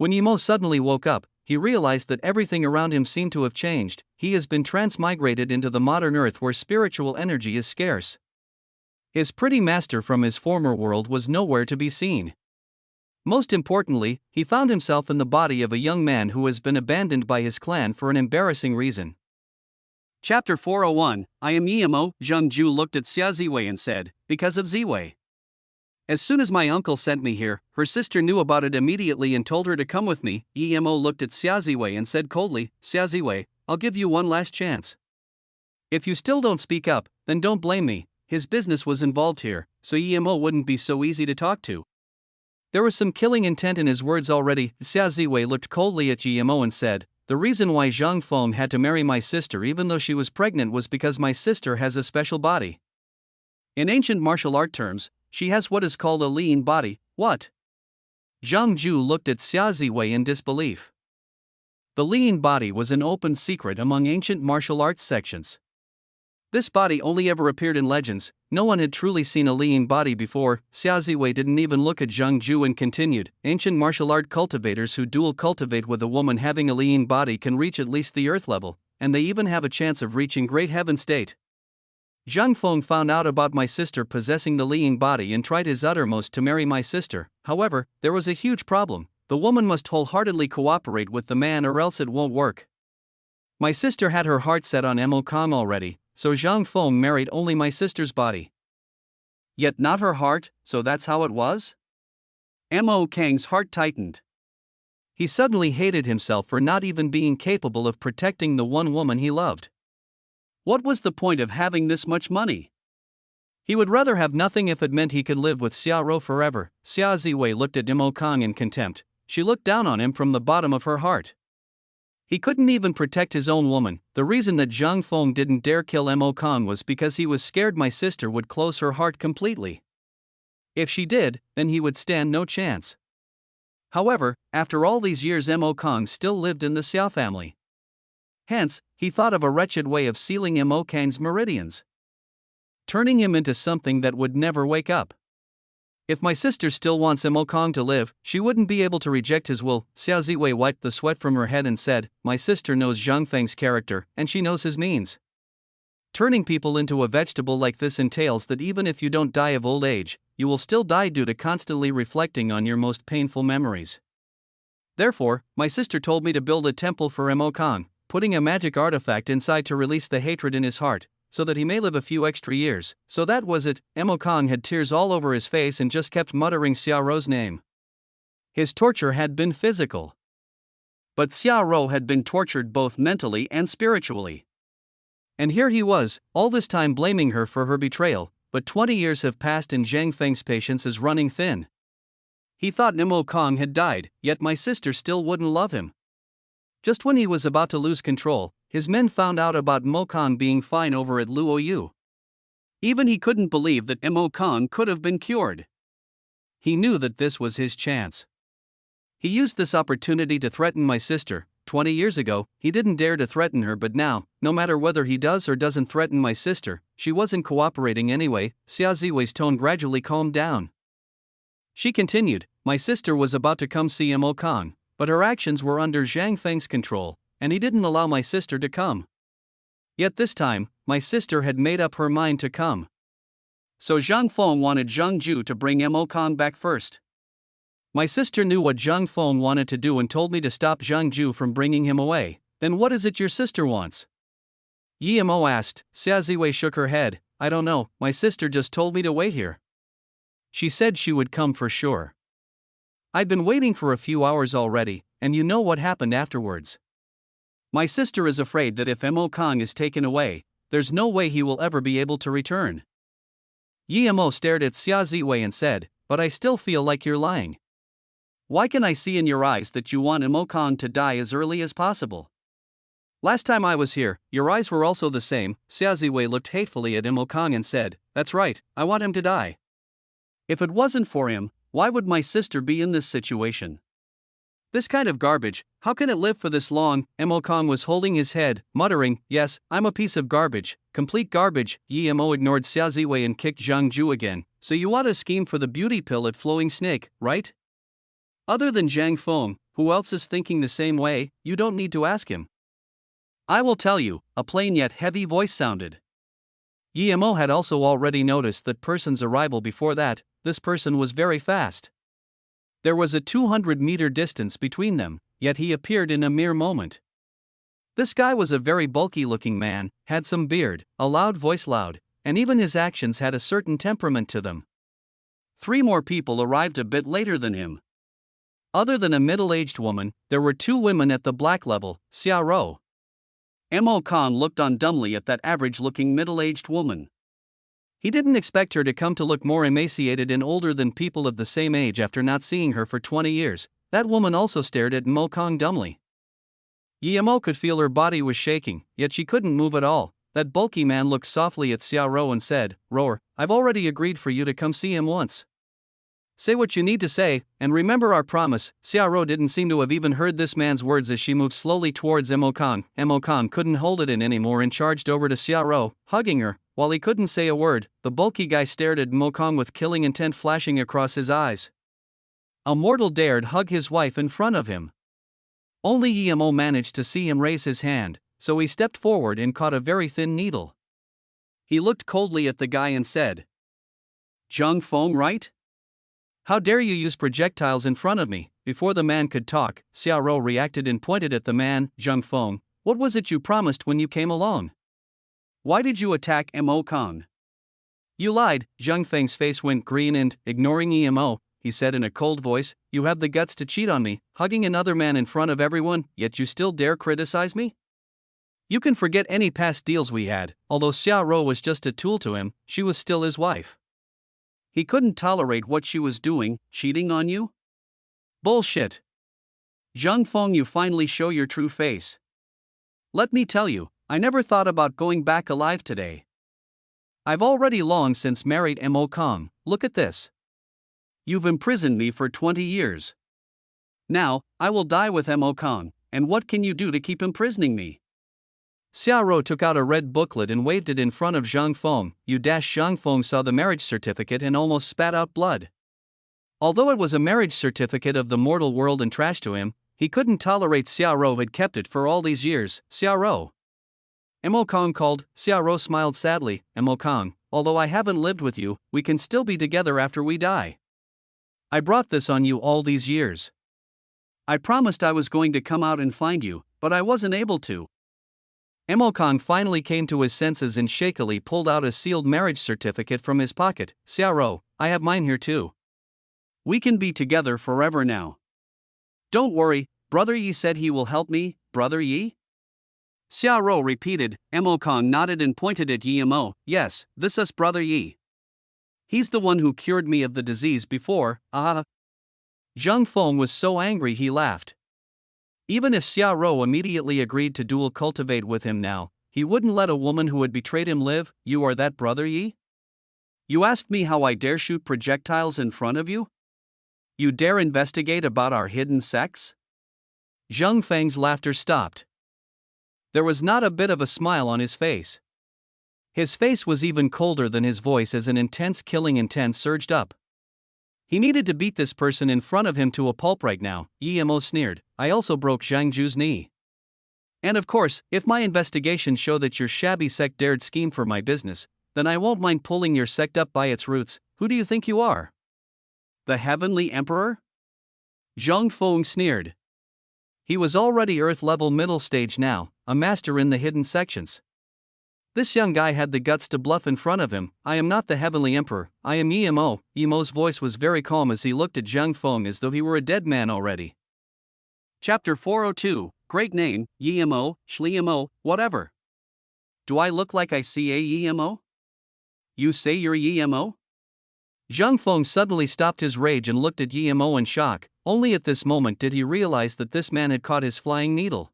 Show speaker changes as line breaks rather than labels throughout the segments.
When Yimo suddenly woke up, he realized that everything around him seemed to have changed. He has been transmigrated into the modern earth where spiritual energy is scarce. His pretty master from his former world was nowhere to be seen. Most importantly, he found himself in the body of a young man who has been abandoned by his clan for an embarrassing reason. Chapter 401, I am Yimo. Zheng Ju looked at Xia Ziwei and said, because of Ziwei. As soon as my uncle sent me here, her sister knew about it immediately and told her to come with me. Yimo looked at Xia Ziwei and said coldly, Xia Ziwei, I'll give you one last chance. If you still don't speak up, then don't blame me. His business was involved here, so Yimo wouldn't be so easy to talk to. There was some killing intent in his words already. Xia Ziwei looked coldly at Yimo and said, the reason why Zhang Feng had to marry my sister even though she was pregnant was because my sister has a special body. In ancient martial art terms, she has what is called a lean body. What? Zhang Ju looked at Xia Ziwei in disbelief. The lean body was an open secret among ancient martial arts sections. This body only ever appeared in legends. No one had truly seen a lean body before. Xia Ziwei didn't even look at Zhang Ju and continued, ancient martial art cultivators who dual cultivate with a woman having a lean body can reach at least the earth level, and they even have a chance of reaching great heaven state. Zhang Feng found out about my sister possessing the Liang body and tried his uttermost to marry my sister. However, there was a huge problem. The woman must wholeheartedly cooperate with the man or else it won't work. My sister had her heart set on Mo Kong already, so Zhang Feng married only my sister's body. Yet not her heart, so that's how it was? Mo Kang's heart tightened. He suddenly hated himself for not even being capable of protecting the one woman he loved. What was the point of having this much money? He would rather have nothing if it meant he could live with Xia Rou forever. Xia Ziwei looked at Mo Kong in contempt. She looked down on him from the bottom of her heart. He couldn't even protect his own woman. The reason that Zhang Feng didn't dare kill Mo Kong was because he was scared my sister would close her heart completely. If she did, then he would stand no chance. However, after all these years Mo Kong still lived in the Xiao family. Hence, he thought of a wretched way of sealing Mo Kang's meridians. Turning him into something that would never wake up. If my sister still wants Mo Kong to live, she wouldn't be able to reject his will. Xia Ziwei wiped the sweat from her head and said, my sister knows Zhang Feng's character, and she knows his means. Turning people into a vegetable like this entails that even if you don't die of old age, you will still die due to constantly reflecting on your most painful memories. Therefore, my sister told me to build a temple for Mo Kong, putting a magic artifact inside to release the hatred in his heart, so that he may live a few extra years. So that was it. Mo Kong had tears all over his face and just kept muttering Xia Rou's name. His torture had been physical. But Xia Rou had been tortured both mentally and spiritually. And here he was, all this time blaming her for her betrayal, but 20 years have passed and Zhang Feng's patience is running thin. He thought Mo Kong had died, yet my sister still wouldn't love him. Just when he was about to lose control, his men found out about Mo Kong being fine over at Luoyu. Even he couldn't believe that Mo Kong could have been cured. He knew that this was his chance. He used this opportunity to threaten my sister. 20 years ago, he didn't dare to threaten her, but now, no matter whether he does or doesn't threaten my sister, she wasn't cooperating anyway. Xia Ziwei's tone gradually calmed down. She continued, my sister was about to come see Mo Kong, but her actions were under Zhang Feng's control, and he didn't allow my sister to come. Yet this time, my sister had made up her mind to come. So Zhang Feng wanted Zhang Ju to bring Mo Kong back first. My sister knew what Zhang Feng wanted to do and told me to stop Zhang Ju from bringing him away. Then what is it your sister wants? Mo asked. Xia Ziwei shook her head. I don't know, my sister just told me to wait here. She said she would come for sure. I'd been waiting for a few hours already, and you know what happened afterwards. My sister is afraid that if Mo Kong is taken away, there's no way he will ever be able to return. Mo stared at Xia Ziwei and said, but I still feel like you're lying. Why can I see in your eyes that you want Mo Kong to die as early as possible? Last time I was here, your eyes were also the same. Xia Ziwei looked hatefully at Mo Kong and said, that's right, I want him to die. If it wasn't for him, why would my sister be in this situation? This kind of garbage, how can it live for this long? Mo Kong was holding his head, muttering, yes, I'm a piece of garbage, complete garbage. Mo ignored Xia Ziwei and kicked Zhang Ju again. So you want a scheme for the beauty pill at Flowing Snake, right? Other than Zhang Feng, Who else is thinking the same way? You don't need to ask him. I will tell you, a plain yet heavy voice sounded. Yemo had also already noticed that person's arrival before that. This person was very fast. There was a 200-meter distance between them, yet he appeared in a mere moment. This guy was a very bulky-looking man, had some beard, a loud voice loud, and even his actions had a certain temperament to them. 3 more people arrived a bit later than him. Other than a middle-aged woman, there were 2 women at the black level, Xiao. Mo Khan looked on dumbly at that average-looking middle-aged woman. He didn't expect her to come to look more emaciated and older than people of the same age after not seeing her for 20 years. That woman also stared at Mo Khan dumbly. Yemo could feel her body was shaking, yet she couldn't move at all. That bulky man looked softly at Xiao and said, "Roar, I've already agreed for you to come see him once. Say what you need to say, and remember our promise." Xiao didn't seem to have even heard this man's words as she moved slowly towards Mo Khan. Mo Khan couldn't hold it in anymore and charged over to Xiao, hugging her. While he couldn't say a word, the bulky guy stared at Mo Khan with killing intent flashing across his eyes. A mortal dared hug his wife in front of him. Only Yemo managed to see him raise his hand, so he stepped forward and caught a very thin needle. He looked coldly at the guy and said, "Zhang Feng, right? How dare you use projectiles in front of me?" Before the man could talk, Xiao reacted and pointed at the man. "Zhang Feng, what was it you promised when you came along? Why did you attack Mo Khan?" "You lied." Zhang Feng's face went green and, ignoring Emo, he said in a cold voice, "You have the guts to cheat on me, hugging another man in front of everyone, yet you still dare criticize me? You can forget any past deals we had." Although Xiao was just a tool to him, she was still his wife. He couldn't tolerate what she was doing, cheating on you? Bullshit. "Zhang Feng, you finally show your true face. Let me tell you, I never thought about going back alive today. I've already long since married Mo Khan. Look at this. You've imprisoned me for 20 years. Now, I will die with Mo Khan, and what can you do to keep imprisoning me?" Xiao took out a red booklet and waved it in front of Zhang Feng. Zhang Feng saw the marriage certificate and almost spat out blood. Although it was a marriage certificate of the mortal world and trash to him, he couldn't tolerate Xiao had kept it for all these years. "Xiao. Mo Khan called." Xiao smiled sadly. "Mo Khan, although I haven't lived with you, we can still be together after we die. I brought this on you all these years. I promised I was going to come out and find you, but I wasn't able to." Mo Khan finally came to his senses and shakily pulled out a sealed marriage certificate from his pocket. "Xiao, I have mine here too. We can be together forever now. Don't worry, Brother Yi said he will help me." "Brother Yi?" Xiao repeated. Mo Khan nodded and pointed at Yemo. "Yes, this is Brother Yi. He's the one who cured me of the disease before." Zhang Feng was so angry he laughed. Even if Xiao immediately agreed to dual cultivate with him now, he wouldn't let a woman who had betrayed him live. "You are that Brother Yi? You asked me how I dare shoot projectiles in front of you? You dare investigate about our hidden sex?" Zhang Feng's laughter stopped. There was not a bit of a smile on his face. His face was even colder than his voice as an intense killing intent surged up. He needed to beat this person in front of him to a pulp right now. Yemo sneered. "I also broke Zhang Ju's knee. And of course, if my investigations show that your shabby sect dared scheme for my business, then I won't mind pulling your sect up by its roots. Who do you think you are? The Heavenly Emperor?" Zhang Feng sneered. He was already Earth-level middle stage now, a master in the hidden sections. This young guy had the guts to bluff in front of him. "I am not the Heavenly Emperor, I am Yemo." Yemo's voice was very calm as he looked at Zhang Feng as though he were a dead man already. Chapter 402, Great Name, Yemo, Shliemo, whatever. Do I look like I see a Yemo? You say you're Yemo? Zhang Feng suddenly stopped his rage and looked at Yemo in shock. Only at this moment did he realize that this man had caught his flying needle.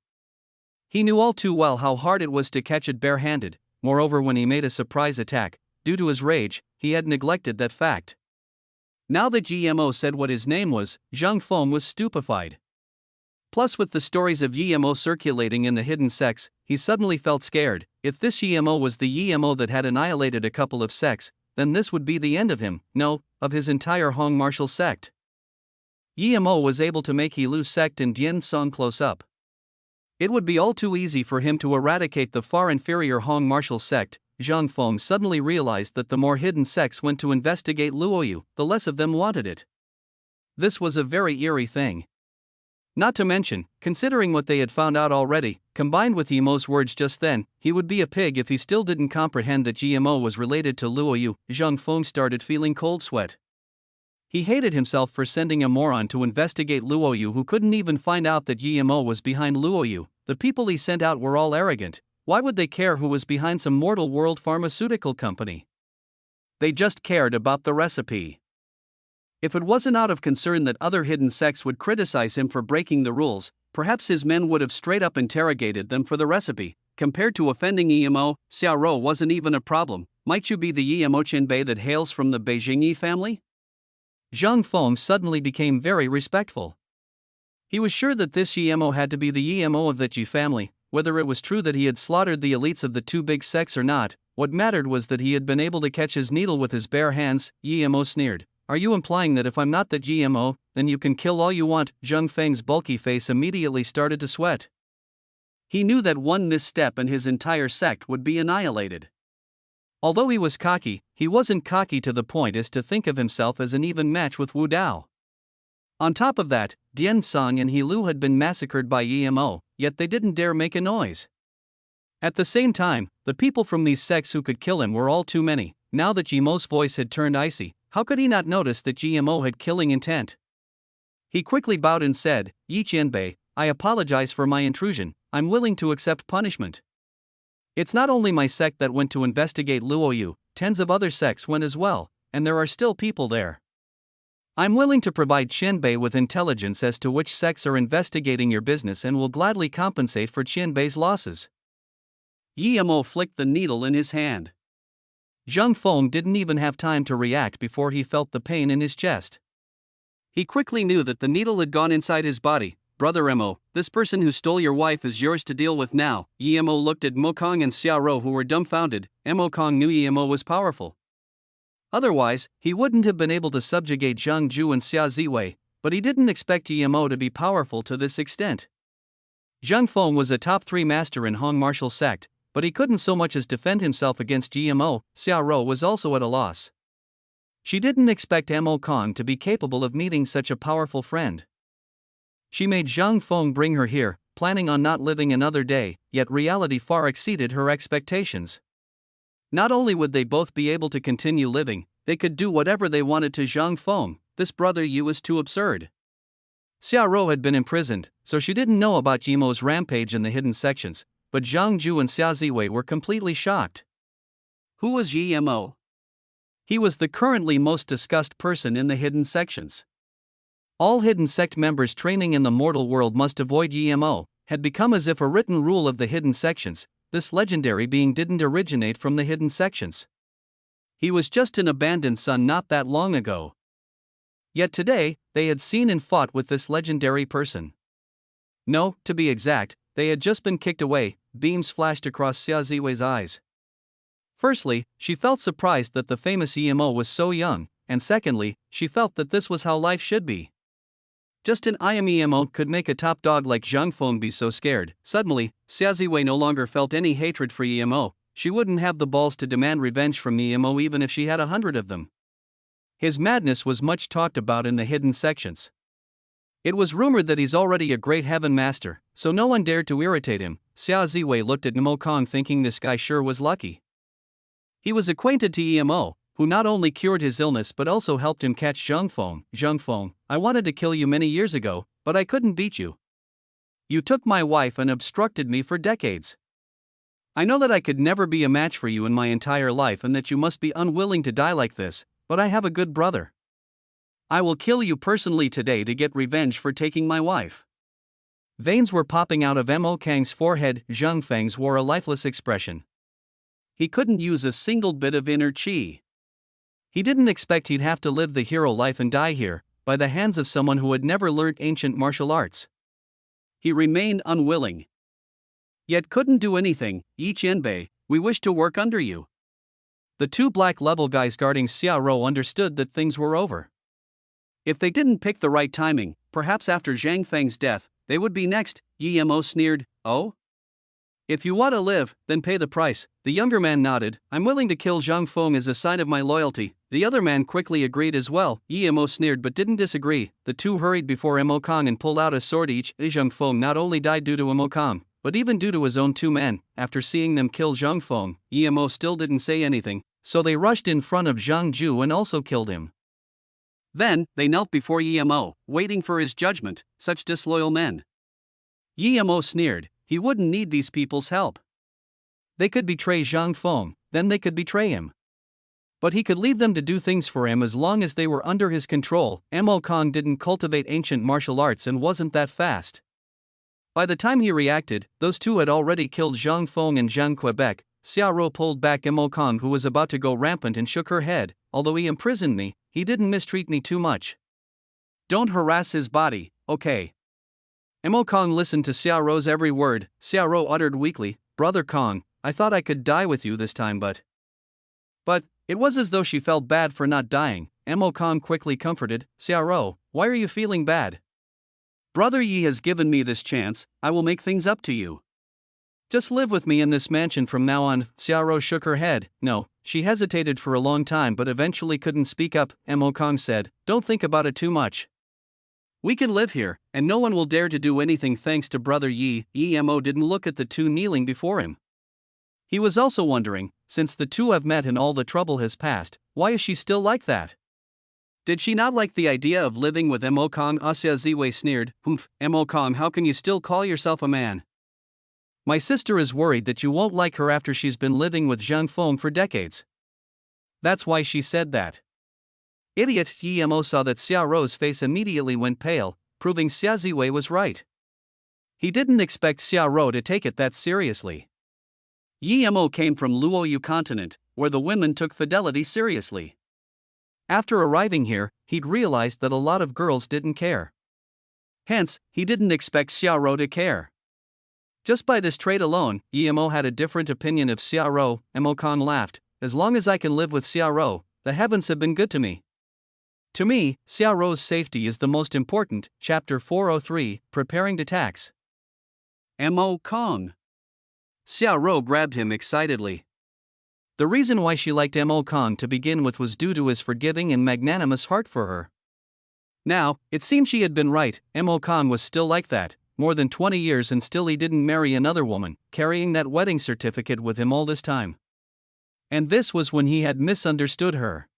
He knew all too well how hard it was to catch it barehanded. Moreover, when he made a surprise attack, due to his rage, he had neglected that fact. Now that Yemo said what his name was, Zhang Feng was stupefied. Plus, with the stories of Yemo circulating in the hidden sects, he suddenly felt scared. If this Yemo was the Yemo that had annihilated a couple of sects, then this would be the end of him, no, of his entire Hong martial sect. Yemo was able to make He Lu's sect and Dian Song close up. It would be all too easy for him to eradicate the far inferior Hong martial sect. Zhang Feng suddenly realized that the more hidden sects went to investigate Luoyu, the less of them wanted it. This was a very eerie thing. Not to mention, considering what they had found out already, combined with Yemo's words just then, he would be a pig if he still didn't comprehend that Yemo was related to Luoyu. Zhang Feng started feeling cold sweat. He hated himself for sending a moron to investigate Luoyu who couldn't even find out that Yemo was behind Luoyu. The people he sent out were all arrogant. Why would they care who was behind some mortal world pharmaceutical company? They just cared about the recipe. If it wasn't out of concern that other hidden sects would criticize him for breaking the rules, perhaps his men would have straight up interrogated them for the recipe. Compared to offending Yemo, Xiaorou wasn't even a problem. Might you be the Yemo Qinbei that hails from the Beijing family? Zhang Feng suddenly became very respectful. He was sure that this Yemo had to be the Yemo of that Ji family. Whether it was true that he had slaughtered the elites of the two big sects or not, what mattered was that he had been able to catch his needle with his bare hands. Yemo sneered. Are you implying that if I'm not the GMO, then you can kill all you want? Zhang Feng's bulky face immediately started to sweat. He knew that one misstep and his entire sect would be annihilated. Although he was cocky, he wasn't cocky to the point as to think of himself as an even match with Wu Dao. On top of that, Dian Song and He Lu had been massacred by Yemo, yet they didn't dare make a noise. At the same time, the people from these sects who could kill him were all too many. Now that Yemo's voice had turned icy, how could he not notice that Yemo had killing intent? He quickly bowed and said, Yi Qianbei, I apologize for my intrusion. I'm willing to accept punishment. It's not only my sect that went to investigate Luoyu, tens of other sects went as well, and there are still people there. I'm willing to provide Qianbei with intelligence as to which sects are investigating your business and will gladly compensate for Qianbei's losses. Yemo flicked the needle in his hand. Zhang Feng didn't even have time to react before he felt the pain in his chest. He quickly knew that the needle had gone inside his body. Brother Emo, this person who stole your wife is yours to deal with now. Yemo looked at Mokong and Xiaorou who were dumbfounded. Mokong knew Yemo was powerful. Otherwise, he wouldn't have been able to subjugate Zhang Ju and Xia Ziwei, but he didn't expect Yemo to be powerful to this extent. Zhang Feng was a top 3 master in Hong martial sect, but he couldn't so much as defend himself against Yemo. Xiaorou was also at a loss. She didn't expect Mokong to be capable of meeting such a powerful friend. She made Zhang Feng bring her here, planning on not living another day, yet reality far exceeded her expectations. Not only would they both be able to continue living, they could do whatever they wanted to Zhang Feng. This brother Yu was too absurd. Xiaorou had been imprisoned, so she didn't know about Yemo's rampage in the hidden sections, but Zhang Ju and Xia Ziwei were completely shocked. Who was Yemo? He was the currently most discussed person in the hidden sections. All hidden sect members training in the mortal world must avoid Yemo, had become as if a written rule of the hidden sections. This legendary being didn't originate from the hidden sections. He was just an abandoned son not that long ago. Yet today, they had seen and fought with this legendary person. No, to be exact, they had just been kicked away. Beams flashed across Xia Ziwei's eyes. Firstly, she felt surprised that the famous Yemo was so young, and secondly, she felt that this was how life should be. Just an Yemo could make a top dog like Zhang Feng be so scared. Suddenly, Xia Ziwei no longer felt any hatred for Yemo. She wouldn't have the balls to demand revenge from Yemo even if she had 100 of them. His madness was much talked about in the hidden sections. It was rumored that he's already a great heaven master, so no one dared to irritate him. Xia Ziwei looked at Mokong thinking this guy sure was lucky. He was acquainted to Yemo, who not only cured his illness but also helped him catch Zhang Feng. Zhang Feng, I wanted to kill you many years ago, but I couldn't beat you. You took my wife and obstructed me for decades. I know that I could never be a match for you in my entire life and that you must be unwilling to die like this, but I have a good brother. I will kill you personally today to get revenge for taking my wife. Veins were popping out of Mokong's forehead. Zhang Feng's wore a lifeless expression. He couldn't use a single bit of inner qi. He didn't expect he'd have to live the hero life and die here, by the hands of someone who had never learned ancient martial arts. He remained unwilling. Yet couldn't do anything. Yi Qianbei, we wish to work under you. The 2 black level guys guarding Xiaorou understood that things were over.
If they didn't pick the right timing, perhaps after Zhang Feng's death, they would be next, Yi Mo sneered. Oh? If you want to live, then pay the price. The younger man nodded. I'm willing to kill Zhang Feng as a sign of my loyalty. The other man quickly agreed as well. Yi Mo sneered but didn't disagree. The two hurried before Mo Kong and pulled out a sword each. Zhang Feng not only died due to Mo Kong, but even due to his own two men. After seeing them kill Zhang Feng, Yi Mo still didn't say anything, so they rushed in front of Zhang Ju and also killed him. Then, they knelt before Yi Mo, waiting for his judgment. Such disloyal men. Yi Mo sneered. He wouldn't need these people's help. They could betray Zhang Feng, then they could betray him. But he could leave them to do things for him as long as they were under his control. Mo Kong didn't cultivate ancient martial arts and wasn't that fast. By the time he reacted, those two had already killed Zhang Feng and Zhang Quebec. Xiaoro pulled back Mo Kong, who was about to go rampant, and shook her head. Although he imprisoned me, he didn't mistreat me too much. Don't harass his body, okay? Mo Kong listened to Xiaoro's every word. Xiaoro uttered weakly, Brother Kong, I thought I could die with you this time, but it was as though she felt bad for not dying. Mo Kong quickly comforted, Xiaoro, why are you feeling bad? Brother Yi has given me this chance, I will make things up to you. Just live with me in this mansion from now on. Xiaoro shook her head. No, she hesitated for a long time but eventually couldn't speak up. Mo Kong said, don't think about it too much. We can live here, and no one will dare to do anything thanks to Brother Yi. Mo didn't look at the two kneeling before him. He was also wondering, since the two have met and all the trouble has passed, why is she still like that? Did she not like the idea of living with Mo Kong? Xia Ziwei sneered, Humph, Mo Kong, how can you still call yourself a man? My sister is worried that you won't like her after she's been living with Zhang Feng for decades. That's why she said that. Idiot. Yi Mo saw that Xiaoro's face immediately went pale, proving Xia Ziwei was right. He didn't expect Xiaoro to take it that seriously. Yi Mo came from Luoyu continent, where the women took fidelity seriously. After arriving here, he'd realized that a lot of girls didn't care. Hence, he didn't expect Xiaoro to care. Just by this trait alone, Yi Mo had a different opinion of Xiaoro. Mo Kong laughed, as long as I can live with Xiaoro, the heavens have been good to me. To me, Xiaoro's safety is the most important. Chapter 403, Preparing to Tax. Mo Kong. Xiaoro grabbed him excitedly. The reason why she liked Mo Kong to begin with was due to his forgiving and magnanimous heart for her. Now, it seemed she had been right. Mo Kong was still like that, more than 20 years and still he didn't marry another woman, carrying that wedding certificate with him all this time. And this was when he had misunderstood her.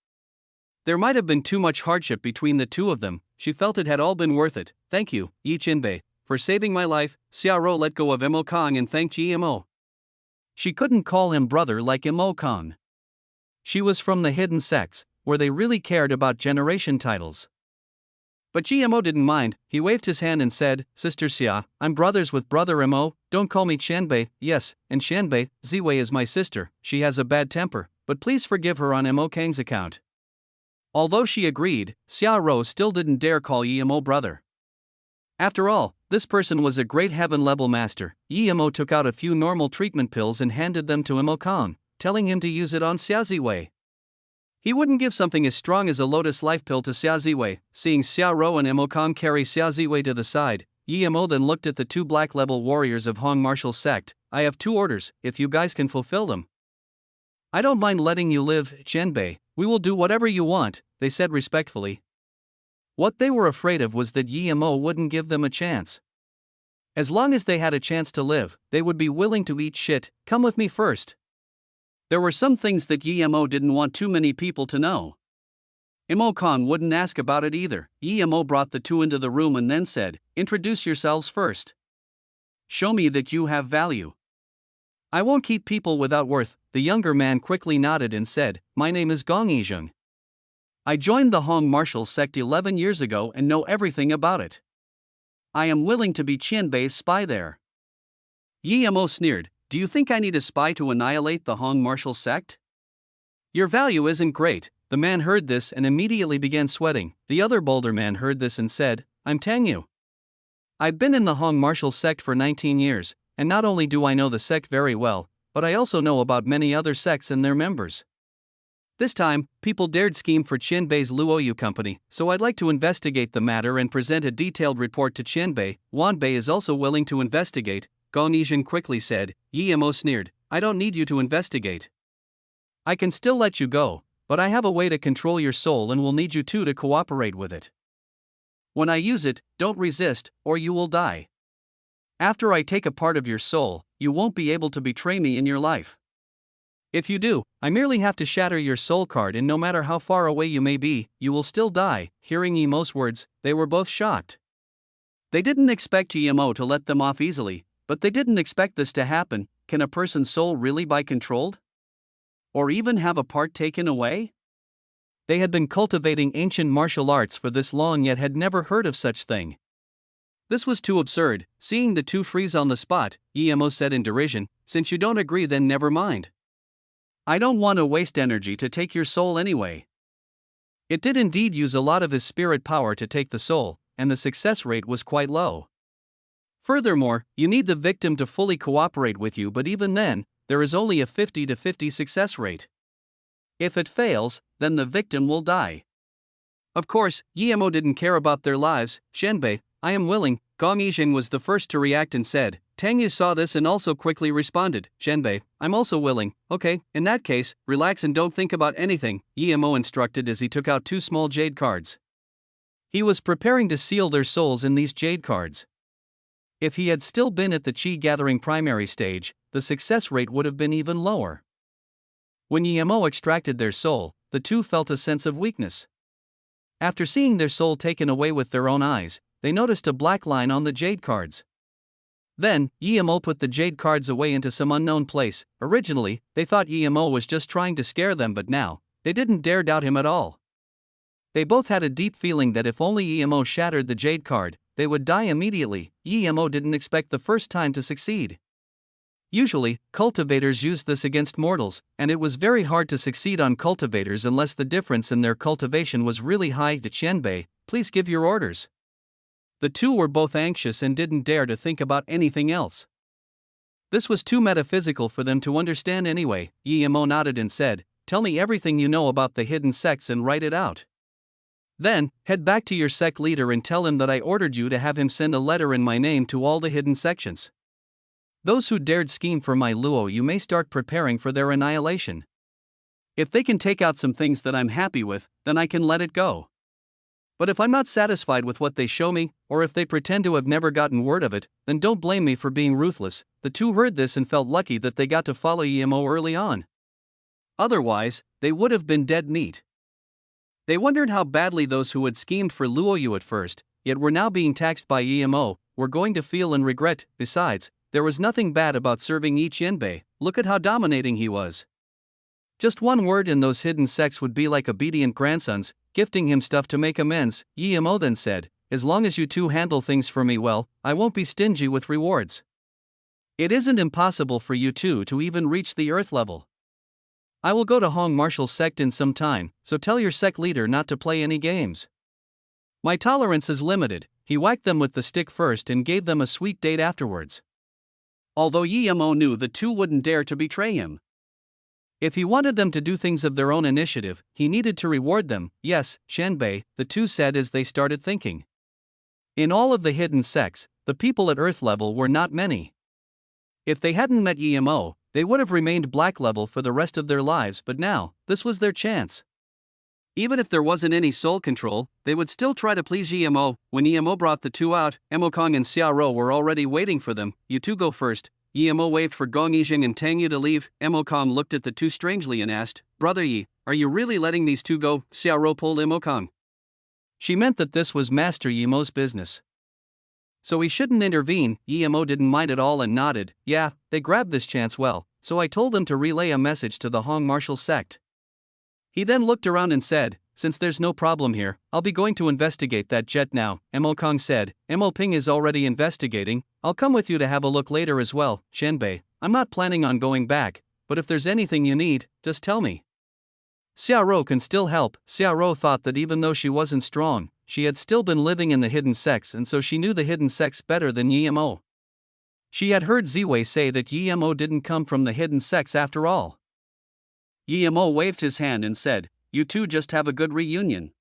There might have been too much hardship between the two of them. She felt it had all been worth it. Thank you, Yi Qinbei, for saving my life. Xiaoro let go of Mo Kong and thanked Yi Mo. She couldn't call him brother like Mo Kong. She was from the hidden sects, where they really cared about generation titles. But Yi Mo didn't mind. He waved his hand and said, Sister Xia, I'm brothers with Brother Mo, don't call me Qianbei. Yes, and Qianbei, Ziwei is my sister. She has a bad temper, but please forgive her on Mo Kang's account. Although she agreed, Xiaoro still didn't dare call Yi Mo brother. After all, this person was a great heaven-level master. Yi Mo took out a few normal treatment pills and handed them to Mo Kong, telling him to use it on Xia Ziwei. He wouldn't give something as strong as a lotus life pill to Xia Ziwei. Seeing Xiaoro and Mo Kong carry Xia Ziwei to the side, Yi Mo then looked at the two black-level warriors of Hong martial sect. I have two orders, if you guys can fulfill them. I don't mind letting you live, Qianbei. We will do whatever you want, they said respectfully. What they were afraid of was that Yi Mo wouldn't give them a chance. As long as they had a chance to live, they would be willing to eat shit. Come with me first. There were some things that Yi Mo didn't want too many people to know. Mo Kong wouldn't ask about it either. Yi Mo brought the two into the room and then said, Introduce yourselves first. Show me that you have value. I won't keep people without worth. The younger man quickly nodded and said, My name is Gong Yizheng. I joined the Hong martial sect 11 years ago and know everything about it. I am willing to be Qianbei's spy there. Yi Mo sneered, Do you think I need a spy to annihilate the Hong martial sect? Your value isn't great. The man heard this and immediately began sweating. The other bolder man heard this and said, I'm Tang Yu. I've been in the Hong martial sect for 19 years, and not only do I know the sect very well, but I also know about many other sects and their members. This time, people dared scheme for Qianbei's Luoyu company, so I'd like to investigate the matter and present a detailed report to Qianbei. Wanbei is also willing to investigate, Gong Yizhen quickly said. Yi Mo sneered, I don't need you to investigate. I can still let you go, but I have a way to control your soul and will need you two to cooperate with it. When I use it, don't resist, or you will die. After I take a part of your soul, you won't be able to betray me in your life. If you do, I merely have to shatter your soul card, and no matter how far away you may be, you will still die. Hearing Yi Mo's words, they were both shocked. They didn't expect Yi Mo to let them off easily, but they didn't expect this to happen. Can a person's soul really be controlled? Or even have a part taken away? They had been cultivating ancient martial arts for this long yet had never heard of such thing. This was too absurd. Seeing the two freeze on the spot, Yi Mo said in derision, since you don't agree, then never mind. I don't want to waste energy to take your soul anyway. It did indeed use a lot of his spirit power to take the soul, and the success rate was quite low. Furthermore, you need the victim to fully cooperate with you, but even then, there is only a 50-50 success rate. If it fails, then the victim will die. Of course, Yi Mo didn't care about their lives. Qianbei, I am willing. Gong Yizhen was the first to react and said. Tang Yu saw this and also quickly responded. Qianbei, I'm also willing. Okay, in that case, relax and don't think about anything, Yi Mo instructed as he took out two small jade cards. He was preparing to seal their souls in these jade cards. If he had still been at the Qi gathering primary stage, the success rate would have been even lower. When Yi Mo extracted their soul, the two felt a sense of weakness. After seeing their soul taken away with their own eyes, they noticed a black line on the jade cards. Then, Yi Mo put the jade cards away into some unknown place. Originally, they thought Yi Mo was just trying to scare them, but now, they didn't dare doubt him at all. They both had a deep feeling that if only Yi Mo shattered the jade card, they would die immediately. Yi Mo didn't expect the first time to succeed. Usually, cultivators used this against mortals, and it was very hard to succeed on cultivators unless the difference in their cultivation was really high. To Qianbei, please give your orders. The two were both anxious and didn't dare to think about anything else. This was too metaphysical for them to understand anyway. Yi Mo nodded and said, tell me everything you know about the hidden sects and write it out. Then, head back to your sect leader and tell him that I ordered you to have him send a letter in my name to all the hidden sections. Those who dared scheme for my Luo, you may start preparing for their annihilation. If they can take out some things that I'm happy with, then I can let it go. But if I'm not satisfied with what they show me, or if they pretend to have never gotten word of it, then don't blame me for being ruthless. The two heard this and felt lucky that they got to follow Yi Mo early on. Otherwise, they would have been dead meat. They wondered how badly those who had schemed for Luoyu at first, yet were now being taxed by Yi Mo, were going to feel and regret. Besides, there was nothing bad about serving Yi Qianbei. Look at how dominating he was. Just one word in those hidden sects would be like obedient grandsons, gifting him stuff to make amends. Yi Mo then said, as long as you two handle things for me well, I won't be stingy with rewards. It isn't impossible for you two to even reach the earth level. I will go to Hong Martial's sect in some time, so tell your sect leader not to play any games. My tolerance is limited. He whacked them with the stick first and gave them a sweet date afterwards. Although Yi Mo knew the two wouldn't dare to betray him. If he wanted them to do things of their own initiative, he needed to reward them. Yes, Qianbei, the two said as they started thinking. In all of the hidden sects, the people at earth level were not many. If they hadn't met Yi Mo, they would have remained black level for the rest of their lives, but now, this was their chance. Even if there wasn't any soul control, they would still try to please Yi Mo. When Yi Mo brought the two out, Emokong and Xiaoro were already waiting for them. You two go first. Yi Mo waved for Gong Yizhen and Tang Yu to leave. Emokong looked at the two strangely and asked, Brother Yi, are you really letting these two go? Xiaoro pulled Emokong. She meant that this was Master Yi Mo's business. So he shouldn't intervene. Yi Mo didn't mind at all and nodded. Yeah, they grabbed this chance well, so I told them to relay a message to the Hong Martial sect. He then looked around and said, since there's no problem here, I'll be going to investigate that jet now. Emokong said, Ping is already investigating, I'll come with you to have a look later as well. Qianbei, I'm not planning on going back, but if there's anything you need, just tell me. Xiaoro can still help. Xiaoro thought that even though she wasn't strong, she had still been living in the hidden sects, and so she knew the hidden sects better than Yi Mo. She had heard Ziwei say that Yi Mo didn't come from the hidden sects after all. Yemo waved his hand and said, "You two just have a good reunion.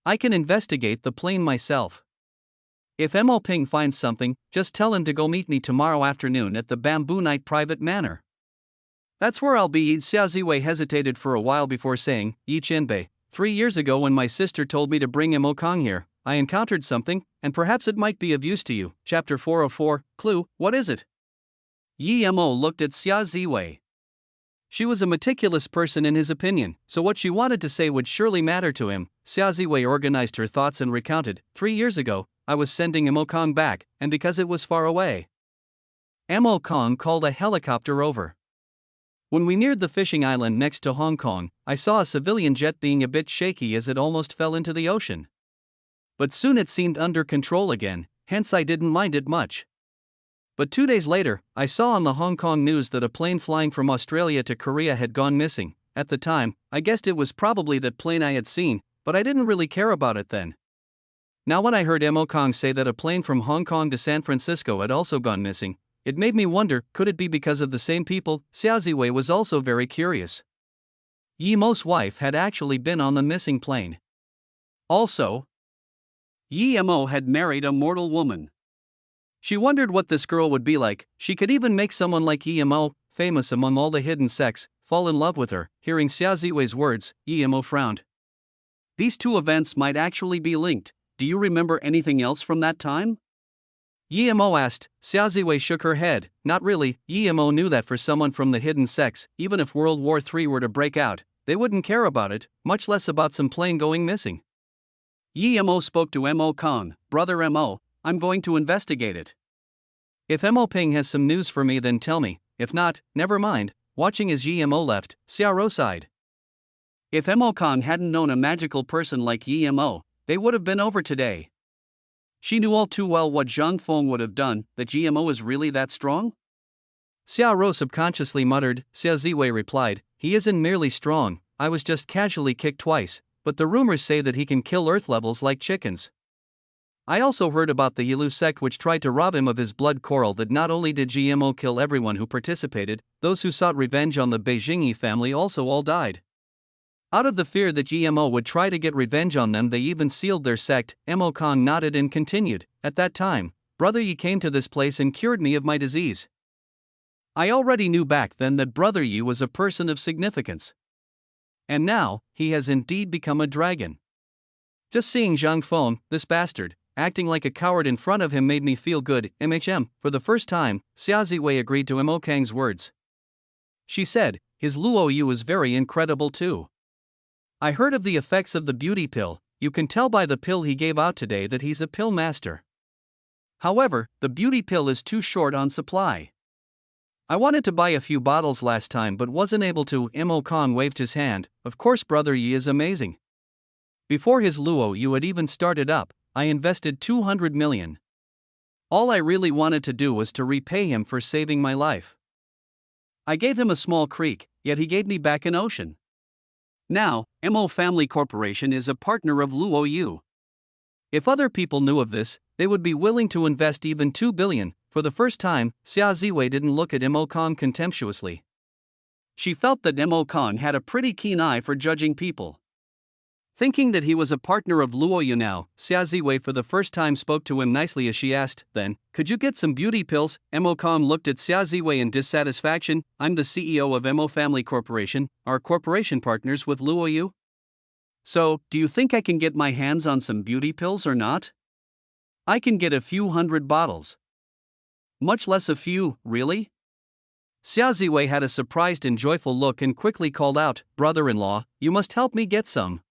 I can investigate the plane myself. If Mo Ping finds something, just tell him to go meet me tomorrow afternoon at the Bamboo Night Private Manor."
"That's where I'll be." Xia Ziwei hesitated for a while before saying, "Yi Qianbei, 3 years ago when my sister told me to bring Mo Kong here, I encountered something, and perhaps it might be of use to you." Chapter 404, Clue, what is it? Yi Mo looked at Xia Ziwei. She was a meticulous person in his opinion, so what she wanted to say would surely matter to him. Xia Ziwei organized her thoughts and recounted, 3 years ago, I was sending Mo Kong back, and because it was far away, Mo Kong called a helicopter over. When we neared the fishing island next to Hong Kong, I saw a civilian jet being a bit shaky as it almost fell into the ocean. But soon it seemed under control again, hence I didn't mind it much. But 2 days later, I saw on the Hong Kong news that a plane flying from Australia to Korea had gone missing. At the time, I guessed it was probably that plane I had seen, but I didn't really care about it then. Now when I heard Mo Kong say that a plane from Hong Kong to San Francisco had also gone missing, it made me wonder, could it be because of the same people? Xia Ziwei was also very curious. Yi Mo's wife had actually been on the missing plane. Also, Yi Mo had married a mortal woman. She wondered what this girl would be like. She could even make someone like Yi Mo, famous among all the hidden sects, fall in love with her. Hearing Xia Ziwei's words, Yi Mo frowned. These two events might actually be linked. Do you remember anything else from that time? Yi Mo asked. Xia Ziwei shook her head. Not really. Yi Mo knew that for someone from the hidden sects, even if World War III were to break out, they wouldn't care about it, much less about some plane going missing. Yi Mo spoke to Mo Kong. "Brother Mo, I'm going to investigate it. If Mo Ping has some news for me, then tell me. If not, never mind." Watching as Yi Mo left, Xiao sighed. If Mo Kong hadn't known a magical person like Yi Mo, they would have been over today. She knew all too well what Zhang Feng would have done. That Yi Mo is really that strong? Xiao subconsciously muttered. Xia Ziwei replied, "He isn't merely strong, I was just casually kicked twice, but the rumors say that he can kill Earth levels like chickens. I also heard about the Yilu sect which tried to rob him of his blood coral. That not only did GMO kill everyone who participated, those who sought revenge on the Beijing family also all died. Out of the fear that GMO would try to get revenge on them, they even sealed their sect." Mo Kong nodded and continued, "At that time, Brother Yi came to this place and cured me of my disease. I already knew back then that Brother Yi was a person of significance. And now, he has indeed become a dragon. Just seeing Zhang Feng, this bastard, acting like a coward in front of him made me feel good." For the first time, Xia Ziwei agreed to Mo Kang's words. She said, "His Luo Yu is very incredible too. I heard of the effects of the beauty pill. You can tell by the pill he gave out today that he's a pill master. However, the beauty pill is too short on supply. I wanted to buy a few bottles last time but wasn't able to." Mo Kong waved his hand. "Of course, Brother Yi is amazing. Before his Luo Yu had even started up, I invested 200 million. All I really wanted to do was to repay him for saving my life. I gave him a small creek, yet he gave me back an ocean. Now, Mo Family Corporation is a partner of Luo Yu. If other people knew of this, they would be willing to invest even 2 billion. For the first time, Xia Ziwei didn't look at Mo Kong contemptuously. She felt that Mo Kong had a pretty keen eye for judging people. Thinking that he was a partner of Luo Yu now, Xia Ziwei for the first time spoke to him nicely as she asked, "Then, could you get some beauty pills?" Mo Kong looked at Xia Ziwei in dissatisfaction. "I'm the CEO of Mo Family Corporation, our corporation partners with Luo Yu. So, do you think I can get my hands on some beauty pills or not? I can get a few hundred bottles. Much less a few, really?" Xia Ziwei had a surprised and joyful look and quickly called out, "Brother-in-law, you must help me get some."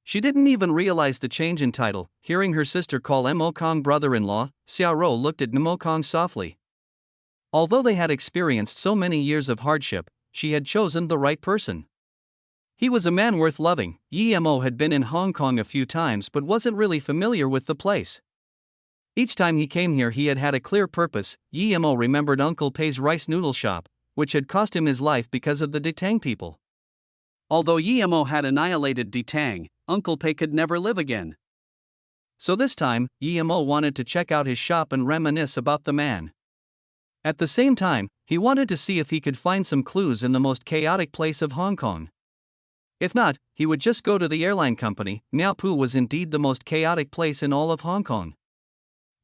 She didn't even realize the change in title. Hearing her sister call Mo Kong brother-in-law, Xiao looked at Mo Kong softly. Although they had experienced so many years of hardship, she had chosen the right person. He was a man worth loving. Yi Mo had been in Hong Kong a few times but wasn't really familiar with the place. Each time he came here he had had a clear purpose. Yi Mo remembered Uncle Pei's rice noodle shop, which had cost him his life because of the Detang people. Although Yi Mo had annihilated Detang, Uncle Pei could never live again. So this time, Yi Mo wanted to check out his shop and reminisce about the man. At the same time,
He wanted to see if he could find some clues in the most chaotic place of Hong Kong. If not, he would just go to the airline company. Niapu was indeed the most chaotic place in all of Hong Kong.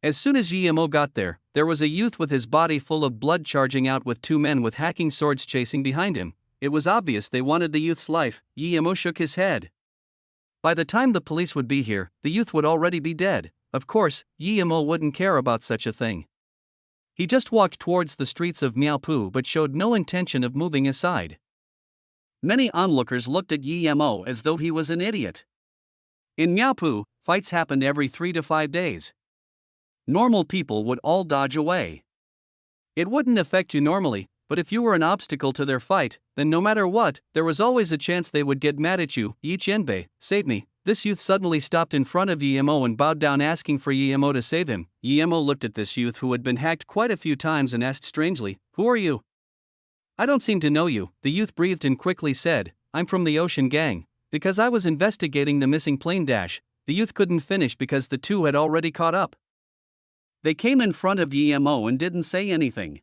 As soon as Guillermo got there was a youth with his body full of blood charging out with two men with hacking swords chasing behind him. It was obvious they wanted the youth's life. Guillermo shook his head. By the time the police would be here, the youth would already be dead. Of course, Guillermo wouldn't care about such a thing. He just walked towards the streets of Miaopu but showed no intention of moving aside. Many onlookers looked at Guillermo as though he was an idiot. In Miaopu, fights happened every 3 to 5 days. Normal people would all dodge away. It wouldn't affect you normally, but if you were an obstacle to their fight, then no matter what, there was always a chance they would get mad at you. Yi Qianbei, save me. This youth suddenly stopped in front of Guillermo and bowed down asking for Guillermo to save him. Guillermo looked at this youth who had been hacked quite a few times and asked strangely, "Who are you?" "I don't seem to know you," the youth breathed and quickly said, "I'm from the Ocean Gang. Because I was investigating the missing plane dash." The youth couldn't finish because the two had already caught up. They came in front of Guillermo and didn't say anything.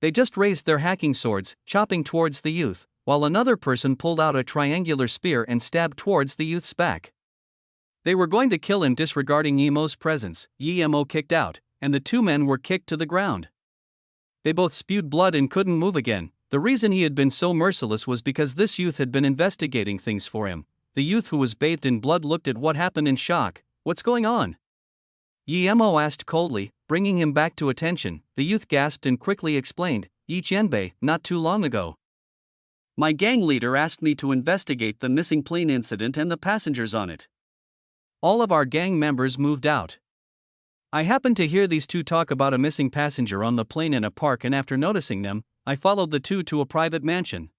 They just raised their hacking swords, chopping towards the youth, while another person pulled out a triangular spear and stabbed towards the youth's back. They were going to kill him disregarding Guillermo's presence. Guillermo kicked out, and the two men were kicked to the ground. They both spewed blood and couldn't move again. The reason he had been so merciless was because this youth had been investigating things for him. The youth who was bathed in blood looked at what happened in shock. "What's going on?" Guillermo asked coldly, bringing him back to attention. The youth gasped and quickly explained, "Yi Qianbei, not too long ago. My gang leader asked me to investigate the missing plane incident and the passengers on it. All of our gang members moved out. I happened to hear these two talk about a missing passenger on the plane in a park, and after noticing them, I followed the two to a private mansion.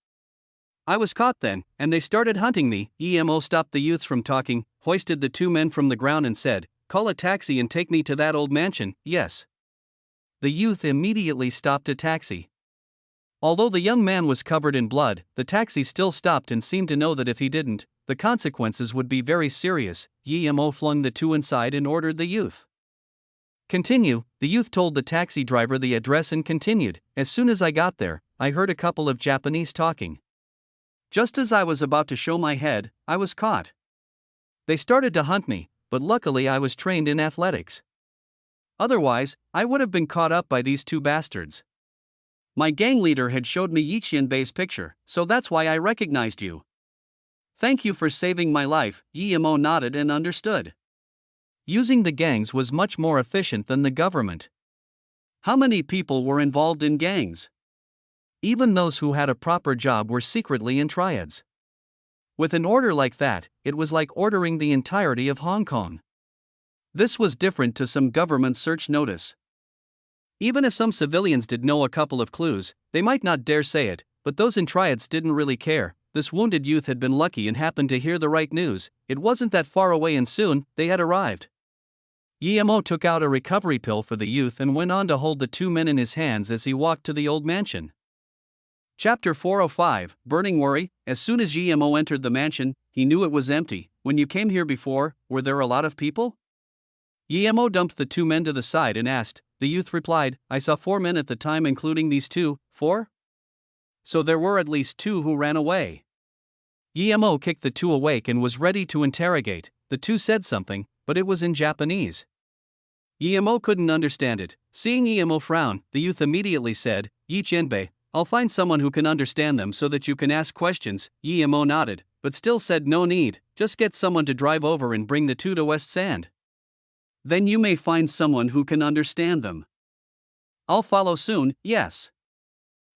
I was caught then, and they started hunting me." Guillermo stopped the youths from talking, hoisted the two men from the ground and said, "Call a taxi and take me to that old mansion." "Yes." The youth immediately stopped a taxi. Although the young man was covered in blood, the taxi still stopped and seemed to know that if he didn't, the consequences would be very serious. Guillermo flung the two inside and ordered the youth. "Continue." The youth told the taxi driver the address and continued, "As soon as I got there, I heard a couple of Japanese talking. Just as I was about to show my head, I was caught. They started to hunt me, but luckily I was trained in athletics. Otherwise, I would have been caught up by these two bastards. My gang leader had showed me Yi Qianbei's picture, so that's why I recognized you. Thank you for saving my life." Guillermo nodded and understood. Using the gangs was much more efficient than the government. How many people were involved in gangs? Even those who had a proper job were secretly in triads. With an order like that, it was like ordering the entirety of Hong Kong. This was different to some government search notice. Even if some civilians did know a couple of clues, they might not dare say it, but those in triads didn't really care. This wounded youth had been lucky and happened to hear the right news. It wasn't that far away and soon, they had arrived. Guillermo took out a recovery pill for the youth and went on to hold the two men in his hands as he walked to the old mansion. Chapter 405, Burning Worry. As soon as Guillermo entered the mansion, he knew it was empty. "When you came here before, were there a lot of people?" Guillermo dumped the two men to the side and asked. The youth replied, "I saw 4 men at the time, including these two." "4? So there were at least 2 who ran away." Guillermo kicked the two awake and was ready to interrogate. The two said something, but it was in Japanese. Guillermo couldn't understand it. Seeing Guillermo frown, the youth immediately said, "Yi Qianbei, I'll find someone who can understand them so that you can ask questions." Guillermo nodded, but still said, "No need, just get someone to drive over and bring the two to West Sand. Then you may find someone who can understand them. I'll follow soon, yes."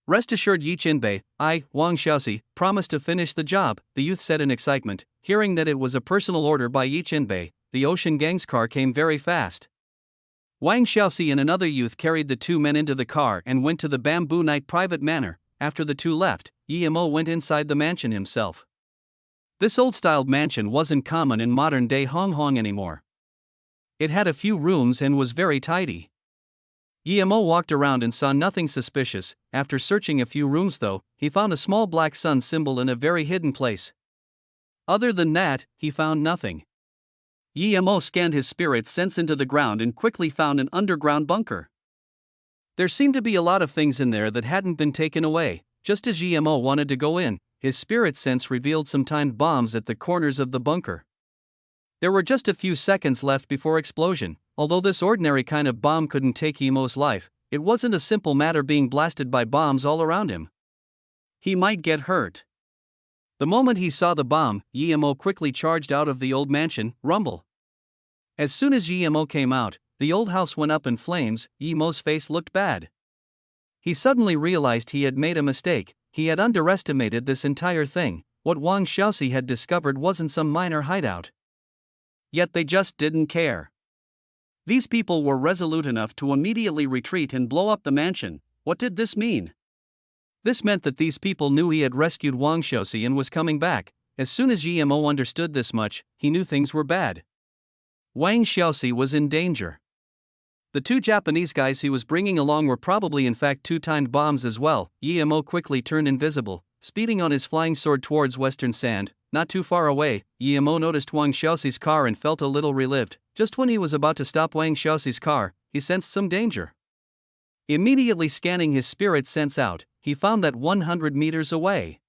"Rest assured, Yi Qianbei, I, Wang Xiaoxi, promise to finish the job," the youth said in excitement. Hearing that it was a personal order by Yi Qianbei, the Ocean Gang's car came very fast. Wang Xiaoxi and another youth carried the two men into the car and went to the Bamboo Night private manor. After the two left, Guillermo went inside the mansion himself. This old-styled mansion wasn't common in modern-day Hong Kong anymore. It had a few rooms and was very tidy. Guillermo walked around and saw nothing suspicious. After searching a few rooms though, he found a small black sun symbol in a very hidden place. Other than that, he found nothing. Guillermo scanned his spirit sense into the ground and quickly found an underground bunker.
There seemed to be a lot of things in there that hadn't been taken away. Just as GMO wanted to go in, his spirit sense revealed some timed bombs at the corners of the bunker. There were just a few seconds left before explosion. Although this ordinary kind of bomb couldn't take GMO's life, it wasn't a simple matter being blasted by bombs all around him. He might get hurt. The moment he saw the bomb, GMO quickly charged out of the old mansion, rumble. As soon as GMO came out, the old house went up in flames. GMO's face looked bad. He suddenly realized he had made a mistake. He had underestimated this entire thing. What Wang Xiaoxi had discovered wasn't some minor hideout. Yet they just didn't care. These people were resolute enough to immediately retreat and blow up the mansion. What did this mean? This meant that these people knew he had rescued Wang Xiaoxi and was coming back. As soon as GMO understood this much, he knew things were bad. Wang Xiaoxi was in danger. The two Japanese guys he was bringing along were probably in fact two timed bombs as well. GMO quickly turned invisible, speeding on his flying sword towards Western Sand. Not too far away, GMO noticed Wang Xiaoxi's car and felt a little relieved. Just when he was about to stop Wang Xiaoxi's car, he sensed some danger. Immediately scanning his spirit sense out, he found that 100 meters away,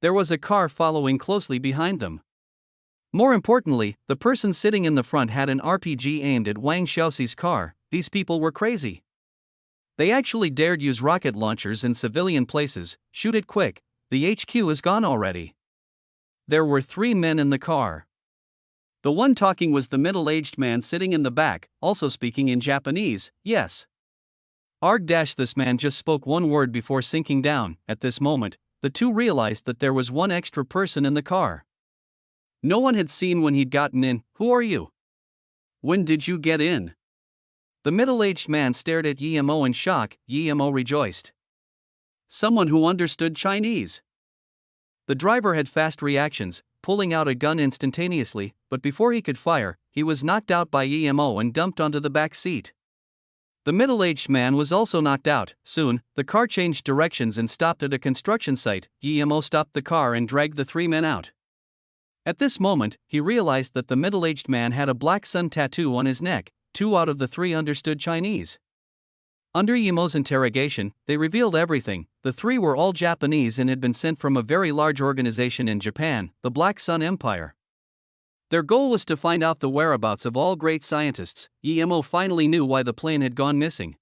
there was a car following closely behind them. More importantly, the person sitting in the front had an RPG aimed at Wang Xiaoxi's car. These people were crazy. They actually dared use rocket launchers in civilian places. Shoot it quick, the HQ is gone already. There were 3 men in the car. The one talking was the middle-aged man sitting in the back, also speaking in Japanese. Yes. This man just spoke one word before sinking down. At this moment, the two realized that there was one extra person in the car. No one had seen when he'd gotten in. Who are you? When did you get in? The middle-aged man stared at GMO in shock. GMO rejoiced. Someone who understood Chinese. The driver had fast reactions, pulling out a gun instantaneously, but before he could fire, he was knocked out by GMO and dumped onto the back seat. The middle-aged man was also knocked out. Soon, the car changed directions and stopped at a construction site. GMO stopped the car and dragged the 3 men out. At this moment, he realized that the middle-aged man had a black sun tattoo on his neck. 2 out of the 3 understood Chinese. Under GMO's interrogation, they revealed everything. The 3 were all Japanese and had been sent from a very large organization in Japan, the Black Sun Empire. Their goal was to find out the whereabouts of all great scientists. GMO finally knew why the plane had gone missing.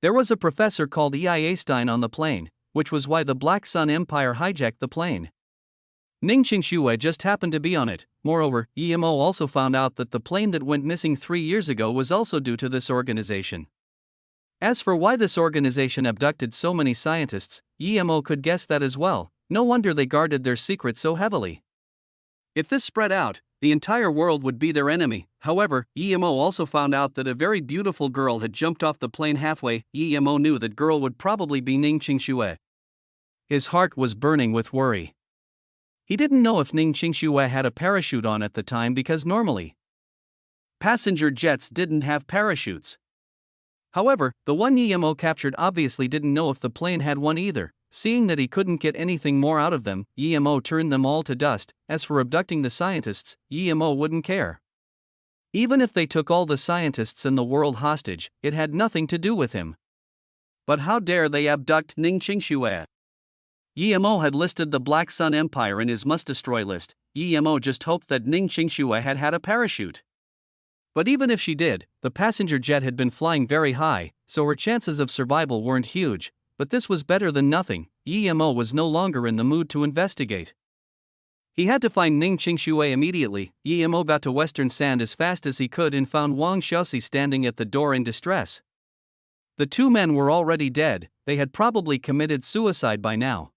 There was a professor called E.I. Stein on the plane, which was why the Black Sun Empire hijacked the plane. Ning Qingxue just happened to be on it. Moreover, GMO also found out that the plane that went missing 3 years ago was also due to this organization. As for why this organization abducted so many scientists, GMO could guess that as well. No wonder they guarded their secret so heavily. If this spread out, the entire world would be their enemy. However, GMO also found out that a very beautiful girl had jumped off the plane halfway. GMO knew that girl would probably be Ning Qingxue. His heart was burning with worry. He didn't know if Ning Qingxue had a parachute on at the time because normally passenger jets didn't have parachutes. However, the one GMO captured obviously didn't know if the plane had one either. Seeing that he couldn't get anything more out of them, GMO turned them all to dust. As for abducting the scientists, GMO wouldn't care. Even if they took all the scientists in the world hostage, it had nothing to do with him. But how dare they abduct Ning Qingxue? GMO had listed the Black Sun Empire in his must-destroy list. GMO just hoped that Ning Qingxue had had a parachute. But even if she did, the passenger jet had been flying very high, so her chances of survival weren't huge. But this was better than nothing. GMO was no longer in the mood to investigate. He had to find Ning Qingxue immediately. GMO got to Western Sand as fast as he could and found Wang Xiaoxi standing at the door in distress. The 2 men were already dead. They had probably committed suicide by now.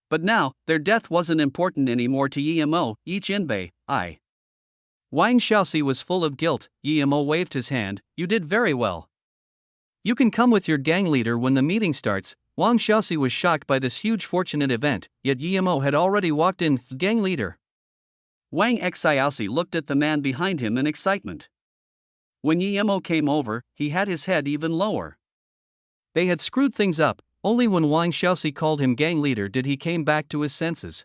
But now, their death wasn't important anymore to GMO. Wang Xiaoxi was full of guilt. GMO waved his hand. You did very well. You can come with your gang leader when the meeting starts. Wang Xiaoxi was shocked by this huge fortunate event, yet GMO had already walked in. Gang leader. Wang Xiaoxi looked at the man behind him in excitement. When GMO came over, he had his head even lower. They had screwed things up. Only when Wang Xiaoxi called him gang leader did he came back to his senses.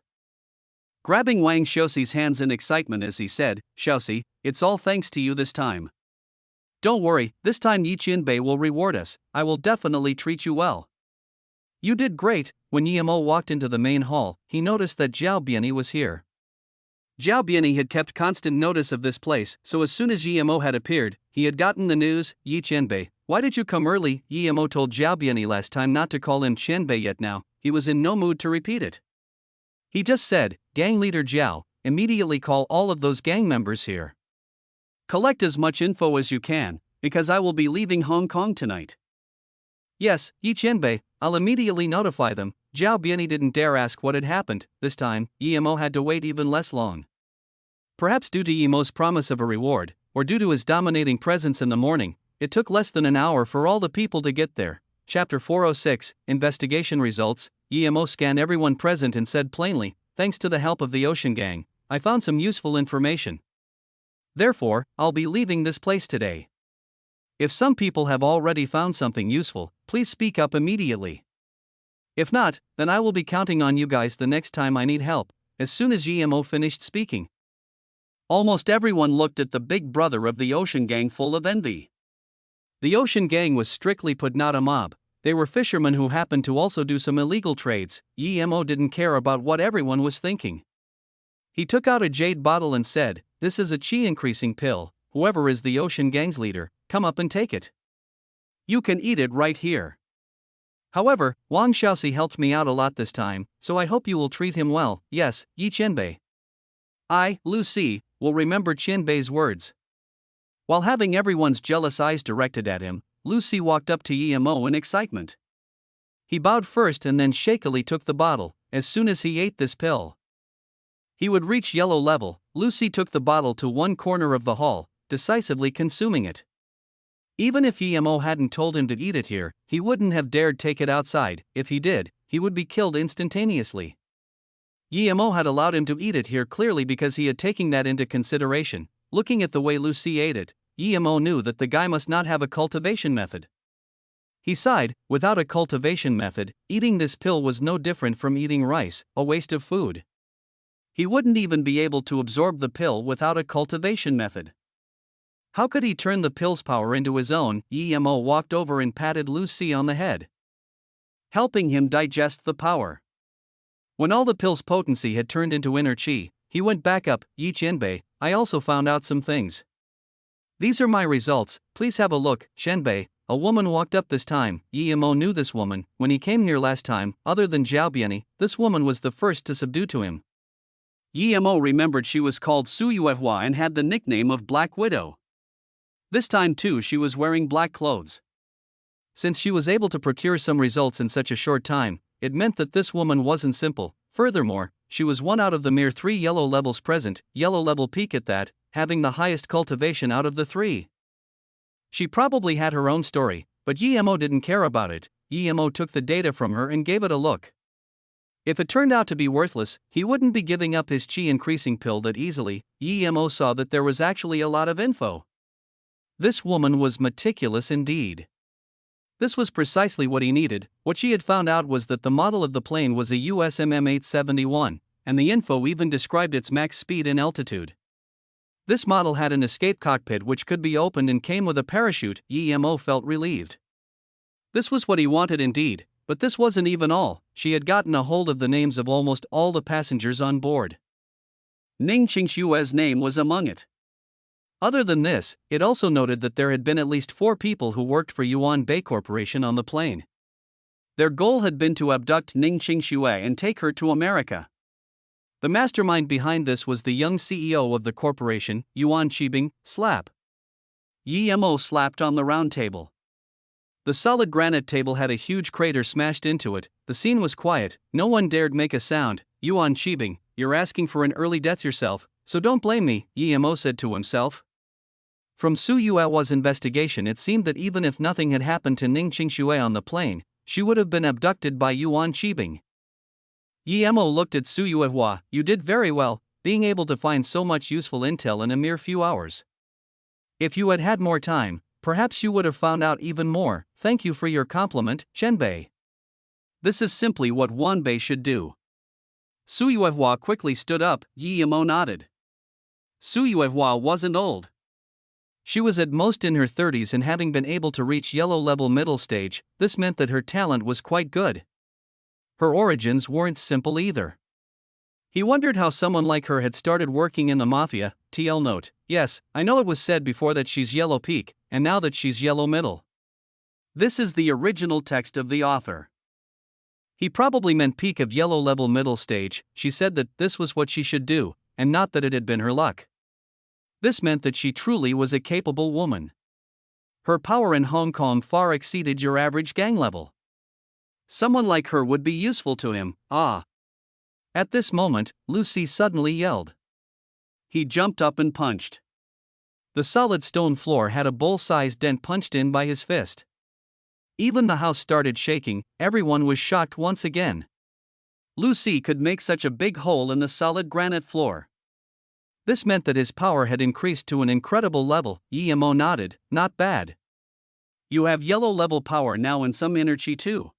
Grabbing Wang Xiaoxi's hands in excitement as he said, Xiaoxi, it's all thanks to you this time. Don't worry, this time Yi Qianbei will reward us. I will definitely treat you well.
You did great. When Yemo walked into the main hall, he noticed that Zhao Biani was here.
Zhao Biani had kept constant notice of this place, so as soon as Yemo had appeared, he had gotten the news. Yi Qianbei, why did you come early? Yemo told Zhao Biani last time not to call him Qianbei yet. Now, he was in no mood to repeat it.
He just said, gang leader Zhao, immediately call all of those gang members here.
Collect as much info as you can, because I will be leaving Hong Kong tonight.
Yes, Yi Qianbei, I'll immediately notify them. Zhao Biani didn't dare ask what had happened. This time, Yemo had to wait even less long. Perhaps due to Yemo's promise of a reward, or due to his dominating presence in the morning, it took less than an hour for all the people to get there. Chapter 406, Investigation Results. Yemo scanned everyone present and said plainly, thanks to the help of the Ocean Gang, I found some useful information. Therefore, I'll be leaving this place today. If some people have already found something useful, please speak up immediately. If not, then I will be counting on you guys the next time I need help. As soon as Yemo finished speaking,
almost everyone looked at the big brother of the Ocean Gang full of envy.
The Ocean Gang was strictly put not a mob. They were fishermen who happened to also do some illegal trades. Yemo didn't care about what everyone was thinking. He took out a jade bottle and said, this is a chi increasing pill. Whoever is the Ocean Gang's leader, come up and take it. You can eat it right here. However, Wang Xiaoxi helped me out a lot this time, so I hope you will treat him well. Yes, Yi Qianbei. I, Lu Si, will remember Qianbei's words. While having everyone's jealous eyes directed at him, Lu Si walked up to Yemo in excitement. He bowed first and then shakily took the bottle. As soon as he ate this pill, he would reach yellow level. Lu Si took the bottle to one corner of the hall, decisively consuming it. Even if Yemo hadn't told him to eat it here, he wouldn't have dared take it outside. If he did, he would be killed instantaneously. Yemo had allowed him to eat it here clearly because he had taken that into consideration. Looking at the way Lu Si ate it, Yemo knew that the guy must not have a cultivation method. He sighed, without a cultivation method, eating this pill was no different from eating rice, a waste of food. He wouldn't even be able to absorb the pill without a cultivation method. How could he turn the pill's power into his own? Yemo walked over and patted Lu Si on the head, helping him digest the power. When all the pill's potency had turned into inner chi, he went back up. Yi Qianbei, I also found out some things. These are my results, please have a look. Qianbei, a woman walked up this time. Yemo knew this woman. When he came here last time, other than Zhao Biani, this woman was the first to subdue to him.
Yemo remembered she was called Su Yuehua and had the nickname of Black Widow. This time too she was wearing black clothes.
Since she was able to procure some results in such a short time, it meant that this woman wasn't simple. Furthermore, she was one out of the mere 3 yellow levels present, yellow level peak at that, having the highest cultivation out of the 3. She probably had her own story, but Yemo didn't care about it. Yemo took the data from her and gave it a look. If it turned out to be worthless, he wouldn't be giving up his chi increasing pill that easily. Yemo saw that there was actually a lot of info. This woman was meticulous indeed. This was precisely what he needed. What she had found out was that the model of the plane was a USMM 871, and the info even described its max speed and altitude. This model had an escape cockpit which could be opened and came with a parachute. Yemo felt relieved. This was what he wanted indeed. But this wasn't even all. She had gotten a hold of the names of almost all the passengers on board. Ning Qingshue's name was among it. Other than this, it also noted that there had been at least 4 people who worked for Yuan Bay Corporation on the plane. Their goal had been to abduct Ning Qingxue and take her to America. The mastermind behind this was the young CEO of the corporation, Yuan Qibing. Slap. Yemo slapped on the round table. The solid granite table had a huge crater smashed into it. The scene was quiet, no one dared make a sound. Yuan Qibing, you're asking for an early death yourself, so don't blame me, Yemo said to himself. From Su Yuehua's investigation it seemed that even if nothing had happened to Ning Qingxue on the plane, she would have been abducted by Yuan Qibing. Yemo looked at Su Yuehua. You did very well, being able to find so much useful intel in a mere few hours. If you had had more time, perhaps you would have found out even more. Thank you for your compliment, Qianbei. This is simply what Wanbei should do. Su Yuehua quickly stood up. Yemo nodded. Su Yuehua wasn't old. She was at most in her 30s, and having been able to reach yellow level middle stage, this meant that her talent was quite good. Her origins weren't simple either. He wondered how someone like her had started working in the mafia. TL note: yes, I know it was said before that she's yellow peak, and now that she's yellow middle.
This is the original text of the author.
He probably meant peak of yellow level middle stage. She said that this was what she should do, and not that it had been her luck. This meant that she truly was a capable woman. Her power in Hong Kong far exceeded your average gang level.
Someone like her would be useful to him. Ah!
At this moment, Lucy suddenly yelled.
He jumped up and punched.
The solid stone floor had a bowl-sized dent punched in by his fist. Even the house started shaking. Everyone was shocked once again.
Lucy could make such a big hole in the solid granite floor.
This meant that his power had increased to an incredible level. Yemo nodded. Not bad.
You have yellow level power now and some energy too.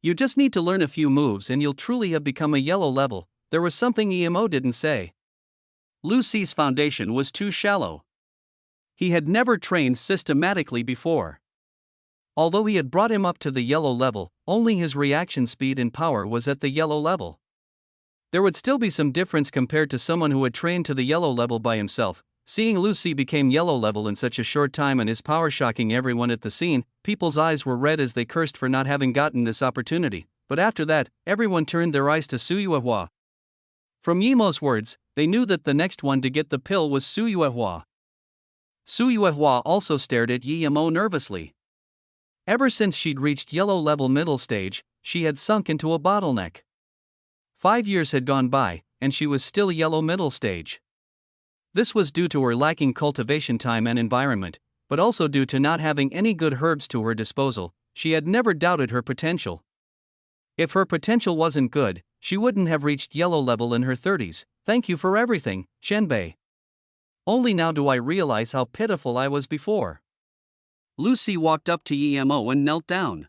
You just need to learn a few moves and you'll truly have become a yellow level. There was something Emo didn't say.
Lucy's foundation was too shallow. He had never trained systematically before.
Although he had brought him up to the yellow level, only his reaction speed and power was at the yellow level. There would still be some difference compared to someone who had trained to the yellow level by himself. Seeing Lucy became yellow level in such a short time and his power shocking everyone at the scene, people's eyes were red as they cursed for not having gotten this opportunity. But after that, everyone turned their eyes to Su Yuehua. From Yemo's words, they knew that the next one to get the pill was Su Yuehua. Su Yuehua also stared at Yemo nervously. Ever since she'd reached yellow level middle stage, she had sunk into a bottleneck. 5 years had gone by, and she was still yellow middle stage. This was due to her lacking cultivation time and environment, but also due to not having any good herbs to her disposal. She had never doubted her potential. If her potential wasn't good, she wouldn't have reached yellow level in her 30s. Thank you for everything, Shenbei. Only now do I realize how pitiful I was before.
Lucy walked up to Yemo and knelt down.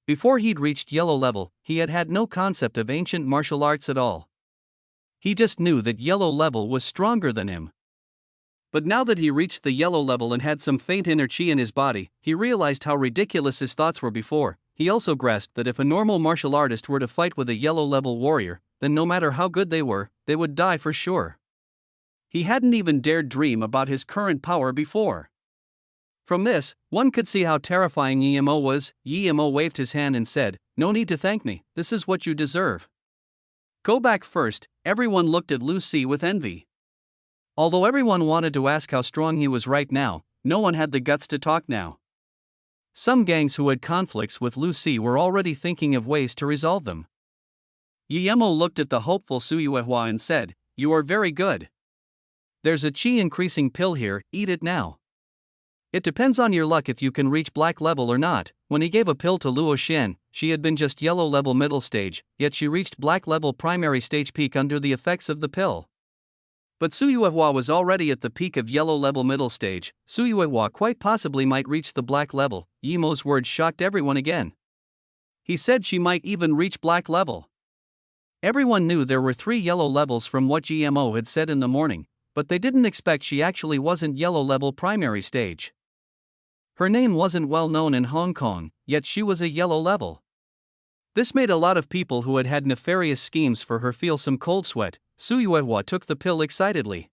Before he'd reached yellow level, he had had no concept of ancient martial arts at all. He just knew that yellow level was stronger than him.
But now that he reached the yellow level and had some faint energy in his body, he realized how ridiculous his thoughts were before. He also grasped that if a normal martial artist were to fight with a yellow level warrior, then no matter how good they were, they would die for sure. He hadn't even dared dream about his current power before. From this, one could see how terrifying Yemo was. Yemo waved his hand and said, "No need to thank me, this is what you deserve. Go back first." Everyone looked at Lucy with envy.
Although everyone wanted to ask how strong he was right now, no one had the guts to talk now. Some gangs who had conflicts with Lucy were already thinking of ways to resolve them.
Yemo looked at the hopeful Su Yuehua and said, "You are very good.
There's a chi increasing pill here, eat it now. It depends on your luck if you can reach black level or not." When he gave a pill to Luo Xian, she had been just yellow level middle stage, yet she reached black level primary stage peak under the effects of the pill. But Su Yuehua was already at the peak of yellow level middle stage. Su Yuehua quite possibly might reach the black level. Yemo's words shocked everyone again. He said she might even reach black level. Everyone knew there were 3 yellow levels from what Yemo had said in the morning, but they didn't expect she actually wasn't yellow level primary stage. Her name wasn't well known in Hong Kong, yet she was a yellow level. This made a lot of people who had had nefarious schemes for her feel some cold sweat. Su Yuehua took the pill excitedly.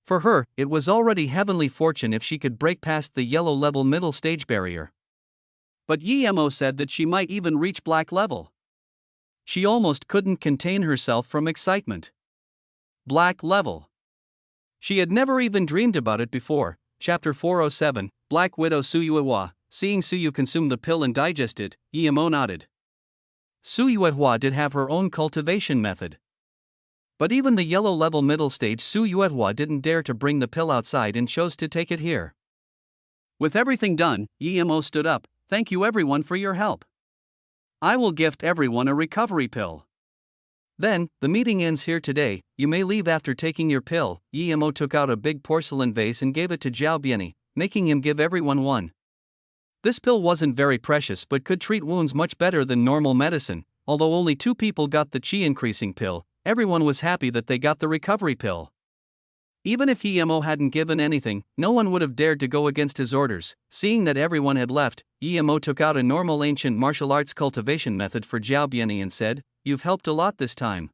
For her, it was already heavenly fortune if she could break past the yellow level middle stage barrier.
But Yemo said that she might even reach black level.
She almost couldn't contain herself from excitement. Black level. She had never even dreamed about it before. Chapter 407, Black Widow Su Yuehua. Seeing Su Yu consume the pill and digest it, Yemo nodded. Su Yuehua did have her own cultivation method. But even the yellow level middle stage Su Yuehua didn't dare to bring the pill outside and chose to take it here.
With everything done, Yemo stood up. "Thank you everyone for your help. I will gift everyone a recovery pill."
"Then, the meeting ends here today, you may leave after taking your pill." Yemo took out a big porcelain vase and gave it to Zhao Biani, making him give everyone one. This pill wasn't very precious but could treat wounds much better than normal medicine. Although only 2 people got the chi increasing pill, everyone was happy that they got the recovery pill. Even if Yemo hadn't given anything, no one would have dared to go against his orders. Seeing that everyone had left, Yemo took out a normal ancient martial arts cultivation method for Zhao Biani and said, "You've helped a lot this time.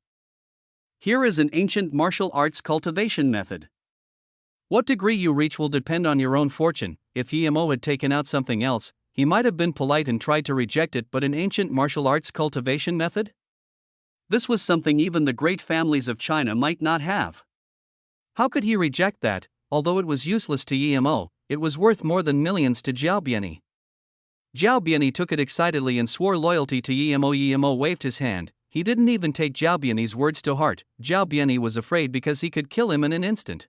Here is an ancient martial arts cultivation method.
What degree you reach will depend on your own fortune." If Yemo had taken out something else, he might have been polite and tried to reject it, but an ancient martial arts cultivation method?
This was something even the great families of China might not have.
How could he reject that? Although it was useless to Yemo, it was worth more than millions to Zhao Biani. Zhao Biani took it excitedly and swore loyalty to Yemo. Yemo waved his hand. He didn't even take Zhao Biani's words to heart. Zhao Biani was afraid because he could kill him in an instant.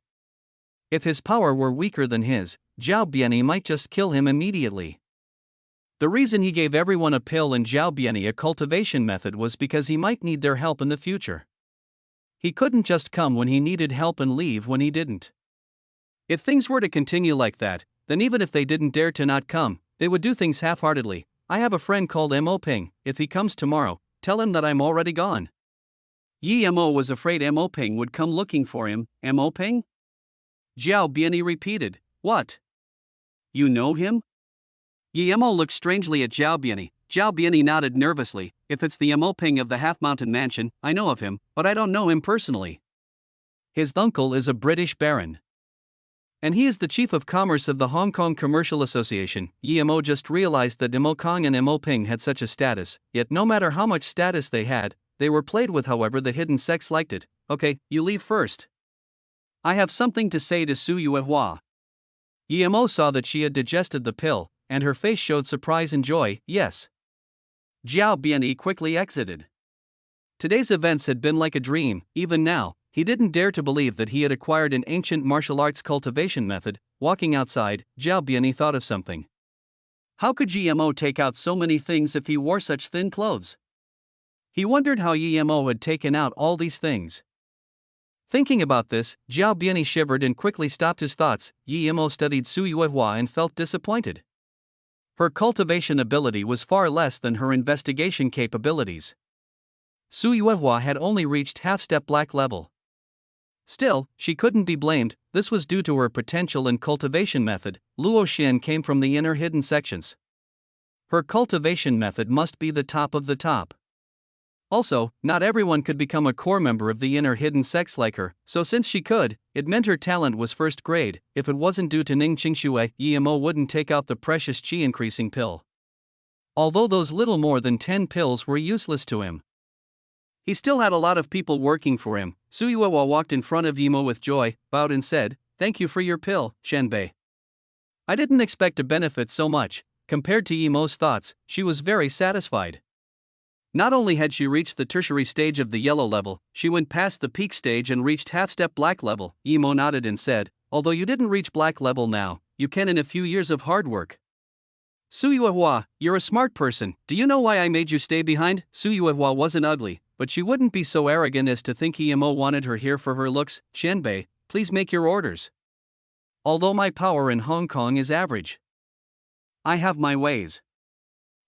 If his power were weaker than his, Zhao Biani might just kill him immediately. The reason he gave everyone a pill and Zhao Biani a cultivation method was because he might need their help in the future. He couldn't just come when he needed help and leave when he didn't. If things were to continue like that, then even if they didn't dare to not come, they would do things half-heartedly. "I have a friend called Mo Ping. If he comes tomorrow, tell him that I'm already gone."
Mo was afraid Mo Ping would come looking for him. Mo Ping? Zhao Biani repeated, "What? You know him?" Mo looked strangely at Zhao Biani. Zhao Biani nodded nervously. "If it's the Mo Ping of the Half-Mountain Mansion, I know of him, but I don't know him personally.
His uncle is a British baron. And he is the chief of commerce of the Hong Kong Commercial Association." Mo just realized that Mo Kong and Mo Ping had such a status, yet no matter how much status they had, they were played with however the hidden sex liked it. "Okay, you leave first.
I have something to say to Su Yuehua."
Mo saw that she had digested the pill, and her face showed surprise and joy. "Yes."
Zhao Biani quickly exited.
Today's events had been like a dream. Even now, he didn't dare to believe that he had acquired an ancient martial arts cultivation method. Walking outside, Zhao Biani thought of something.
How could Mo take out so many things if he wore such thin clothes? He wondered how Mo had taken out all these things.
Thinking about this, Zhao Biani shivered and quickly stopped his thoughts. Mo studied Su Yuehua and felt disappointed. Her cultivation ability was far less than her investigation capabilities. Su Yuehua had only reached half-step black level. Still, she couldn't be blamed. This was due to her potential and cultivation method. Luo Xin came from the inner hidden sections. Her cultivation method must be the top of the top. Also, not everyone could become a core member of the inner hidden sex like her, so since she could, it meant her talent was first grade. If it wasn't due to Ning Qingshui, Mo wouldn't take out the precious qi increasing pill. Although those little more than 10 pills were useless to him, he still had a lot of people working for him. Su Yuehua walked in front of Mo with joy, bowed and said, "Thank you for your pill, Shenbei. I didn't expect to benefit so much." Compared to Mo's thoughts, she was very satisfied. Not only had she reached the tertiary stage of the yellow level, she went past the peak stage and reached half-step black level. Mo nodded and said, "Although you didn't reach black level now, you can in a few years of hard work." "Su Yuehua, you're a smart person. Do you know why I made you stay behind?" Su Yuehua wasn't ugly, but she wouldn't be so arrogant as to think Mo wanted her here for her looks. "Shenbei, please make your orders. Although my power in Hong Kong is average, I have my ways."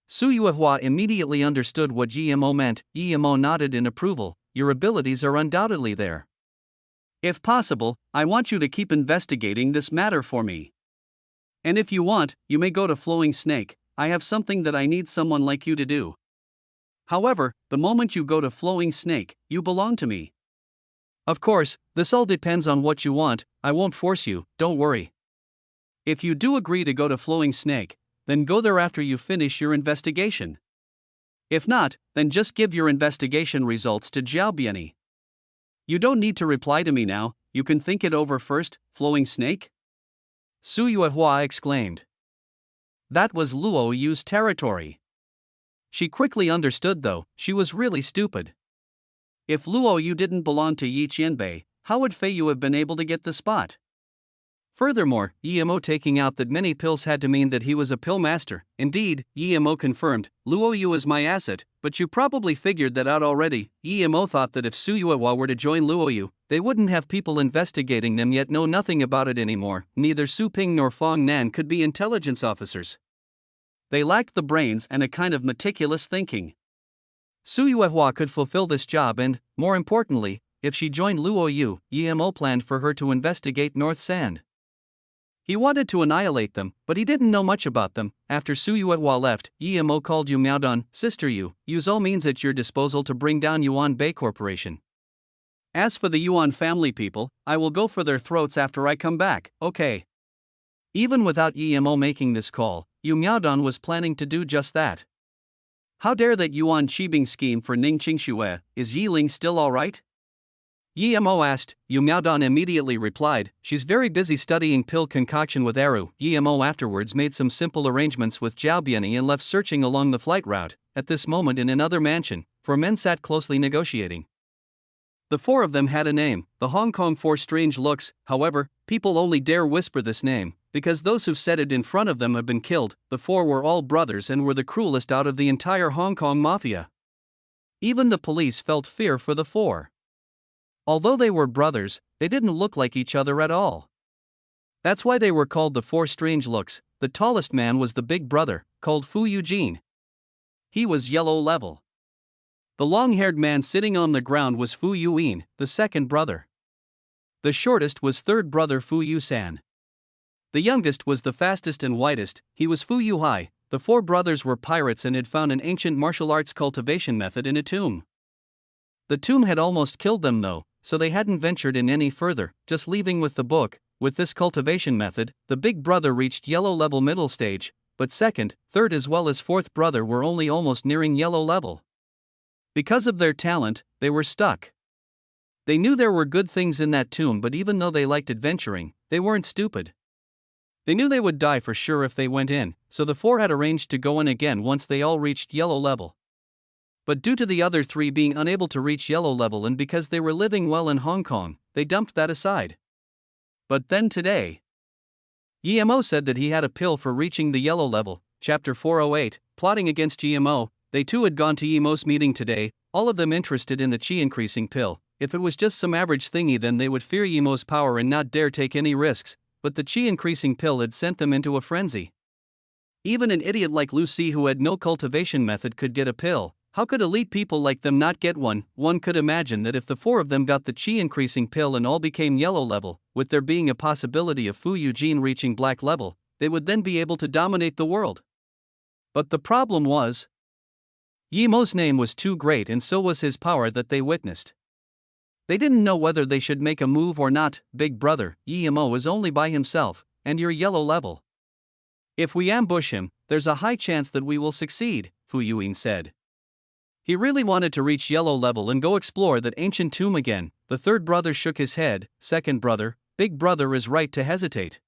Su Yuehua immediately understood what Mo meant. Mo nodded in approval. "Your abilities are undoubtedly there.
If possible, I want you to keep investigating this matter for me. And if you want, you may go to Flowing Snake. I have something that I need someone like you to do. However, the moment you go to Flowing Snake, you belong to me."
"Of course, this all depends on what you want. I won't force you, don't worry.
If you do agree to go to Flowing Snake, then go there after you finish your investigation. If not, then just give your investigation results to Zhao Biani. You don't need to reply to me now, you can think it over first." "Flowing Snake?"
Su Yuehua exclaimed. That was Luo Yu's territory. She quickly understood though, she was really stupid.
If Luo Yu didn't belong to Yi Qianbei, how would Fei Yu have been able to get the spot?
Furthermore, Mo taking out that many pills had to mean that he was a pill master. Indeed, Mo confirmed, "Luo Yu is my asset, but you probably figured that out already." Mo thought that if Su Yuehua were to join Luo Yu, they wouldn't have people investigating them yet know nothing about it anymore. Neither Su Ping nor Fong Nan could be intelligence officers. They lacked the brains and a kind of meticulous thinking. Su Yuehua could fulfill this job and, more importantly, if she joined Luo Yu, Yemo planned for her to investigate North Sand. He wanted to annihilate them, but he didn't know much about them. After Su Yuehua left, Yemo called Yu Miaodong, Sister Yu, use all means at your disposal to bring down Yuan Bei Corporation. As for the Yuan family people, I will go for their throats after I come back, okay? Even without Yemo making this call, Yu Miaodong was planning to do just that. How dare that Yuan Qibing scheme for Ning Qingxue, is Yiling still alright? Yemo asked. Yu Miaodong immediately replied, she's very busy studying pill concoction with Eru. Yemo afterwards made some simple arrangements with Zhao Biani and left searching along the flight route. At this moment in another mansion, 4 men sat closely negotiating. The 4 of them had a name, the Hong Kong 4 Strange Looks. However, people only dare whisper this name, because those who've said it in front of them have been killed. The 4 were all brothers and were the cruelest out of the entire Hong Kong mafia. Even the police felt fear for the 4. Although they were brothers, they didn't look like each other at all. That's why they were called the 4 Strange Looks. The tallest man was the big brother, called Fu Eugene. He was yellow level. The long-haired man sitting on the ground was Fu Yuin, the second brother. The shortest was third brother Fu Yusan. The youngest was the fastest and whitest, he was Fu Yuhai. The 4 brothers were pirates and had found an ancient martial arts cultivation method in a tomb. The tomb had almost killed them though, so they hadn't ventured in any further, just leaving with the book. With this cultivation method, the big brother reached yellow level middle stage, but second, third as well as fourth brother were only almost nearing yellow level. Because of their talent, they were stuck. They knew there were good things in that tomb, but even though they liked adventuring, they weren't stupid. They knew they would die for sure if they went in, so the 4 had arranged to go in again once they all reached yellow level. But due to the other 3 being unable to reach yellow level and because they were living well in Hong Kong, they dumped that aside. But then today, Yemo said that he had a pill for reaching the yellow level. Chapter 408, Plotting against Yemo. They too had gone to Yemo's meeting today, all of them interested in the chi increasing pill. If it was just some average thingy, then they would fear Yemo's power and not dare take any risks, but the chi increasing pill had sent them into a frenzy. Even an idiot like Lucy who had no cultivation method could get a pill. How could elite people like them not get one? One could imagine that if the 4 of them got the chi increasing pill and all became yellow level, with there being a possibility of Fu Eugene reaching black level, they would then be able to dominate the world. But the problem was, Yemo's name was too great and so was his power that they witnessed. They didn't know whether they should make a move or not. Big brother, Yemo is only by himself, and you're yellow level. If we ambush him, there's a high chance that we will succeed, Fu Yuin said. He really wanted to reach yellow level and go explore that ancient tomb again. The third brother shook his head. Second brother, big brother is right to hesitate.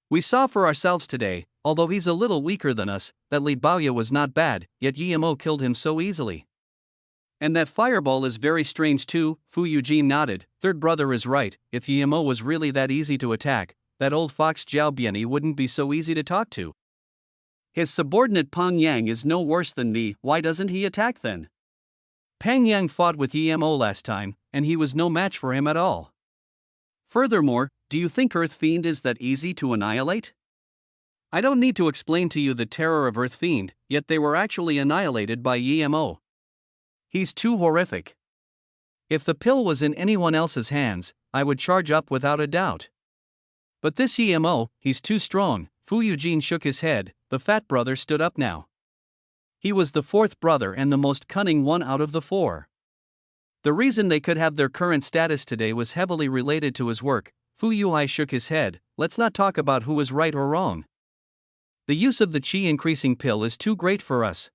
We saw for ourselves today, although he's a little weaker than us, that Li Baoya was not bad, yet Yemo killed him so easily. And that fireball is very strange too, Fu Eugene nodded. Third brother is right, if Yemo was really that easy to attack, that old fox Zhao Biani wouldn't be so easy to talk to. His subordinate Pang Yang is no worse than me, why doesn't he attack then? Pang Yang fought with Yemo last time, and he was no match for him at all. Furthermore, do you think Earth Fiend is that easy to annihilate? I don't need to explain to you the terror of Earth Fiend, yet they were actually annihilated by Yemo. He's too horrific. If the pill was in anyone else's hands, I would charge up without a doubt. But this Yemo, he's too strong. Fu Eugene shook his head. The fat brother stood up now. He was the 4th brother and the most cunning one out of the 4. The reason they could have their current status today was heavily related to his work. Fu Yuhai shook his head. Let's not talk about who is right or wrong. The use of the chi increasing pill is too great for us.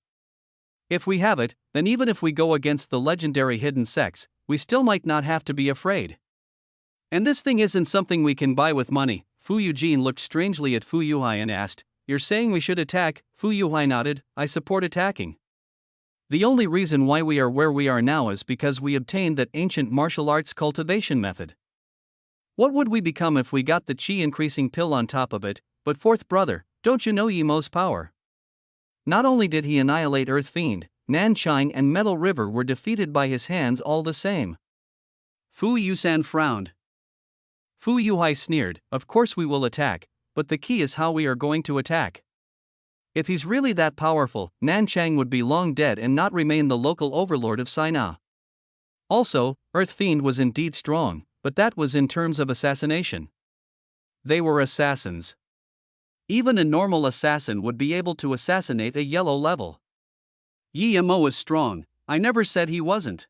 If we have it, then even if we go against the legendary hidden sex, we still might not have to be afraid. And this thing isn't something we can buy with money. Fu Eugene looked strangely at Fu Yuhai and asked, "You're saying we should attack?" Fu Yuhai nodded. "I support attacking. The only reason why we are where we are now is because we obtained that ancient martial arts cultivation method. What would we become if we got the chi increasing pill on top of it? But 4th brother, don't you know Yemo's power? Not only did he annihilate Earth Fiend, Nanchang and Metal River were defeated by his hands all the same." Fu Yusan frowned. Fu Yuhai sneered, "Of course we will attack, but the key is how we are going to attack. If he's really that powerful, Nanchang would be long dead and not remain the local overlord of Sina. Also, Earth Fiend was indeed strong, but that was in terms of assassination. They were assassins. Even a normal assassin would be able to assassinate a yellow level. YMO is strong, I never said he wasn't.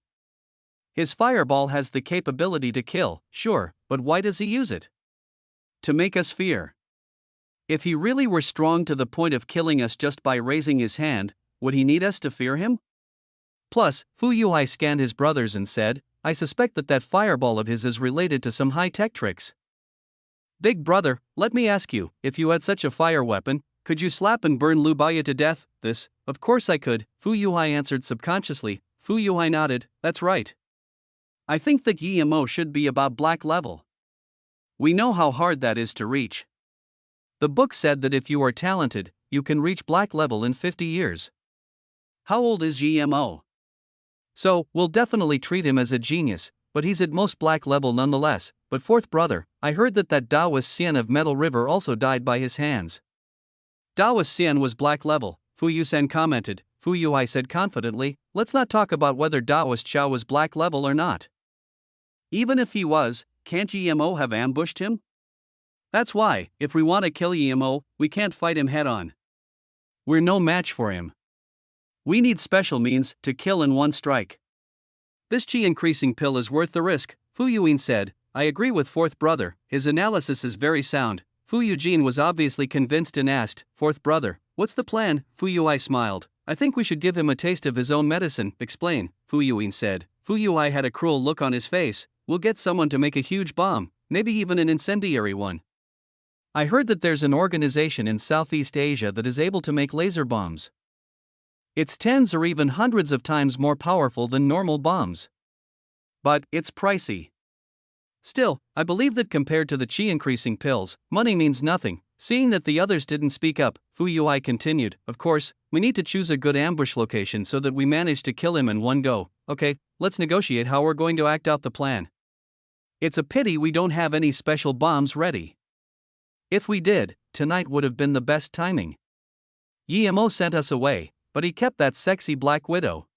His fireball has the capability to kill, sure, but why does he use it? To make us fear. If he really were strong to the point of killing us just by raising his hand, would he need us to fear him? Plus, Fu Yuhai scanned his brothers and said, I suspect that fireball of his is related to some high-tech tricks. Big brother, let me ask you, if you had such a fire weapon, could you slap and burn Lu Baya to death? This, of course I could, Fu Yuhai answered subconsciously. Fu Yuhai nodded, that's right. I think that YMO should be about black level. We know how hard that is to reach. The book said that if you are talented, you can reach black level in 50 years. How old is YMO? So, we'll definitely treat him as a genius, but he's at most black level nonetheless. But fourth brother, I heard that Daoist Xian of Metal River also died by his hands. Daoist Xian was black level, Fu Yusen commented. Fu Yuhai said confidently, let's not talk about whether Daoist Xiao was black level or not. Even if he was, can't YMO have ambushed him? That's why, if we want to kill YMO, we can't fight him head on. We're no match for him. We need special means to kill in one strike. This chi increasing pill is worth the risk, Fu Yuin said. I agree with fourth brother, his analysis is very sound. Fu Yujin was obviously convinced and asked, fourth brother, what's the plan? Fu Yuai smiled. I think we should give him a taste of his own medicine. Explain, Fu Yuin said. Fu Yuai had a cruel look on his face. We'll get someone to make a huge bomb, maybe even an incendiary one. I heard that there's an organization in Southeast Asia that is able to make laser bombs. It's tens or even hundreds of times more powerful than normal bombs. But it's pricey. Still, I believe that compared to the chi increasing pills, money means nothing. Seeing that the others didn't speak up, Fu Yuai continued, of course, we need to choose a good ambush location so that we manage to kill him in one go. Okay, let's negotiate how we're going to act out the plan. It's a pity we don't have any special bombs ready. If we did, tonight would have been the best timing. YMO sent us away, but he kept that sexy Black Widow.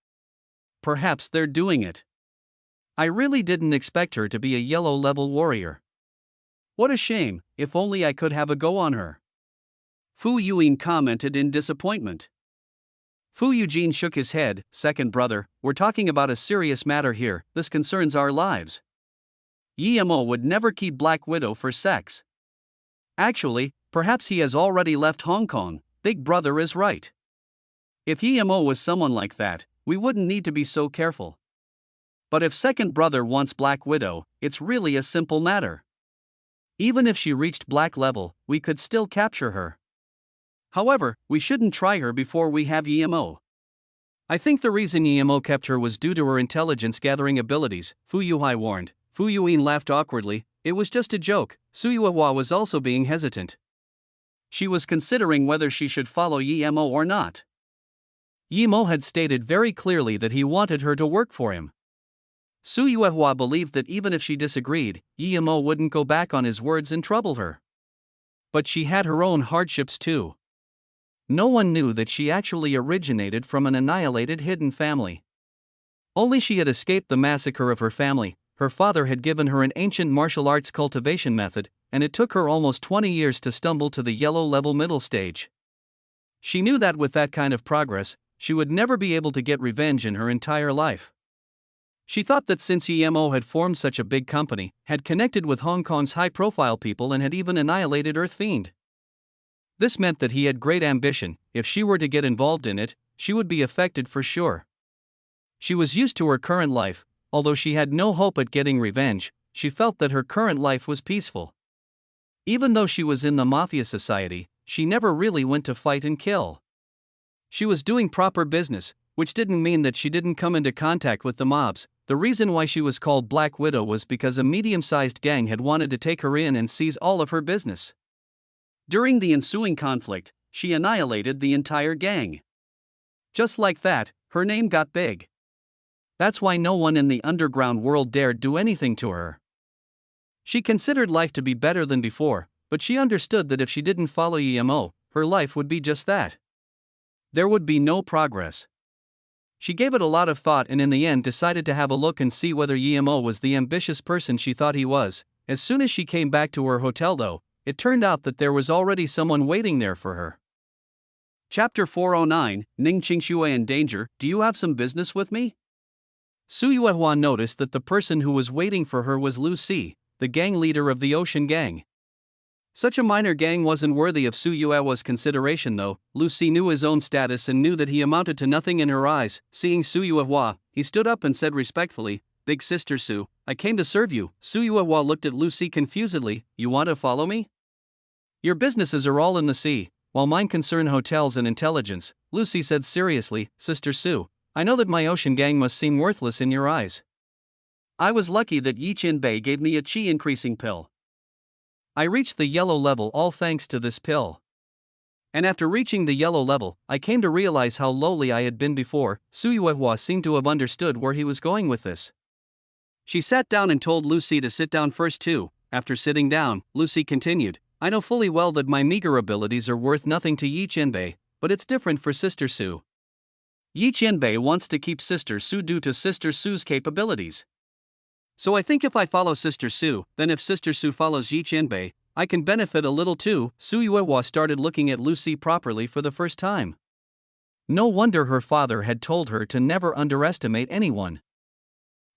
Perhaps they're doing it. I really didn't expect her to be a yellow-level warrior. What a shame, if only I could have a go on her. Fu Yuin commented in disappointment. Fu Eugene shook his head. Second brother, we're talking about a serious matter here, this concerns our lives. YMO would never keep Black Widow for sex. Actually, perhaps he has already left Hong Kong. Big brother is right. If YMO was someone like that, we wouldn't need to be so careful. But if second brother wants Black Widow, it's really a simple matter. Even if she reached black level, we could still capture her. However, we shouldn't try her before we have YMO. I think the reason YMO kept her was due to her intelligence gathering abilities, Fu Yuhai warned. Fu Yuin laughed awkwardly. It was just a joke. Su Yuehua was also being hesitant. She was considering whether she should follow YMO or not. YMO had stated very clearly that he wanted her to work for him. Su Yuehua believed that even if she disagreed, YMO wouldn't go back on his words and trouble her. But she had her own hardships too. No one knew that she actually originated from an annihilated hidden family. Only she had escaped the massacre of her family. Her father had given her an ancient martial arts cultivation method, and it took her almost 20 years to stumble to the yellow-level middle stage. She knew that with that kind of progress, she would never be able to get revenge in her entire life. She thought that since YMO had formed such a big company, had connected with Hong Kong's high-profile people and had even annihilated Earth Fiend. This meant that he had great ambition. If she were to get involved in it, she would be affected for sure. She was used to her current life. Although she had no hope at getting revenge, she felt that her current life was peaceful. Even though she was in the mafia society, she never really went to fight and kill. She was doing proper business, which didn't mean that she didn't come into contact with the mobs. The reason why she was called Black Widow was because a medium-sized gang had wanted to take her in and seize all of her business. During the ensuing conflict, she annihilated the entire gang. Just like that, her name got big. That's why no one in the underground world dared do anything to her. She considered life to be better than before, but she understood that if she didn't follow YMO, her life would be just that. There would be no progress. She gave it a lot of thought and in the end decided to have a look and see whether Yemo was the ambitious person she thought he was. As soon as she came back to her hotel though, it turned out that there was already someone waiting there for her.
Chapter 409, Ning Qingshui in Danger, Do you have some business with me?
Su Yuehua noticed that the person who was waiting for her was Lu Si, the gang leader of the Ocean Gang. Such a minor gang wasn't worthy of Su Yuehua's consideration though. Lu Si knew his own status and knew that he amounted to nothing in her eyes. Seeing Su Yuehua, he stood up and said respectfully, Big Sister Su, I came to serve you. Su Yuehua looked at Lu Si confusedly, You want to follow me? Your businesses are all in the sea, while mine concern hotels and intelligence. Lu Si said seriously, Sister Su, I know that my Ocean Gang must seem worthless in your eyes. I was lucky that Yi Chin Bei gave me a chi increasing pill. I reached the yellow level all thanks to this pill. And after reaching the yellow level, I came to realize how lowly I had been before. Su Yuehua seemed to have understood where he was going with this. She sat down and told Lu Si to sit down first too. After sitting down, Lu Si continued, I know fully well that my meager abilities are worth nothing to Yi Chin Bei, but it's different for Sister Su. Yi Chin Bei wants to keep Sister Su due to Sister Su's capabilities. So I think if I follow Sister Su, then if Sister Su follows Yi Chin Bei, I can benefit a little too. Su Yuehua started looking at Lu Si properly for the first time. No wonder her father had told her to never underestimate anyone.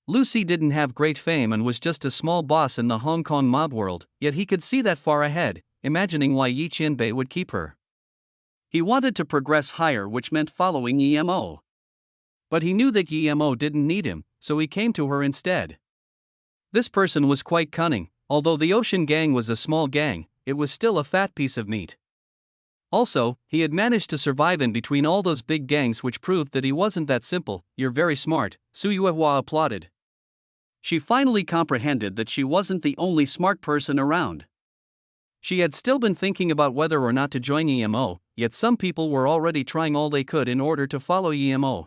Lu Si didn't have great fame and was just a small boss in the Hong Kong mob world, yet he could see that far ahead, imagining why Yi Chin Bei would keep her. He wanted to progress higher, which meant following Yemo. But he knew that Yemo didn't need him, so he came to her instead. This person was quite cunning. Although the Ocean Gang was a small gang, it was still a fat piece of meat. Also, he had managed to survive in between all those big gangs, which proved that he wasn't that simple. You're very smart, Su Yuehua applauded. She finally comprehended that she wasn't the only smart person around. She had still been thinking about whether or not to join Yemo, yet some people were already trying all they could in order to follow Yemo.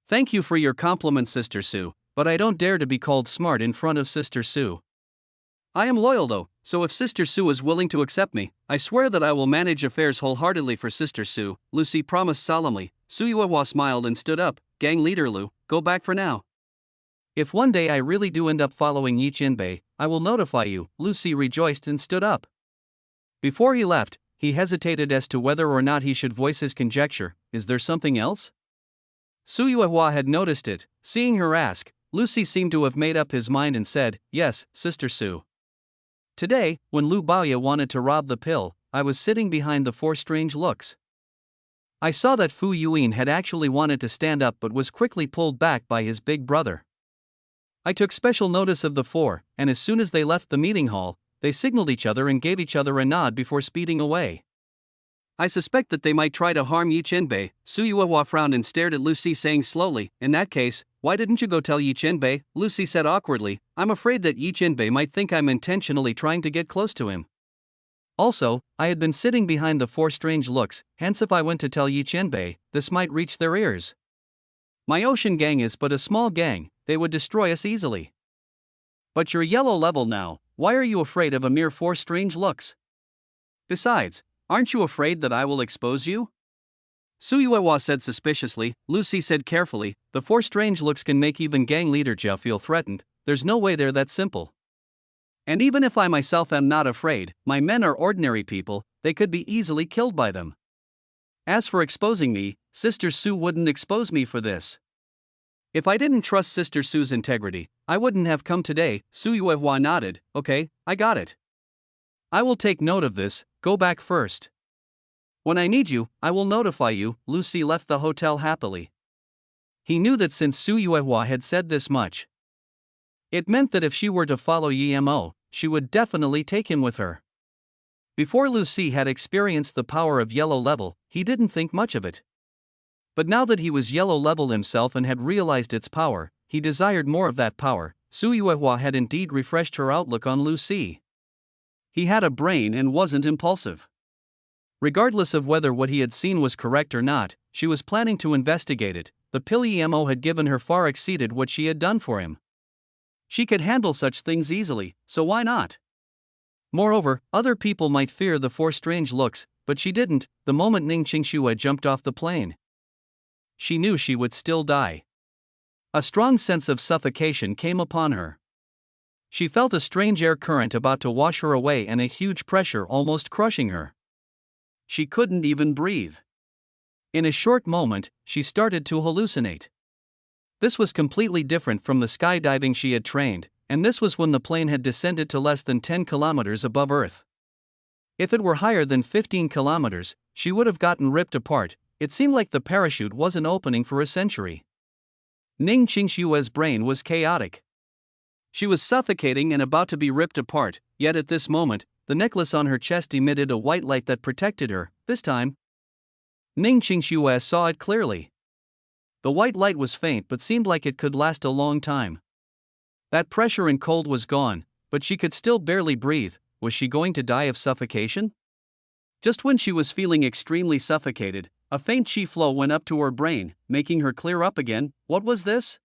Thank you for your compliment, Sister Su, but I don't dare to be called smart in front of Sister Su. I am loyal though, so if Sister Su is willing to accept me, I swear that I will manage affairs wholeheartedly for Sister Su, Lu Si promised solemnly. Su Yuehua smiled and stood up, Gang leader Lu, go back for now. If one day I really do end up following Yi Chin Bei, I will notify you, Lu Si rejoiced and stood up. Before he left, he hesitated as to whether or not he should voice his conjecture, is there something else? Su Yuehua had noticed it. Seeing her ask, Lu Si seemed to have made up his mind and said, Yes, Sister Su. Today, when Lu Baoye wanted to rob the pill, I was sitting behind the four strange looks. I saw that Fu Yuyin had actually wanted to stand up but was quickly pulled back by his big brother. I took special notice of the four, and as soon as they left the meeting hall, they signaled each other and gave each other a nod before speeding away. I suspect that they might try to harm Yi Chin Bei. Su Yuehua frowned and stared at Lu Si, saying slowly, In that case, why didn't you go tell Yi Chin Bei? Lu Si said awkwardly, I'm afraid that Yi Chin Bei might think I'm intentionally trying to get close to him. Also, I had been sitting behind the four strange looks, hence if I went to tell Yi Chin Bei, this might reach their ears. My Ocean Gang is but a small gang, they would destroy us easily. But you're yellow level now, why are you afraid of a mere four strange looks? Besides, aren't you afraid that I will expose you? Su Yuehua said suspiciously. Lu Si said carefully, the four strange looks can make even gang leader Jia feel threatened, there's no way they're that simple. And even if I myself am not afraid, my men are ordinary people, they could be easily killed by them. As for exposing me, Sister Su wouldn't expose me for this. If I didn't trust Sister Su's integrity, I wouldn't have come today. Su Yuehua nodded, okay, I got it. I will take note of this, go back first. When I need you, I will notify you. Lu Si left the hotel happily. He knew that since Su Yuehua had said this much, it meant that if she were to follow Yemo, she would definitely take him with her. Before Lu Si had experienced the power of yellow level, he didn't think much of it. But now that he was yellow level himself and had realized its power, he desired more of that power. Su Yuehua had indeed refreshed her outlook on Lu Si. He had a brain and wasn't impulsive. Regardless of whether what he had seen was correct or not, she was planning to investigate it. The pill Yemo had given her far exceeded what she had done for him. She could handle such things easily, so why not? Moreover, other people might fear the four strange looks, but she didn't, the moment Ning Qingshui jumped off the plane.
she knew she would still die. A strong sense of suffocation came upon her. She felt a strange air current about to wash her away and a huge pressure almost crushing her. She couldn't even breathe. In a short moment, she started to hallucinate. This was completely different from the skydiving she had trained, and this was when the plane had descended to less than 10 kilometers above Earth. If it were higher than 15 kilometers, she would have gotten ripped apart. It seemed like the parachute wasn't opening for a century. Ning Qingshue's brain was chaotic. She was suffocating and about to be ripped apart, yet at this moment, the necklace on her chest emitted a white light that protected her. This time, Ning Qingxue saw it clearly. The white light was faint but seemed like it could last a long time. That pressure and cold was gone, but she could still barely breathe. Was she going to die of suffocation? Just when she was feeling extremely suffocated, a faint chi flow went up to her brain, making her clear up again. What was this?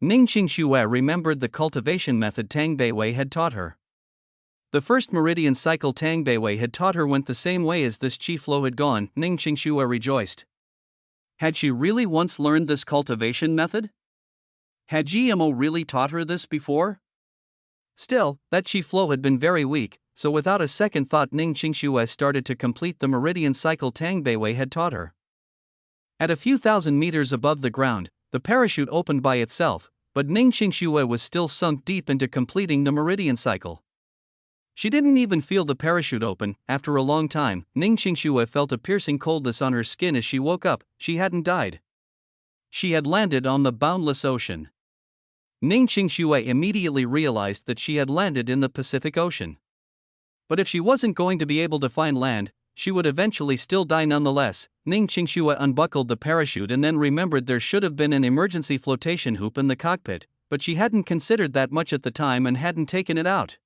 Ning Qingxue remembered the cultivation method Tang Beiwei had taught her. The first meridian cycle Tang Beiwei had taught her went the same way as this chi flow had gone. Ning Qingxue rejoiced. Had she really once learned this cultivation method? Had GMO really taught her this before? Still, that chi flow had been very weak, so without a second thought Ning Qingxue started to complete the meridian cycle Tang Beiwei had taught her. At a few thousand meters above the ground, the parachute opened by itself, but Ning Qingxue was still sunk deep into completing the meridian cycle. She didn't even feel the parachute open. After a long time, Ning Qingxue felt a piercing coldness on her skin as she woke up. She hadn't died. She had landed on the boundless ocean. Ning Qingxue immediately realized that she had landed in the Pacific Ocean. But if she wasn't going to be able to find land, she would eventually still die nonetheless. Ning Qingxue unbuckled the parachute and then remembered there should have been an emergency flotation hoop in the cockpit, but she hadn't considered that much at the time and hadn't taken it out.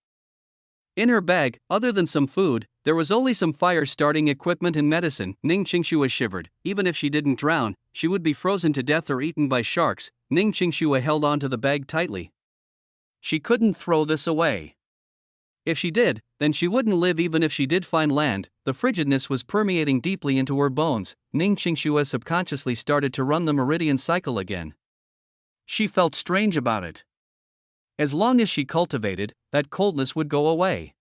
In her bag, other than some food, there was only some fire-starting equipment and medicine. Ning Qingxue shivered. Even if she didn't drown, she would be frozen to death or eaten by sharks. Ning Qingxue held onto the bag tightly. She couldn't throw this away. If she did, then she wouldn't live even if she did find land. The frigidness was permeating deeply into her bones. Ning Qingxue subconsciously started to run the meridian cycle again. She felt strange about it. As long as she cultivated, that coldness would go away.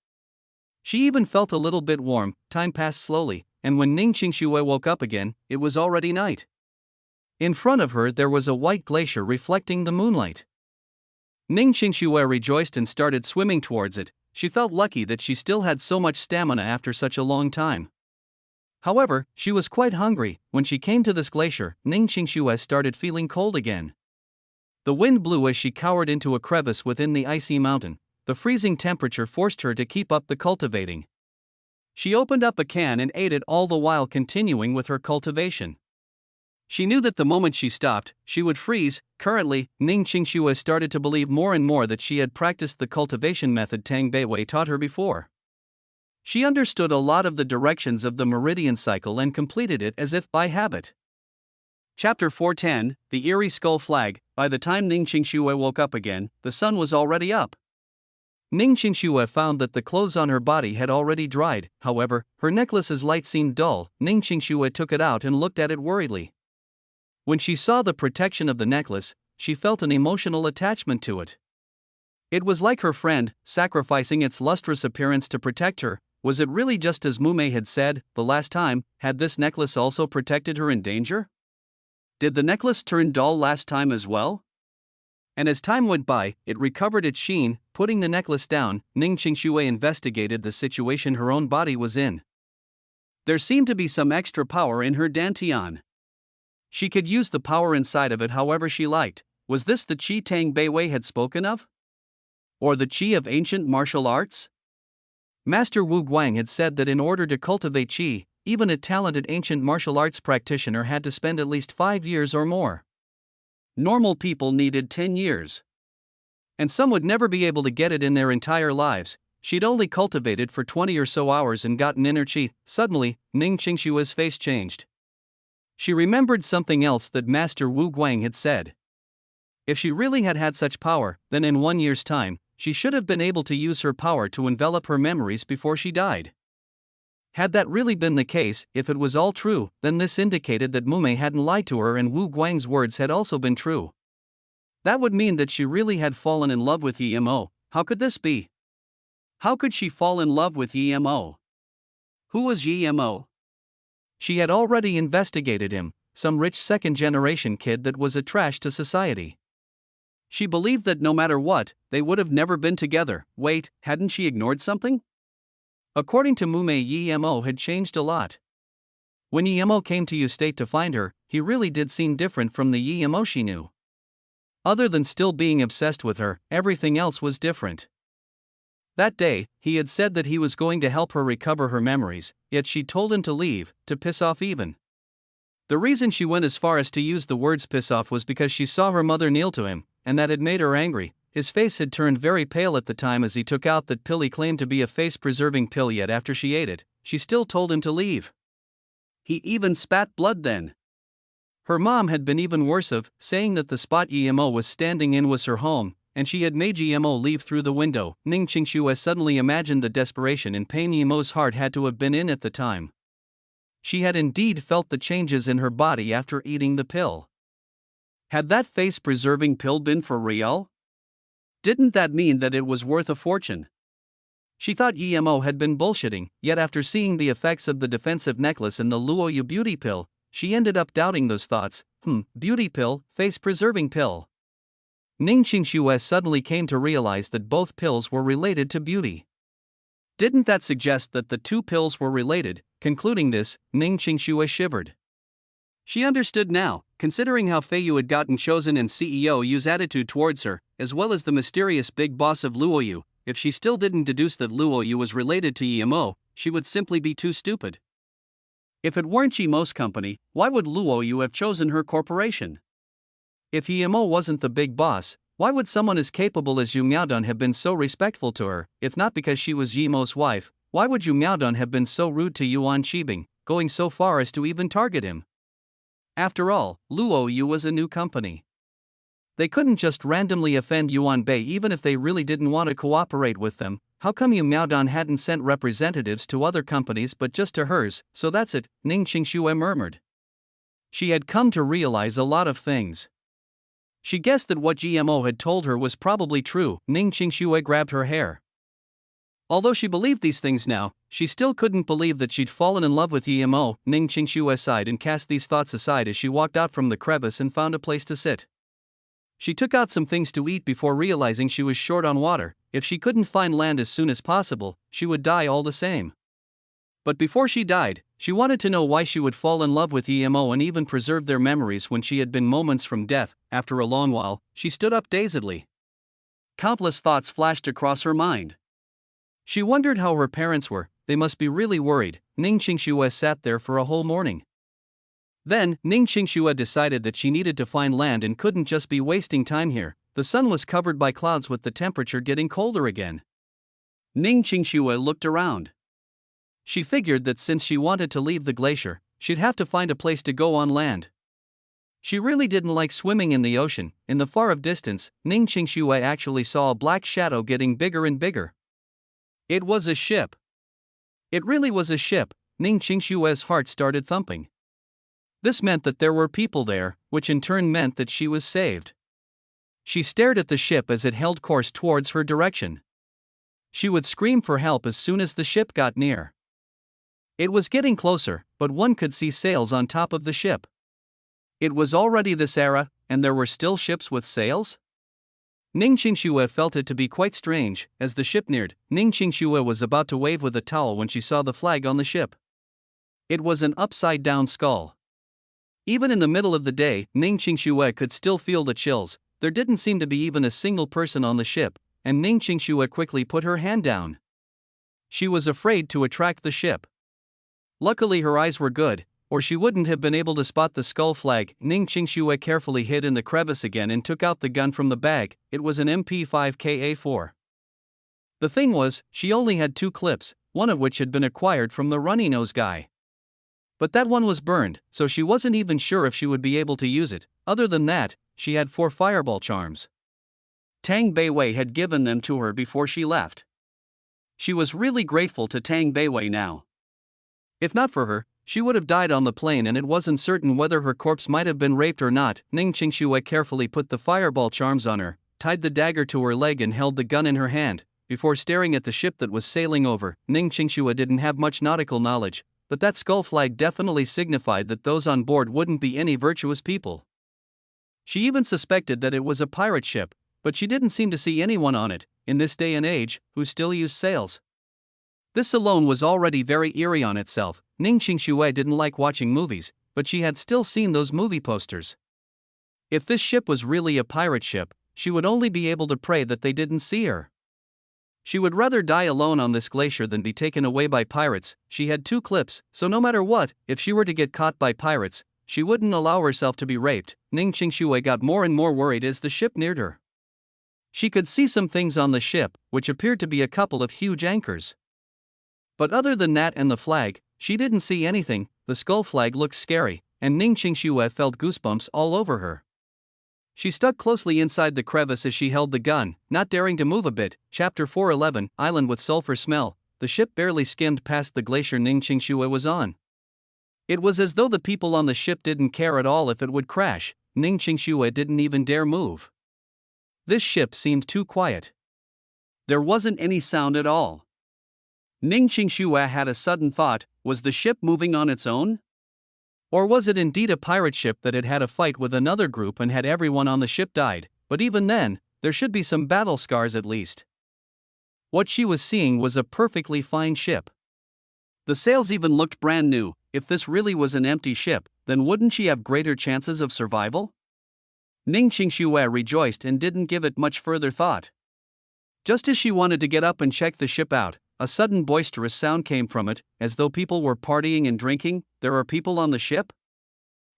She even felt a little bit warm. Time passed slowly, and when Ning Qingxue woke up again, it was already night. In front of her there was a white glacier reflecting the moonlight. Ning Qingxue rejoiced and started swimming towards it. She felt lucky that she still had so much stamina after such a long time. However, she was quite hungry. When she came to this glacier, Ning Qingxue started feeling cold again. The wind blew as she cowered into a crevice within the icy mountain. The freezing temperature forced her to keep up the cultivating. She opened up a can and ate it, all the while continuing with her cultivation. She knew that the moment she stopped, she would freeze. Currently, Ning Qingxue started to believe more and more that she had practiced the cultivation method Tang Beiwei taught her before. She understood a lot of the directions of the meridian cycle and completed it as if by habit. Chapter 410, The Eerie Skull Flag. By the time Ning Qingxue woke up again, the sun was already up. Ning Qingxue found that the clothes on her body had already dried. However, her necklace's light seemed dull. Ning Qingxue took it out and looked at it worriedly. When she saw the protection of the necklace, she felt an emotional attachment to it. It was like her friend, sacrificing its lustrous appearance to protect her. Was it really just as Mume had said the last time? Had this necklace also protected her in danger? Did the necklace turn dull last time as well? And as time went by, it recovered its sheen. Putting the necklace down, Ning Qingxue investigated the situation her own body was in. There seemed to be some extra power in her dantian. She could use the power inside of it however she liked. Was this the qi Tang Beiwei had spoken of? Or the qi of ancient martial arts? Master Wu Guang had said that in order to cultivate qi, even a talented ancient martial arts practitioner had to spend at least 5 years or more. Normal people needed 10 years. And some would never be able to get it in their entire lives. She'd only cultivated for 20 or so hours and gotten inner qi. Suddenly, Ning Qingxue's face changed. She remembered something else that Master Wu Guang had said. If she really had had such power, then in 1 year's time, she should have been able to use her power to envelop her memories before she died.
Had that really been the case, if it was all true, then this indicated that Mume hadn't lied to her and Wu Guang's words had also been true. That would mean that she really had fallen in love with Emo. How could this be? How could she fall in love with Emo? Who was Emo? She had already investigated him, some rich second-generation kid that was a trash to society. She believed that no matter what, they would have never been together. Wait, hadn't she ignored something? According to Mume, Emo had changed a lot. When Emo came to U State to find her, he really did seem different from the Emo she knew. Other than still being obsessed with her, everything else was different. That day, he had said that he was going to help her recover her memories, yet she told him to leave, to piss off even. The reason she went as far as to use the words piss off was because she saw her mother kneel to him, and that had made her angry. His face had turned very pale at the time as he took out that pill he claimed to be a face-preserving pill, yet after she ate it, she still told him to leave. He even spat blood then. Her mom had been even worse of, saying that the spot Emo was standing in was her home, and she had made Emo leave through the window. Ning Qingshu suddenly imagined the desperation and pain Emo's heart had to have been in at the time. She had indeed felt the changes in her body after eating the pill. Had that face-preserving pill been for real? Didn't that mean that it was worth a fortune? She thought Emo had been bullshitting, yet after seeing the effects of the defensive necklace and the Luoyu beauty pill, she ended up doubting those thoughts. Beauty pill, face-preserving pill. Ning Qingshu suddenly came to realize that both pills were related to beauty. Didn't that suggest that the two pills were related? Concluding this, Ning Qingshu shivered. She understood now, considering how Feiyu had gotten chosen and CEO Yu's attitude towards her, as well as the mysterious big boss of Luoyu. If she still didn't deduce that Luoyu was related to Emo, she would simply be too stupid. If it weren't Emo's company, why would Luoyu have chosen her corporation? If Emo wasn't the big boss, why would someone as capable as Yu Miaodong have been so respectful to her? If not because she was Emo's wife, why would Yu Miaodong have been so rude to Yuan Qibing, going so far as to even target him? After all, Luoyu was a new company. They couldn't just randomly offend Yuan Bei even if they really didn't want to cooperate with them. How come Yu Miaodong hadn't sent representatives to other companies but just to hers? So that's it, Ning Qingshu murmured. She had come to realize a lot of things. She guessed that what GMO had told her was probably true. Ning Qingshu grabbed her hair. Although she believed these things now, she still couldn't believe that she'd fallen in love with Emo. Ning Qingshu sighed and cast these thoughts aside as she walked out from the crevice and found a place to sit. She took out some things to eat before realizing she was short on water. If she couldn't find land as soon as possible, she would die all the same. But before she died, she wanted to know why she would fall in love with Emo and even preserve their memories when she had been moments from death. After a long while, she stood up dazedly. Countless thoughts flashed across her mind. She wondered how her parents were. They must be really worried. Ning Qingshu sat there for a whole morning. Then, Ning Qingshu decided that she needed to find land and couldn't just be wasting time here. The sun was covered by clouds with the temperature getting colder again. Ning Qingshu looked around. She figured that since she wanted to leave the glacier, she'd have to find a place to go on land. She really didn't like swimming in the ocean. In the far off distance, Ning Qingshu actually saw a black shadow getting bigger and bigger. It was a ship. It really was a ship. Ning Qingshu's heart started thumping. This meant that there were people there, which in turn meant that she was saved. She stared at the ship as it held course towards her direction. She would scream for help as soon as the ship got near. It was getting closer, but one could see sails on top of the ship. It was already this era, and there were still ships with sails? Ning Qingshu felt it to be quite strange. As the ship neared, Ning Qingshu was about to wave with a towel when she saw the flag on the ship. It was an upside-down skull. Even in the middle of the day, Ning Qingshu could still feel the chills. There didn't seem to be even a single person on the ship, and Ning Qingshu quickly put her hand down. She was afraid to attract the ship. Luckily her eyes were good, or she wouldn't have been able to spot the skull flag. Ning Qingshu carefully hid in the crevice again and took out the gun from the bag. It was an MP5KA4. The thing was, she only had 2 clips, one of which had been acquired from the runny-nose guy. But that one was burned, so she wasn't even sure if she would be able to use it. Other than that, she had 4 fireball charms. Tang Beiwei had given them to her before she left. She was really grateful to Tang Beiwei now.
If not for her, she would have died on the plane, and it wasn't certain whether her corpse might have been raped or not. Ning Qingxue carefully put the fireball charms on her, tied the dagger to her leg, and held the gun in her hand. Before staring at the ship that was sailing over, Ning Qingxue didn't have much nautical knowledge, but that skull flag definitely signified that those on board wouldn't be any virtuous people. She even suspected that it was a pirate ship, but she didn't seem to see anyone on it, in this day and age, who still used sails. This alone was already very eerie on itself. Ning Qingxue didn't like watching movies, but she had still seen those movie posters. If this ship was really a pirate ship, she would only be able to pray that they didn't see her. She would rather die alone on this glacier than be taken away by pirates. She had 2 clips, so no matter what, if she were to get caught by pirates, she wouldn't allow herself to be raped. Ning Qingxue got more and more worried as the ship neared her. She could see some things on the ship, which appeared to be a couple of huge anchors. But other than that and the flag, she didn't see anything. The skull flag looked scary, and Ning Qingxue felt goosebumps all over her. She stuck closely inside the crevice as she held the gun, not daring to move a bit. Chapter 411, Island with Sulfur Smell. The ship barely skimmed past the glacier Ning Qingxue was on. It was as though the people on the ship didn't care at all if it would crash. Ning Qingxue didn't even dare move. This ship seemed too quiet. There wasn't any sound at all. Ning Qingxue had a sudden thought: was the ship moving on its own? Or was it indeed a pirate ship that had had a fight with another group and had everyone on the ship died? But even then, there should be some battle scars at least. What she was seeing was a perfectly fine ship. The sails even looked brand new. If this really was an empty ship, then wouldn't she have greater chances of survival? Ning Qingxue rejoiced and didn't give it much further thought. Just as she wanted to get up and check the ship out, a sudden boisterous sound came from it, as though people were partying and drinking. There are people on the ship?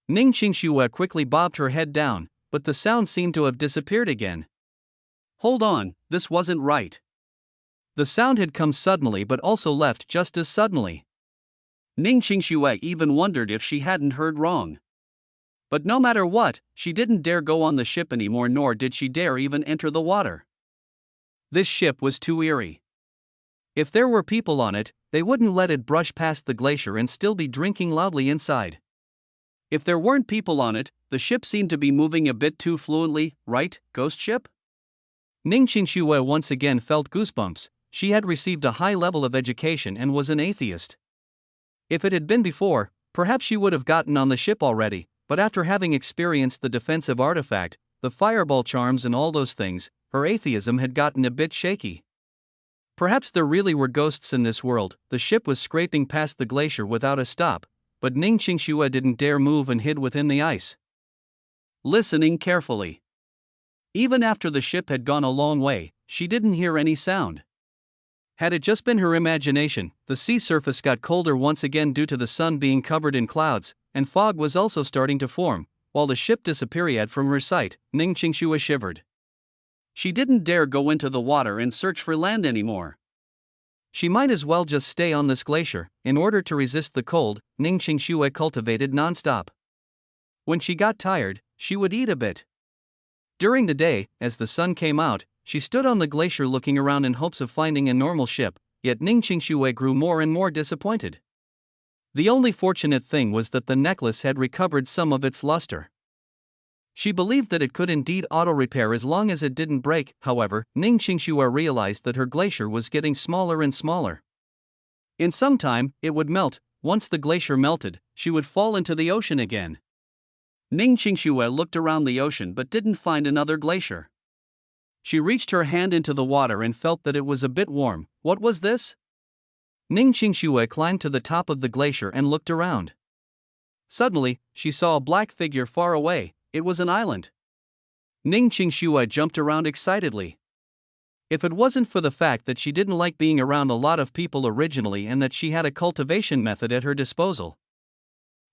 Ning Qingxue quickly bobbed her head down, but the sound seemed to have disappeared again. Hold on, this wasn't right. The sound had come suddenly but also left just as suddenly. Ning Qingxue even wondered if she hadn't heard wrong. But no matter what, she didn't dare go on the ship anymore, nor did she dare even enter the water. This ship was too eerie. If there were people on it, they wouldn't let it brush past the glacier and still be drinking loudly inside. If there weren't people on it, the ship seemed to be moving a bit too fluently, right, ghost ship? Ning Qingxue once again felt goosebumps. She had received a high level of education and was an atheist. If it had been before, perhaps she would have gotten on the ship already, but after having experienced the defensive artifact, the fireball charms and all those things, her atheism had gotten a bit shaky. Perhaps there really were ghosts in this world. The ship was scraping past the glacier without a stop, but Ning Qingxue didn't dare move and hid within the ice, listening carefully. Even after the ship had gone a long way, she didn't hear any sound. Had it just been her imagination? The sea surface got colder once again due to the sun being covered in clouds, and fog was also starting to form. While the ship disappeared from her sight, Ning Qingxue shivered. She didn't dare go into the water and search for land anymore. She might as well just stay on this glacier. In order to resist the cold, Ning Qingxue cultivated nonstop. When she got tired, she would eat a bit. During the day, as the sun came out, she stood on the glacier looking around in hopes of finding a normal ship, yet Ning Qingxue grew more and more disappointed. The only fortunate thing was that the necklace had recovered some of its luster. She believed that it could indeed auto-repair as long as it didn't break. However, Ning Qingxue realized that her glacier was getting smaller and smaller. In some time, it would melt. Once the glacier melted, she would fall into the ocean again. Ning Qingxue looked around the ocean but didn't find another glacier. She reached her hand into the water and felt that it was a bit warm. What was this? Ning Qingxue climbed to the top of the glacier and looked around. Suddenly, she saw a black figure far away. It was an island. Ning Qingxue jumped around excitedly. If it wasn't for the fact that she didn't like being around a lot of people originally and that she had a cultivation method at her disposal,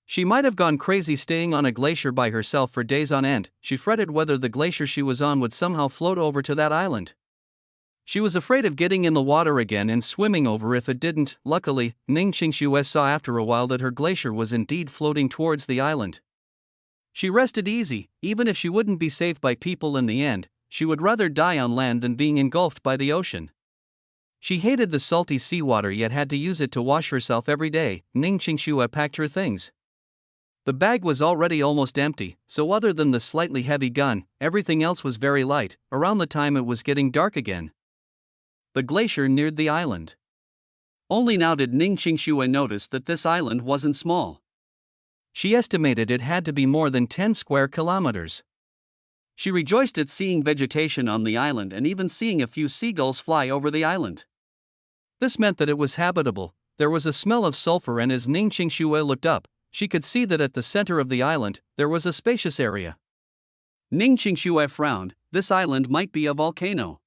she might have gone crazy staying on a glacier by herself for days on end. She fretted whether the glacier she was on would somehow float over to that island. She was afraid of getting in the water again and swimming over if it didn't. Luckily, Ning Qingxue saw after a while that her glacier was indeed floating towards the island. She rested easy. Even if she wouldn't be saved by people in the end, she would rather die on land than being engulfed by the ocean.
She hated the salty seawater yet had to use it to wash herself every day. Ning Qingxue packed her things. The bag was already almost empty, so other than the slightly heavy gun, everything else was very light. Around the time it was getting dark again, the glacier neared the island.
Only now did Ning Qingxue notice that this island wasn't small.
She estimated it had to be more than 10 square kilometers.
She rejoiced at seeing vegetation on the island and even seeing a few seagulls fly over the island.
This meant that it was habitable. There was a smell of sulfur, and as Ning Qingxue looked up, she could see that at the center of the island, there was a spacious area.
Ning Qingxue frowned. This island might be a volcano.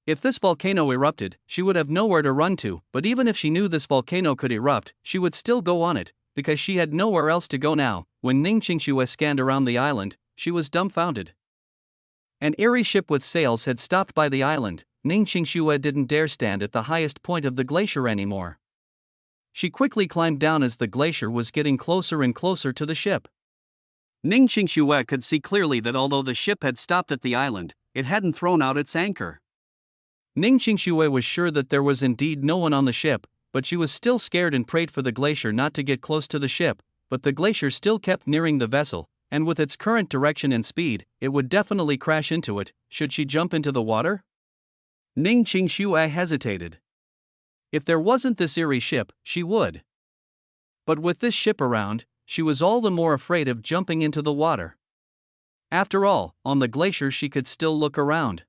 If this volcano erupted, she would have nowhere to run to, but even if she knew this volcano could erupt, she would still go on it, because she had nowhere else to go now. When Ning Qingxue scanned around the island, she was dumbfounded. An eerie ship with sails had stopped by the island. Ning Qingxue didn't dare stand at the highest point of the glacier anymore. She quickly climbed down as the glacier was getting closer and closer to the ship.
Ning Qingxue could see clearly that although the ship had stopped at the island, it hadn't thrown out its anchor.
Ning Qingxue was sure that there was indeed no one on the ship, but she was still scared and prayed for the glacier not to get close to the ship. But the glacier still kept nearing the vessel, and with its current direction and speed, it would definitely crash into it. Should she jump into the water?
Ning Qingxue hesitated.
If there wasn't this eerie ship, she would. But with this ship around, she was all the more afraid of jumping into the water. After all, on the glacier she could still look around.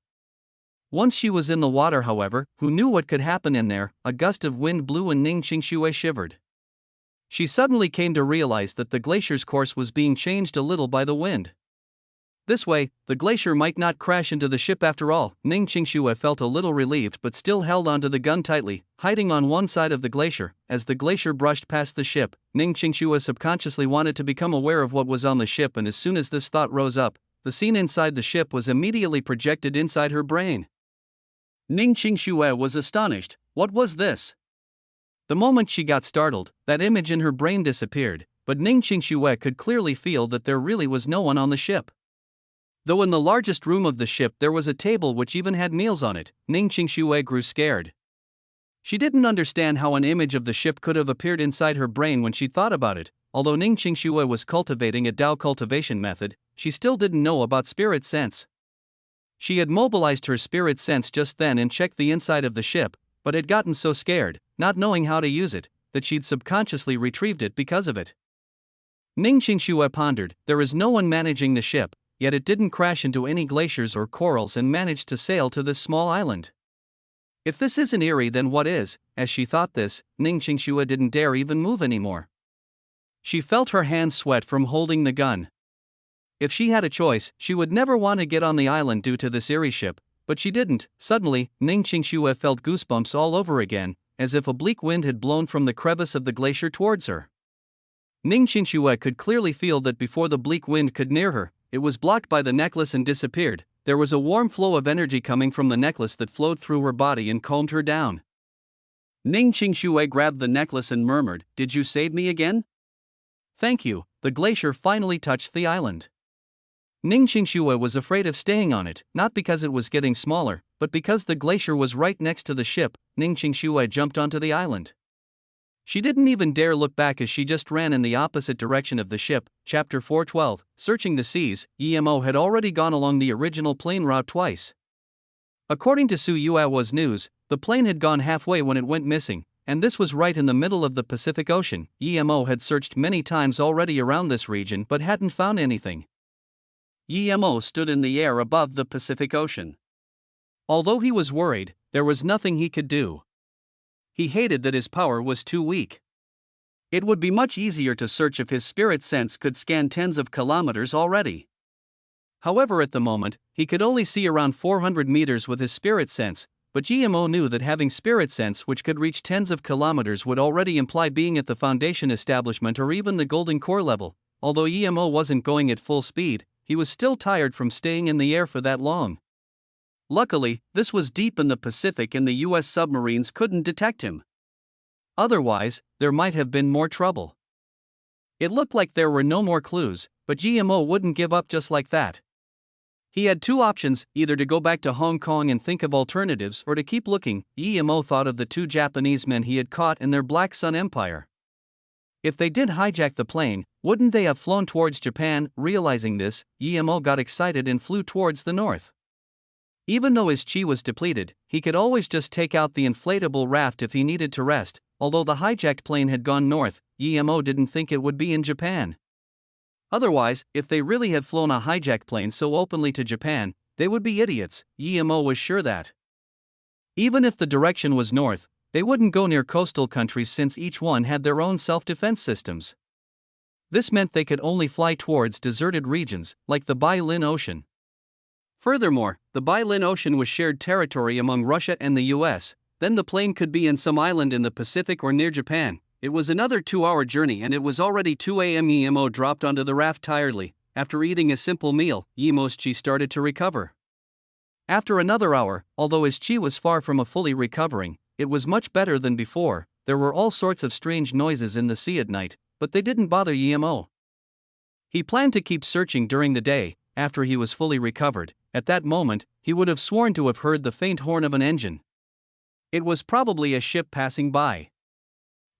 Once she was in the water, however, who knew what could happen in there? A gust of wind blew and Ning Qingxue shivered. She suddenly came to realize that the glacier's course was being changed a little by the wind. This way, the glacier might not crash into the ship after all. Ning Qingxue felt a little relieved but still held onto the gun tightly, hiding on one side of the glacier. As the glacier brushed past the ship, Ning Qingxue subconsciously wanted to become aware of what was on the ship, and as soon as this thought rose up, the scene inside the ship was immediately projected inside her brain.
Ning Qingxue was astonished. What was this?
The moment she got startled, that image in her brain disappeared, but Ning Qingxue could clearly feel that there really was no one on the ship. Though in the largest room of the ship there was a table which even had meals on it, Ning Qingxue grew scared. She didn't understand how an image of the ship could have appeared inside her brain when she thought about it. Although Ning Qingxue was cultivating a Dao cultivation method, she still didn't know about spirit sense. She had mobilized her spirit sense just then and checked the inside of the ship, but had gotten so scared, not knowing how to use it, that she'd subconsciously retrieved it because of it. Ning Qingxue pondered, there is no one managing the ship, yet it didn't crash into any glaciers or corals and managed to sail to this small island. If this isn't eerie, then what is? As she thought this, Ning Qingxue didn't dare even move anymore. She felt her hands sweat from holding the gun. If she had a choice, she would never want to get on the island due to this eerie ship, but she didn't. Suddenly, Ning Qingxue felt goosebumps all over again, as if a bleak wind had blown from the crevice of the glacier towards her. Ning Qingxue could clearly feel that before the bleak wind could near her, it was blocked by the necklace and disappeared. There was a warm flow of energy coming from the necklace that flowed through her body and calmed her down.
Ning Qingxue grabbed the necklace and murmured, "Did you save me again?"
"Thank you." The glacier finally touched the island. Ning Qingxue was afraid of staying on it, not because it was getting smaller, but because the glacier was right next to the ship. Ning Qingxue jumped onto the island. She didn't even dare look back as she just ran in the opposite direction of the ship. Chapter 412, Searching the Seas. EMO had already gone along the original plane route twice. According to Su Yuao's news, the plane had gone halfway when it went missing, and this was right in the middle of the Pacific Ocean. EMO had searched many times already around this region but hadn't found anything.
EMO stood in the air above the Pacific Ocean.
Although he was worried, there was nothing he could do. He hated that his power was too weak.
It would be much easier to search if his spirit sense could scan tens of kilometers already.
However, at the moment, he could only see around 400 meters with his spirit sense, but GMO knew that having spirit sense which could reach tens of kilometers would already imply being at the Foundation establishment or even the Golden Core level. Although EMO wasn't going at full speed, he was still tired from staying in the air for that long.
Luckily, this was deep in the Pacific and the US submarines couldn't detect him.
Otherwise, there might have been more trouble. It looked like there were no more clues, but GMO wouldn't give up just like that.
He had two options, either to go back to Hong Kong and think of alternatives or to keep looking. Emo thought of the two Japanese men he had caught in their Black Sun Empire. If they did hijack the plane, wouldn't they have flown towards Japan? Realizing this, Emo got excited and flew towards the north. Even though his chi was depleted, he could always just take out the inflatable raft if he needed to rest. Although the hijacked plane had gone north, Emo didn't think it would be in Japan. Otherwise, if they really had flown a hijacked plane so openly to Japan, they would be idiots. Emo was sure that. Even if the direction was north, they wouldn't go near coastal countries since each one had their own self-defense systems. This meant they could only fly towards deserted regions, like the Bai-Lin Ocean. Furthermore, the Bai-Lin Ocean was shared territory among Russia and the US, then the plane could be in some island in the Pacific or near Japan. It was another 2-hour journey and it was already 2 a.m. Emo dropped onto the raft tiredly. After eating a simple meal, Emo's chi started to recover. After another hour, although his chi was far from fully recovering, it was much better than before. There were all sorts of strange noises in the sea at night, but they didn't bother Emo. He planned to keep searching during the day. After he was fully recovered, at that moment, he would have sworn to have heard the faint horn of an engine. It was probably a ship passing by.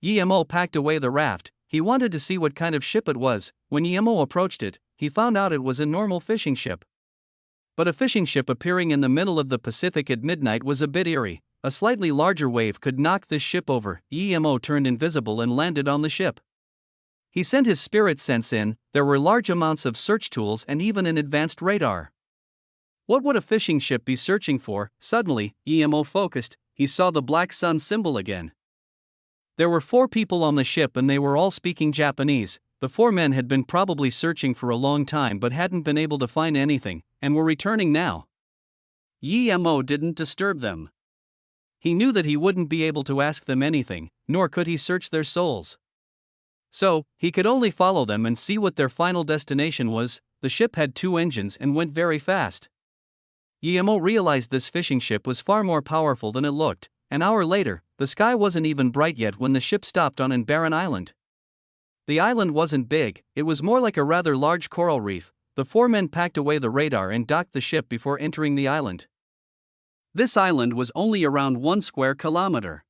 Emo packed away the raft. He wanted to see what kind of ship it was. When Emo approached it, he found out it was a normal fishing ship. But a fishing ship appearing in the middle of the Pacific at midnight was a bit eerie. A slightly larger wave could knock this ship over. Emo turned invisible and landed on the ship. He sent his spirit sense in. There were large amounts of search tools and even an advanced radar. What would a fishing ship be searching for? Suddenly, Emo focused. He saw the Black Sun symbol again. There were 4 people on the ship and they were all speaking Japanese. The 4 men had been probably searching for a long time but hadn't been able to find anything, and were returning now. Emo didn't disturb them. He knew that he wouldn't be able to ask them anything, nor could he search their souls. So, he could only follow them and see what their final destination was. The ship had 2 engines and went very fast. Emo realized this fishing ship was far more powerful than it looked. An hour later, the sky wasn't even bright yet when the ship stopped on an barren island. The island wasn't big, it was more like a rather large coral reef. The 4 men packed away the radar and docked the ship before entering the island. This island was only around 1 square kilometer.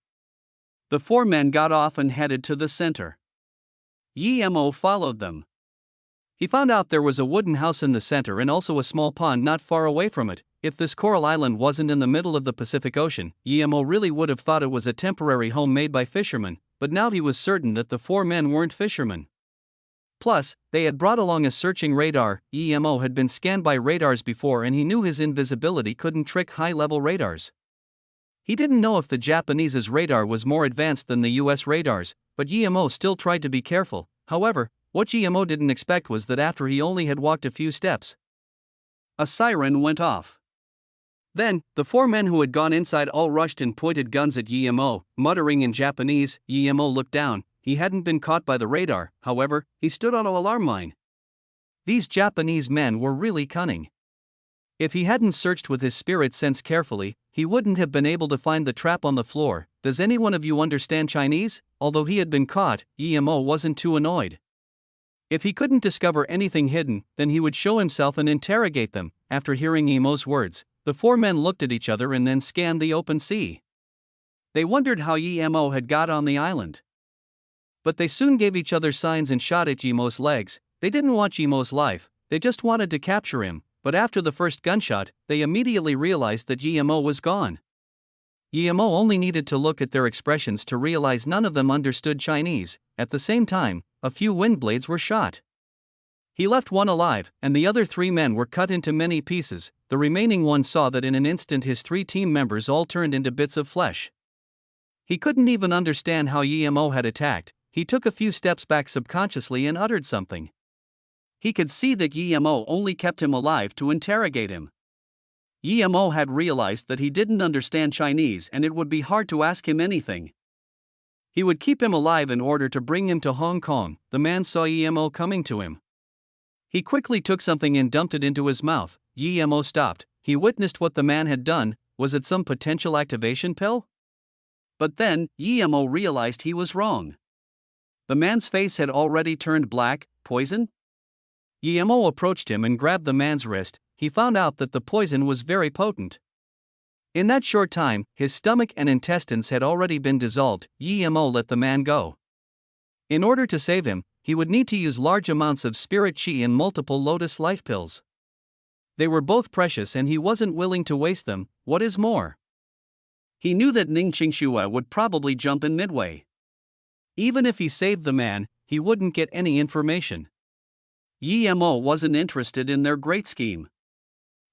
The 4 men got off and headed to the center. Emo followed them. He found out there was a wooden house in the center and also a small pond not far away from it. If this coral island wasn't in the middle of the Pacific Ocean, Emo really would have thought it was a temporary home made by fishermen, but now he was certain that the 4 men weren't fishermen. Plus, they had brought along a searching radar. Emo had been scanned by radars before and he knew his invisibility couldn't trick high-level radars. He didn't know if the Japanese's radar was more advanced than the US radars, but Emo still tried to be careful. However, what Emo didn't expect was that after he only had walked a few steps, a siren went off. Then, the 4 men who had gone inside all rushed and pointed guns at Emo, muttering in Japanese. Emo looked down. He hadn't been caught by the radar, however, he stood on an alarm line. These Japanese men were really cunning. If he hadn't searched with his spirit sense carefully, he wouldn't have been able to find the trap on the floor. Does any one of you understand Chinese? Although he had been caught, Emo wasn't too annoyed. If he couldn't discover anything hidden, then he would show himself and interrogate them. After hearing Emo's words, the 4 men looked at each other and then scanned the open sea. They wondered how Emo had got on the island. But they soon gave each other signs and shot at Emo's legs. They didn't want Emo's life, they just wanted to capture him. But after the first gunshot, they immediately realized that Emo was gone. Emo only needed to look at their expressions to realize none of them understood Chinese. At the same time, a few wind blades were shot. He left one alive, and the other 3 men were cut into many pieces. The remaining one saw that in an instant his 3 team members all turned into bits of flesh. He couldn't even understand how Emo had attacked. He took a few steps back subconsciously and uttered something. He could see that Emo only kept him alive to interrogate him. Emo had realized that he didn't understand Chinese and it would be hard to ask him anything. He would keep him alive in order to bring him to Hong Kong. The man saw Emo coming to him. He quickly took something and dumped it into his mouth. Emo stopped. He witnessed what the man had done. Was it some potential activation pill? But then, Emo realized he was wrong. The man's face had already turned black. Poison? Emo approached him and grabbed the man's wrist.
he found out that the poison was very potent. In that short time, his stomach and intestines had already been dissolved. Yemo let the man go. In order to save him, he would need to use large amounts of spirit chi and multiple lotus life pills. They were both precious and he wasn't willing to waste them. What is more, he knew that Ning Qingxue would probably jump in midway. Even if he saved the man, he wouldn't get any information. Yemo wasn't interested in their great scheme.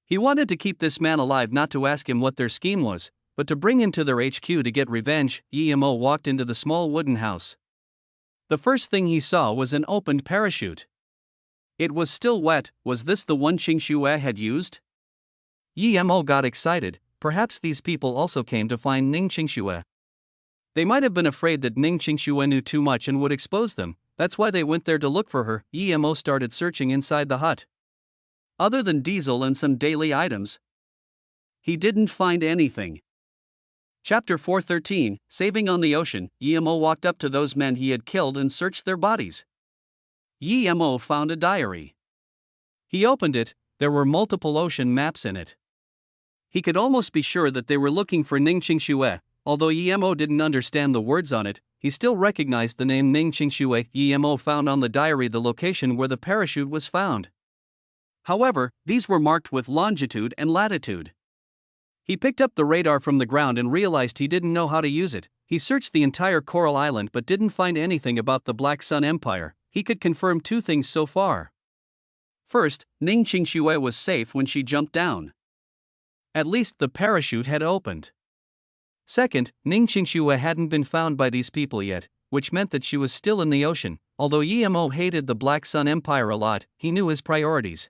He wanted to keep this man alive, not to ask him what their scheme was, but to bring him to their HQ to get revenge. Yemo walked into the small wooden house. The first thing he saw was an opened parachute. It was still wet. Was this the one Qingxue had used? Yemo got excited. Perhaps these people also came to find Ning Qingxue. They might have been afraid that Ning Qingxue knew too much and would expose them. That's why they went there to look for her. Yemo started searching inside the hut. Other than diesel and some daily items, he didn't find anything. Chapter 413, Saving on the Ocean. Yemo walked up to those men he had killed and searched their bodies. Yemo found a diary. He opened it. There were multiple ocean maps in it. He could almost be sure that they were looking for Ning Qingxue. Although Yemo didn't understand the words on it, he still recognized the name Ning Qingxue. Yemo found on the diary the location where the parachute was found. However, these were marked with longitude and latitude. He picked up the radar from the ground and realized he didn't know how to use it. He searched the entire Coral Island but didn't find anything about the Black Sun Empire. He could confirm two things so far. First, Ning Qingxue was safe when she jumped down. At least the parachute had opened. Second, Ning Qingxue hadn't been found by these people yet, which meant that she was still in the ocean. Although Yemo hated the Black Sun Empire a lot, he knew his priorities.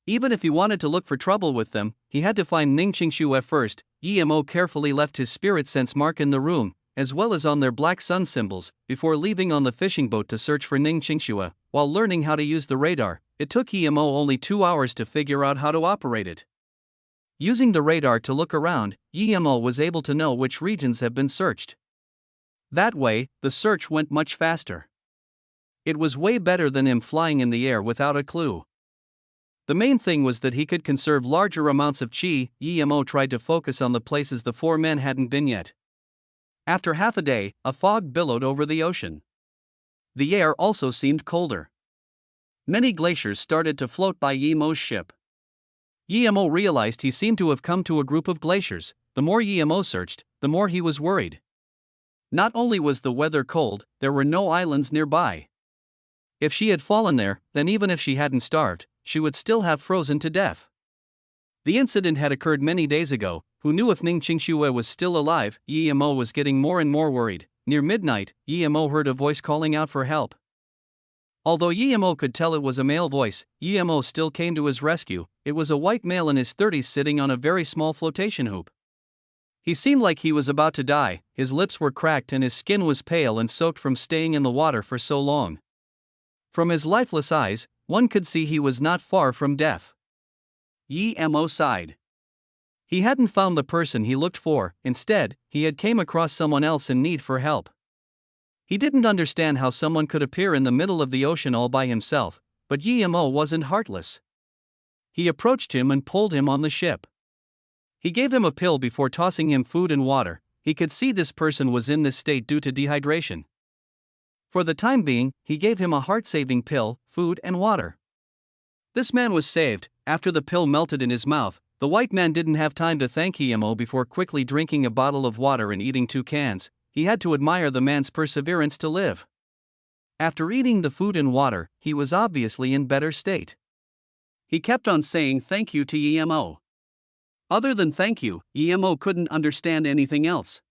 Even if he wanted to look for trouble with them, he had to find Ning Qingxue first. Yemo carefully left his spirit sense mark in the room, as well as on their black sun symbols, before leaving on the fishing boat to search for Ning Qingxue. While learning how to use the radar, it took Yemo only 2 hours to figure out how to operate it. Using the radar to look around, Yemo was able to know which regions have been searched. That way, the search went much faster. It was way better than him flying in the air without a clue. The main thing was that he could conserve larger amounts of chi. Yemo tried to focus on the places the four men hadn't been yet. After half a day, a fog billowed over the ocean. The air also seemed colder. Many glaciers started to float by Yemo's ship. Yemo realized he seemed to have come to a group of glaciers. The more Yemo searched, the more he was worried. Not only was the weather cold, there were no islands nearby. If she had fallen there, then even if she hadn't starved, she would still have frozen to death. The incident had occurred many days ago. Who knew if Ning Qingxue was still alive? Yemo was getting more and more worried. Near midnight, Yemo heard a voice calling out for help. Although Yemo could tell it was a male voice, Yemo still came to his rescue. It was a white male in his 30s sitting on a very small flotation hoop. He seemed like he was about to die. His lips were cracked and his skin was pale and soaked from staying in the water for so long. From his lifeless eyes, one could see he was not far from death. Yemo sighed. He hadn't found the person he looked for. Instead, he had came across someone else in need for help. He didn't understand how someone could appear in the middle of the ocean all by himself, but Yemo wasn't heartless. He approached him and pulled him on the ship. He gave him a pill before tossing him food and water. He could see this person was in this state due to dehydration. For the time being, he gave him a heart-saving pill, food and water. This man was saved. After the pill melted in his mouth, the white man didn't have time to thank Yemo before quickly drinking a bottle of water and eating 2 cans. He had to admire the man's perseverance to live. After eating the food and water, he was obviously in better state. He kept on saying thank you to Yemo. Other than thank you, Yemo couldn't understand anything else.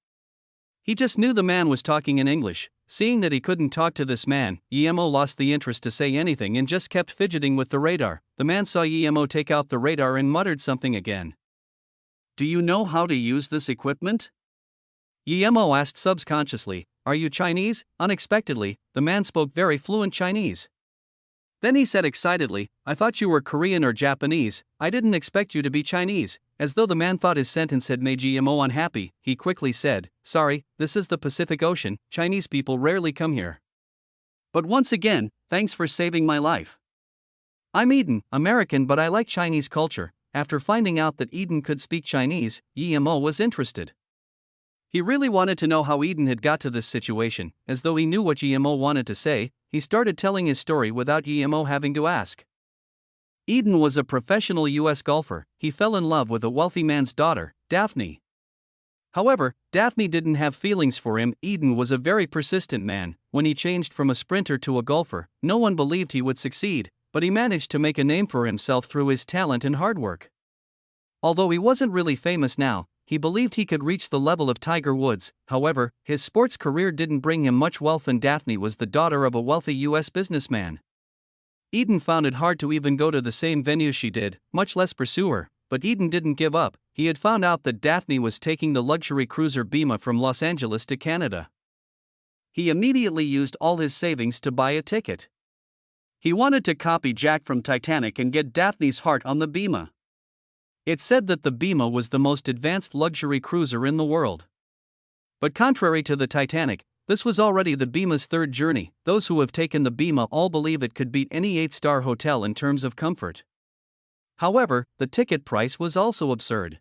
He just knew the man was talking in English. Seeing that he couldn't talk to this man, Yemo lost the interest to say anything and just kept fidgeting with the radar. The man saw Yemo take out the radar and muttered something again. "Do you know how to use this equipment?" Yemo asked subconsciously. "Are you Chinese?" Unexpectedly, the man spoke very fluent Chinese. Then he said excitedly, "I thought you were Korean or Japanese. I didn't expect you to be Chinese." As though the man thought his sentence had made Yemo unhappy, he quickly said, "Sorry, this is the Pacific Ocean. Chinese people rarely come here. But once again, thanks for saving my life." I'm Eden, American, but I like Chinese culture. After finding out that Eden could speak Chinese, Yemo was interested.
He really wanted to know how Eden had got to this situation. As though he knew what Yemo wanted to say, he started telling his story without Yemo having to ask. Eden was a professional US golfer. He fell in love with a wealthy man's daughter, Daphne. However, Daphne didn't have feelings for him. Eden was a very persistent man. When he changed from a sprinter to a golfer, no one believed he would succeed, but he managed to make a name for himself through his talent and hard work. Although he wasn't really famous now, he believed he could reach the level of Tiger Woods. However, his sports career didn't bring him much wealth, and Daphne was the daughter of a wealthy US businessman. Eden found it hard to even go to the same venues she did, much less pursue her. But Eden didn't give up. He had found out that Daphne was taking the luxury cruiser Bima from Los Angeles to Canada. He immediately used all his savings to buy a ticket. He wanted to copy Jack from Titanic and get Daphne's heart on the Bima. It's said that the Bima was the most advanced luxury cruiser in the world. But contrary to the Titanic, this was already the Bima's third journey. Those who have taken the Bima all believe it could beat any 8-star hotel in terms of comfort. However, the ticket price was also absurd.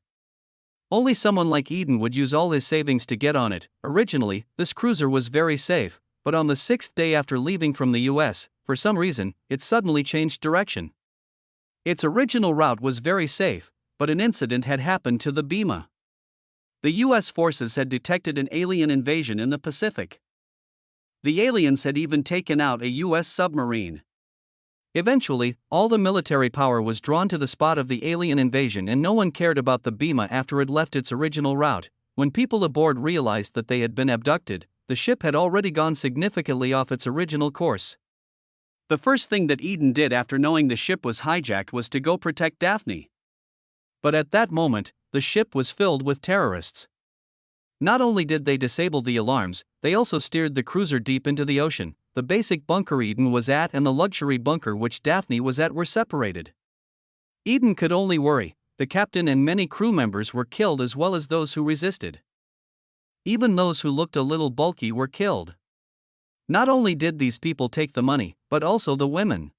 Only someone like Eden would use all his savings to get on it. Originally, this cruiser was very safe, but on the 6th day after leaving from the US, for some reason, it suddenly changed direction. Its original route was very safe, but an incident had happened to the Bima. The US forces had detected an alien invasion in the Pacific. The aliens had even taken out a US submarine. Eventually, all the military power was drawn to the spot of the alien invasion, and no one cared about the Bima after it left its original route. When people aboard realized that they had been abducted, the ship had already gone significantly off its original course. The first thing that Eden did after knowing the ship was hijacked was to go protect Daphne. But at that moment, the ship was filled with terrorists. Not only did they disable the alarms, they also steered the cruiser deep into the ocean. The basic bunker Eden was at and the luxury bunker which Daphne was at were separated. Eden could only worry. The captain and many crew members were killed, as well as those who resisted. Even those who looked a little bulky were killed. Not only did these people take the money, but also the women.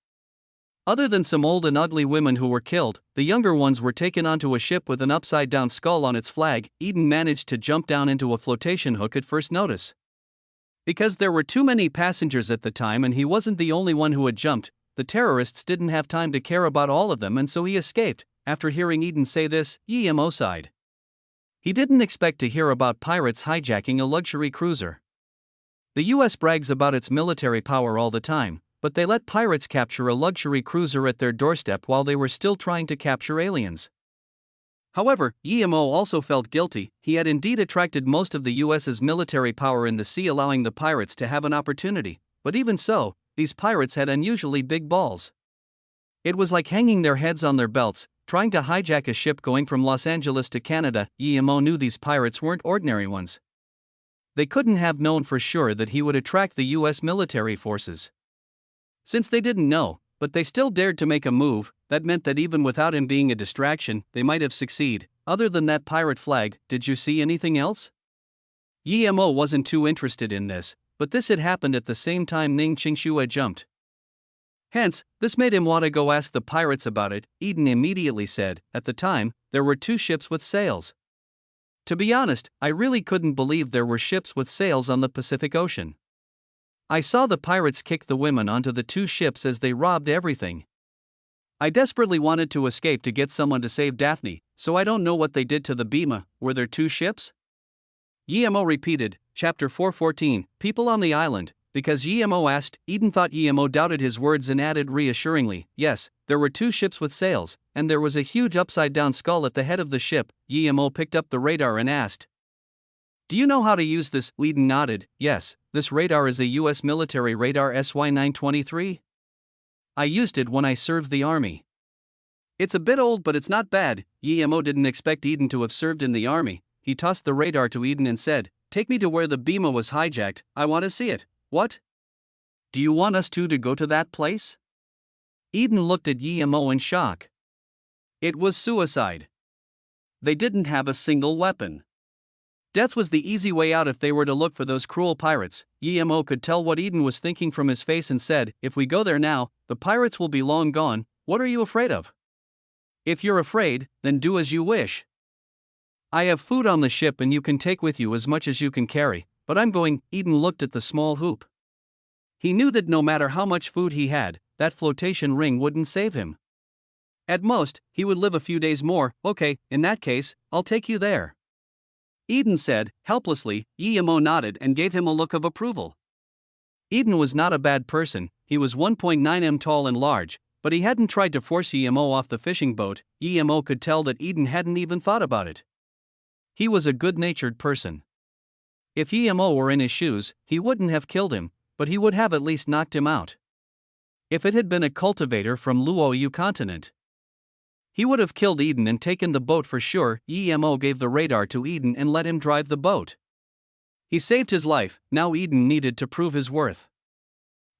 Other than some old and ugly women who were killed, the younger ones were taken onto a ship with an upside-down skull on its flag. Eden managed to jump down into a flotation hook at first notice. Because there were too many passengers at the time and he wasn't the only one who had jumped, the terrorists didn't have time to care about all of them, and so he escaped. After hearing Eden say this, Yemo sighed. He didn't expect to hear about pirates hijacking a luxury cruiser. The US brags about its military power all the time, but they let pirates capture a luxury cruiser at their doorstep while they were still trying to capture aliens. However, Yemo also felt guilty. He had indeed attracted most of the US's military power in the sea, allowing the pirates to have an opportunity. But even so, these pirates had unusually big balls. It was like hanging their heads on their belts, trying to hijack a ship going from Los Angeles to Canada. Yemo knew these pirates weren't ordinary ones. They couldn't have known for sure that he would attract the US military forces. Since they didn't know, but they still dared to make a move, that meant that even without him being a distraction, they might have succeeded. Other than that pirate flag, did you see anything else? Yemo wasn't too interested in this, but this had happened at the same time Ning Qingshu had jumped. Hence, this made him want to go ask the pirates about it. Eden immediately said, at the time, there were 2 ships with sails. To be honest, I really couldn't believe there were ships with sails on the Pacific Ocean. I saw the pirates kick the women onto the 2 ships as they robbed everything. I desperately wanted to escape to get someone to save Daphne, so I don't know what they did to the Bima. Were there 2 ships? Yemo repeated, Chapter 414, People on the Island. Because Yemo asked, Eden thought Yemo doubted his words and added reassuringly, yes, there were 2 ships with sails, and there was a huge upside-down skull at the head of the ship. Yemo picked up the radar and asked, do you know how to use this? Eden nodded, yes, this radar is a US military radar SY-923. I used it when I served the army. It's a bit old, but it's not bad. Yemo didn't expect Eden to have served in the army. He tossed the radar to Eden and said, take me to where the Bima was hijacked, I want to see it. What? Do you want us to go to that place? Eden looked at Yemo in shock. It was suicide. They didn't have a single weapon. Death was the easy way out if they were to look for those cruel pirates. Yemo could tell what Eden was thinking from his face and said, if we go there now, the pirates will be long gone. What are you afraid of? If you're afraid, then do as you wish. I have food on the ship and you can take with you as much as you can carry, but I'm going. Eden looked at the small hoop. He knew that no matter how much food he had, that flotation ring wouldn't save him. At most, he would live a few days more. Okay, in that case, I'll take you there. Eden said, helplessly. Guillermo nodded and gave him a look of approval. Eden was not a bad person. He was 1.9 m tall and large, but he hadn't tried to force Guillermo off the fishing boat. Guillermo could tell that Eden hadn't even thought about it. He was a good-natured person. If Guillermo were in his shoes, he wouldn't have killed him, but he would have at least knocked him out. If it had been a cultivator from Luoyu continent, he would have killed Eden and taken the boat for sure. Guillermo gave the radar to Eden and let him drive the boat. He saved his life. Now Eden needed to prove his worth.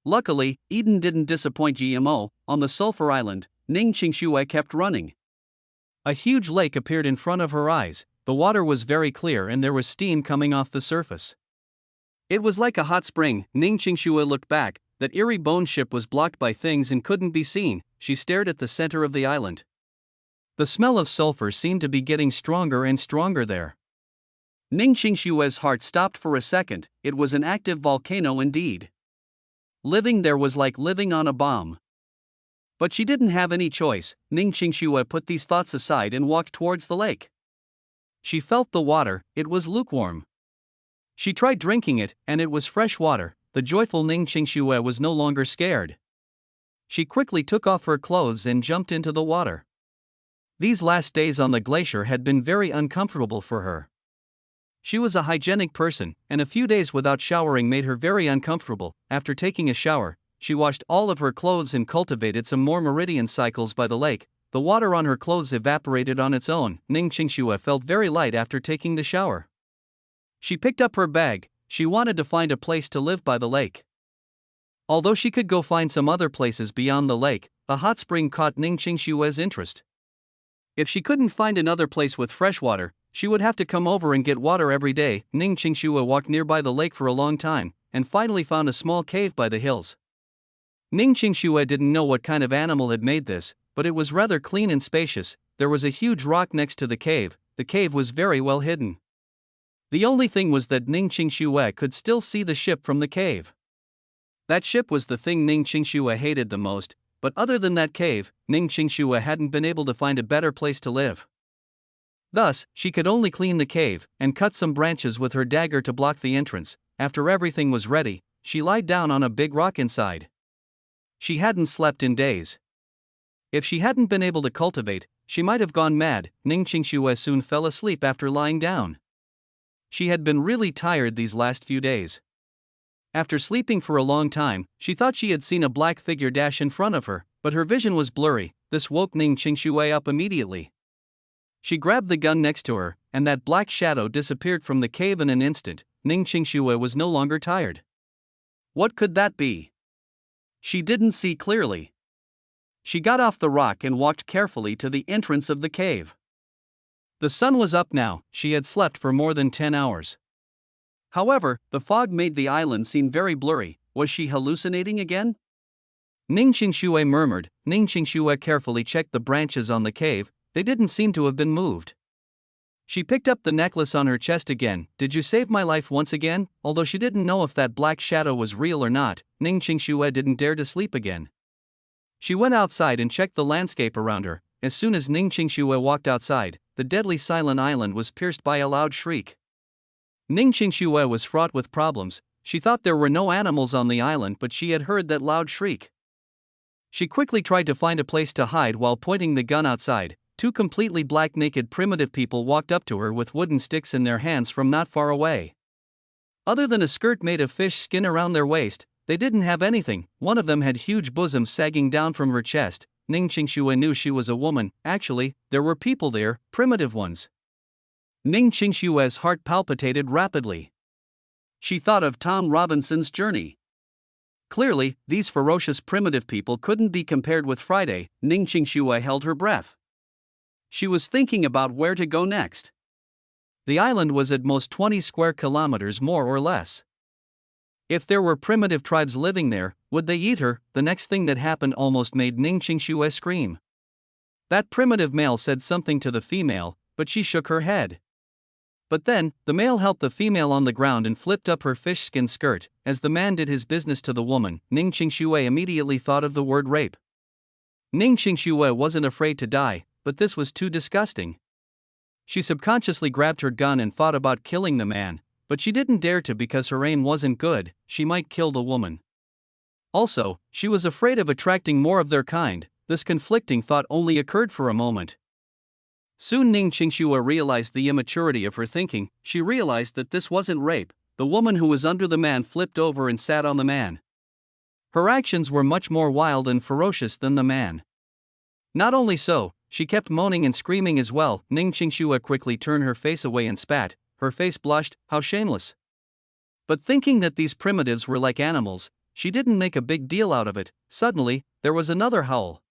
Luckily, Eden didn't disappoint Guillermo. On the sulfur island, Ning Qingshui kept running. A huge lake appeared in front of her eyes. The water was very clear and there was steam coming off the surface. It was like a hot spring. Ning Qingshui looked back. That eerie bone ship was blocked by things and couldn't be seen. She stared at the center of the island. The smell of sulfur seemed to be getting stronger and stronger there. Ning Qingshui's heart stopped for a second. It was an active volcano indeed. Living there was like living on a bomb. But she didn't have any choice. Ning Qingshui put these thoughts aside and walked towards the lake. She felt the water. It was lukewarm. She tried drinking it, and it was fresh water. The joyful Ning Qingshui was no longer scared. She quickly took off her clothes and jumped into the water. These last days on the glacier had been very uncomfortable for her. She was a hygienic person, and a few days without showering made her very uncomfortable. After taking a shower, she washed all of her clothes and cultivated some more meridian cycles by the lake. The water on her clothes evaporated on its own. Ning Qingshui felt very light after taking the shower. She picked up her bag. She wanted to find a place to live by the lake. Although she could go find some other places beyond the lake, a hot spring caught Ning Qingshui's interest. If she couldn't find another place with fresh water, she would have to come over and get water every day. Ning Qingshui walked nearby the lake for a long time, and finally found a small cave by the hills. Ning Qingshui didn't know what kind of animal had made this, but it was rather clean and spacious. There was a huge rock next to the cave. The cave was very well hidden. The only thing was that Ning Qingshui could still see the ship from the cave. That ship was the thing Ning Qingshui hated the most, but other than that cave, Ning Qingshui hadn't been able to find a better place to live. Thus, she could only clean the cave and cut some branches with her dagger to block the entrance. After everything was ready, she lied down on a big rock inside. She hadn't slept in days. If she hadn't been able to cultivate, she might have gone mad. Ning Qingshui soon fell asleep after lying down. She had been really tired these last few days. After sleeping for a long time, she thought she had seen a black figure dash in front of her, but her vision was blurry. This woke Ning Qingshui up immediately. She grabbed the gun next to her, and that black shadow disappeared from the cave in an instant. Ning Qingshui was no longer tired. What could that be? She didn't see clearly. She got off the rock and walked carefully to the entrance of the cave. The sun was up now. She had slept for more than 10 hours. However, the fog made the island seem very blurry. Was she hallucinating again? Ning Qingshui murmured. Ning Qingshui carefully checked the branches on the cave. They didn't seem to have been moved. She picked up the necklace on her chest again. Did you save my life once again? Although she didn't know if that black shadow was real or not, Ning Qingshui didn't dare to sleep again. She went outside and checked the landscape around her. As soon as Ning Qingshui walked outside, the deadly silent island was pierced by a loud shriek. Ning Qingshui was fraught with problems. She thought there were no animals on the island, but she had heard that loud shriek. She quickly tried to find a place to hide while pointing the gun outside. Two completely black naked primitive people walked up to her with wooden sticks in their hands from not far away. Other than a skirt made of fish skin around their waist, they didn't have anything. One of them had huge bosoms sagging down from her chest. Ning Qingshui knew she was a woman. Actually, there were people there, primitive ones. Ning Qingshui's heart palpitated rapidly. She thought of Tom Robinson's journey. Clearly, these ferocious primitive people couldn't be compared with Friday. Ning Qingshui held her breath. She was thinking about where to go next. The island was at most 20 square kilometers more or less.
If there were primitive tribes living there, would they eat her? The next thing that happened almost made Ning Qingxue scream. That primitive male said something to the female, but she shook her head. But then, the male helped the female on the ground and flipped up her fish skin skirt. As the man did his business to the woman, Ning Qingxue immediately thought of the word rape. Ning Qingxue wasn't afraid to die, but this was too disgusting. She subconsciously grabbed her gun and thought about killing the man, but she didn't dare to because her aim wasn't good. She might kill the woman. Also, she was afraid of attracting more of their kind. This conflicting thought only occurred for a moment. Soon Ning Qingxue realized the immaturity of her thinking. She realized that this wasn't rape. The woman who was under the man flipped over and sat on the man. Her actions were much more wild and ferocious than the man. Not only so, she kept moaning and screaming as well. Ning Qingxue quickly turned her face away and spat. Her face blushed. How shameless. But thinking that these primitives were like animals, she didn't make a big deal out of it. Suddenly, there was another howl.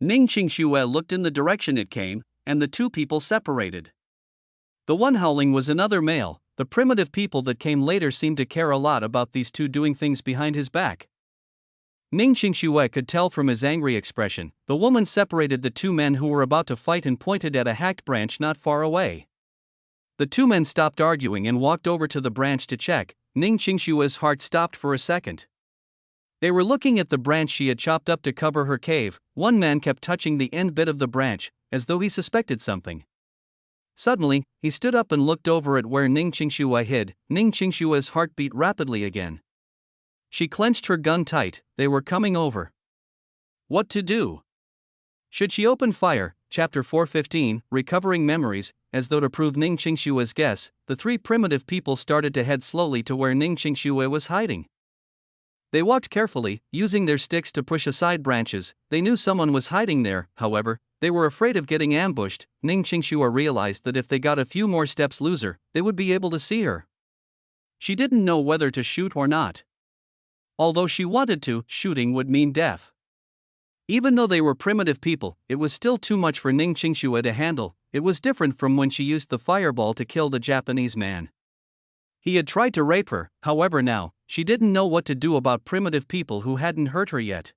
Ning Qingxue looked in the direction it came, and the two people separated. The one howling was another male. The primitive people that came later seemed to care a lot about these two doing things behind his back. Ning Qingxue could tell from his angry expression. The woman separated the two men who were about to fight and pointed at a hacked branch not far away. The two men stopped arguing and walked over to the branch to check. Ning Qingxue's heart stopped for a second. They were looking at the branch she had chopped up to cover her cave. One man kept touching the end bit of the branch, as though he suspected something. Suddenly, he stood up and looked over at where Ning Qingxue hid. Ning Qingxue's heart beat rapidly again. She clenched her gun tight. They were coming over. What to do? Should she open fire? Chapter 415, Recovering Memories. As though to prove Ning Qingxue's guess, the three primitive people started to head slowly to where Ning Qingxue was hiding. They walked carefully, using their sticks to push aside branches. They knew someone was hiding there. However, they were afraid of getting ambushed. Ning Qingxue realized that if they got a few more steps looser, they would be able to see her. She didn't know whether to shoot or not. Although she wanted to, shooting would mean death. Even though they were primitive people, it was still too much for Ning Qingxue to handle. It was different from when she used the fireball to kill the Japanese man. He had tried to rape her. However, now, she didn't know what to do about primitive people who hadn't hurt her yet.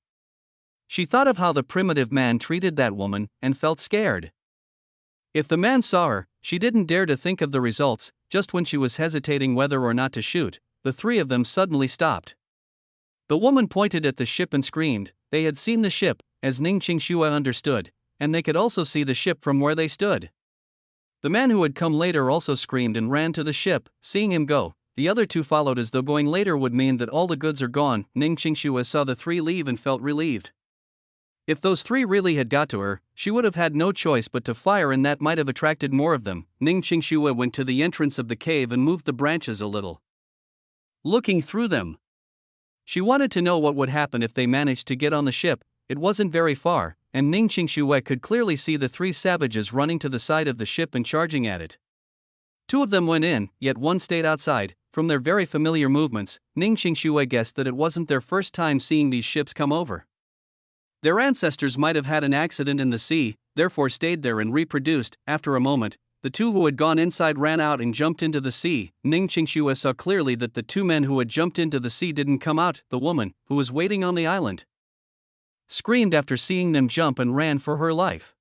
She thought of how the primitive man treated that woman, and felt scared. If the man saw her, she didn't dare to think of the results. Just when she was hesitating whether or not to shoot, the three of them suddenly stopped. The woman pointed at the ship and screamed. They had seen the ship, as Ning Qingxue understood, and they could also see the ship from where they stood. The man who had come later also screamed and ran to the ship. Seeing him go, the other two followed as though going later would mean that all the goods are gone. Ning Qingxue saw the three leave and felt relieved. If those three really had got to her, she would have had no choice but to fire, and that might have attracted more of them. Ning Qingxue went to the entrance of the cave and moved the branches a little. Looking through them, she wanted to know what would happen if they managed to get on the ship. It wasn't very far, and Ning Qingxue could clearly see the three savages running to the side of the ship and charging at it. Two of them went in, yet one stayed outside. From their very familiar movements, Ning Qingxue guessed that it wasn't their first time seeing these ships come over. Their ancestors might have had an accident in the sea, therefore stayed there and reproduced. After a moment, the two who had gone inside ran out and jumped into the sea. Ning Qingxue saw clearly that the two men who had jumped into the sea didn't come out. The woman, who was waiting on the island, screamed after seeing them jump and ran for her life.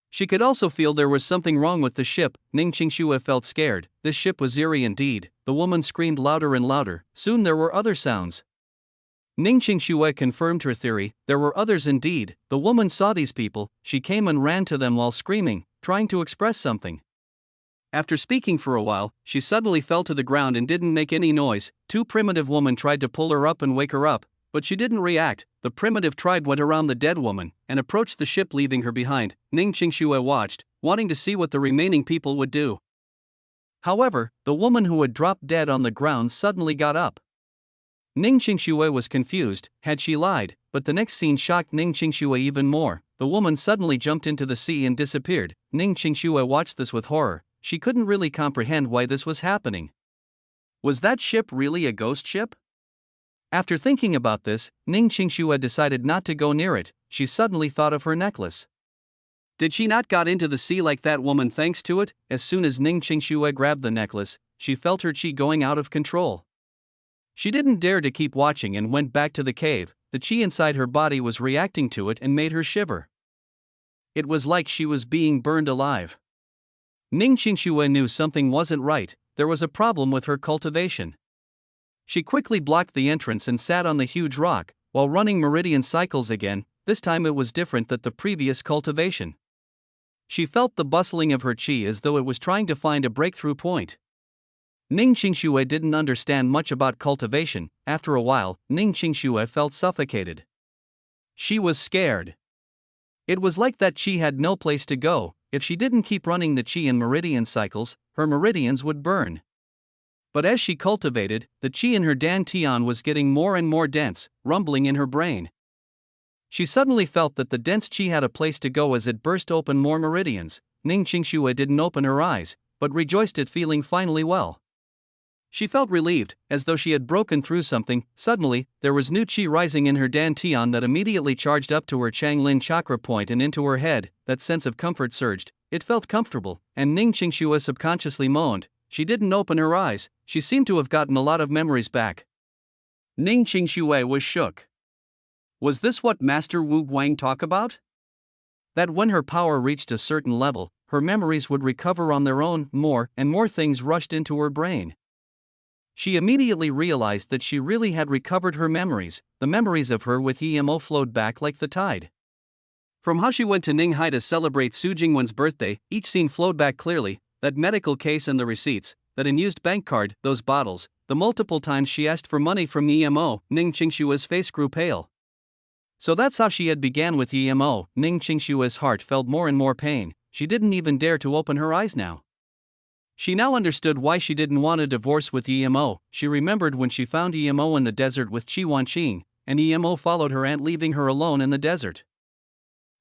She could also feel there was something wrong with the ship. Ning Qingxue felt scared. This ship was eerie indeed. The woman screamed louder and louder. Soon there were other sounds. Ning Qingxue confirmed her theory. There were others indeed. The woman saw these people. She came and ran to them while screaming, trying to express something. After speaking for a while, she suddenly fell to the ground and didn't make any noise. Two primitive women tried to pull her up and wake her up, but she didn't react. The primitive tribe went around the dead woman and approached the ship, leaving her behind. Ning Qingxue watched, wanting to see what the remaining people would do. However, the woman who had dropped dead on the ground suddenly got up. Ning Qingxue was confused. Had she lied? But the next scene shocked Ning Qingxue even more. The woman suddenly jumped into the sea and disappeared. Ning Qingxue watched this with horror. She couldn't really comprehend why this was happening. Was that ship really a ghost ship? After thinking about this, Ning Qingxue decided not to go near it. She suddenly thought of her necklace. Did she not got into the sea like that woman thanks to it? As soon as Ning Qingxue grabbed the necklace, she felt her chi going out of control. She didn't dare to keep watching and went back to the cave. The chi inside her body was reacting to it and made her shiver. It was like she was being burned alive. Ning Qingxue knew something wasn't right, there was a problem with her cultivation. She quickly blocked the entrance and sat on the huge rock, while running meridian cycles again. This time it was different than the previous cultivation. She felt the bustling of her qi as though it was trying to find a breakthrough point. Ning Qingxue didn't understand much about cultivation. After a while, Ning Qingxue felt suffocated. She was scared. It was like that qi had no place to go. If she didn't keep running the qi in meridian cycles, her meridians would burn. But as she cultivated, the qi in her dantian was getting more and more dense, rumbling in her brain. She suddenly felt that the dense qi had a place to go as it burst open more meridians. Ning Qingxue didn't open her eyes, but rejoiced at feeling finally well. She felt relieved, as though she had broken through something. Suddenly, there was new qi rising in her dantian that immediately charged up to her Changlin chakra point and into her head. That sense of comfort surged. It felt comfortable, and Ning Qingxue subconsciously moaned. She didn't open her eyes. She seemed to have gotten a lot of memories back. Ning Qingxue was shook. Was this what Master Wu Guang talked about? That when her power reached a certain level, her memories would recover on their own. More and more things rushed into her brain. She immediately realized that she really had recovered her memories. The memories of her with Emo flowed back like the tide. From how she went to Ninghai to celebrate Su Jingwen's birthday, each scene flowed back clearly. That medical case and the receipts, that unused bank card, those bottles, the multiple times she asked for money from Emo. Ning Qingxue's face grew pale. So that's how she had began with Emo. Ning Qingxue's heart felt more and more pain. She didn't even dare to open her eyes now. She now understood why she didn't want a divorce with Emo. She remembered when she found Emo in the desert with Qi Wanqing, and Emo followed her aunt, leaving her alone in the desert.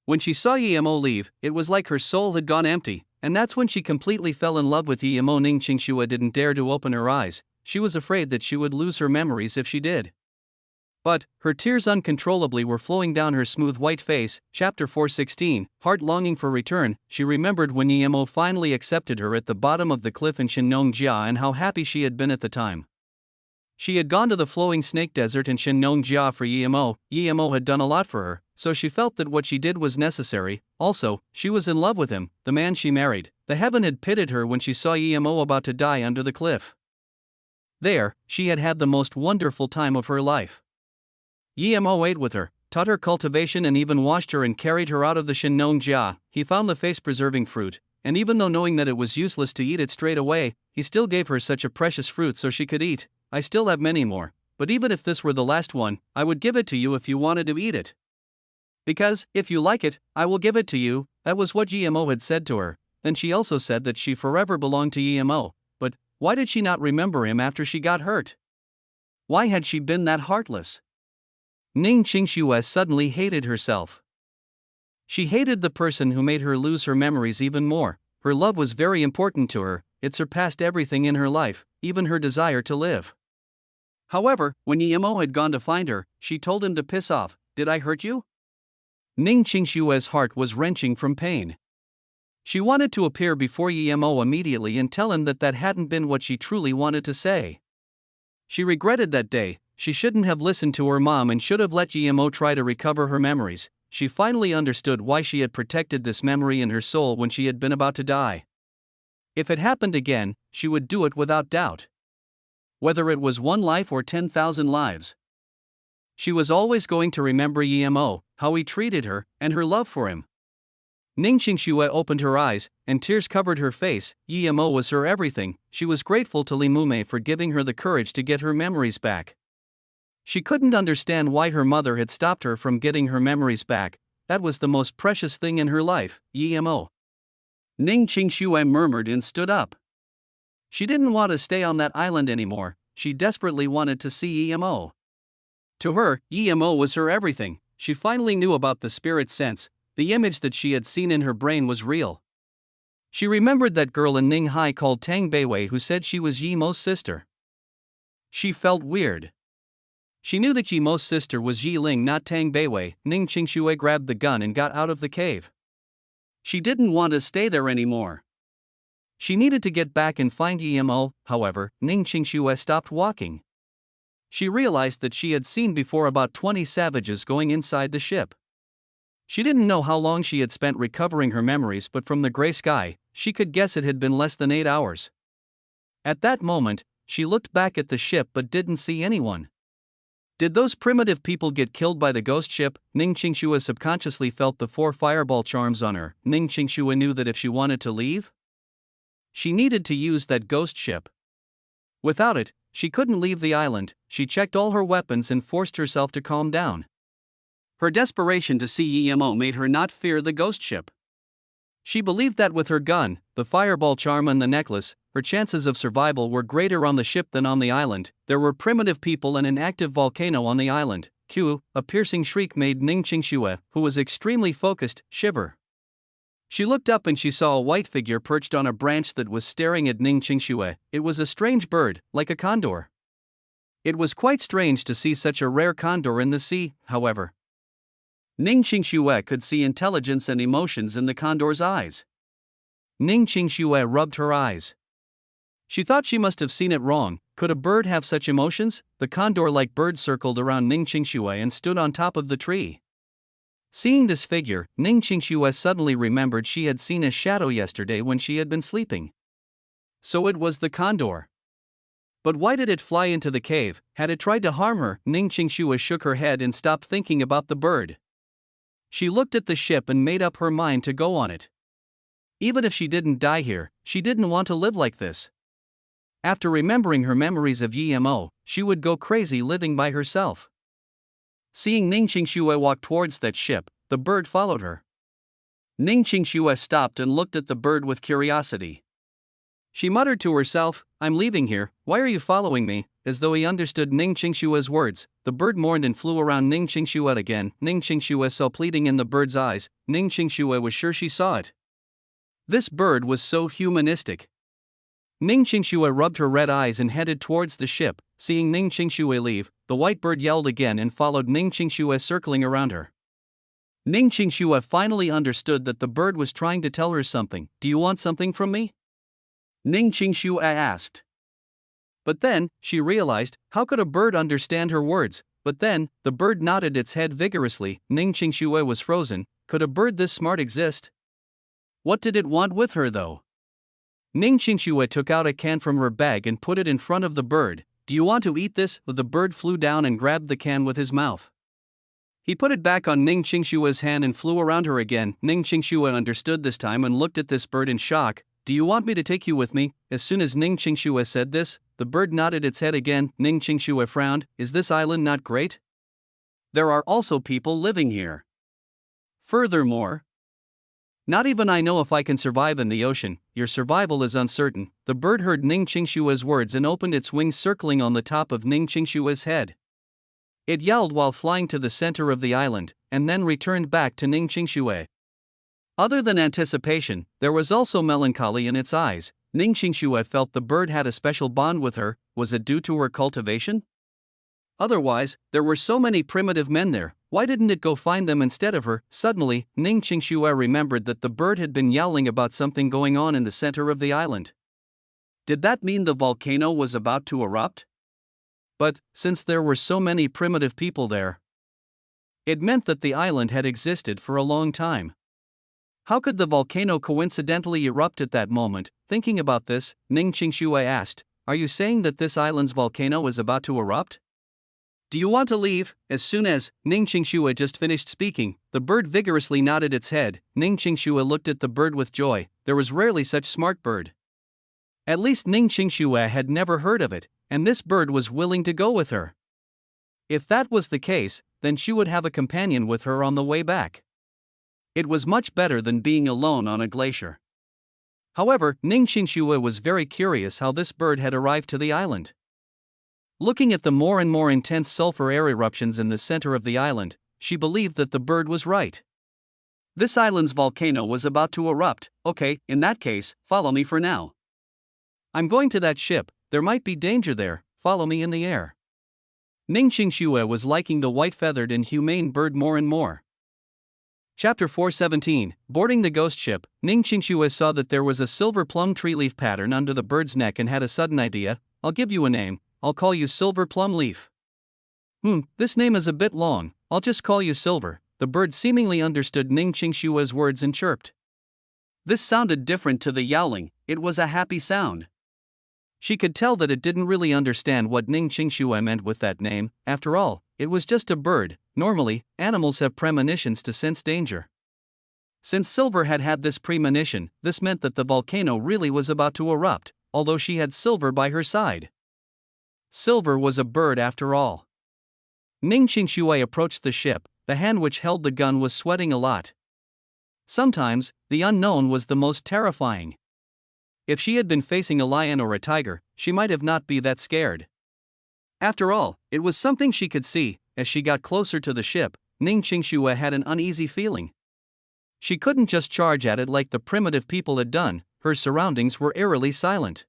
When she saw Emo leave, it was like her soul had gone empty, and that's when she completely fell in love with Emo. Ning Qingxue didn't dare to open her eyes. She was afraid that she would lose her memories if she did. But her tears uncontrollably were flowing down her smooth white face. Chapter 416, Heart longing for return. She remembered when Emo finally accepted her at the bottom of the cliff in Shenongjia and how happy she had been at the time. She had gone to the flowing snake desert in Shenongjia for Emo. Emo had done a lot for her, so she felt that what she did was necessary. Also, she was in love with him, the man she married. The heaven had pitied her when she saw Emo about to die under the cliff. There, she had had the most wonderful time of her life. Emo ate with her, taught her cultivation, and even washed her and carried her out of the Shenongjia. He found the face-preserving fruit, and even though knowing that it was useless to eat it straight away, he still gave her such a precious fruit so she could eat. I still have many more, but even if this were the last one, I would give it to you if you wanted to eat it. Because, if you like it, I will give it to you. That was what Emo had said to her. Then she also said that she forever belonged to Emo. But why did she not remember him after she got hurt? Why had she been that heartless? Ning Qingxue suddenly hated herself. She hated the person who made her lose her memories even more. Her love was very important to her, it surpassed everything in her life, even her desire to live. However, when Emo had gone to find her, she told him to piss off. Did I hurt you? Ning Qingxue's heart was wrenching from pain. She wanted to appear before Emo immediately and tell him that that hadn't been what she truly wanted to say. She regretted that day. She shouldn't have listened to her mom and should have let Emo try to recover her memories. She finally understood why she had protected this memory in her soul when she had been about to die. If it happened again, she would do it without doubt. Whether it was one life or 10,000 lives. She was always going to remember Emo, how he treated her, and her love for him. Ning Qingxue opened her eyes, and tears covered her face. Emo was her everything. She was grateful to Li Mume for giving her the courage to get her memories back. She couldn't understand why her mother had stopped her from getting her memories back. That was the most precious thing in her life, Emo. Ning Qingxue murmured and stood up. She didn't want to stay on that island anymore. She desperately wanted to see Emo. To her, Emo was her everything. She finally knew about the spirit sense. The image that she had seen in her brain was real. She remembered that girl in Ninghai called Tang Beiwei who said she was Yemo's sister. She felt weird. She knew that Yemo's sister was Yi Ling, not Tang Beiwei. Ning Qingxue grabbed the gun and got out of the cave. She didn't want to stay there anymore. She needed to get back and find Emo. However, Ning Qingxue stopped walking. she realized that she had seen before about 20 savages going inside the ship. She didn't know how long she had spent recovering her memories, but from the gray sky, she could guess it had been less than 8 hours. At that moment, she looked back at the ship but didn't see anyone. Did those primitive people get killed by the ghost ship? Ning Qingxue subconsciously felt the 4 fireball charms on her. Ning Qingxue knew that if she wanted to leave, she needed to use that ghost ship. Without it, she couldn't leave the island. She checked all her weapons and forced herself to calm down. Her desperation to see Emo made her not fear the ghost ship. She believed that with her gun, the fireball charm and the necklace, her chances of survival were greater on the ship than on the island. There were primitive people and an active volcano on the island. Q, a piercing shriek made Ning Qingxue, who was extremely focused, shiver. She looked up and she saw a white figure perched on a branch that was staring at Ning Qingxue. It was a strange bird, like a condor. It was quite strange to see such a rare condor in the sea, however. Ning Qingxue could see intelligence and emotions in the condor's eyes. Ning Qingxue rubbed her eyes. She thought she must have seen it wrong. Could a bird have such emotions? The condor-like bird circled around Ning Qingxue and stood on top of the tree. Seeing this figure, Ning Qingxue suddenly remembered she had seen a shadow yesterday when she had been sleeping. So it was the condor. But why did it fly into the cave? Had it tried to harm her? Ning Qingxue shook her head and stopped thinking about the bird. She looked at the ship and made up her mind to go on it. Even if she didn't die here, she didn't want to live like this. After remembering her memories of Emo, she would go crazy living by herself. Seeing Ning Qingxue walk towards that ship, the bird followed her. Ning Qingxue stopped and looked at the bird with curiosity. She muttered to herself, "I'm leaving here, why are you following me?" As though he understood Ning Qingxue's words, the bird mourned and flew around Ning Qingxue again. Ning Qingxue saw pleading in the bird's eyes. Ning Qingxue was sure she saw it. This bird was so humanistic. Ning Qingxue rubbed her red eyes and headed towards the ship. Seeing Ning Qingxue leave, the white bird yelled again and followed Ning Qingxue, circling around her. Ning Qingxue finally understood that the bird was trying to tell her something. "Do you want something from me?" Ning Qingxue asked. But then, she realized, how could a bird understand her words? But then, the bird nodded its head vigorously. Ning Qingxue was frozen. Could a bird this smart exist? What did it want with her though? Ning Qingxue took out a can from her bag and put it in front of the bird. "Do you want to eat this?" The bird flew down and grabbed the can with his mouth. He put it back on Ning Qingxue's hand and flew around her again. Ning Qingxue understood this time and looked at this bird in shock. "Do you want me to take you with me?" As soon as Ning Qingxue said this, the bird nodded its head again. Ning Qingxue frowned. "Is this island not great? There are also people living here. Furthermore, not even I know if I can survive in the ocean. Your survival is uncertain." The bird heard Ning Qingxue's words and opened its wings, circling on the top of Ning Qingxue's head. It yelled while flying to the center of the island, and then returned back to Ning Qingxue. Other than anticipation, there was also melancholy in its eyes. Ning Qingxue felt the bird had a special bond with her. Was it due to her cultivation? Otherwise, there were so many primitive men there, why didn't it go find them instead of her? Suddenly, Ning Qingxue remembered that the bird had been yowling about something going on in the center of the island. Did that mean the volcano was about to erupt? But, since there were so many primitive people there, it meant that the island had existed for a long time. How could the volcano coincidentally erupt at that moment? Thinking about this, Ning Qingxue asked, "Are you saying that this island's volcano is about to erupt? Do you want to leave?" As soon as Ning Qingxue just finished speaking, the bird vigorously nodded its head. Ning Qingxue looked at the bird with joy. There was rarely such smart bird. At least Ning Qingxue had never heard of it, and this bird was willing to go with her. If that was the case, then she would have a companion with her on the way back. It was much better than being alone on a glacier. However, Ning Qingxue was very curious how this bird had arrived to the island. Looking at the more and more intense sulfur air eruptions in the center of the island, she believed that the bird was right. This island's volcano was about to erupt. Okay, in that case, follow me for now. I'm going to that ship, there might be danger there, follow me in the air. Ning Qingxue was liking the white-feathered and humane bird more and more. Chapter 417, Boarding the Ghost Ship. Ning Qingxue saw that there was a silver plum tree leaf pattern under the bird's neck and had a sudden idea. "I'll give you a name, I'll call you Silver Plum Leaf." This name is a bit long, I'll just call you Silver. The bird seemingly understood Ning Qingshua's words and chirped.
This sounded different to the yowling, it was a happy sound.
She could tell that it didn't really understand what Ning Qingxue meant with that name. After all, it was just a bird. Normally, animals have premonitions to sense danger. Since Silver had had this premonition, this meant that the volcano really was about to erupt, although she had Silver by her side. Silver was a bird after all. Ning Qingxue approached the ship. The hand which held the gun was sweating a lot. Sometimes, the unknown was the most terrifying. If she had been facing a lion or a tiger, she might have not been that scared. After all, it was something she could see. As she got closer to the ship, Ning Qingxue had an uneasy feeling. She couldn't just charge at it like the primitive people had done. Her surroundings were eerily silent.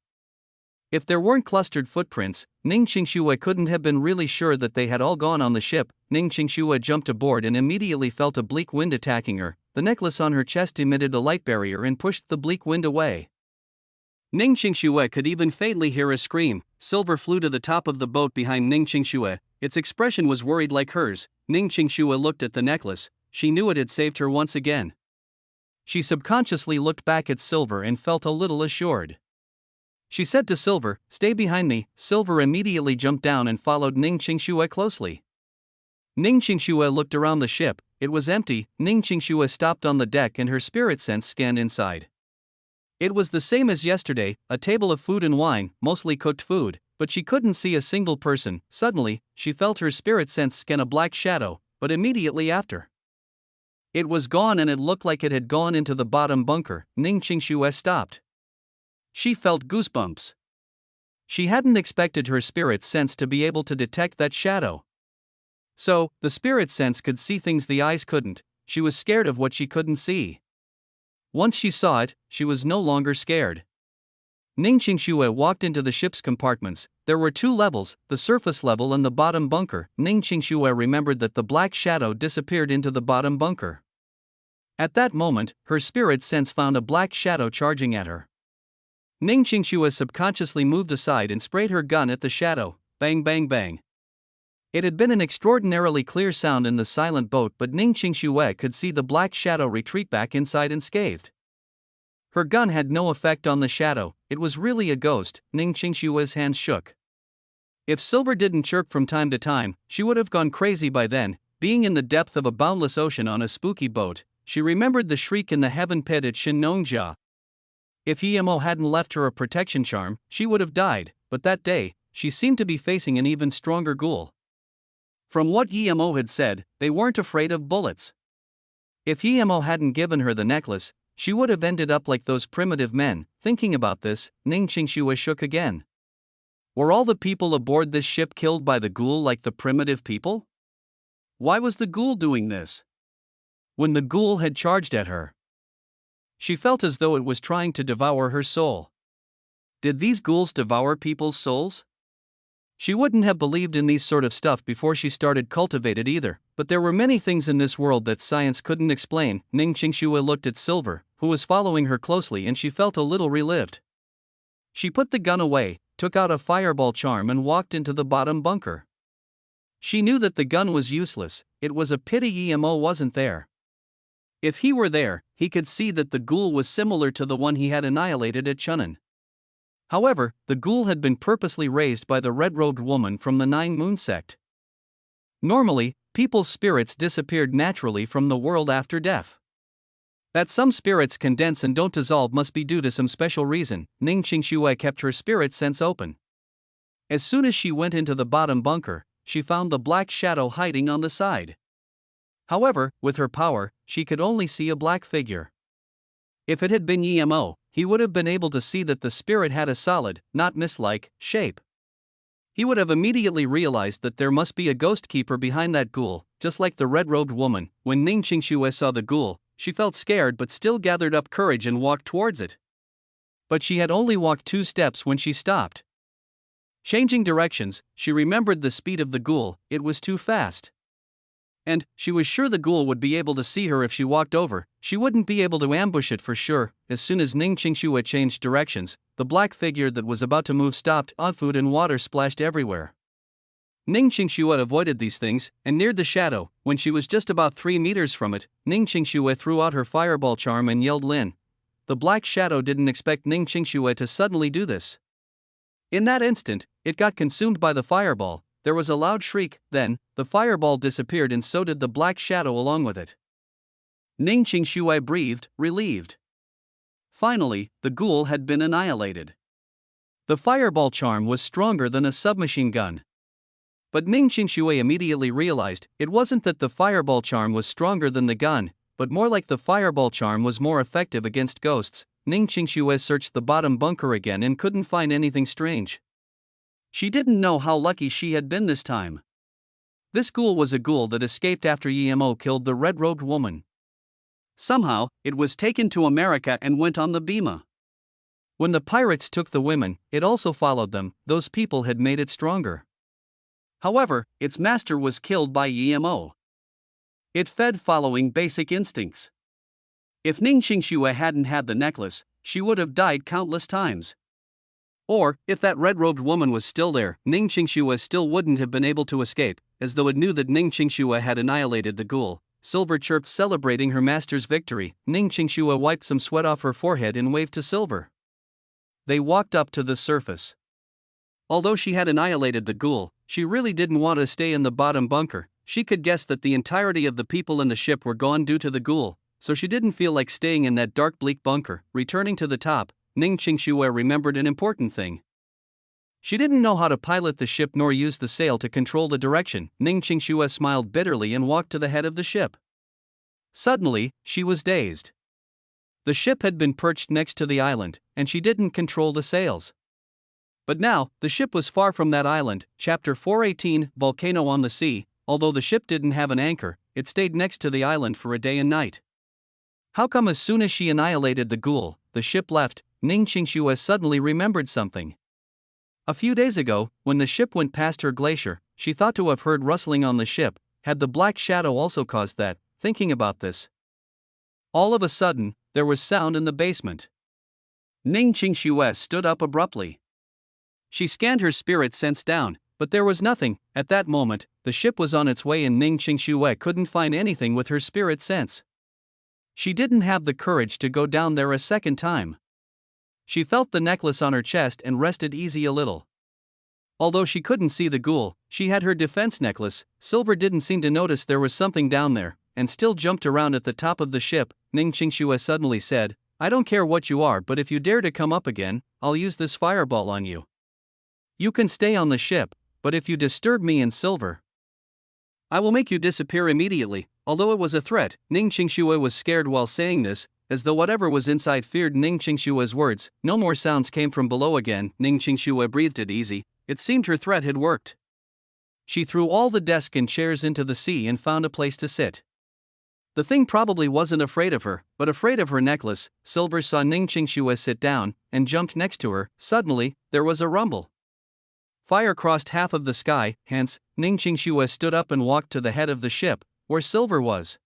If there weren't clustered footprints, Ning Qingxue couldn't have been really sure that they had all gone on the ship. Ning Qingxue jumped aboard and immediately felt a bleak wind attacking her. The necklace on her chest emitted a light barrier and pushed the bleak wind away.
Ning Qingxue could even faintly hear a scream. Silver flew to the top of the boat behind Ning Qingxue. Its expression was worried like hers. Ning Qingxue looked at the necklace. She knew it had saved her once again. She subconsciously looked back at Silver and felt a little assured. She said to Silver, "Stay behind me." Silver immediately jumped down and followed Ning Qingxue closely. Ning Qingxue looked around the ship. It was empty. Ning Qingxue stopped on the deck and her spirit sense scanned inside. It was the same as yesterday, a table of food and wine, mostly cooked food, but she couldn't see a single person. Suddenly, she felt her spirit sense scan a black shadow, but immediately after, it was gone and it looked like it had gone into the bottom bunker. Ning Qingxue stopped. She felt goosebumps. She hadn't expected her spirit sense to be able to detect that shadow. So, the spirit sense could see things the eyes couldn't. She was scared of what she couldn't see. Once she saw it, she was no longer scared. Ning Qingxue walked into the ship's compartments. There were two levels, the surface level and the bottom bunker. Ning Qingxue remembered that the black shadow disappeared into the bottom bunker. At that moment, her spirit sense found a black shadow charging at her. Ning Qingxue subconsciously moved aside and sprayed her gun at the shadow. Bang bang bang. It had been an extraordinarily clear sound in the silent boat, but Ning Qingxue could see the black shadow retreat back inside unscathed. Her gun had no effect on the shadow. It was really a ghost. Ning Qingshue's hands shook. If Silver didn't chirp from time to time, she would have gone crazy by then. Being in the depth of a boundless ocean on a spooky boat, she remembered the shriek in the heaven pit at Shinnongjia. If Emo hadn't left her a protection charm, she would have died, but that day, she seemed to be facing an even stronger ghoul. From what Emo had said, they weren't afraid of bullets. If Emo hadn't given her the necklace, she would have ended up like those primitive men. Thinking about this, Ning Qingxue shook again. Were all the people aboard this ship killed by the ghoul like the primitive people? Why was the ghoul doing this? When the ghoul had charged at her, she felt as though it was trying to devour her soul. Did these ghouls devour people's souls? She wouldn't have believed in these sort of stuff before she started cultivated either, but there were many things in this world that science couldn't explain. Ning Qingxue looked at Silver, who was following her closely, and she felt a little relieved. She put the gun away, took out a fireball charm and walked into the bottom bunker. She knew that the gun was useless. It was a pity Emo wasn't there. If he were there, he could see that the ghoul was similar to the one he had annihilated at Chunnan. However, the ghoul had been purposely raised by the red-robed woman from the Nine Moon sect. Normally, people's spirits disappeared naturally from the world after death. That some spirits condense and don't dissolve must be due to some special reason. Ning Qingxue kept her spirit sense open. As soon as she went into the bottom bunker, she found the black shadow hiding on the side. However, with her power, she could only see a black figure. If it had been Emo, he would have been able to see that the spirit had a solid, not mist-like, shape. He would have immediately realized that there must be a ghost keeper behind that ghoul, just like the red-robed woman. When Ning Qingxue saw the ghoul, she felt scared but still gathered up courage and walked towards it. But she had only walked 2 steps when she stopped. Changing directions, she remembered the speed of the ghoul. It was too fast. And she was sure the ghoul would be able to see her if she walked over. She wouldn't be able to ambush it for sure. As soon as Ning Qingxue changed directions, the black figure that was about to move stopped. Food and water splashed everywhere. Ning Qingxue avoided these things and neared the shadow. When she was just about 3 meters from it, Ning Qingxue threw out her fireball charm and yelled Lin. The black shadow didn't expect Ning Qingxue to suddenly do this. In that instant, it got consumed by the fireball. There was a loud shriek, then, the fireball disappeared and so did the black shadow along with it. Ning Qingxue breathed, relieved. Finally, the ghoul had been annihilated. The fireball charm was stronger than a submachine gun. But Ning Qingxue immediately realized it wasn't that the fireball charm was stronger than the gun, but more like the fireball charm was more effective against ghosts. Ning Qingxue searched the bottom bunker again and couldn't find anything strange. She didn't know how lucky she had been this time. This ghoul was a ghoul that escaped after Emo killed the red-robed woman. Somehow, it was taken to America and went on the Bima. When the pirates took the women, it also followed them. Those people had made it stronger. However, its master was killed by Emo. It fed following basic instincts. If Ning Qingxue hadn't had the necklace, she would have died countless times. Or, if that red-robed woman was still there, Ning Qingxue still wouldn't have been able to escape, as though it knew that Ning Qingxue had annihilated the ghoul. Silver chirped, celebrating her master's victory. Ning Qingxue wiped some sweat off her forehead and waved to Silver. They walked up to the surface. Although she had annihilated the ghoul, she really didn't want to stay in the bottom bunker. She could guess that the entirety of the people in the ship were gone due to the ghoul, so she didn't feel like staying in that dark, bleak bunker. Returning to the top, Ning Qingxue remembered an important thing. She didn't know how to pilot the ship nor use the sail to control the direction. Ning Qingxue smiled bitterly and walked to the head of the ship. Suddenly, she was dazed. The ship had been perched next to the island, and she didn't control the sails. But now, the ship was far from that island. Chapter 418, Volcano on the Sea. Although the ship didn't have an anchor, it stayed next to the island for a day and night. How come as soon as she annihilated the ghoul, the ship left? Ning Qingxue suddenly remembered something. A few days ago, when the ship went past her glacier, she thought to have heard rustling on the ship. Had the black shadow also caused that? Thinking about this, all of a sudden, there was sound in the basement. Ning Qingxue stood up abruptly. She scanned her spirit sense down, but there was nothing. At that moment, the ship was on its way and Ning Qingxue couldn't find anything with her spirit sense. She didn't have the courage to go down there a second time. She felt the necklace on her chest and rested easy a little. Although she couldn't see the ghoul, she had her defense necklace. Silver didn't seem to notice there was something down there, and still jumped around at the top of the ship. Ning Qingxue suddenly said, "I don't care what you are, but if you dare to come up again, I'll use this fireball on you. You can stay on the ship, but if you disturb me and Silver, I will make you disappear immediately." Although it was a threat, Ning Qingxue was scared while saying this, as though whatever was inside feared Ning Qingxue's words. No more sounds came from below again. Ning Qingxue breathed it easy. It seemed her threat had worked. She threw all the desks and chairs into the sea and found a place to sit. The thing probably wasn't afraid of her, but afraid of her necklace. Silver saw Ning Qingxue sit down and jumped next to her. Suddenly, there was a rumble. Fire crossed half of the sky. Hence, Ning Qingxue stood up and walked to the head of the ship, where Silver was.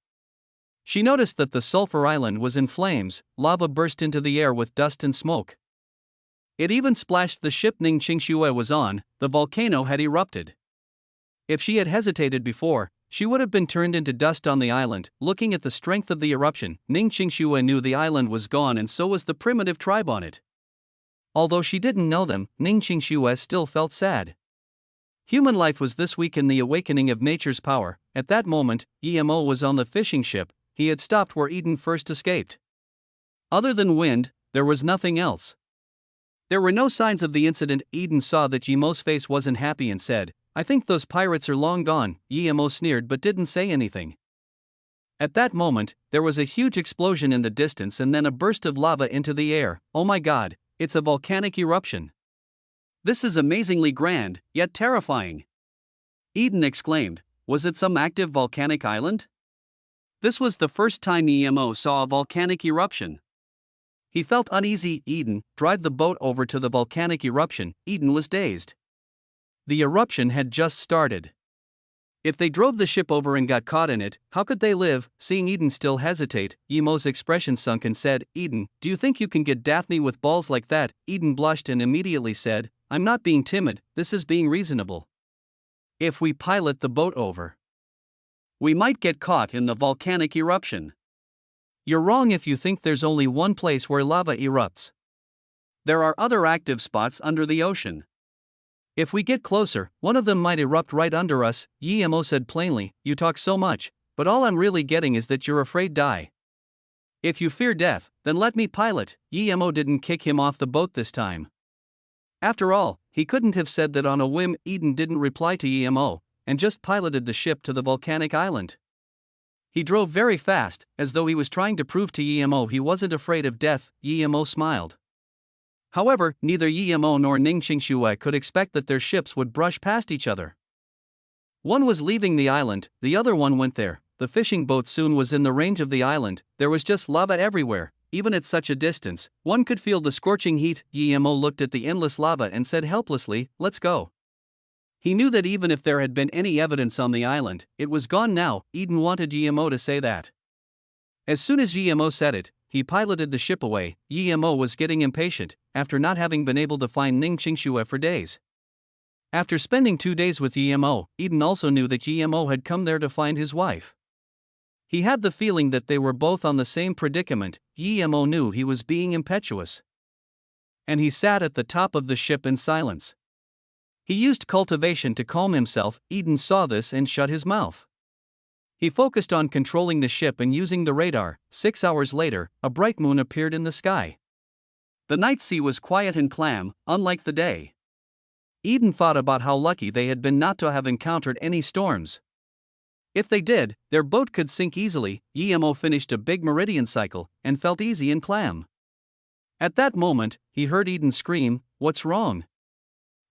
She noticed that the sulfur island was in flames. Lava burst into the air with dust and smoke. It even splashed the ship Ning Qingxue was on. The volcano had erupted. If she had hesitated before, she would have been turned into dust on the island. Looking at the strength of the eruption, Ning Qingxue knew the island was gone and so was the primitive tribe on it. Although she didn't know them, Ning Qingxue still felt sad. Human life was this weak in the awakening of nature's power. At that moment, Emo was on the fishing ship. He had stopped where Eden first escaped. Other than wind, there was nothing else. There were no signs of the incident. Eden saw that Yemo's face wasn't happy and said, "I think those pirates are long gone." Yemo sneered but didn't say anything. At that moment, there was a huge explosion in the distance and then a burst of lava into the air. "Oh my god, it's a volcanic eruption. This is amazingly grand, yet terrifying." Eden exclaimed. Was it some active volcanic island? This was the first time Emo saw a volcanic eruption. He felt uneasy. "Eden, drive the boat over to the volcanic eruption." Eden was dazed. The eruption had just started. If they drove the ship over and got caught in it, how could they live? Seeing Eden still hesitate, Emo's expression sunk and said, "Eden, do you think you can get Daphne with balls like that?" Eden blushed and immediately said, "I'm not being timid, this is being reasonable." If we pilot the boat over, we might get caught in the volcanic eruption.
You're wrong if you think there's only one place where lava erupts.
There are other active spots under the ocean.
If we get closer, one of them might erupt right under us, Yemo said plainly. You talk so much, but all I'm really getting is that you're afraid die.
If you fear death, then let me pilot. Yemo didn't kick him off the boat this time. After all, he couldn't have said that on a whim. Eden didn't reply to Yemo, and just piloted the ship to the volcanic island. He drove very fast, as though he was trying to prove to Yemo he wasn't afraid of death. Yemo smiled. However, neither Yemo nor Ning Qingxue could expect that their ships would brush past each other. One was leaving the island, the other one went there. The fishing boat soon was in the range of the island. There was just lava everywhere. Even at such a distance, one could feel the scorching heat. Yemo looked at the endless lava and said helplessly, "Let's go." He knew that even if there had been any evidence on the island, it was gone now. Eden wanted Yemo to say that. As soon as Yemo said it, he piloted the ship away. Yemo was getting impatient, after not having been able to find Ning Qingxue for days. After spending 2 days with Yemo, Eden also knew that Yemo had come there to find his wife. He had the feeling that they were both on the same predicament. Yemo knew he was being impetuous. And he sat at the top of the ship in silence. He used cultivation to calm himself. Eden saw this and shut his mouth. He focused on controlling the ship and using the radar. 6 hours later, a bright moon appeared in the sky. The night sea was quiet and calm, unlike the day. Eden thought about how lucky they had been not to have encountered any storms. If they did, their boat could sink easily. Yemo finished a big meridian cycle and felt easy and calm. At that moment, he heard Eden scream, "What's wrong?"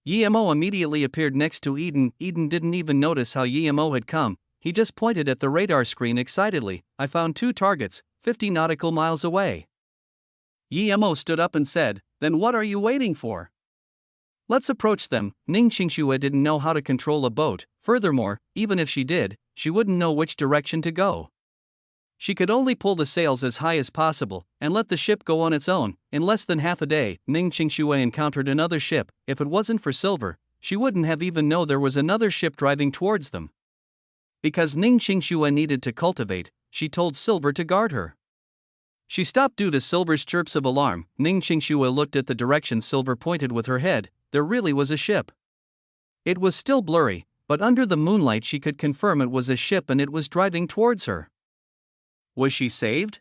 Yemo immediately appeared next to Eden. Eden didn't even notice how Yemo had come. He just pointed at the radar screen excitedly. "I found 2 targets, 50 nautical miles away." Yemo stood up and said, "Then what are you waiting for? Let's approach them." Ning Qingxue didn't know how to control a boat. Furthermore, even if she did, she wouldn't know which direction to go. She could only pull the sails as high as possible and let the ship go on its own. In less than half a day, Ning Qingxue encountered another ship. If it wasn't for Silver, she wouldn't have even known there was another ship driving towards them. Because Ning Qingxue needed to cultivate, she told Silver to guard her. She stopped due to Silver's chirps of alarm. Ning Qingxue looked at the direction Silver pointed with her head. There really was a ship. It was still blurry, but under the moonlight she could confirm it was a ship and it was driving towards her. Was she saved?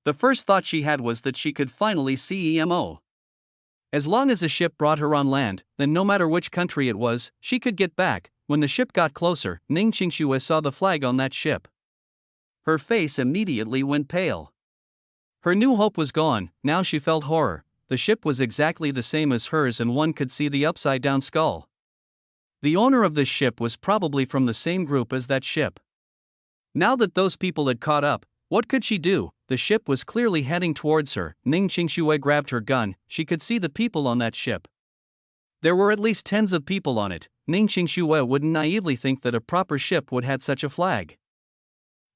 The first thought she had was that she could finally see Emo. As long as a ship brought her on land, then no matter which country it was, she could get back. When the ship got closer, Ning Qingxue saw the flag on that ship. Her face immediately went pale. Her new hope was gone. Now she felt horror. The ship was exactly the same as hers and one could see the upside-down skull. The owner of this ship was probably from the same group as that ship. Now that those people had caught up, what could she do? The ship was clearly heading towards her. Ning Qingxue grabbed her gun. She could see the people on that ship. There were at least tens of people on it. Ning Qingxue wouldn't naively think that a proper ship would have such a flag.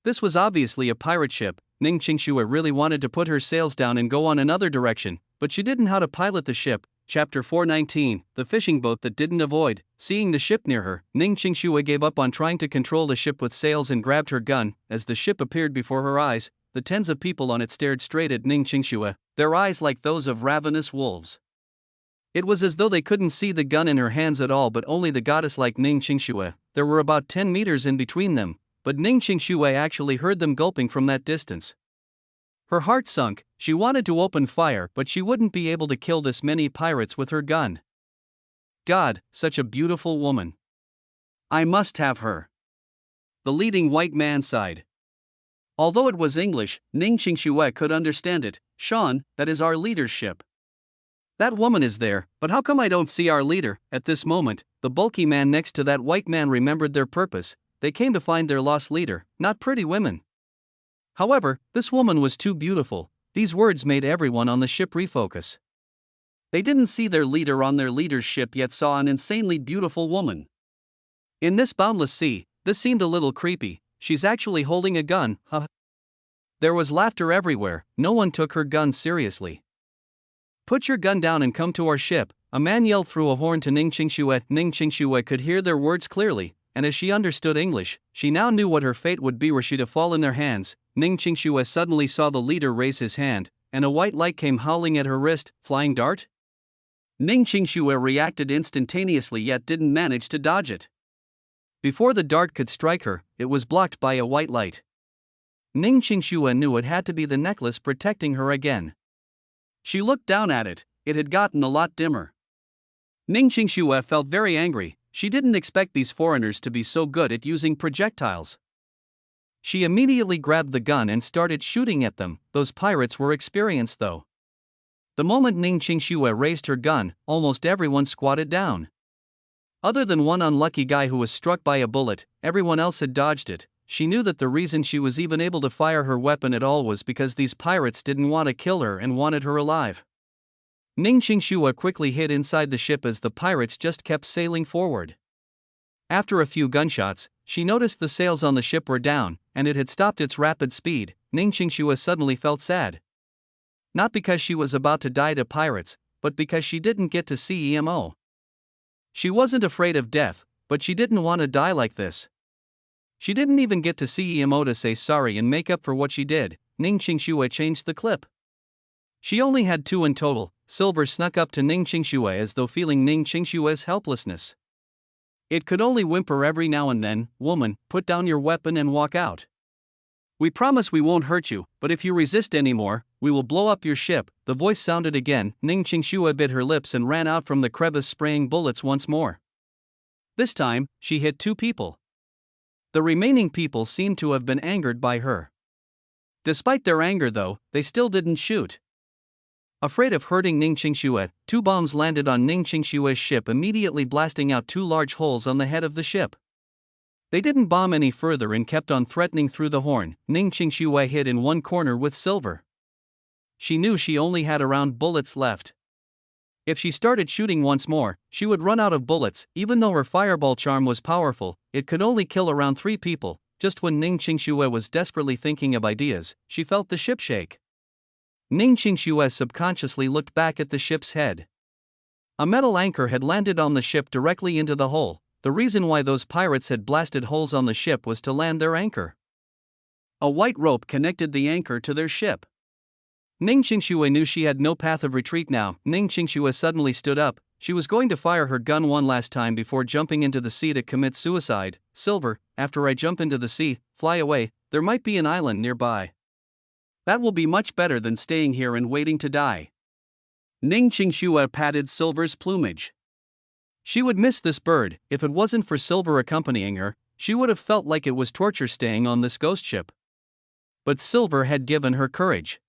This was obviously a pirate ship. Ning Qingxue really wanted to put her sails down and go on another direction, but she didn't know how to pilot the ship. Chapter 419, The Fishing Boat That Didn't Avoid. Seeing the ship near her, Ning Qingxue gave up on trying to control the ship with sails and grabbed her gun. As the ship appeared before her eyes, the tens of people on it stared straight at Ning Qingxue, their eyes like those of ravenous wolves. It was as though they couldn't see the gun in her hands at all, but only the goddess like Ning Qingxue. There were about 10 meters in between them, but Ning Qingxue actually heard them gulping from that distance. Her heart sunk. She wanted to open fire, but she wouldn't be able to kill this many pirates with her gun. God, such a beautiful woman. I must have her. The leading white man sighed. Although it was English, Ning Qingxue could understand it. "Sean, that is our leader's ship. That woman is there, but how come I don't see our leader?" At this moment, the bulky man next to that white man remembered their purpose. They came to find their lost leader, not pretty women. However, this woman was too beautiful. These words made everyone on the ship refocus. They didn't see their leader on their leader's ship, yet saw an insanely beautiful woman. In this boundless sea, this seemed a little creepy. She's actually holding a gun, huh? There was laughter everywhere. No one took her gun seriously. "Put your gun down and come to our ship,"
A man yelled through a horn to Ning Qingxue. Ning Qingxue could hear their words clearly, and as she understood English, she now knew what her fate would be were she to fall in their hands. Ning Qingxue suddenly saw the leader raise his hand, and a white light came howling at her wrist. Flying dart? Ning Qingxue reacted instantaneously yet didn't manage to dodge it. Before the dart could strike her, it was blocked by a white light. Ning Qingxue knew it had to be the necklace protecting her again. She looked down at it. It had gotten a lot dimmer. Ning Qingxue felt very angry. She didn't expect these foreigners to be so good at using projectiles. She immediately grabbed the gun and started shooting at them. Those pirates were experienced though. The moment Ning Qingxue raised her gun, almost everyone squatted down. Other than one unlucky guy who was struck by a bullet, everyone else had dodged it. She knew that the reason she was even able to fire her weapon at all was because these pirates didn't want to kill her and wanted her alive. Ning Qingxue quickly hid inside the ship as the pirates just kept sailing forward. After a few gunshots, she noticed the sails on the ship were down, and it had stopped its rapid speed. Ning Qingxue suddenly felt sad. Not because she was about to die to pirates, but because she didn't get to see Emo. She wasn't afraid of death, but she didn't want to die like this. She didn't even get to see Emo to say sorry and make up for what she did. Ning Qingxue changed the clip. She only had 2 in total. Silver snuck up to Ning Qingxue as though feeling Ning Qingxue's helplessness. It could only whimper every now and then. Woman, put down your weapon and walk out. We promise we won't hurt you, but if you resist anymore, we will blow up your ship. The voice sounded again. Ning Qingxue bit her lips and ran out from the crevice spraying bullets once more. This time, she hit 2 people. The remaining people seemed to have been angered by her. Despite their anger though, they still didn't shoot. Afraid of hurting Ning Qingxue, 2 bombs landed on Ning Qingxue's ship, immediately blasting out 2 large holes on the head of the ship. They didn't bomb any further and kept on threatening through the horn. Ning Qingxue hid in one corner with Silver. She knew she only had around bullets left. If she started shooting once more, she would run out of bullets. Even though her fireball charm was powerful, it could only kill around 3 people. Just when Ning Qingxue was desperately thinking of ideas, she felt the ship shake. Ning Qingxue subconsciously looked back at the ship's head. A metal anchor had landed on the ship directly into the hole. The reason why those pirates had blasted holes on the ship was to land their anchor. A white rope connected the anchor to their ship. Ning Qingxue knew she had no path of retreat now. Ning Qingxue suddenly stood up. She was going to fire her gun one last time before jumping into the sea to commit suicide. Silver, after I jump into the sea, fly away, there might be an island nearby. That will be much better than staying here and waiting to die. Ning Qingxue patted Silver's plumage. She would miss this bird. If it wasn't for Silver accompanying her, she would have felt like it was torture staying on this ghost ship. But Silver had given her courage.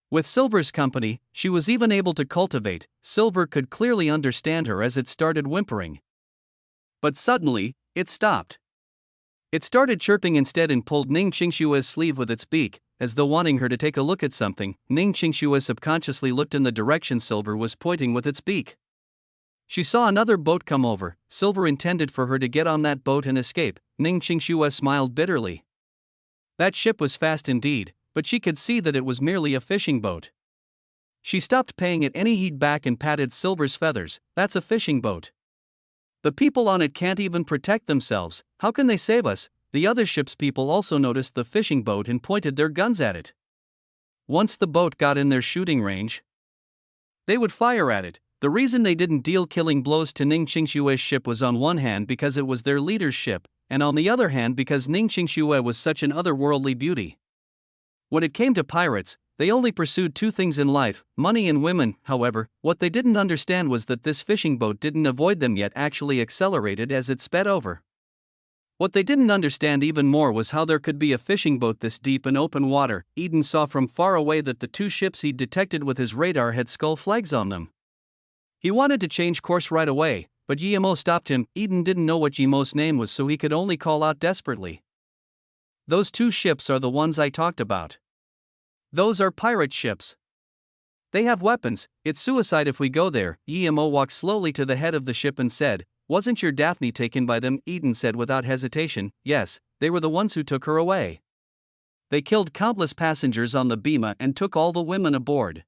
With Silver's company, she was even able to cultivate. Silver could clearly understand her as it started whimpering. But suddenly, it stopped. It started chirping instead and pulled Ning Qingxue's sleeve with its beak, as though wanting her to take a look at something. Ning Qingxue subconsciously looked in the direction Silver was pointing with its beak. She saw another boat come over. Silver intended for her to get on that boat and escape. Ning Qingxue smiled bitterly. That ship was fast indeed, but she could see that it was merely a fishing boat. She stopped paying it any heed back and patted Silver's feathers. That's a fishing boat. The people on it can't even protect themselves. How can they save us? The other ship's people also noticed the fishing boat and pointed their guns at it. Once the boat got in their shooting range, they would fire at it. The reason they didn't deal killing blows to Ning Qingxue's ship was on one hand because it was their leader's ship, and on the other hand because Ning Qingxue was such an otherworldly beauty. When it came to pirates, they only pursued 2 things in life, money and women. However, what they didn't understand was that this fishing boat didn't avoid them yet, actually accelerated as it sped over. What they didn't understand even more was how there could be a fishing boat this deep in open water. Eden saw from far away that the 2 ships he'd detected with his radar had skull flags on them. He wanted to change course right away, but Yemo stopped him. Eden didn't know what Yemo's name was, so he could only call out desperately. Those 2 ships are the ones I talked about. Those are pirate ships. They have weapons. It's suicide if we go there. Yemo walked slowly to the head of the ship and said, "Wasn't your Daphne taken by them?" Eden said without hesitation, "Yes, they were the ones who took her away. They killed countless passengers on the Bima and took all the women aboard.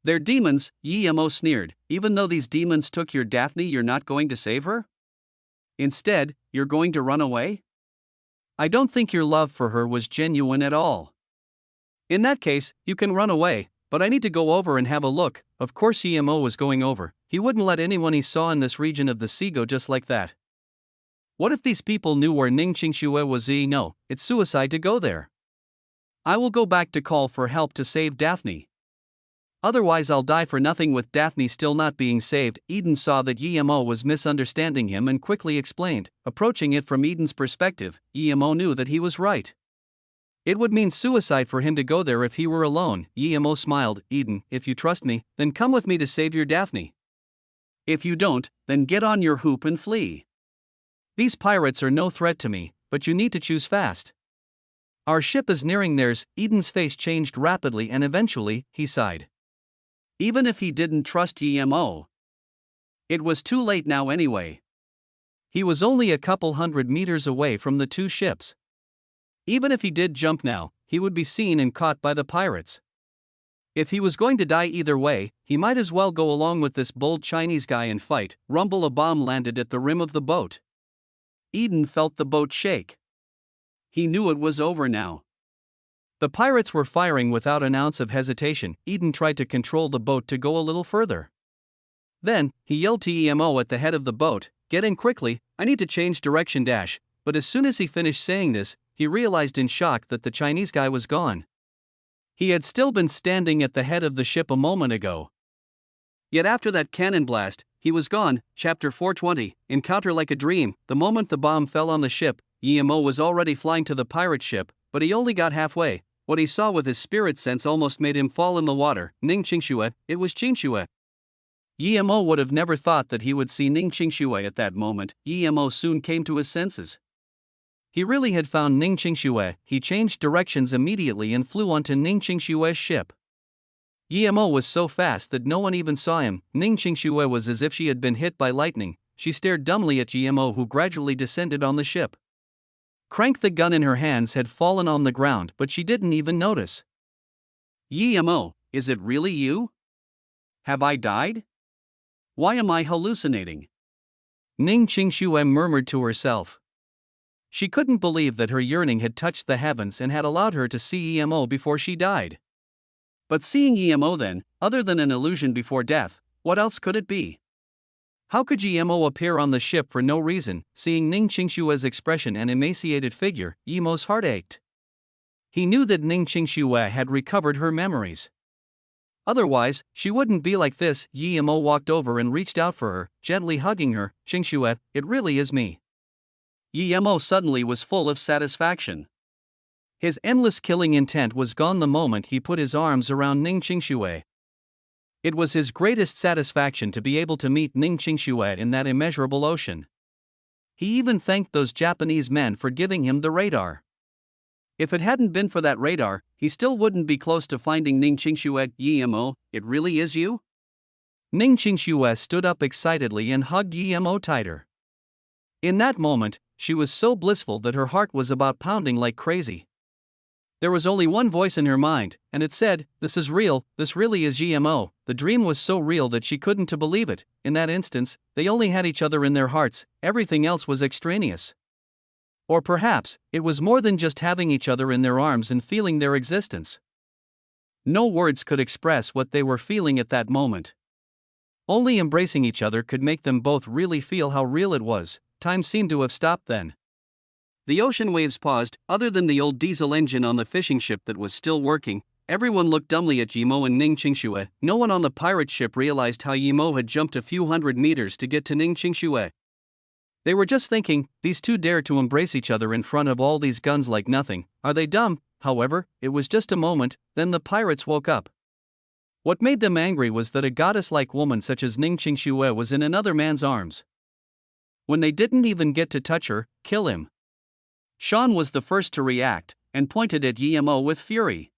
They're demons, Yemo sneered. Even though these demons took your Daphne, you're not going to save her? Instead, you're going to run away? I don't think your love for her was genuine at all. In that case, you can run away, but I need to go over and have a look. Of course Yemo was going over. He wouldn't let anyone he saw in this region of the sea go just like that. What if these people knew where Ning Qingxue was? No, it's suicide to go there. I will go back to call for help to save Daphne. Otherwise I'll die for nothing. With Daphne still not being saved, Eden saw that Yemo was misunderstanding him and quickly explained. Approaching it from Eden's perspective, Yemo knew that he was right. It would mean suicide for him to go there if he were alone. Yemo smiled. Eden, if you trust me, then come with me to save your Daphne. If you don't, then get on your hoop and flee. These pirates are no threat to me, but you need to choose fast. Our ship is nearing theirs. Eden's face changed rapidly and eventually, he sighed. Even if he didn't trust Yemo, it was too late now anyway. He was only a couple hundred meters away from the two ships. Even if he did jump now, he would be seen and caught by the pirates. If he was going to die either way, he might as well go along with this bold Chinese guy and fight. Rumble, a bomb landed at the rim of the boat. Eden felt the boat shake. He knew it was over now. The pirates were firing without an ounce of hesitation. Eden tried to control the boat to go a little further. Then, he yelled to Emo at the head of the boat, "Get in quickly, I need to change direction dash." But as soon as he finished saying this, he realized in shock that the Chinese guy was gone. He had still been standing at the head of the ship a moment ago. Yet after that cannon blast, he was gone. Chapter 420, Encounter like a dream. The moment the bomb fell on the ship, Emo was already flying to the pirate ship, but he only got halfway. What he saw with his spirit sense almost made him fall in the water. Ning Qingxue, it was Qingxue. Emo would have never thought that he would see Ning Qingxue at that moment. Emo soon came to his senses. He really had found Ning Qingxue. He changed directions immediately and flew onto Ning Qingxue's ship. Emo was so fast that no one even saw him. Ning Qingxue was as if she had been hit by lightning. She stared dumbly at Emo, who gradually descended on the ship. Crank, the gun in her hands, had fallen on the ground, but she didn't even notice. Emo, is it really you? Have I died? Why am I hallucinating? Ning Qingxue murmured to herself. She couldn't believe that her yearning had touched the heavens and had allowed her to see Emo before she died. But seeing Emo then, other than an illusion before death, what else could it be? How could Emo appear on the ship for no reason? Seeing Ning Qingxue's expression and emaciated figure, Emo's heart ached. He knew that Ning Qingxue had recovered her memories. Otherwise, she wouldn't be like this. Emo walked over and reached out for her, gently hugging her. "Qingxue, it really is me." Emo suddenly was full of satisfaction. His endless killing intent was gone the moment he put his arms around Ning Qingxue. It was his greatest satisfaction to be able to meet Ning Qingxue in that immeasurable ocean. He even thanked those Japanese men for giving him the radar. If it hadn't been for that radar, he still wouldn't be close to finding Ning Qingxue. Emo, it really is you? Ning Qingxue stood up excitedly and hugged Emo tighter. In that moment, she was so blissful that her heart was about pounding like crazy. There was only one voice in her mind, and it said, "This is real, this really is Emo." The dream was so real that she couldn't to believe it. In that instance, they only had each other in their hearts, everything else was extraneous. Or perhaps, it was more than just having each other in their arms and feeling their existence. No words could express what they were feeling at that moment. Only embracing each other could make them both really feel how real it was. Time seemed to have stopped then. The ocean waves paused. Other than the old diesel engine on the fishing ship that was still working, everyone looked dumbly at Emo and Ning Qingxue. No one on the pirate ship realized how Emo had jumped a few hundred meters to get to Ning Qingxue. They were just thinking, these two dare to embrace each other in front of all these guns like nothing. Are they dumb? However, it was just a moment, then the pirates woke up. What made them angry was that a goddess-like woman such as Ning Qingxue was in another man's arms. When they didn't even get to touch her, kill him. Sean was the first to react, and pointed at Emo with fury.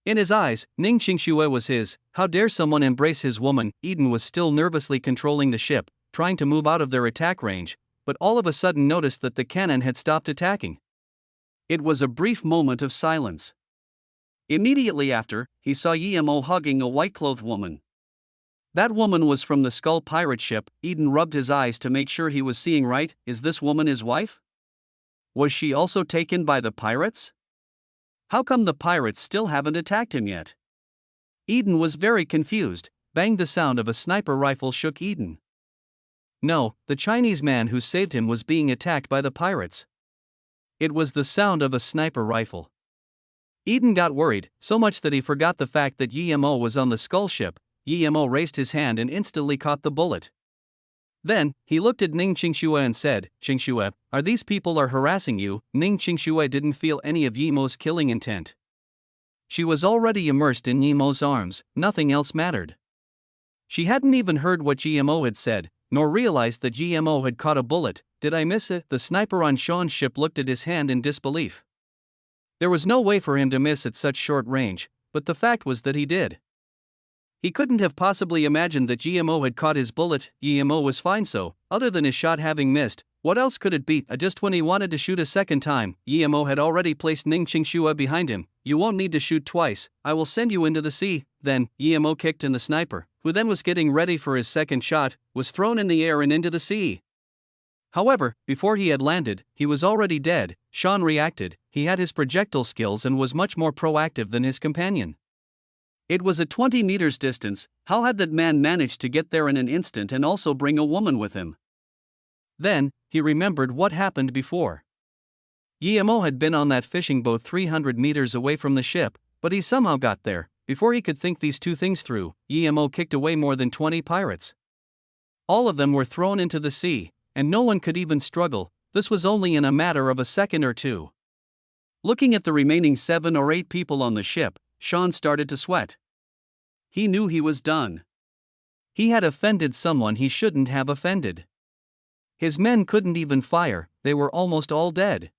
In his eyes, Ning Qingxue was his. How dare someone embrace his woman? Eden was still nervously controlling the ship, trying to move out of their attack range, but all of a sudden noticed that the cannon had stopped attacking. It was a brief moment of silence. Immediately after, he saw Yemo hugging a white-clothed woman. That woman was from the Skull pirate ship. Eden rubbed his eyes to make sure he was seeing right. Is this woman his wife? Was she also taken by the pirates? How come the pirates still haven't attacked him yet? Eden was very confused. Bang! The sound of a sniper rifle shook Eden. No, the Chinese man who saved him was being attacked by the pirates. It was the sound of a sniper rifle. Eden got worried, so much that he forgot the fact that Yemo was on the Skull ship. Yemo raised his hand and instantly caught the bullet. Then, he looked at Ning Qingxue and said, "Qingxue, are these people harassing you?" Ning Qingxue didn't feel any of Yemo's killing intent. She was already immersed in Yemo's arms, nothing else mattered. She hadn't even heard what Yemo had said, nor realized that Yemo had caught a bullet. Did I miss it? The sniper on Sean's ship looked at his hand in disbelief. There was no way for him to miss at such short range, but the fact was that he did. He couldn't have possibly imagined that Yemo had caught his bullet. Yemo was fine, so, other than his shot having missed, what else could it be? Just when he wanted to shoot a second time, Yemo had already placed Ning Qingxue behind him. "You won't need to shoot twice, I will send you into the sea." Then, Yemo kicked and the sniper, who then was getting ready for his second shot, was thrown in the air and into the sea. However, before he had landed, he was already dead. Sean reacted. He had his projectile skills and was much more proactive than his companion. It was a 20 meters distance. How had that man managed to get there in an instant and also bring a woman with him? Then, he remembered what happened before. Yemo had been on that fishing boat 300 meters away from the ship, but he somehow got there. Before he could think these two things through, Yemo kicked away more than 20 pirates. All of them were thrown into the sea, and no one could even struggle. This was only in a matter of a second or two. Looking at the remaining 7 or 8 people on the ship, Sean started to sweat. He knew he was done. He had offended someone he shouldn't have offended. His men couldn't even fire, they were almost all dead.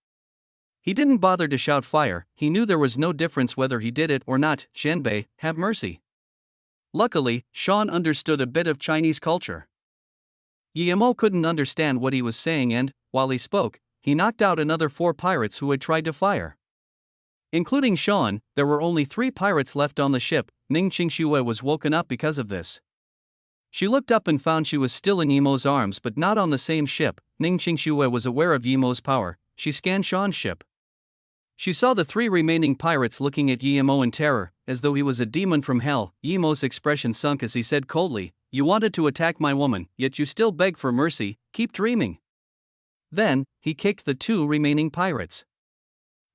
He didn't bother to shout fire, he knew there was no difference whether he did it or not. "Shenbei, have mercy." Luckily, Sean understood a bit of Chinese culture. Yemo couldn't understand what he was saying and, while he spoke, he knocked out another 4 pirates who had tried to fire. Including Sean, there were only 3 pirates left on the ship. Ning Qingxue was woken up because of this. She looked up and found she was still in Yemo's arms but not on the same ship. Ning Qingxue was aware of Yemo's power. She scanned Sean's ship. She saw the 3 remaining pirates looking at Yemo in terror, as though he was a demon from hell. Yemo's expression sunk as he said coldly, "You wanted to attack my woman, yet you still beg for mercy. Keep dreaming." Then, he kicked the 2 remaining pirates.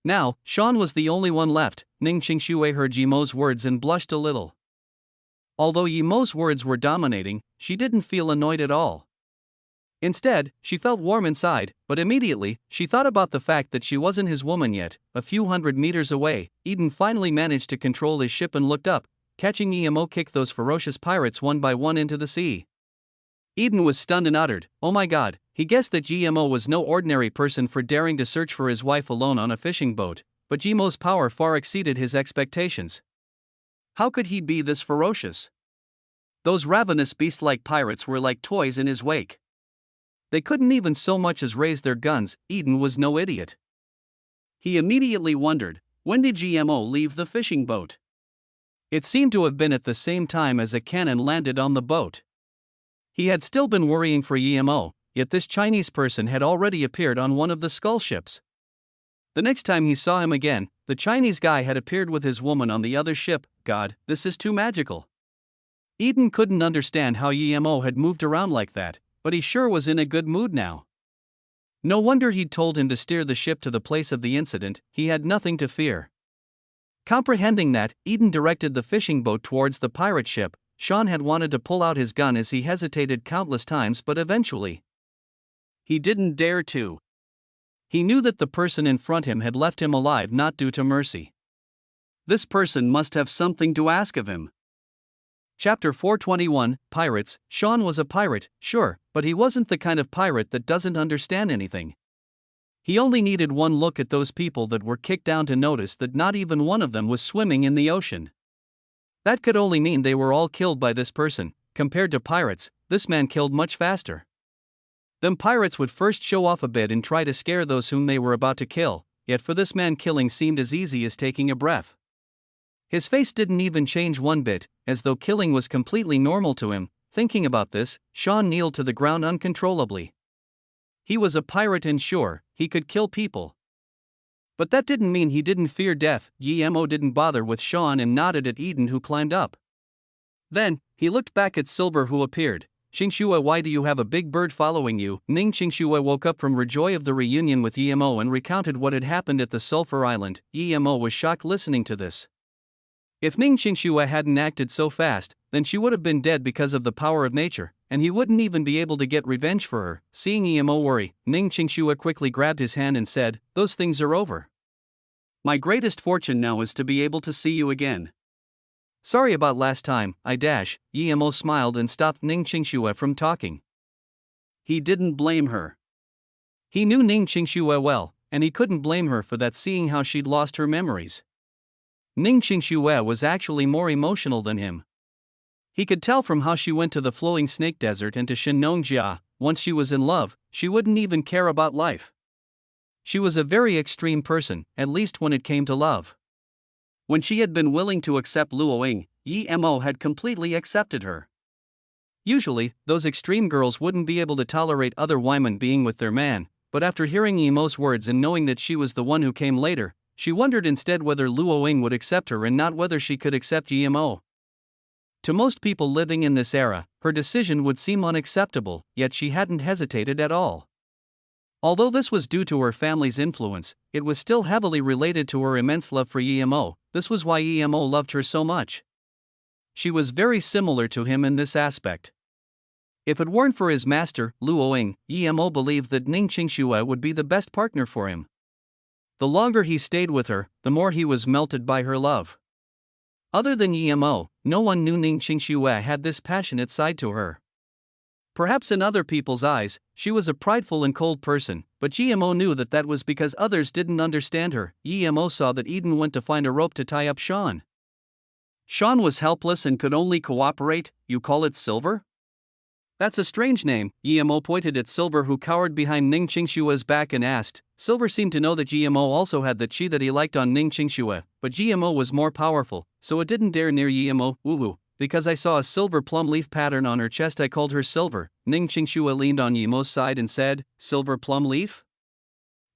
Now, Sean was the only one left. Ning Qingxue heard Yemo's words and blushed a little. Although Yemo's words were dominating, she didn't feel annoyed at all. Instead, she felt warm inside, but immediately, she thought about the fact that she wasn't his woman yet. A few hundred meters away, Eden finally managed to control his ship and looked up, catching Yemo kick those ferocious pirates one by one into the sea. Eden was stunned and uttered, "Oh my god." He guessed that Yemo was no ordinary person for daring to search for his wife alone on a fishing boat, but Yemo's power far exceeded his expectations. How could he be this ferocious? Those ravenous beast-like pirates were like toys in his wake. They couldn't even so much as raise their guns. Eden was no idiot. He immediately wondered, when did Yemo leave the fishing boat? It seemed to have been at the same time as a cannon landed on the boat. He had still been worrying for Yemo, yet this Chinese person had already appeared on one of the Skull ships. The next time he saw him again, the Chinese guy had appeared with his woman on the other ship. God, this is too magical. Eden couldn't understand how Yemo had moved around like that, but he sure was in a good mood now. No wonder he'd told him to steer the ship to the place of the incident. He had nothing to fear. Comprehending that, Eden directed the fishing boat towards the pirate ship. Sean had wanted to pull out his gun as he hesitated countless times, but eventually he didn't dare to. He knew that the person in front of him had left him alive not due to mercy. This person must have something to ask of him. Chapter 421, Pirates. Sean was a pirate, sure, but he wasn't the kind of pirate that doesn't understand anything. He only needed one look at those people that were kicked down to notice that not even one of them was swimming in the ocean. That could only mean they were all killed by this person. Compared to pirates, this man killed much faster. Them pirates would first show off a bit and try to scare those whom they were about to kill, yet for this man killing seemed as easy as taking a breath.
His face didn't even change one bit, as though killing was completely normal to him. Thinking about this, Sean kneeled to the ground uncontrollably. He was a pirate and sure, he could kill people. But that didn't mean he didn't fear death. Yemo didn't bother with Sean and nodded at Eden, who climbed up. Then, he looked back at Silver, who appeared. Qingxue, why do you have a big bird following you? Ning Qingxue woke up from her joy of the reunion with Yemo and recounted what had happened at the Sulphur Island. Yemo was shocked listening to this. If Ning Qingxue hadn't acted so fast, then she would have been dead because of the power of nature, and he wouldn't even be able to get revenge for her. Seeing Yemo worry, Ning Qingxue quickly grabbed his hand and said, "Those things are over. My greatest fortune now is to be able to see you again. Sorry about last time, Yemo smiled and stopped Ning Qingxue from talking. He didn't blame her. He knew Ning Qingxue well, and he couldn't blame her for that, seeing how she'd lost her memories. Ning Qingxue was actually more emotional than him. He could tell from how she went to the flowing snake desert and to Shenongjia. Once she was in love, she wouldn't even care about life. She was a very extreme person, at least when it came to love. When she had been willing to accept Luoying, Yemo had completely accepted her. Usually, those extreme girls wouldn't be able to tolerate other women being with their man, but after hearing Yemo's words and knowing that she was the one who came later, she wondered instead whether Luoying would accept her and not whether she could accept Yemo. To most people living in this era, her decision would seem unacceptable, yet she hadn't hesitated at all. Although this was due to her family's influence, it was still heavily related to her immense love for Yemo. This was why Yemo loved her so much. She was very similar to him in this aspect. If it weren't for his master, Luoying, Yemo believed that Ning Qingxue would be the best partner for him. The longer he stayed with her, the more he was melted by her love. Other than Yemo, no one knew Ning Qingxue had this passionate side to her. Perhaps in other people's eyes, she was a prideful and cold person, but Yemo knew that that was because others didn't understand her. Yemo saw that Eden went to find a rope to tie up Sean. Sean was helpless and could only cooperate. You call it Silver? That's a strange name. Yemo pointed at Silver, who cowered behind Ning Qingxue's back, and asked. Silver seemed to know that Yemo also had the chi that he liked on Ning Qingxue, but Yemo was more powerful, so it didn't dare near Yemo. Woohoo. Because I saw a silver plum leaf pattern on her chest, I called her Silver. Ning Qingxue leaned on Yemo's side and said, "Silver plum leaf?"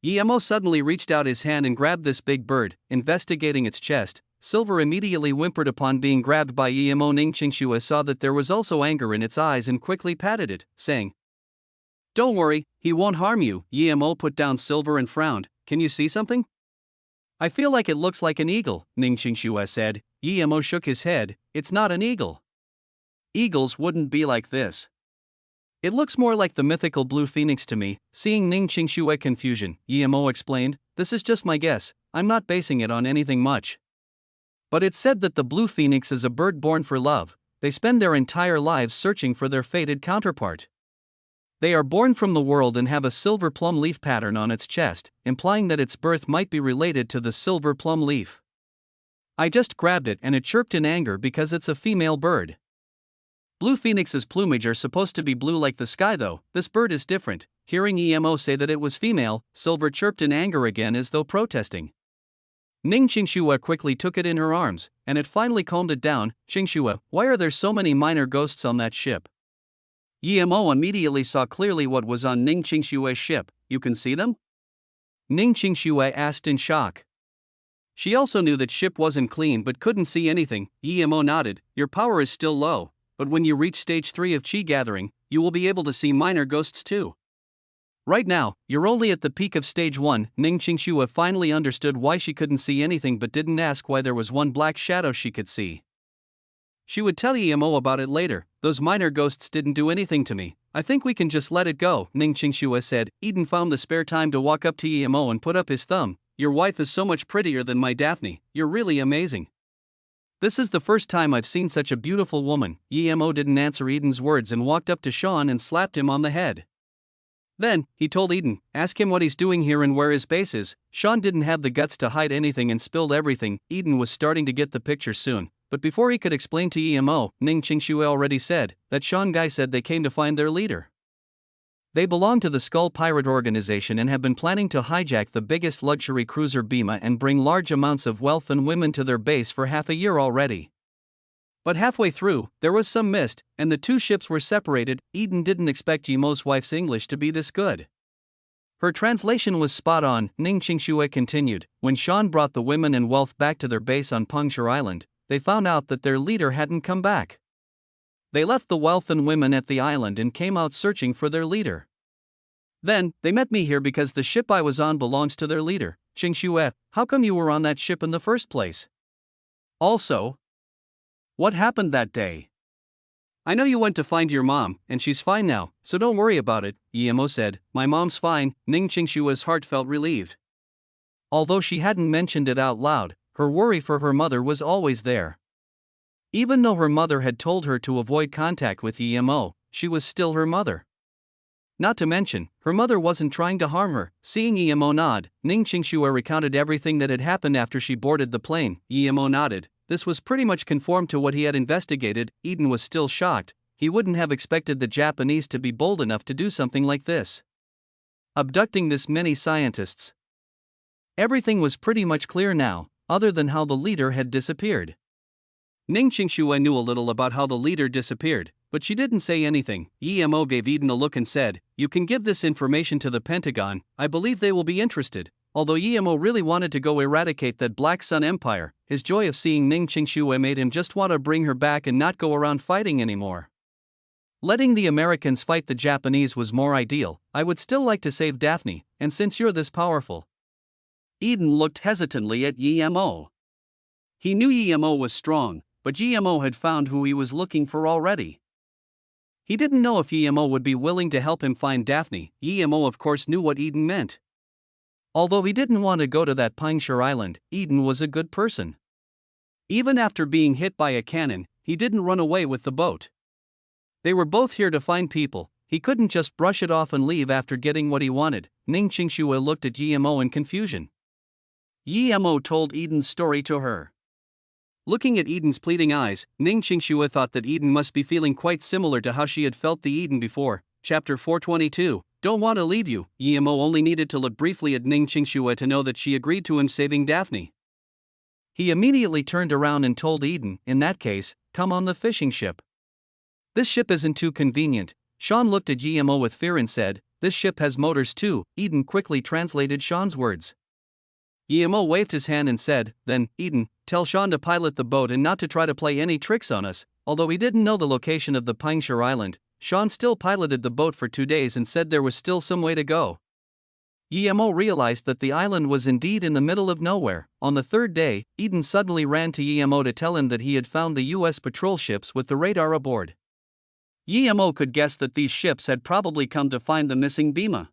Yemo suddenly reached out his hand and grabbed this big bird, investigating its chest. Silver immediately whimpered upon being grabbed by Yemo. Ning Qingxue saw that there was also anger in its eyes and quickly patted it, saying, "Don't worry, he won't harm you." Yemo put down Silver and frowned. "Can you see something?" "I feel like it looks like an eagle," Ning Qingxue said. Yemo shook his head. "It's not an eagle. Eagles wouldn't be like this. It looks more like the mythical blue phoenix to me." Seeing Ning Qingxue confusion, Yemo explained, "This is just my guess, I'm not basing it on anything much. But it's said that the blue phoenix is a bird born for love. They spend their entire lives searching for their fated counterpart. They are born from the world and have a silver plum leaf pattern on its chest, implying that its birth might be related to the silver plum leaf. I just grabbed it and it chirped in anger because it's a female bird. Blue phoenix's plumage are supposed to be blue like the sky, though. This bird is different." Hearing Yemo say that it was female, Silver chirped in anger again as though protesting. Ning Qingxue quickly took it in her arms, and it finally calmed it down. "Qingxue, why are there so many minor ghosts on that ship?" Yemo immediately saw clearly what was on Ning Qingxue's ship. "You can see them?" Ning Qingxue asked in shock. She also knew that ship wasn't clean but couldn't see anything. Yemo nodded. "Your power is still low, but when you reach stage 3 of Qi gathering, you will be able to see minor ghosts too. Right now, you're only at the peak of stage 1. Ning Qingxue finally understood why she couldn't see anything but didn't ask why there was one black shadow she could see. She would tell Yemo about it later. "Those minor ghosts didn't do anything to me. I think we can just let it go," Ning Qingxue said. Eden found the spare time to walk up to Yemo and put up his thumb. "Your wife is so much prettier than my Daphne. You're really amazing. This is the first time I've seen such a beautiful woman." Yemo didn't answer Eden's words and walked up to Sean and slapped him on the head. Then, he told Eden, "Ask him what he's doing here and where his base is." Sean didn't have the guts to hide anything and spilled everything. Eden was starting to get the picture soon, but before he could explain to Yemo, Ning Qingxue already said that Sean guy said they came to find their leader. They belong to the Skull Pirate Organization and have been planning to hijack the biggest luxury cruiser Bima and bring large amounts of wealth and women to their base for half a year already. But halfway through, there was some mist, and the two ships were separated. Eden didn't expect Yimo's wife's English to be this good. Her translation was spot on, Ning Qingxue continued. When Sean brought the women and wealth back to their base on Pengshur Island, they found out that their leader hadn't come back. They left the wealth and women at the island and came out searching for their leader. Then, they met me here because the ship I was on belongs to their leader. Qingxue, how come you were on that ship in the first place? Also, what happened that day? I know you went to find your mom, and she's fine now, so don't worry about it, Yimo said. My mom's fine. Ning Qingshue's heart felt relieved. Although she hadn't mentioned it out loud, her worry for her mother was always there. Even though her mother had told her to avoid contact with Yimo, she was still her mother. Not to mention, her mother wasn't trying to harm her. Seeing Yimo nod, Ning Qingxue recounted everything that had happened after she boarded the plane. Yimo nodded. This was pretty much conformed to what he had investigated. Eden was still shocked. He wouldn't have expected the Japanese to be bold enough to do something like this. Abducting this many scientists. Everything was pretty much clear now, other than how the leader had disappeared. Ning Qingxue knew a little about how the leader disappeared, but she didn't say anything. Yimo gave Eden a look and said, "You can give this information to the Pentagon, I believe they will be interested." Although Yimo really wanted to go eradicate that Black Sun Empire, his joy of seeing Ning Qingxue made him just want to bring her back and not go around fighting anymore. Letting the Americans fight the Japanese was more ideal. I would still like to save Daphne, and since you're this powerful. Eden looked hesitantly at Yimo. He knew Yimo was strong, but Yimo had found who he was looking for already. He didn't know if Yimo would be willing to help him find Daphne. Yimo of course knew what Eden meant. Although he didn't want to go to that Pengshur Island, Eden was a good person. Even after being hit by a cannon, he didn't run away with the boat. They were both here to find people. He couldn't just brush it off and leave after getting what he wanted. Ning Qingxue looked at Yimo in confusion. Yimo told Eden's story to her. Looking at Eden's pleading eyes, Ning Qingxue thought that Eden must be feeling quite similar to how she had felt the Eden before. Chapter 422. Don't want to leave you. Yimo only needed to look briefly at Ning Qingxue to know that she agreed to him saving Daphne. He immediately turned around and told Eden, in that case, come on the fishing ship. This ship isn't too convenient. Sean looked at Yimo with fear and said, this ship has motors too. Eden quickly translated Sean's words. Yimo waved his hand and said, then, Eden, tell Sean to pilot the boat and not to try to play any tricks on us. Although he didn't know the location of the Pengshur Island, Sean still piloted the boat for 2 days and said there was still some way to go. Yimo realized that the island was indeed in the middle of nowhere. On the 3rd day, Eden suddenly ran to Yimo to tell him that he had found the U.S. patrol ships with the radar aboard. Yimo could guess that these ships had probably come to find the missing Bima.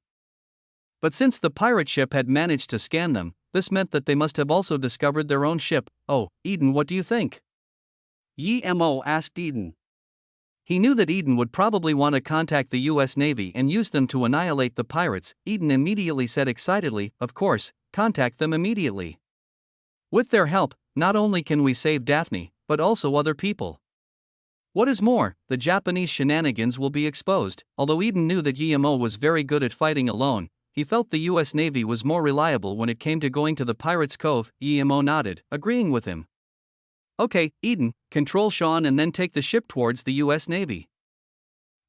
But since the pirate ship had managed to scan them, this meant that they must have also discovered their own ship. Oh, Eden, what do you think? Yimo asked Eden. He knew that Eden would probably want to contact the U.S. Navy and use them to annihilate the pirates. Eden immediately said excitedly, of course, contact them immediately. With their help, not only can we save Daphne, but also other people. What is more, the Japanese shenanigans will be exposed. Although Eden knew that Yimo was very good at fighting alone, he felt the U.S. Navy was more reliable when it came to going to the Pirates' Cove. Yimo nodded, agreeing with him. Okay, Eden, control Sean and then take the ship towards the U.S. Navy.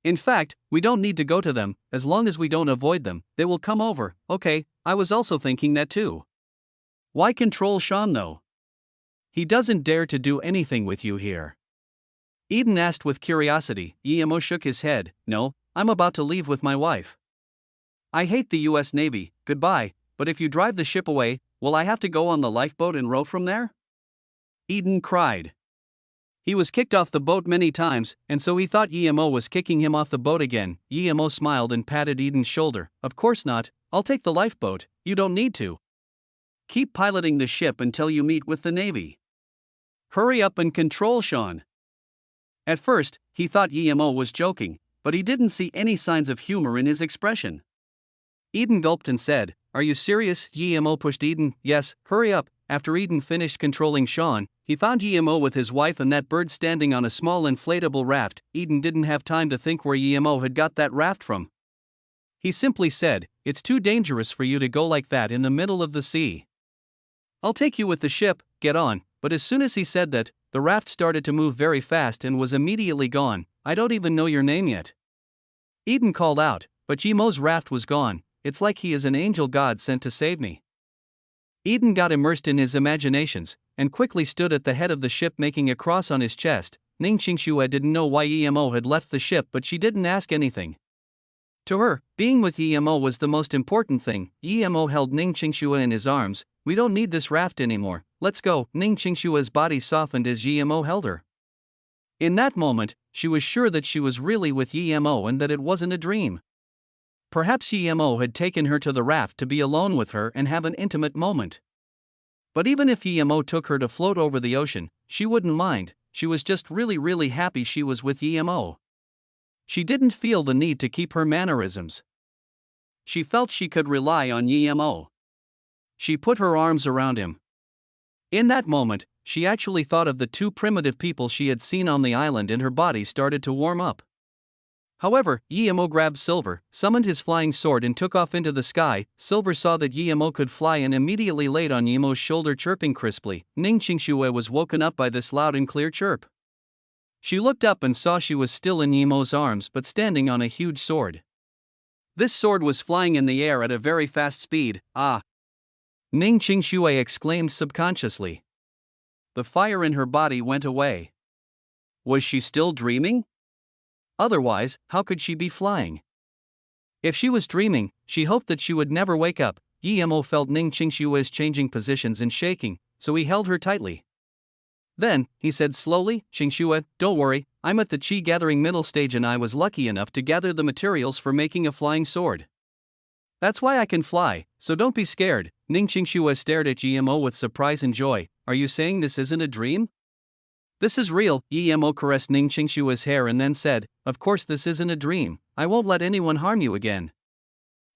In fact, we don't need to go to them. As long as we don't avoid them, they will come over. Okay, I was also thinking that too. Why control Sean though? He doesn't dare to do anything with you here. Eden asked with curiosity. Yimo shook his head. No, I'm about to leave with my wife. I hate the U.S. Navy, goodbye, but if you drive the ship away, will I have to go on the lifeboat and row from there? Eden cried. He was kicked off the boat many times, and so he thought Yimo was kicking him off the boat again. Yimo smiled and patted Eden's shoulder. Of course not, I'll take the lifeboat, you don't need to. Keep piloting the ship until you meet with the Navy. Hurry up and control Sean. At first, he thought Yimo was joking, but he didn't see any signs of humor in his expression. Eden gulped and said, are you serious? Yimo pushed Eden. Yes, hurry up. After Eden finished controlling Sean, he found Yimo with his wife and that bird standing on a small inflatable raft. Eden didn't have time to think where Yimo had got that raft from. He simply said, "It's too dangerous for you to go like that in the middle of the sea. I'll take you with the ship, get on." But as soon as he said that, the raft started to move very fast and was immediately gone. "I don't even know your name yet," Eden called out, but Yemo's raft was gone. "It's like he is an angel God sent to save me." Eden got immersed in his imaginations, and quickly stood at the head of the ship making a cross on his chest. Ning Qingxue didn't know why Emo had left the ship, but she didn't ask anything. To her, being with Emo was the most important thing. Emo held Ning Qingxue in his arms. "We don't need this raft anymore, let's go." Ning Qingxue's body softened as Emo held her. In that moment, she was sure that she was really with Emo and that it wasn't a dream. Perhaps Emo had taken her to the raft to be alone with her and have an intimate moment. But even if Emo took her to float over the ocean, she wouldn't mind. She was just really happy she was with Emo. She didn't feel the need to keep her mannerisms. She felt she could rely on Emo. She put her arms around him. In that moment, she actually thought of the two primitive people she had seen on the island and her body started to warm up. However, Emo grabbed Silver, summoned his flying sword and took off into the sky. Silver saw that Emo could fly and immediately laid on Emo's shoulder, chirping crisply. Ning Qingxue was woken up by this loud and clear chirp. She looked up and saw she was still in Emo's arms but standing on a huge sword. This sword was flying in the air at a very fast speed. "Ah!" Ning Qingxue exclaimed subconsciously. The fire in her body went away. Was she still dreaming? Otherwise, how could she be flying? If she was dreaming, she hoped that she would never wake up. Emo felt Ning Qingxue's changing positions and shaking, so he held her tightly. Then, he said slowly, "Qingxue, don't worry, I'm at the chi gathering middle stage and I was lucky enough to gather the materials for making a flying sword. That's why I can fly, so don't be scared." Ning Qingxue stared at Emo with surprise and joy. "Are you saying this isn't a dream?" "This is real." Emo caressed Ning Qingxue's hair and then said, "Of course this isn't a dream. I won't let anyone harm you again.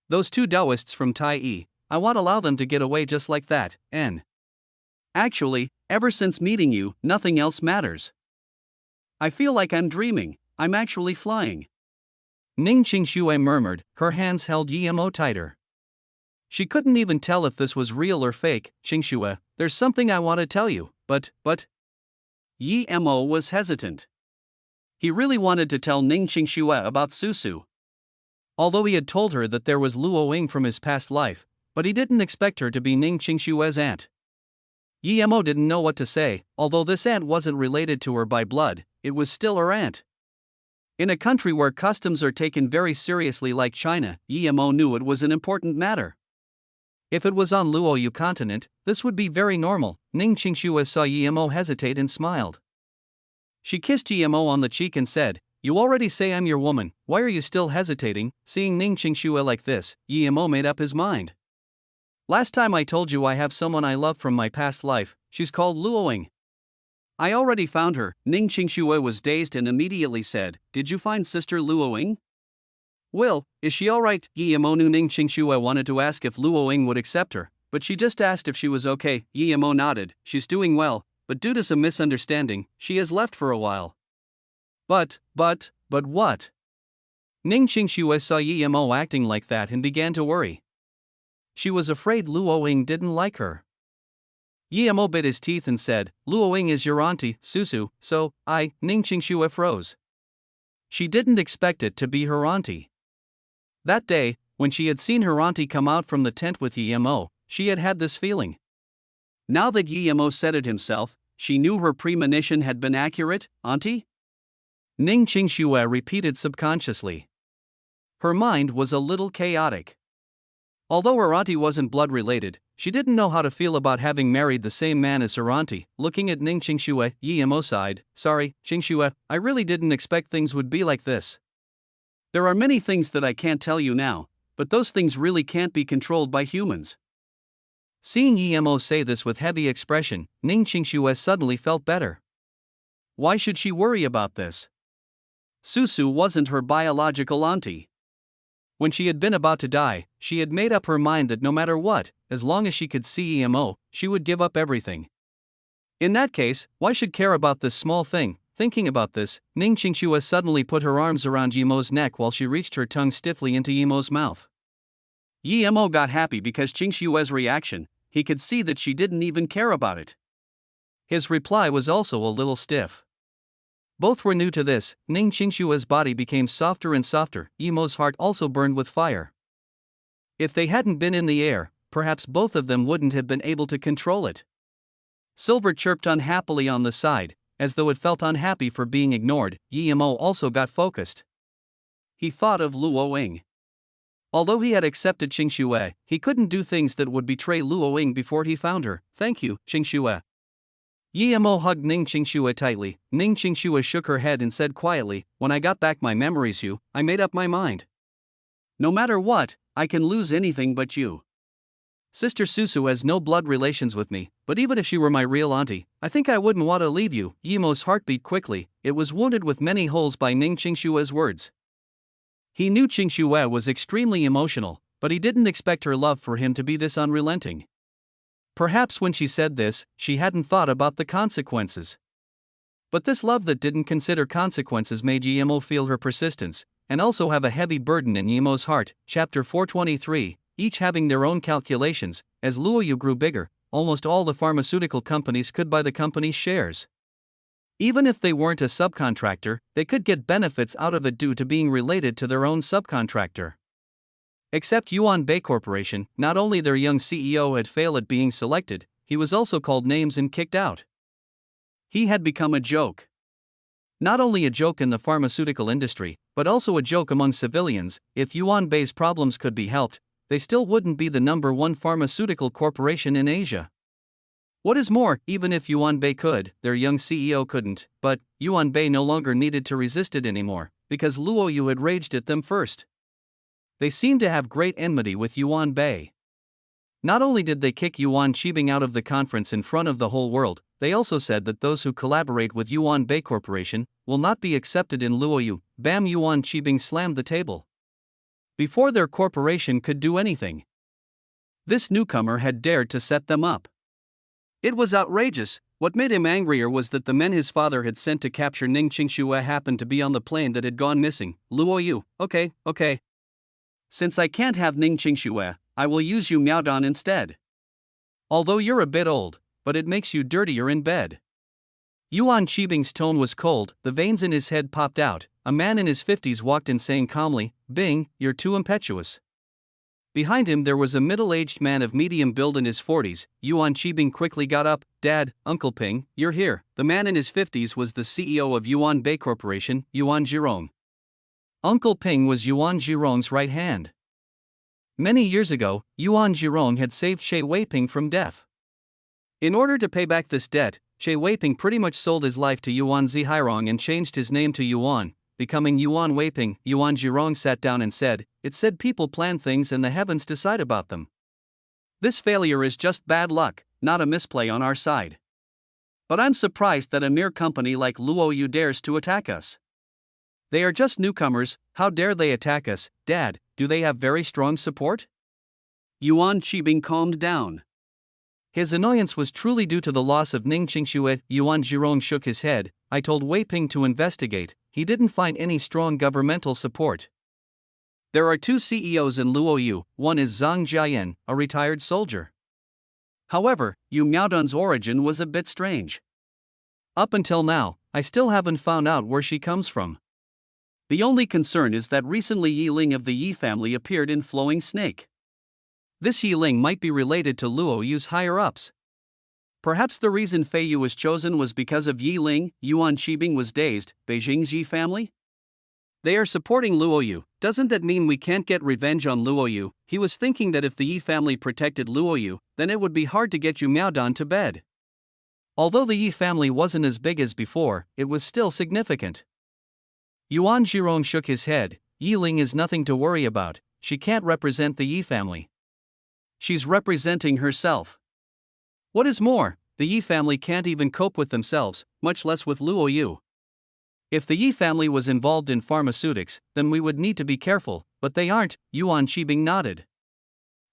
Those two Taoists from Tai, I won't allow them to get away just like that, and actually, ever since meeting you, nothing else matters. I feel like I'm dreaming, I'm actually flying." Ning Qingxue murmured, her hands held Emo tighter. She couldn't even tell if this was real or fake. "Qingxue, there's something I want to tell you, but. Emo was hesitant. He really wanted to tell Ning Qingxue about Susu. Although he had told her that there was Luoying from his past life, but he didn't expect her to be Ning Qingxue's aunt. Emo didn't know what to say. Although this aunt wasn't related to her by blood, it was still her aunt. In a country where customs are taken very seriously like China, Emo knew it was an important matter. If it was on Luoyu continent, this would be very normal. Ning Qingxue saw Emo hesitate and smiled. She kissed Emo on the cheek and said, "You already say I'm your woman, why are you still hesitating?" Seeing Ning Qingxue like this, Emo made up his mind. "Last time I told you I have someone I love from my past life, she's called Luoying. I already found her." Ning Qingxue was dazed and immediately said, "Did you find Sister Luoying? Well, is she alright?" Emo knew Ning Qingxue wanted to ask if Luoying would accept her, but she just asked if she was okay. Emo nodded, "She's doing well, but due to some misunderstanding, she has left for a while." But what? Ning Qingxue saw Emo acting like that and began to worry. She was afraid Luoying didn't like her. Emo bit his teeth and said, "Luoying is your auntie, Susu, so, Ning Qingxue froze. She didn't expect it to be her auntie. That day, when she had seen her auntie come out from the tent with Emo, she had had this feeling. Now that Emo said it himself, she knew her premonition had been accurate. "Auntie?" Ning Qingxue repeated subconsciously. Her mind was a little chaotic. Although her auntie wasn't blood-related, she didn't know how to feel about having married the same man as her auntie. Looking at Ning Qingxue, Emo sighed, "Sorry, Qingxue, I really didn't expect things would be like this. There are many things that I can't tell you now, but those things really can't be controlled by humans." Seeing Emo say this with heavy expression, Ning Qingxue suddenly felt better. Why should she worry about this? Susu wasn't her biological auntie. When she had been about to die, she had made up her mind that no matter what, as long as she could see Emo, she would give up everything. In that case, why should care about this small thing? Thinking about this, Ning Qingxue suddenly put her arms around Yi Mo's neck while she reached her tongue stiffly into Yi Mo's mouth.
Yi Mo got happy because Qingxue's reaction, he could see that she didn't even care about it.
His reply was also a little stiff. Both were new to this. Ning Qingxue's body became softer and softer. Yi Mo's heart also burned with fire. If they hadn't been in the air, perhaps both of them wouldn't have been able to control it. Silver chirped unhappily on the side, as though it felt unhappy for being ignored. Yi Mo also got focused. He thought of Luo Ying. Although he had accepted Qingxue, he couldn't do things that would betray Luo Ying before he found her. Thank you, Qingxue. Yi Mo hugged Ning Qingxue tightly. Ning Qingxue shook her head and said quietly, when I got back my memories I made up my mind. No matter what, I can lose anything but you. Sister Susu has no blood relations with me, but even if she were my real auntie, I think I wouldn't want to leave you. Yi Mo's heart beat quickly. It was wounded with many holes by Ning Qingxue's words. He knew Qingxue was extremely emotional, but he didn't expect her love for him to be this unrelenting. Perhaps when she said this, she hadn't thought about the consequences. But this love that didn't consider consequences made Yi Mo feel her persistence, and also have a heavy burden in Yi Mo's heart. Chapter 423, each having their own calculations. As Luoyu grew bigger, almost all the pharmaceutical companies could buy the company's shares. Even if they weren't a subcontractor, they could get benefits out of it due to being related to their own subcontractor. Except Yuan Bei Corporation, not only their young CEO had failed at being selected, he was also called names and kicked out. He had become a joke. Not only a joke in the pharmaceutical industry, but also a joke among civilians. If Yuan Bei's problems could be helped, they still wouldn't be the number one pharmaceutical corporation in Asia. What is more, even if Yuan Bei could, their young CEO couldn't, but Yuan Bei no longer needed to resist it anymore, because Luoyu had raged at them first. They seemed to have great enmity with Yuan Bei. Not only did they kick Yuan Qibing out of the conference in front of the whole world, they also said that those who collaborate with Yuan Bei Corporation will not be accepted in Luoyu. Bam! Yuan Qibing slammed the table. Before their corporation could do anything, this newcomer had dared to set them up. It was outrageous. What made him angrier was that the men his father had sent to capture Ning Qingxue happened to be on the plane that had gone missing. Luoyu, okay. Since I can't have Ning Qingxue, I will use you Miaodong instead. Although you're a bit old, but it makes you dirtier in bed. Yuan Qibing's tone was cold, the veins in his head popped out. A man in his 50s walked in saying calmly, Bing, you're too impetuous. Behind him there was a middle-aged man of medium build in his 40s. Yuan Qibing quickly got up. Dad, Uncle Ping, you're here. The man in his 50s was the CEO of Yuan Bei Corporation, Yuan Zhirong. Uncle Ping was Yuan Zhirong's right hand. Many years ago, Yuan Zhirong had saved Che Weiping from death. In order to pay back this debt, Che Weiping pretty much sold his life to Yuan Zhirong and changed his name to Yuan, becoming Yuan Weiping. Yuan Zhirong sat down and said, it said people plan things and the heavens decide about them. This failure is just bad luck, not a misplay on our side. But I'm surprised that a mere company like Luoyu dares to attack us. They are just newcomers, how dare they attack us? Dad, do they have very strong support? Yuan Qibing calmed down. His annoyance was truly due to the loss of Ning Qingxue. Yuan Zhirong shook his head. I told Wei Ping to investigate. He didn't find any strong governmental support. There are two CEOs in Luoyu, one is Zhang Jiayan, a retired soldier. However, Yu Miaodong's origin was a bit strange. Up until now, I still haven't found out where she comes from. The only concern is that recently Yi Ling of the Yi family appeared in Flowing Snake. This Yi Ling might be related to Luoyu's higher-ups. Perhaps the reason Fei Yu was chosen was because of Yi Ling. Yuan Qibing was dazed. Beijing's Yi family? They are supporting Luoyu. Doesn't that mean we can't get revenge on Luoyu? He was thinking that if the Yi family protected Luoyu, then it would be hard to get Yu Miaodong to bed. Although the Yi family wasn't as big as before, it was still significant. Yuan Zhirong shook his head. Yi Ling is nothing to worry about. She can't represent the Yi family. She's representing herself. What is more, the Yi family can't even cope with themselves, much less with Luoyu. If the Yi family was involved in pharmaceutics, then we would need to be careful, but they aren't. Yuan Qibing nodded.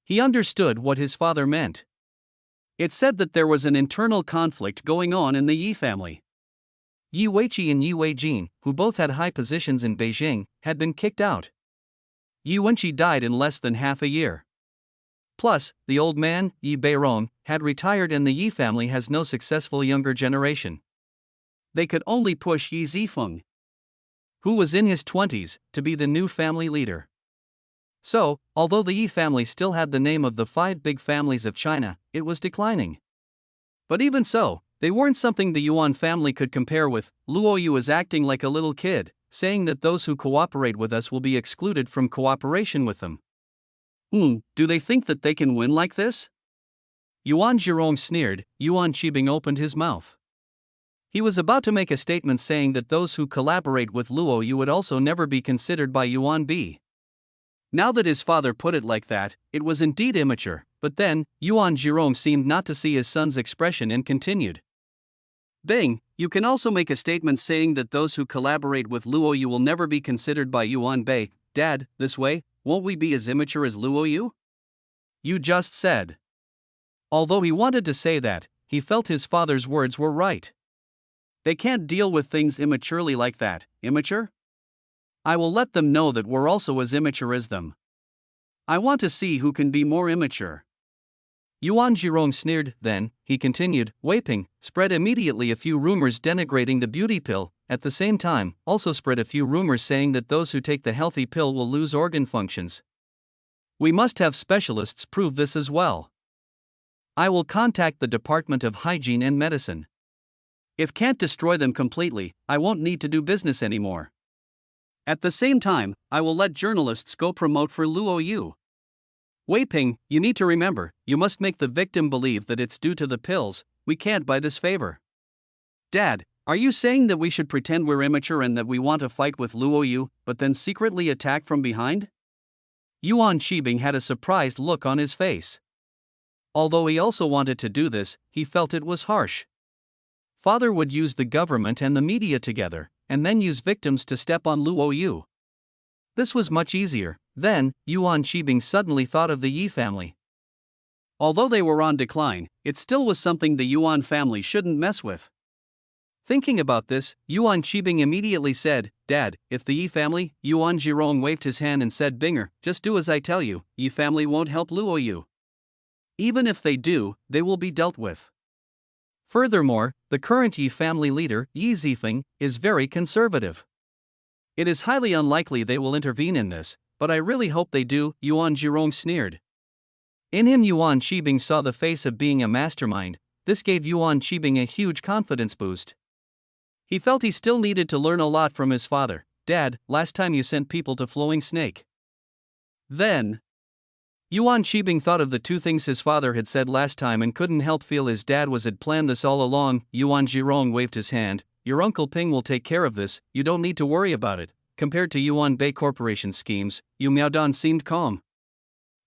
He understood what his father meant. It said that there was an internal conflict going on in the Yi family. Yi Weiqi and Yi Weijin, who both had high positions in Beijing, had been kicked out. Yi Wenqi died in less than half a year. Plus, the old man, Yi Beirong, had retired and the Yi family has no successful younger generation. They could only push Yi Zifeng, who was in his 20s, to be the new family leader. So, although the Yi family still had the name of the five big families of China, it was declining. But even so, they weren't something the Yuan family could compare with. Luo Yu is acting like a little kid, saying that those who cooperate with us will be excluded from cooperation with them. Do they think that they can win like this? Yuan Zhirong sneered. Yuan Qibing opened his mouth. He was about to make a statement saying that those who collaborate with Luo Yu would also never be considered by Yuan B. Now that his father put it like that, it was indeed immature, but then, Yuan Zhirong seemed not to see his son's expression and continued. Bing, you can also make a statement saying that those who collaborate with Luo Yu will never be considered by Yuan Bei. Dad, this way, won't we be as immature as Luo Yu? You just said. Although he wanted to say that, he felt his father's words were right. They can't deal with things immaturely like that. Immature? I will let them know that we're also as immature as them. I want to see who can be more immature. Yuan Zhirong sneered. Then, he continued, Weiping, spread immediately a few rumors denigrating the beauty pill, at the same time, also spread a few rumors saying that those who take the healthy pill will lose organ functions. We must have specialists prove this as well. I will contact the Department of Hygiene and Medicine. If can't destroy them completely, I won't need to do business anymore. At the same time, I will let journalists go promote for Luo Yu. Weiping, you need to remember, you must make the victim believe that it's due to the pills. We can't buy this favor. Dad, are you saying that we should pretend we're immature and that we want to fight with Luo Yu, but then secretly attack from behind? Yuan Qibing had a surprised look on his face. Although he also wanted to do this, he felt it was harsh. Father would use the government and the media together, and then use victims to step on Luo Yu. This was much easier. Then, Yuan Qibing suddenly thought of the Yi family. Although they were on decline, it still was something the Yuan family shouldn't mess with. Thinking about this, Yuan Qibing immediately said, Dad, if the Yi family, Yuan Zhirong waved his hand and said, Binger, just do as I tell you, Yi family won't help Luo Yu. Even if they do, they will be dealt with. Furthermore, the current Yi family leader, Yi Zifeng, is very conservative. It is highly unlikely they will intervene in this, but I really hope they do, Yuan Zhirong sneered. In him Yuan Qibing saw the face of being a mastermind. This gave Yuan Qibing a huge confidence boost. He felt he still needed to learn a lot from his father. Dad, last time you sent people to Flowing Snake. Then, Yuan Qibing thought of the two things his father had said last time and couldn't help feel his dad had planned this all along. Yuan Zhirong waved his hand. Your Uncle Ping will take care of this, you don't need to worry about it. Compared to Yuan Bei Corporation's schemes, Yu Miaodan seemed calm.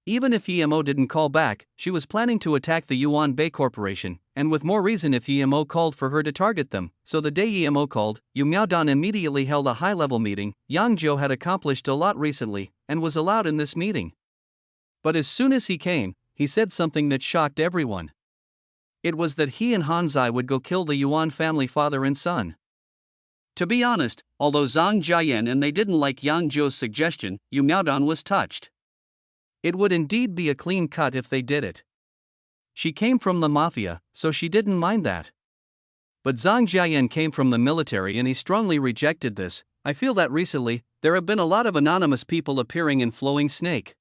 Even if EMO didn't call back, she was planning to attack the Yuan Bei Corporation, and with more reason if EMO called for her to target them. So the day EMO called, Yu Miaodan immediately held a high-level meeting. Yang Zhou had accomplished a lot recently, and was allowed in this meeting. But as soon as he came, he said something that shocked everyone. It was that he and Han Zai would go kill the Yuan family father and son. To be honest, although Zhang Jiayan and they didn't like Yang Zhou's suggestion, Yu Miaodan was touched. It would indeed be a clean cut if they did it. She came from the mafia, so she didn't mind that. But Zhang Jiayan came from the military and he strongly rejected this. I feel that recently, there have been a lot of anonymous people appearing in Flowing Snake.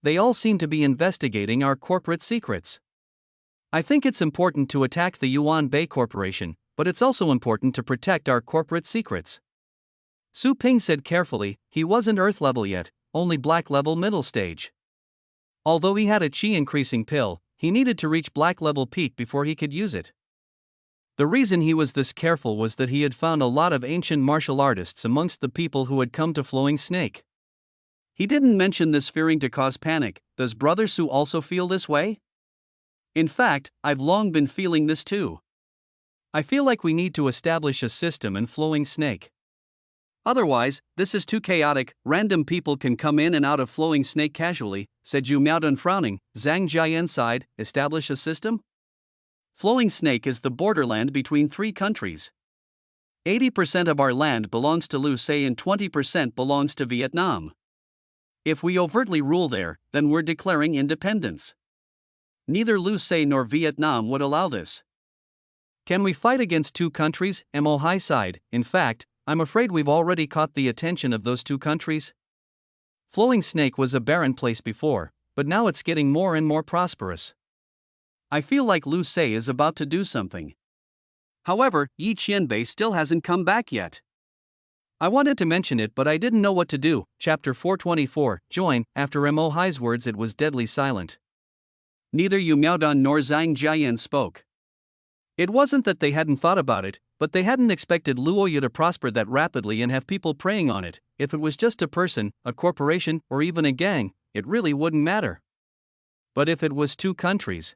They all seem to be investigating our corporate secrets. I think it's important to attack the Yuan Bei Corporation, but it's also important to protect our corporate secrets. Su Ping said carefully, he wasn't Earth level yet, only Black level middle stage. Although he had a chi increasing pill, he needed to reach Black level peak before he could use it. The reason he was this careful was that he had found a lot of ancient martial artists amongst the people who had come to Flowing Snake. He didn't mention this fearing to cause panic. Does Brother Su also feel this way? In fact, I've long been feeling this too. I feel like we need to establish a system in Flowing Snake. Otherwise, this is too chaotic. Random people can come in and out of Flowing Snake casually, said Yu Miaodan frowning. Zhang Jiayan sighed, establish a system? Flowing Snake is the borderland between three countries.
80% of our land belongs to Lu Se and 20% belongs to Vietnam. If we overtly rule there, then we're declaring independence. Neither Lu Se nor Vietnam would allow this.
Can we fight against two countries? Mo Hai sighed. In fact, I'm afraid we've already caught the attention of those two countries. Flowing Snake was a barren place before, but now it's getting more and more prosperous.
I feel like Lu Se is about to do something. However, Yi Qianbei still hasn't come back yet.
I wanted to mention it, but I didn't know what to do. Chapter 424, Join. After Mo Hai's words, it was deadly silent.
Neither Yu Miaodong nor Zhang Jiayan spoke.
It wasn't that they hadn't thought about it, but they hadn't expected Luoyu to prosper that rapidly and have people preying on it. If it was just a person, a corporation, or even a gang, it really wouldn't matter. But if it was two countries,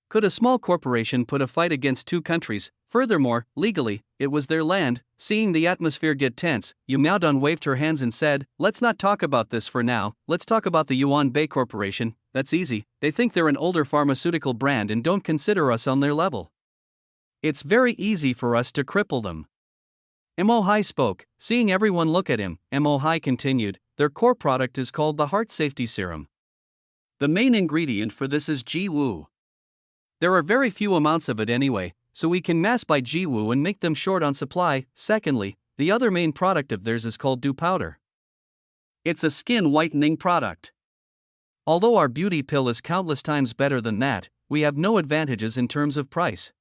could a small corporation put a fight against two countries? Furthermore, legally, it was their land. Seeing the atmosphere get tense, Yu Miaodong waved her hands and said, "Let's not talk about this for now, let's talk about the Yuan Bei Corporation. That's easy, they think they're an older pharmaceutical brand and don't consider us on their level. It's very easy for us to cripple them." Mo Hai spoke, seeing everyone look at him. Mo Hai continued, "Their core product is called the Heart Safety Serum.
The main ingredient for this is Ji Wu.
There are very few amounts of it anyway, so we can mass buy Ji Wu and make them short on supply. Secondly, the other main product of theirs is called Dew Powder.
It's a skin whitening product.
Although our beauty pill is countless times better than that, we have no advantages in terms of price.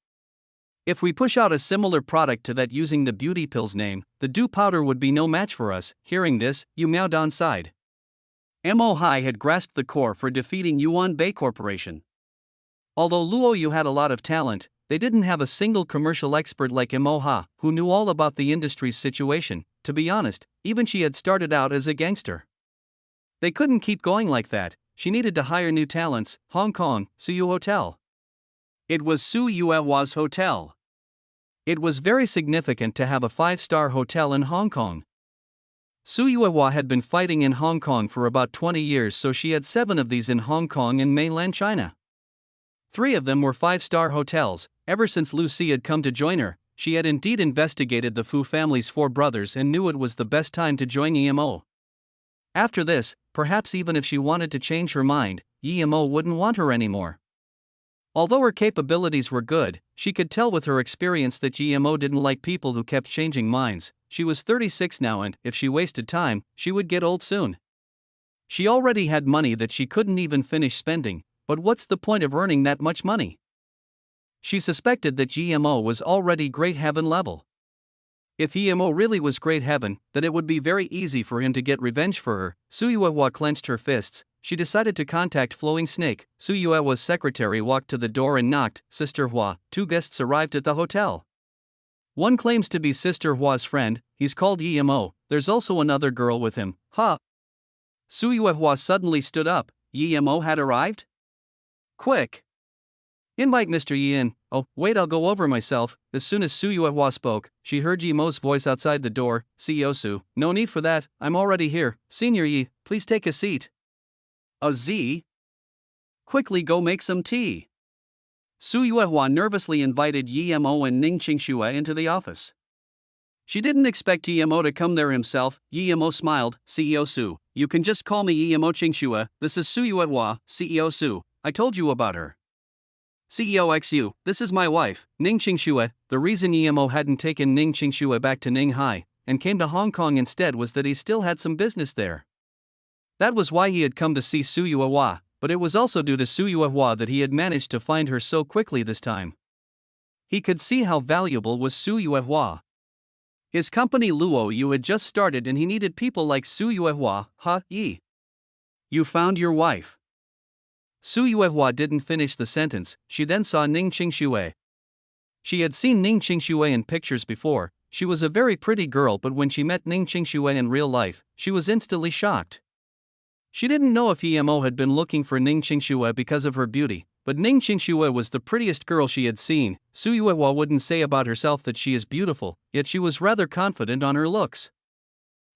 If we push out a similar product to that using the beauty pill's name, the Dew Powder would be no match for us." Hearing this, Yu Miaodong sighed.
Mo Hai had grasped the core for defeating Yuan Bei Corporation.
Although Luoyu had a lot of talent, they didn't have a single commercial expert like Mo Hai, who knew all about the industry's situation. To be honest, even she had started out as a gangster. They couldn't keep going like that. She needed to hire new talents. Hong Kong, Suyu Hotel.
It was Su Yuehua's hotel.
It was very significant to have a 5-star hotel in Hong Kong. Su Yuehua had been fighting in Hong Kong for about 20 years, so she had 7 of these in Hong Kong and mainland China. 3 of them were 5-star hotels. Ever since Lu Si had come to join her, she had indeed investigated the Fu family's 4 brothers and knew it was the best time to join EMO. After this, perhaps even if she wanted to change her mind, EMO wouldn't want her anymore. Although her capabilities were good, she could tell with her experience that GMO didn't like people who kept changing minds. She was 36 now and, if she wasted time, she would get old soon. She already had money that she couldn't even finish spending, but what's the point of earning that much money? She suspected that GMO was already Great Heaven level. If EMO really was Great Heaven, then it would be very easy for him to get revenge for her. Su Yuehua clenched her fists. She decided to contact Flowing Snake. Su Yuehua's secretary walked to the door and knocked. "Sister Hua." 2 guests arrived at the hotel. One claims to be Sister Hua's friend. He's called EMO. There's also another girl with him. Ha! Su Yuehua suddenly stood up. EMO had arrived? Quick! Invite Mr. Yi in. Oh, wait, I'll go over myself. As soon as Su Yuehua spoke, she heard Yi-mo's voice outside the door. CEO Su. No need for that, I'm already here. Senior Yi, please take a seat.
A Z? Quickly go make some tea. Su Yuehua nervously invited Yi-mo and Ning Qingxue into the office. She didn't expect Yi-mo to come there himself. Yi-mo smiled. CEO Su, you can just call me Yi-mo Qingxue. This is Su Yuehua. CEO Su, I told you about her. CEO XU, this is my wife, Ning Qingxue. The reason Yi-mo hadn't taken Ning Qingxue back to Ninghai and came to Hong Kong instead was that he still had some business there. That was why he had come to see Su Yuehua, but it was also due to Su Yuehua that he had managed to find her so quickly this time. He could see how valuable was Su Yuehua. His company Luoyu had just started and he needed people like Su Yuehua. Ha, Yi. You found your wife. Su Yuehua didn't finish the sentence. She then saw Ning Qingxue. She had seen Ning Qingxue in pictures before. She was a very pretty girl, but when she met Ning Qingxue in real life, she was instantly shocked. She didn't know if EMO had been looking for Ning Qingxue because of her beauty, but Ning Qingxue was the prettiest girl she had seen. Su Yuehua wouldn't say about herself that she is beautiful, yet she was rather confident on her looks.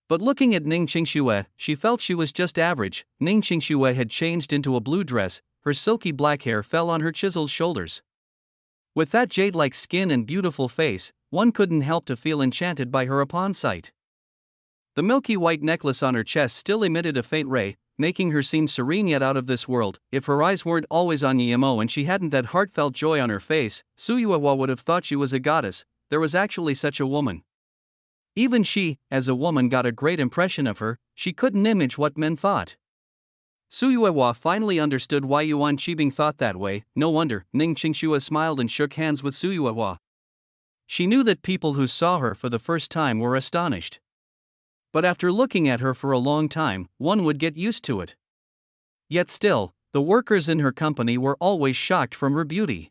But looking at Ning Qingxue, she felt she was just average. Ning Qingxue had changed into a blue dress, her silky black hair fell on her chiseled shoulders.
With that jade-like skin and beautiful face, one couldn't help to feel enchanted by her upon sight. The milky white necklace on her chest still emitted a faint ray, making her seem serene yet out of this world. If her eyes weren't always on Yemo and she hadn't that heartfelt joy on her face, Suyuewa would have thought she was a goddess. There was actually such a woman. Even she, as a woman, got a great impression of her. She couldn't imagine what men thought. Suyuewa finally understood why Yuan Qibing thought that way. No wonder. Ning Qingxue smiled and shook hands with Suyuewa. She knew that people who saw her for the first time were astonished. But after looking at her for a long time, one would get used to it. Yet still, the workers in her company were always shocked from her beauty.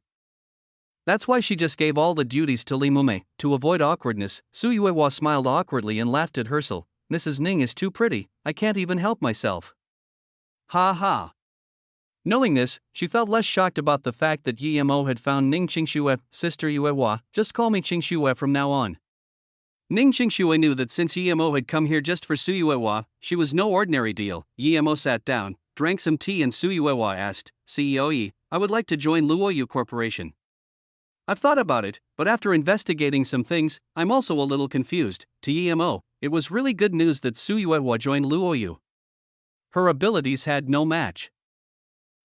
That's why she just gave all the duties to Li Mume. To avoid awkwardness, Suyuewa smiled awkwardly and laughed at Herschel. Mrs. Ning is too pretty, I can't even help myself. Ha ha. Knowing this, she felt less shocked about the fact that Yemo had found Ning Qingxue. Sister Yuewa, just call me Qingxue from now on. Ning Qingxue knew that since Yemo had come here just for Suyuewa, she was no ordinary deal. Yemo sat down, drank some tea, and Suyuewa asked, CEO, I would like to join Luoyu Corporation. I've thought about it, but after investigating some things, I'm also a little confused. To Yemo, it was really good news that Suyuewa joined Luoyu. Her abilities had no match.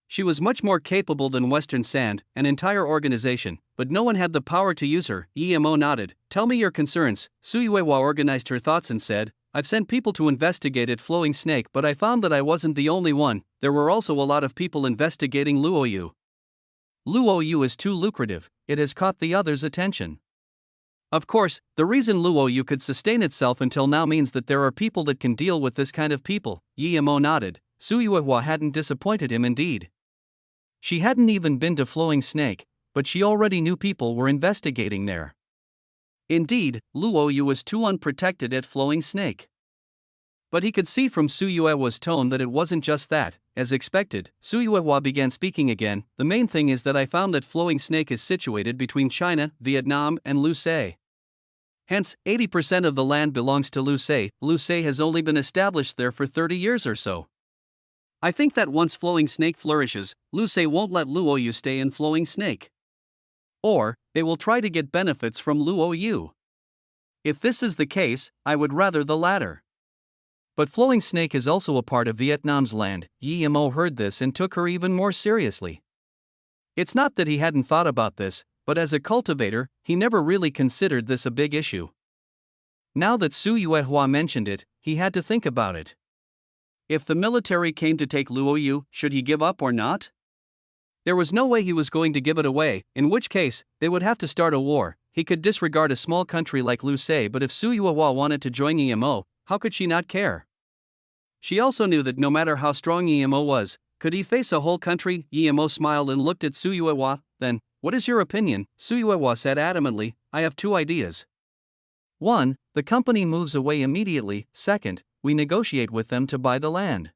She was much more capable than Western Sand, an entire organization, but no one had the power to use her. Yemo nodded. Tell me your concerns. Suyuewa organized her thoughts and said, I've sent people to investigate at Flowing Snake, but I found that I wasn't the only one. There were also a lot of people investigating Luoyu. Luoyu is too lucrative, it has caught the others' attention. Of course, the reason Luoyu could sustain itself until now means that there are people that can deal with this kind of people. Yemo nodded. Suyuewa hadn't disappointed him indeed. She hadn't even been to Flowing Snake, but she already knew people were investigating there. Indeed, Luoyu was too unprotected at Flowing Snake. But he could see from Suyuewa's tone that it wasn't just that. As expected, Suyuewa began speaking again. The main thing is that I found that Flowing Snake is situated between China, Vietnam, and Lucé. Hence, 80% of the land belongs to Lucé. Lucé has only been established there for 30 years or so. I think that once Flowing Snake flourishes, Lucé won't let Luoyu stay in Flowing Snake. Or, they will try to get benefits from Luoyu. If this is the case, I would rather the latter. But Flowing Snake is also a part of Vietnam's land. Yemo heard this and took her even more seriously. It's not that he hadn't thought about this, but as a cultivator, he never really considered this a big issue. Now that Suyuewa mentioned it, he had to think about it. If the military came to take Luoyu, should he give up or not? There was no way he was going to give it away, in which case, they would have to start a war. He could disregard a small country like Lucé, but if Suyuewa wanted to join Yemo, how could she not care? She also knew that no matter how strong Yemo was, could he face a whole country? Yemo smiled and looked at Suyuewa. Then, what is your opinion? Suyuewa said adamantly, I have two ideas. 1. The company moves away immediately. 2. We negotiate with them to buy the land.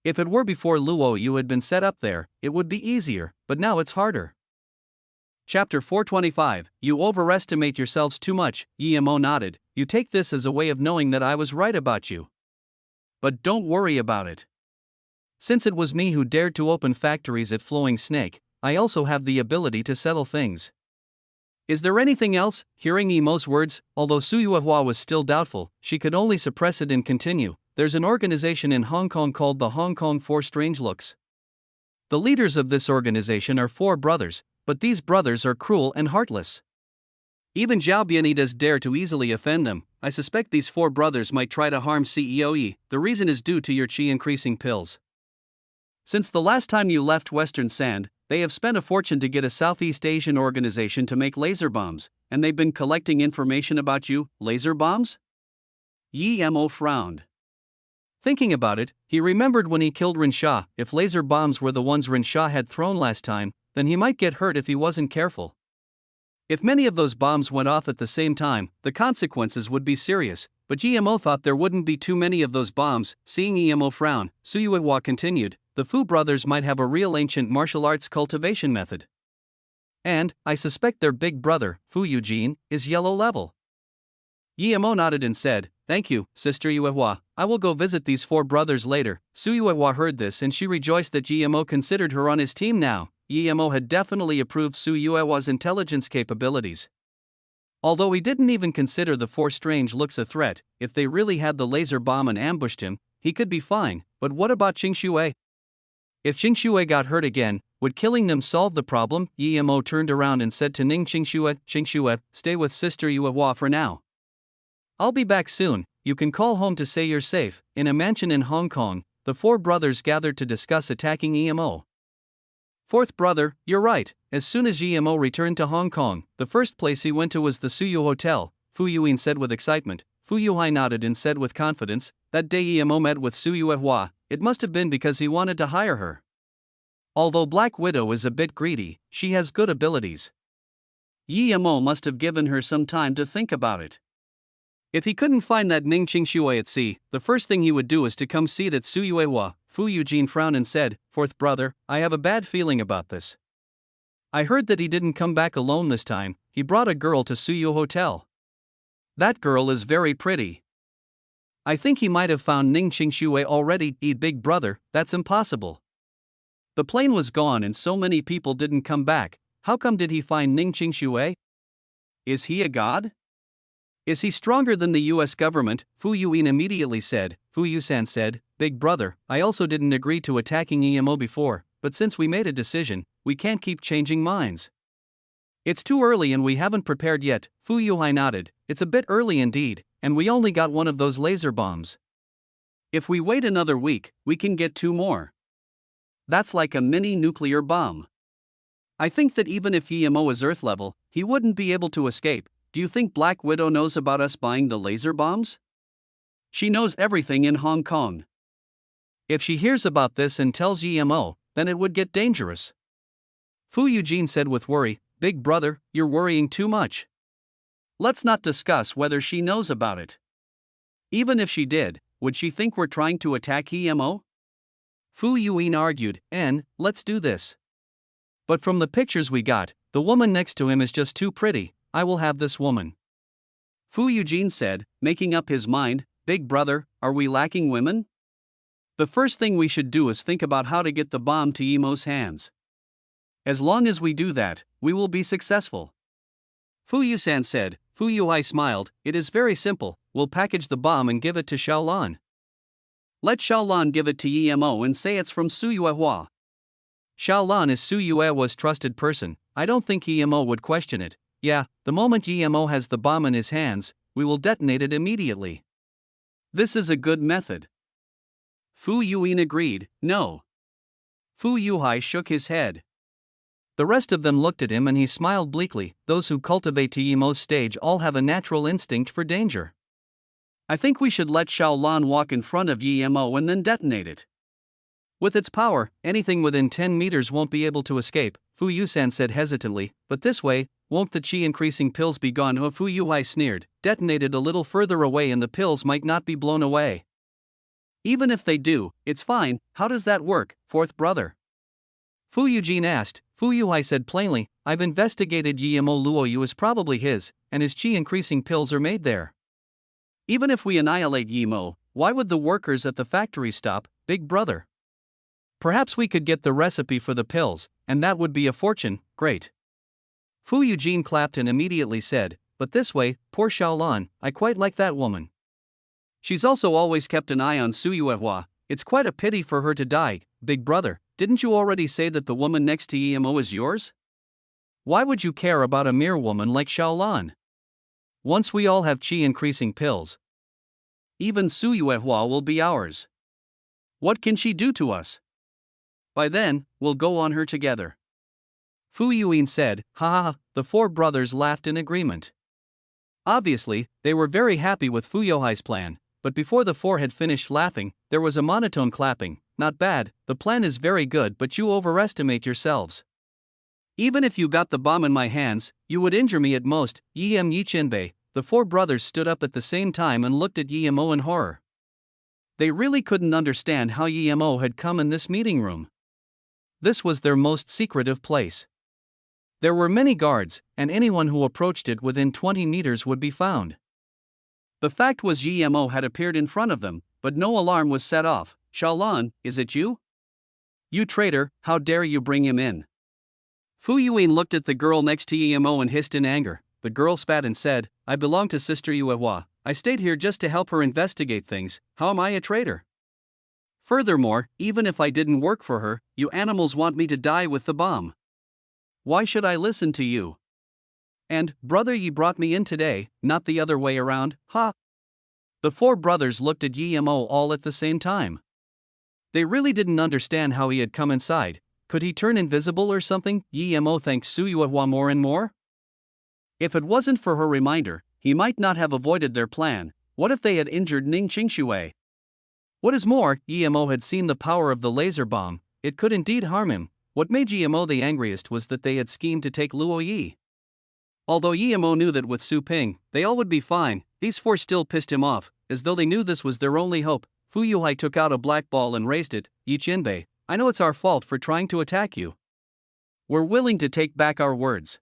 If it were before Luoyu had been set up there, it would be easier, but now it's harder. Chapter 425, You overestimate yourselves too much. Yemo nodded. You take this as a way of knowing that I was right about you. But don't worry about it. Since it was me who dared to open factories at Flowing Snake, I also have the ability to settle things. Is there anything else? Hearing Yemo's words, although Suyuewa was still doubtful, she could only suppress it and continue. There's an organization in Hong Kong called the Hong Kong Four Strange Looks. The leaders of this organization are 4 brothers, but these brothers are cruel and heartless. Even Zhao Biani does dare to easily offend them. I suspect these 4 brothers might try to harm CEO Yi. The reason is due to your chi increasing pills. Since the last time you left Western Sand, they have spent a fortune to get a Southeast Asian organization to make laser bombs, and they've been collecting information about you. Laser bombs? Yemo frowned. Thinking about it, he remembered when he killed Rinsha. If laser bombs were the ones Rinsha had thrown last time, then he might get hurt if he wasn't careful. If many of those bombs went off at the same time, the consequences would be serious, but Yemo thought there wouldn't be too many of those bombs. Seeing Yemo frown, Suyuewa continued, the Fu brothers might have a real ancient martial arts cultivation method. And, I suspect their big brother, Fu Eugene, is yellow level. Yemo nodded and said, Thank you, Sister Yuehua, I will go visit these 4 brothers later. Suyuewa heard this and she rejoiced that Yemo considered her on his team now.
Emo had definitely approved Su Yuewa's intelligence capabilities. Although he didn't even consider the four strange looks a threat, if they really had the laser bomb and ambushed him, he could be fine, but what about Qing Shui? If Qing Shui got hurt again, would killing them solve the problem? Emo turned around and said to Qing Shui, stay with Sister Yuehua for now. I'll be back soon, you can call home to say you're safe. In a mansion in Hong Kong, the four brothers gathered to discuss attacking Emo. Fourth brother, you're right. As soon as Emo returned to Hong Kong, the first place he went to was the Suyu Hotel, Fu Yuin said with excitement. Fu Yuhai nodded and said with confidence, that day Emo met with Su Yuehua, it must have been because he wanted to hire her. Although Black Widow is a bit greedy, she has good abilities. Emo must have given her some time to think about it. If he couldn't find that Ning Qing Shui at sea, the first thing he would do is to come see that Su Yuehua. Fu Eugene frowned and said, fourth brother, I have a bad feeling about this. I heard that he didn't come back alone this time, he brought a girl to Suyu Hotel. That girl is very pretty. I think he might have found Ning Qing Shui already. Big brother, that's impossible. The plane was gone and so many people didn't come back, how come did he find Ning Qing Shui? Is he a god? Is he stronger than the US government? Fu Yuin immediately said. Fu Yusan said, big brother, I also didn't agree to attacking Emo before, but since we made a decision, we can't keep changing minds. It's too early and we haven't prepared yet. Fu Yuhai nodded, it's a bit early indeed, and we only got one of those laser bombs. If we wait another week, we can get two more. That's like a mini nuclear bomb. I think that even if Emo is Earth level, he wouldn't be able to escape. Do you think Black Widow knows about us buying the laser bombs? She knows everything in Hong Kong. If she hears about this and tells Emo, then it would get dangerous. Fu Eugene said with worry, big brother, you're worrying too much. Let's not discuss whether she knows about it. Even if she did, would she think we're trying to attack Emo? Fu Yuin argued, let's do this. But from the pictures we got, the woman next to him is just too pretty, I will have this woman. Fu Eugene said, making up his mind, big brother, are we lacking women? The first thing we should do is think about how to get the bomb to Emo's hands. As long as we do that, we will be successful. Fu Yusan said. Fu Yuhai smiled, it is very simple, we'll package the bomb and give it to Xiaolan. Let Xiaolan give it to Emo and say it's from Su Yuehua. Xiaolan is Su Yuehua's trusted person, I don't think Emo would question it. Yeah, the moment Emo has the bomb in his hands, we will detonate it immediately. This is a good method. Fu Yuin agreed, no. Fu Yuhai shook his head. The rest of them looked at him and he smiled bleakly, those who cultivate to Emo's stage all have a natural instinct for danger. I think we should let Xiaolan walk in front of Emo and then detonate it. With its power, anything within 10 meters won't be able to escape, Fu Yusan said hesitantly, but this way, won't the chi-increasing pills be gone? Oh, Fu Yuhai sneered, detonated a little further away and the pills might not be blown away. Even if they do, it's fine, how does that work, fourth brother? Fu Eugene asked. Fu Yuhai said plainly, I've investigated Emo Luoyu is probably his, and his chi-increasing pills are made there. Even if we annihilate Emo, why would the workers at the factory stop, big brother? Perhaps we could get the recipe for the pills, and that would be a fortune, great. Fu Eugene clapped and immediately said, but this way, poor Xiaolan, I quite like that woman. She's also always kept an eye on Su Yuehua, it's quite a pity for her to die, big brother, didn't you already say that the woman next to Emo is yours? Why would you care about a mere woman like Xiaolan? Once we all have chi-increasing pills, even Su Yuehua will be ours. What can she do to us? By then, we'll go on her together. Fu Yuin said, ha ha ha, the four brothers laughed in agreement. Obviously, they were very happy with Fu Yuhai's plan, but before the four had finished laughing, there was a monotone clapping, not bad, the plan is very good but you overestimate yourselves. Even if you got the bomb in my hands, you would injure me at most, Yim Yichinbei. The four brothers stood up at the same time and looked at Emo in horror. They really couldn't understand how Emo had come in this meeting room. This was their most secretive place. There were many guards, and anyone who approached it within 20 meters would be found. The fact was Emo had appeared in front of them, but no alarm was set off. Xiaolan, is it you? You traitor, how dare you bring him in? Fu Yuan looked at the girl next to Emo and hissed in anger. The girl spat and said, I belong to Sister Yuehua. I stayed here just to help her investigate things. How am I a traitor? Furthermore, even if I didn't work for her, you animals want me to die with the bomb. Why should I listen to you? And, brother, ye brought me in today, not the other way around, ha? The four brothers looked at Emo all at the same time. They really didn't understand how he had come inside. Could he turn invisible or something? Emo thanked Su Yuehua more and more. If it wasn't for her reminder, he might not have avoided their plan. What if they had injured Ning Qingshui? What is more, Emo had seen the power of the laser bomb. It could indeed harm him. What made Emo the angriest was that they had schemed to take Luo Yi. Although Emo knew that with Su Ping, they all would be fine, these four still pissed him off, as though they knew this was their only hope. Fu Yuhai took out a black ball and raised it. Yi Qianbei, I know it's our fault for trying to attack you. We're willing to take back our words.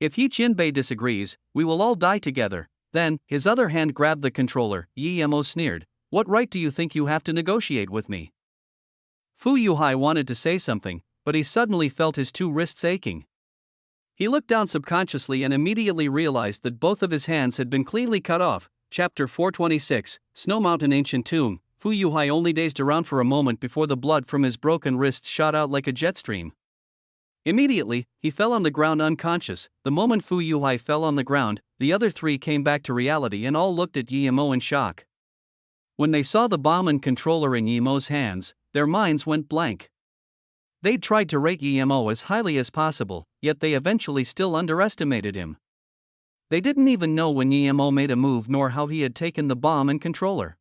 If Yi Qianbei disagrees, we will all die together. Then, his other hand grabbed the controller. Emo sneered. What right do you think you have to negotiate with me? Fu Yuhai wanted to say something, but he suddenly felt his two wrists aching. He looked down subconsciously and immediately realized that both of his hands had been cleanly cut off. Chapter 426, Snow Mountain Ancient Tomb. Fu Yuhai only dazed around for a moment before the blood from his broken wrists shot out like a jet stream. Immediately, he fell on the ground unconscious. The moment Fu Yuhai fell on the ground, the other three came back to reality and all looked at Emo in shock. When they saw the bomb and controller in Emo's hands, their minds went blank. They'd tried to rate Emo as highly as possible, yet they eventually still underestimated him. They didn't even know when Emo made a move nor how he had taken the bomb and controller.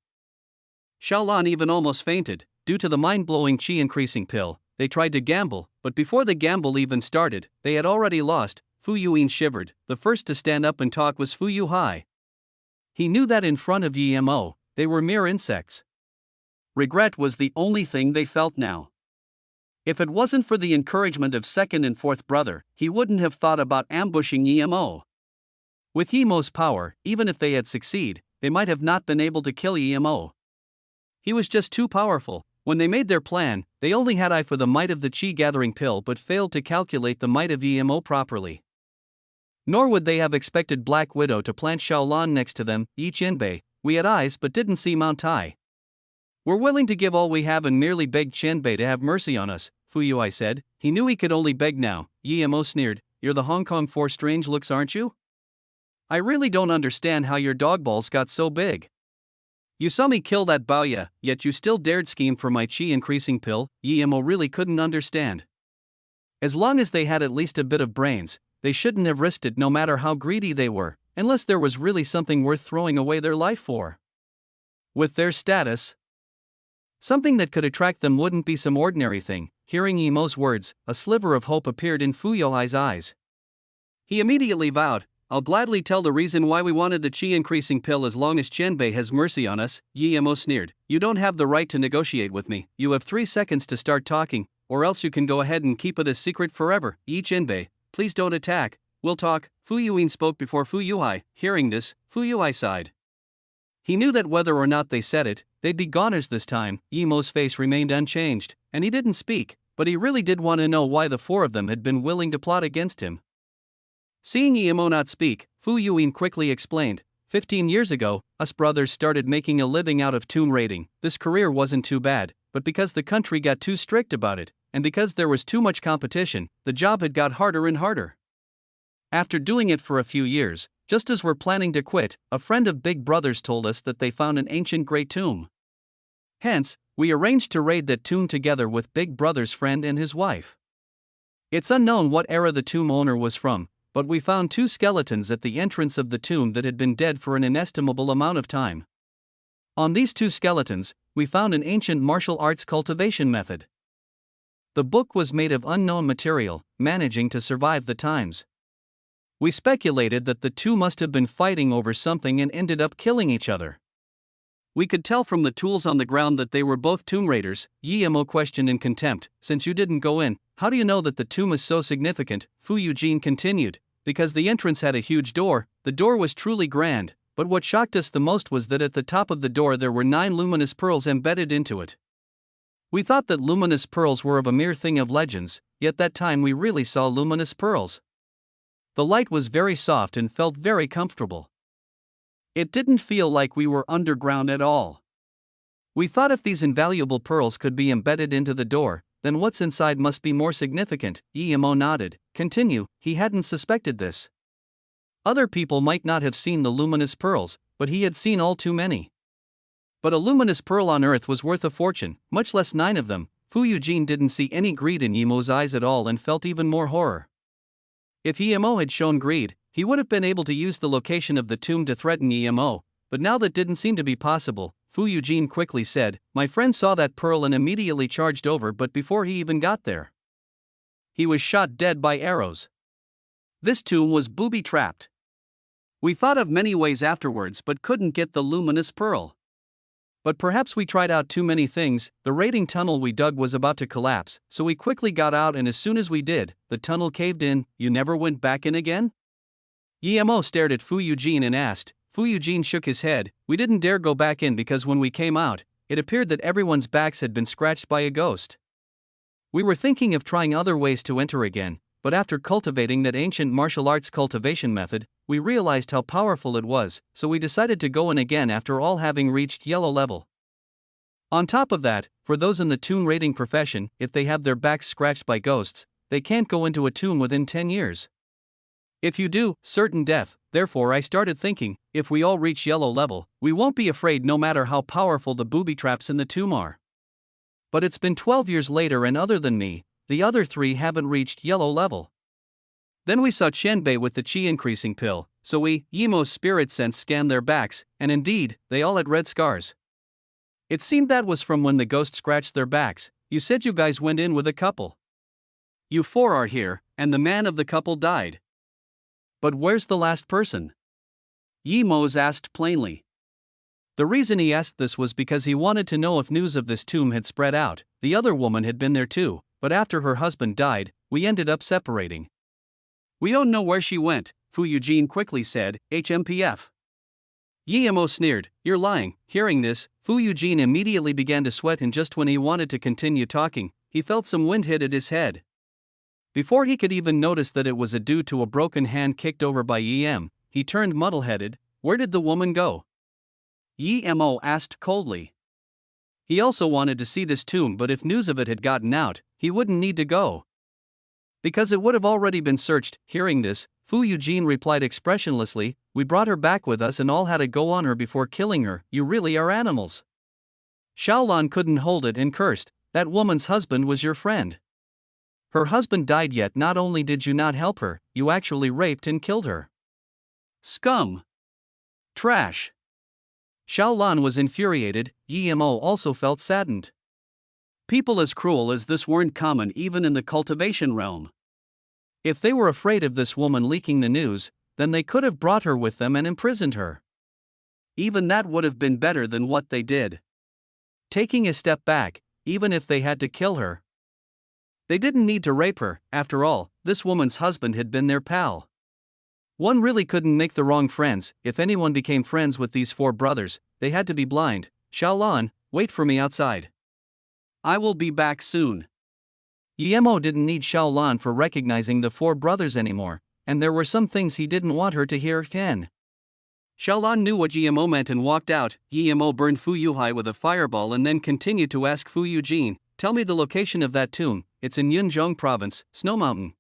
Xiaolan even almost fainted. Due to the mind-blowing qi increasing pill, they tried to gamble, but before the gamble even started, they had already lost. Fu Yuan shivered. The first to stand up and talk was Fu Yuhai. He knew that in front of Emo, they were mere insects. Regret was the only thing they felt now. If it wasn't for the encouragement of second and fourth brother, he wouldn't have thought about ambushing Emo. With Emo's power, even if they had succeeded, they might have not been able to kill Emo. He was just too powerful. When they made their plan, they only had eye for the might of the qi-gathering pill but failed to calculate the might of Emo properly. Nor would they have expected Black Widow to plant Xiaolan next to them. Yi Qianbei, we had eyes but didn't see Mount Tai. We're willing to give all we have and merely begged Qianbei to have mercy on us, Fu Yuhai said. He knew he could only beg now. Emo sneered. You're the Hong Kong Four Strange Looks, aren't you? I really don't understand how your dog balls got so big. You saw me kill that Baoya, yet you still dared scheme for my qi increasing pill. Emo really couldn't understand. As long as they had at least a bit of brains, they shouldn't have risked it no matter how greedy they were, unless there was really something worth throwing away their life for. With their status, something that could attract them wouldn't be some ordinary thing. Hearing Emo's words, a sliver of hope appeared in Fu Yuhai's eyes. He immediately vowed, I'll gladly tell the reason why we wanted the qi-increasing pill as long as Qianbei has mercy on us. Emo sneered. You don't have the right to negotiate with me. You have 3 seconds to start talking, or else you can go ahead and keep it a secret forever. Yi Qianbei, please don't attack. We'll talk. Fu Yuan spoke before Fu Yuhai. Hearing this, Fu Yuhai sighed. He knew that whether or not they said it, they'd be goners this time. Emo's face remained unchanged, and he didn't speak, but he really did want to know why the four of them had been willing to plot against him. Seeing Emo not speak, Fu Yuan quickly explained, 15 years ago, us brothers started making a living out of tomb raiding. This career wasn't too bad, but because the country got too strict about it, and because there was too much competition, the job had got harder and harder. After doing it for a few years, just as we're planning to quit, a friend of Big Brother's told us that they found an ancient great tomb. Hence, we arranged to raid that tomb together with Big Brother's friend and his wife. It's unknown what era the tomb owner was from, but we found 2 skeletons at the entrance of the tomb that had been dead for an inestimable amount of time. On these 2 skeletons, we found an ancient martial arts cultivation method. The book was made of unknown material, managing to survive the times. We speculated that the 2 must have been fighting over something and ended up killing each other. We could tell from the tools on the ground that they were both tomb raiders. Emo questioned in contempt, since you didn't go in, how do you know that the tomb is so significant? Fu Eugene continued, because the entrance had a huge door. The door was truly grand, but what shocked us the most was that at the top of the door there were 9 luminous pearls embedded into it.
We thought that luminous pearls were of a mere thing of legends, yet that time we really saw luminous pearls. The light was very soft and felt very comfortable. It didn't feel like we were underground at all. We thought if these invaluable pearls could be embedded into the door, then what's inside must be more significant. Emo nodded. Continue, he hadn't suspected this. Other people might not have seen the luminous pearls, but he had seen all too many. But a luminous pearl on Earth was worth a fortune, much less 9 of them. Fu Eugene didn't see any greed in Emo's eyes at all and felt even more horror. If Emo had shown greed, he would have been able to use the location of the tomb to threaten Emo, but now that didn't seem to be possible. Fu Eugene quickly said, "My friend saw that pearl and immediately charged over, but before he even got there, he was shot dead by arrows. This tomb was booby-trapped. We thought of many ways afterwards but couldn't get the luminous pearl. But perhaps we tried out too many things. The raiding tunnel we dug was about to collapse, so we quickly got out, and as soon as we did, the tunnel caved in." "You never went back in again?" Emo stared at Fu Eugene and asked. Fu Eugene shook his head. "We didn't dare go back in because when we came out, it appeared that everyone's backs had been scratched by a ghost. We were thinking of trying other ways to enter again, but after cultivating that ancient martial arts cultivation method, we realized how powerful it was, so we decided to go in again after all having reached yellow level. On top of that, for those in the tomb raiding profession, if they have their backs scratched by ghosts, they can't go into a tomb within 10 years. If you do, certain death. Therefore I started thinking, if we all reach yellow level, we won't be afraid no matter how powerful the booby traps in the tomb are. But it's been 12 years later, and other than me, the other 3 haven't reached yellow level. Then we saw Chenbei with the chi increasing pill, so Emo's spirit sense scanned their backs, and indeed, they all had red scars. It seemed that was from when the ghost scratched their backs. You said you guys went in with a couple. You 4 are here, and the man of the couple died. But where's the last person?" Emos asked plainly. The reason he asked this was because he wanted to know if news of this tomb had spread out. The other woman had been there too, but after her husband died, we ended up separating. "We don't know where she went," Fu Eugene quickly said. "HMPF." Emo sneered. "You're lying." Hearing this, Fu Eugene immediately began to sweat, and just when he wanted to continue talking, he felt some wind hit at his head. Before he could even notice that it was due to a broken hand kicked over by he turned muddle-headed. "Where did the woman go?" Emo asked coldly. He also wanted to see this tomb, but if news of it had gotten out, he wouldn't need to go, because it would have already been searched. Hearing this, Fu Eugene replied expressionlessly, "We brought her back with us and all had to go on her before killing her. You really are animals." Shaolan couldn't hold it and cursed. "That woman's husband was your friend. Her husband died, yet not only did you not help her, you actually raped and killed her. Scum! Trash!" Shaolan was infuriated. Emo also felt saddened. People as cruel as this weren't common even in the cultivation realm. If they were afraid of this woman leaking the news, then they could have brought her with them and imprisoned her. Even that would have been better than what they did. Taking a step back, even if they had to kill her, they didn't need to rape her. After all, this woman's husband had been their pal. One really couldn't make the wrong friends. If anyone became friends with these 4 brothers, they had to be blind. "Shaolan, wait for me outside. I will be back soon." Emo didn't need Shaolan for recognizing the 4 brothers anymore, and there were some things he didn't want her to hear. Shaolan knew what Emo meant and walked out. Emo burned Fu Yuhai with a fireball and then continued to ask Fu Eugene, "Tell me the location of that tomb." "It's in Yunzhong Province, Snow Mountain."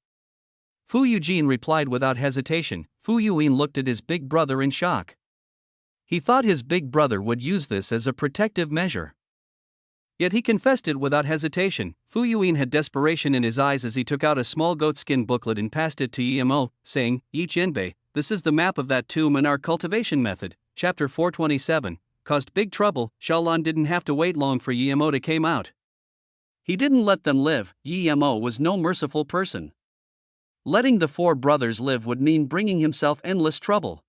Fu Eugene replied without hesitation. Fu Yuan looked at his big brother in shock. He thought his big brother would use this as a protective measure. Yet he confessed it without hesitation. Fu Yuan had desperation in his eyes as he took out a small goatskin booklet and passed it to Emo, saying, "Yi Chenbei, this is the map of that tomb and our cultivation method." Chapter 427, caused big trouble. Shaolan didn't have to wait long for Emo to come out. He didn't let them live. Emo was no merciful person. Letting the 4 brothers live would mean bringing himself endless trouble.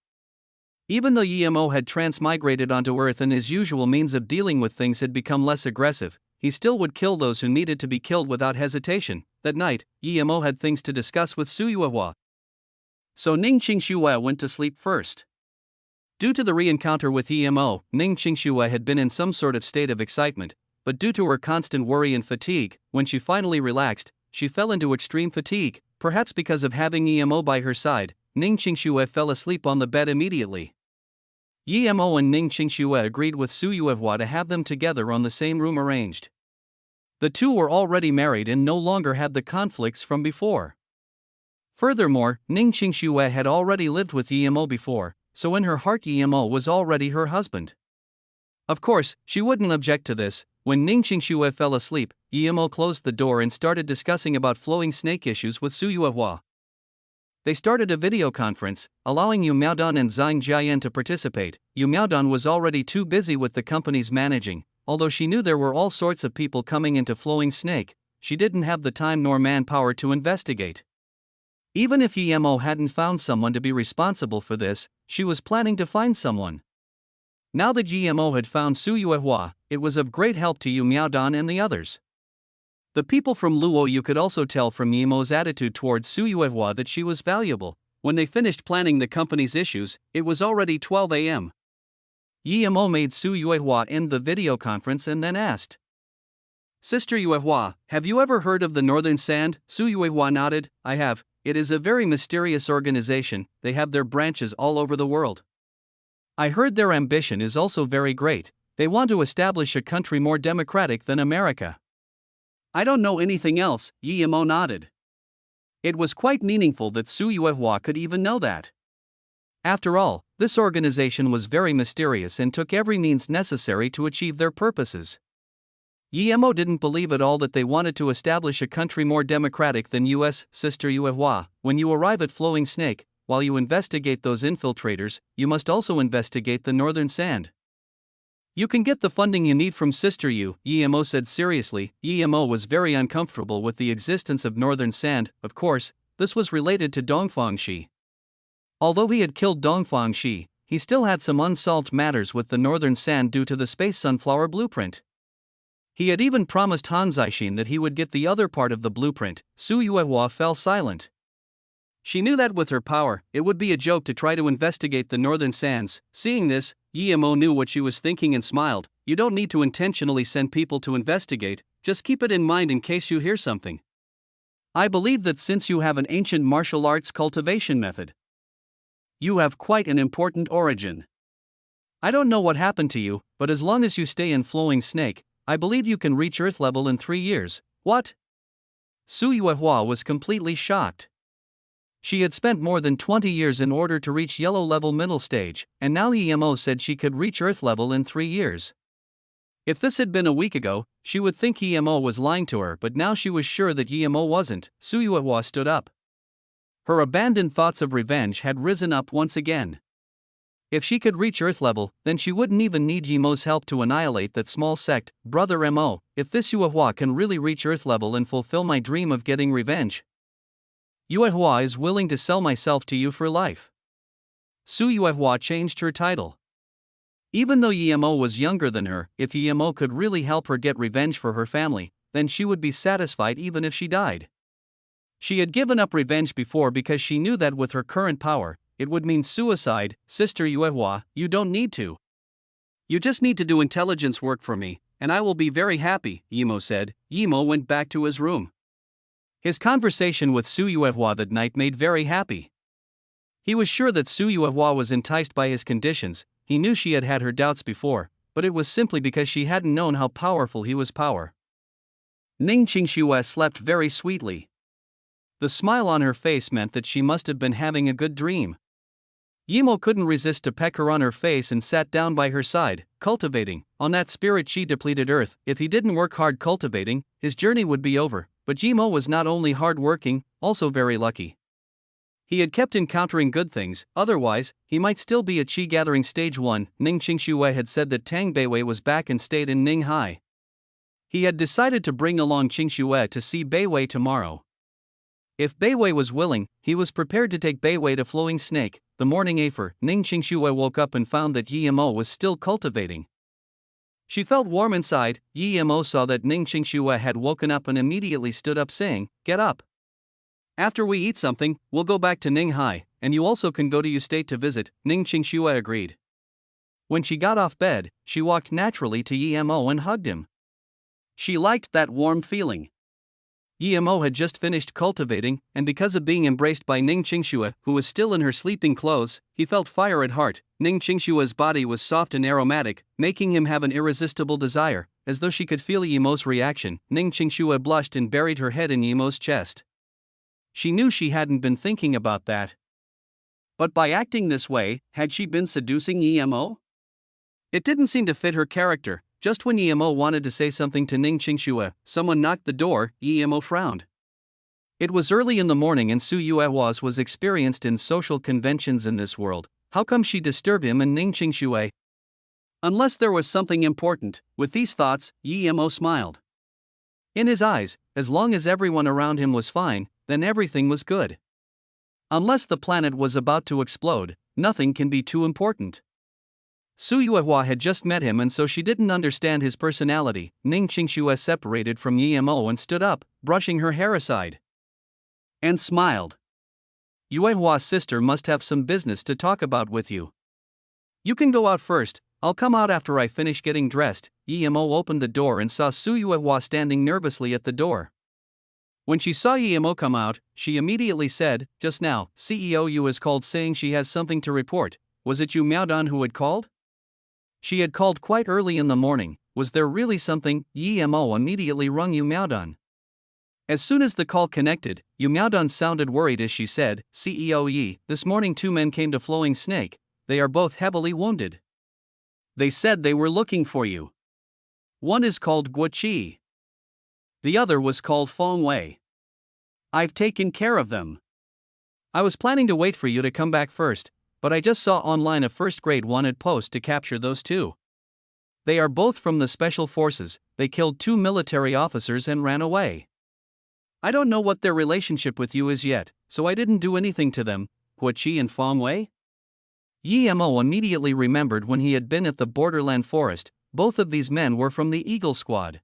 Even though Emo had transmigrated onto Earth and his usual means of dealing with things had become less aggressive, he still would kill those who needed to be killed without hesitation. That night, Emo had things to discuss with Su Yuehua. So Ning Qingxue went to sleep first. Due to the re-encounter with Emo, Ning Qingxue had been in some sort of state of excitement,
but due to her constant worry and fatigue, when she finally relaxed, she fell into extreme fatigue, perhaps because of having Emo by her side. Ning Qingxue fell asleep on the bed immediately. Emo and Ning Qingxue agreed with Su Yuehua to have them together on the same room arranged. The two were already married and no longer had the conflicts from before. Furthermore, Ning Qingxue had already lived with Emo before, so in her heart Emo was already her husband. Of course, she wouldn't object to this. When Ning Qingxue fell asleep, Emo closed the door and started discussing about flowing snake issues with Su Yuehua. They started a video conference, allowing Yu Miaodan and Zhang Jiayan to participate. Yu Miaodan was already too busy with the company's managing, although she knew there were all sorts of people coming into flowing snake, she didn't have the time nor manpower to investigate. Even if Emo hadn't found someone to be responsible for this, she was planning to find someone. Now that Emo had found Su Yuehua, it was of great help to Yu Miaodan and the others. The people from Luo Yu could also tell from Emo's attitude towards Su Yuehua that she was valuable. When they finished planning the company's issues, it was already 12 a.m. Emo made Su Yuehua end the video conference and then asked, "Sister Yuehua, have you ever heard of the Northern Sand?" Su Yuehua nodded. "I have. It is a very mysterious organization, they have their branches all over the world. I heard their ambition is also very great, they want to establish a country more democratic than America." "I don't know anything else," Emo nodded. It was quite meaningful that Su Yuehua could even know that. After all, this organization was very mysterious and took every means necessary to achieve their purposes. Emo didn't believe at all that they wanted to establish a country more democratic than US. "Sister Yuehua, when you arrive at Flowing Snake, while you investigate those infiltrators, you must also investigate the Northern Sand. You can get the funding you need from Sister Yu," Emo said seriously. Emo was very uncomfortable with the existence of Northern Sand. Of course, this was related to Dongfang Shi. Although he had killed Dongfang Shi, he still had some unsolved matters with the Northern Sand due to the Space Sunflower blueprint. He had even promised Han Zixin that he would get the other part of the blueprint. Su Yuehua fell silent. She knew that with her power, it would be a joke to try to investigate the Northern Sands. Seeing this, Emo knew what she was thinking and smiled. "You don't need to intentionally send people to investigate, just keep it in mind in case you hear something. I believe that since you have an ancient martial arts cultivation method, you have quite an important origin. I don't know what happened to you, but as long as you stay in Flowing Snake, I believe you can reach Earth level in 3 years. What?" Su Yuehua was completely shocked. She had spent more than 20 years in order to reach yellow level middle stage, and now Emo said she could reach Earth level in 3 years. If this had been a week ago, she would think Emo was lying to her, but now she was sure that Emo wasn't. Su Yuehua stood up. Her abandoned thoughts of revenge had risen up once again. If she could reach Earth level, then she wouldn't even need Emo's help to annihilate that small sect. "Brother Mo, if this Yuehua can really reach Earth level and fulfill my dream of getting revenge, Yuehua is willing to sell myself to you for life." Su Yuehua changed her title. Even though Emo was younger than her, if Emo could really help her get revenge for her family, then she would be satisfied even if she died. She had given up revenge before because she knew that with her current power, it would mean suicide. "Sister Yuehua, you don't need to. You just need to do intelligence work for me, and I will be very happy," Emo said. Emo went back to his room. His conversation with Su Yuehua that night made very happy. He was sure that Su Yuehua was enticed by his conditions. He knew she had had her doubts before, but it was simply because she hadn't known how powerful he was. Ning Qingxue slept very sweetly. The smile on her face meant that she must have been having a good dream. Emo couldn't resist to peck her on her face and sat down by her side, cultivating. On that spirit chi depleted earth, if he didn't work hard cultivating, his journey would be over. But Emo was not only hard-working, also very lucky. He had kept encountering good things, otherwise, he might still be at Qi Gathering Stage 1. Ning Qingxue had said that Tang Beiwei was back and stayed in Ninghai. He had decided to bring along Qingxue to see Beiwei tomorrow. If Beiwei was willing, he was prepared to take Beiwei to Flowing Snake. The morning after, Ning Qingxue woke up and found that Emo was still cultivating. She felt warm inside. Emo saw that Ning Qingxue had woken up and immediately stood up saying, "Get up. After we eat something, we'll go back to Ninghai, and you also can go to your state to visit." Ning Qingxue agreed. When she got off bed, she walked naturally to Emo and hugged him. She liked that warm feeling.
Emo had just finished cultivating, and because of being embraced by Ning Qingxue, who was still in her sleeping clothes, he felt fire at heart. Ning Qingxue's body was soft and aromatic, making him have an irresistible desire. As though she could feel Emo's reaction, Ning Qingxue blushed and buried her head in Emo's chest. She knew she hadn't been thinking about that.
But by acting this way, had she been seducing Emo? It didn't seem to fit her character. Just when Emo wanted to say something to Ning Qingxue, someone knocked the door. Emo frowned.
It was early in the morning and Su Yuehua was experienced in social conventions in this world. How come she disturbed him and Ning Qingxue?
Unless there was something important. With these thoughts, Emo smiled.
In his eyes, as long as everyone around him was fine, then everything was good. Unless the planet was about to explode, nothing can be too important. Su Yuehua had just met him and so she didn't understand his personality. Ning Qingxue separated from Emo and stood up, brushing her hair aside.
And smiled.
Yuehua's sister must have some business to talk about with you. You can go out first, I'll come out after I finish getting dressed. Emo opened the door and saw Su Yuehua standing nervously at the door. When she saw Emo come out, she immediately said, "Just now, CEO Yu has called saying she has something to report. Was it you Miaodan who had called?" She had called quite early in the morning. Was there really something? Emo immediately rung Yu Miaodan. As soon as the call connected, Yu Miaodan sounded worried as she said, "CEO Yi, this morning 2 men came to Flowing Snake. They are both heavily wounded. They said they were looking for you. One is called Guoqi. The other was called Feng Wei. I've taken care of them. I was planning to wait for you to come back first, but I just saw online a first-grade wanted post to capture those 2. They are both from the special forces. They killed 2 military officers and ran away. I don't know what their relationship with you is yet, so I didn't do anything to them." Guoqi and Feng Wei? Emo immediately remembered when he had been at the borderland forest. Both of these men were from the Eagle Squad.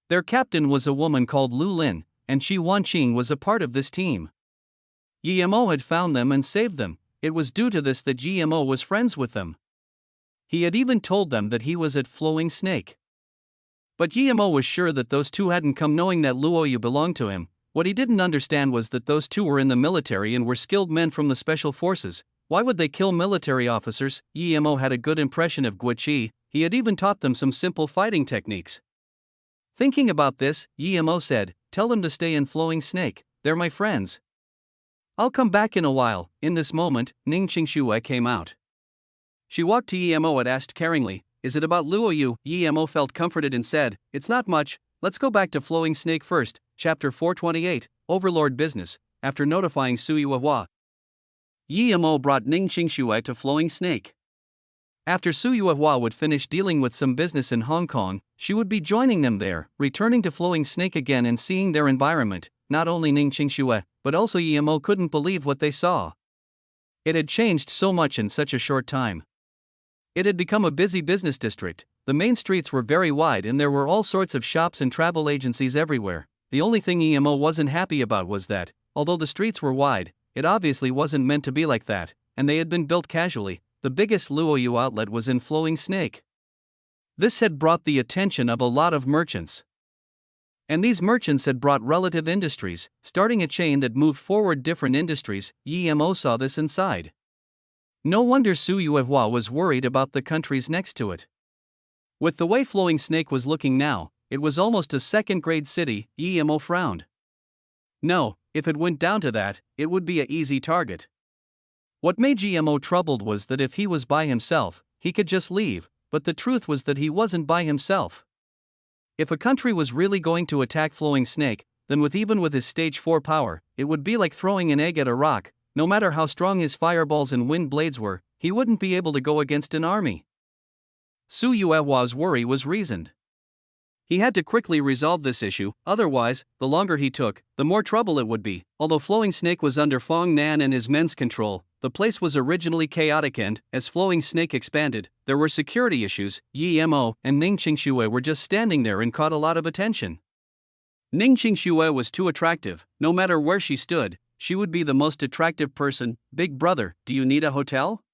Their captain was a woman called Lu Lin, and Shi Wanqing was a part of this team. Emo had found them and saved them. It was due to this that Emo was friends with them. He had even told them that he was at Flowing Snake. But Emo was sure that those 2 hadn't come knowing that Luoyu belonged to him. What he didn't understand was that those 2 were in the military and were skilled men from the special forces. Why would they kill military officers? Emo had a good impression of Guoqi. He had even taught them some simple fighting techniques. Thinking about this, Emo said, "Tell them to stay in Flowing Snake. They're my friends. I'll come back in a while." In this moment, Ning Qingxue came out. She walked to Emo and asked caringly, "Is it about Luoyu?" Emo felt comforted and said, "It's not much, let's go back to Flowing Snake first." Chapter 428, Overlord Business. After notifying Su Yuehua, Emo brought Ning Qingxue to Flowing Snake. After Su Yuehua would finish dealing with some business in Hong Kong, she would be joining them there, returning to Flowing Snake again and seeing their environment. Not only Ning Qingxue, but also Emo couldn't believe what they saw. It had changed so much in such a short time. It had become a busy business district. The main streets were very wide and there were all sorts of shops and travel agencies everywhere. The only thing Emo wasn't happy about was that, although the streets were wide, it obviously wasn't meant to be like that, and they had been built casually. The biggest Luoyu outlet was in Flowing Snake. This had brought the attention of a lot of merchants. And these merchants had brought relative industries, starting a chain that moved forward different industries. Emo saw this inside. No wonder Su Yuehua was worried about the countries next to it. With the way Flowing Snake was looking now, it was almost a second-grade city. Emo frowned. No, if it went down to that, it would be an easy target. What made Emo troubled was that if he was by himself, he could just leave, but the truth was that he wasn't by himself. If a country was really going to attack Flowing Snake, then even with his stage 4 power, it would be like throwing an egg at a rock. No matter how strong his fireballs and wind blades were, he wouldn't be able to go against an army. Su Yuehua's worry was reasoned. He had to quickly resolve this issue, otherwise, the longer he took, the more trouble it would be. Although Flowing Snake was under Fong Nan and his men's control, the place was originally chaotic and, as Flowing Snake expanded, there were security issues. Emo and Ning Qingxue were just standing there and caught a lot of attention. Ning Qingxue was too attractive. No matter where she stood, she would be the most attractive person. "Big brother, do you need a hotel?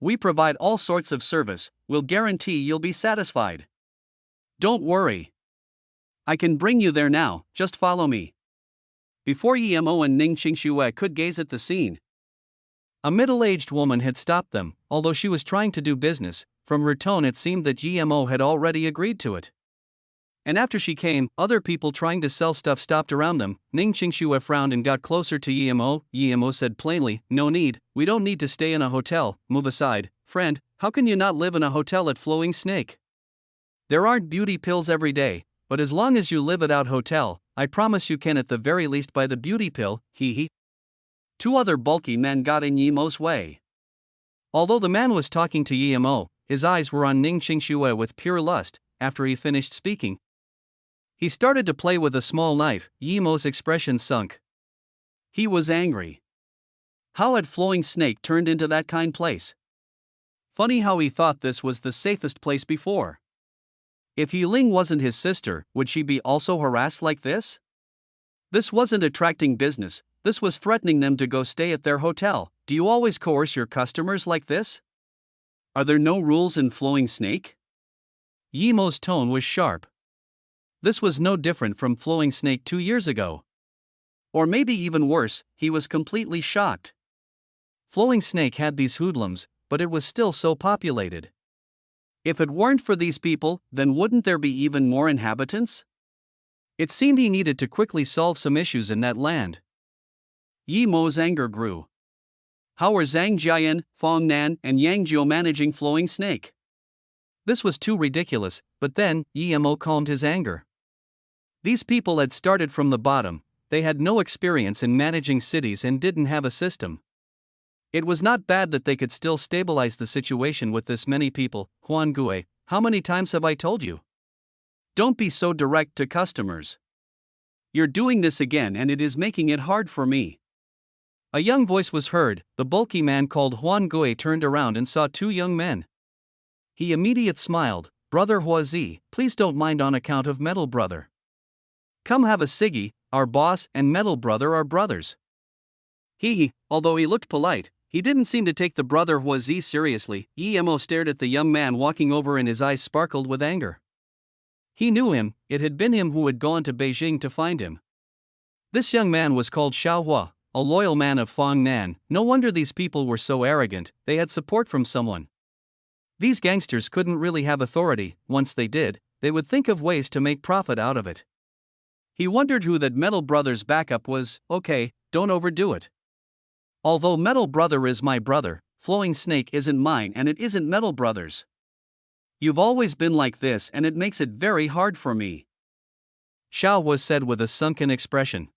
We provide all sorts of service, we'll guarantee you'll be satisfied. Don't worry.
I can bring you there now, just follow me. Before Yemo and Ning Qingxue could gaze at the scene,
A middle-aged woman had stopped them, although she was trying to do business. From her tone it seemed that GMO had already agreed to it. And after she came, other people trying to sell stuff stopped around them. Ning Qingxue frowned and got closer to Yemo. Yemo said plainly, "No need, we don't need to stay in a hotel, move aside. Friend, how can you not live in a hotel at Flowing Snake? There aren't beauty pills every day, but as long as you live at out hotel, I promise you can at the very least buy the beauty pill, hee hee." Two other bulky men got in Yemo's way. Although the man was talking to Yemo, his eyes were on Ning Qingxue with pure lust. After he finished speaking, he started to play with a small knife. Yemo's expression sunk. He was angry. How had Flowing Snake turned into that kind place? Funny how he thought this was the safest place before. If Yiling wasn't his sister, would she be also harassed like this? This wasn't attracting business, this was threatening them to go stay at their hotel. Do you always coerce your customers like this? Are there no rules in Flowing Snake? Yemo's tone was sharp. This was no different from Flowing Snake 2 years ago. Or maybe even worse, he was completely shocked. Flowing Snake had these hoodlums, but it was still so populated. If it weren't for these people, then wouldn't there be even more inhabitants? It seemed he needed to quickly solve some issues in that land. Yemo's anger grew. How were Zhang Jian, Fong Nan, and Yang Jiu managing Flowing Snake? This was too ridiculous, but then, Yemo calmed his anger. These people had started from the bottom, they had no experience in managing cities and didn't have a system. It was not bad that they could still stabilize the situation with this many people. Huan Gue, how many times have I told you? Don't be so direct to customers. You're doing this again and it is making it hard for me. A young voice was heard. The bulky man called Huan Gue turned around and saw two young men. He immediately smiled. "Brother Huazi, please don't mind on account of Metal Brother. Come have a ciggy, our boss and Metal Brother are brothers." Although he looked polite, he didn't seem to take the brother Huazi seriously. Yemo stared at the young man walking over and his eyes sparkled with anger. He knew him, it had been him who had gone to Beijing to find him. This young man was called Xiaohua, a loyal man of Fong Nan. No wonder these people were so arrogant, they had support from someone. These gangsters couldn't really have authority. Once they did, they would think of ways to make profit out of it. He wondered who that Metal Brother's backup was. Okay, don't overdo it. Although Metal Brother is my brother, Flowing Snake isn't mine and it isn't Metal Brother's. You've always been like this and it makes it very hard for me. Xiao was said with a sunken expression.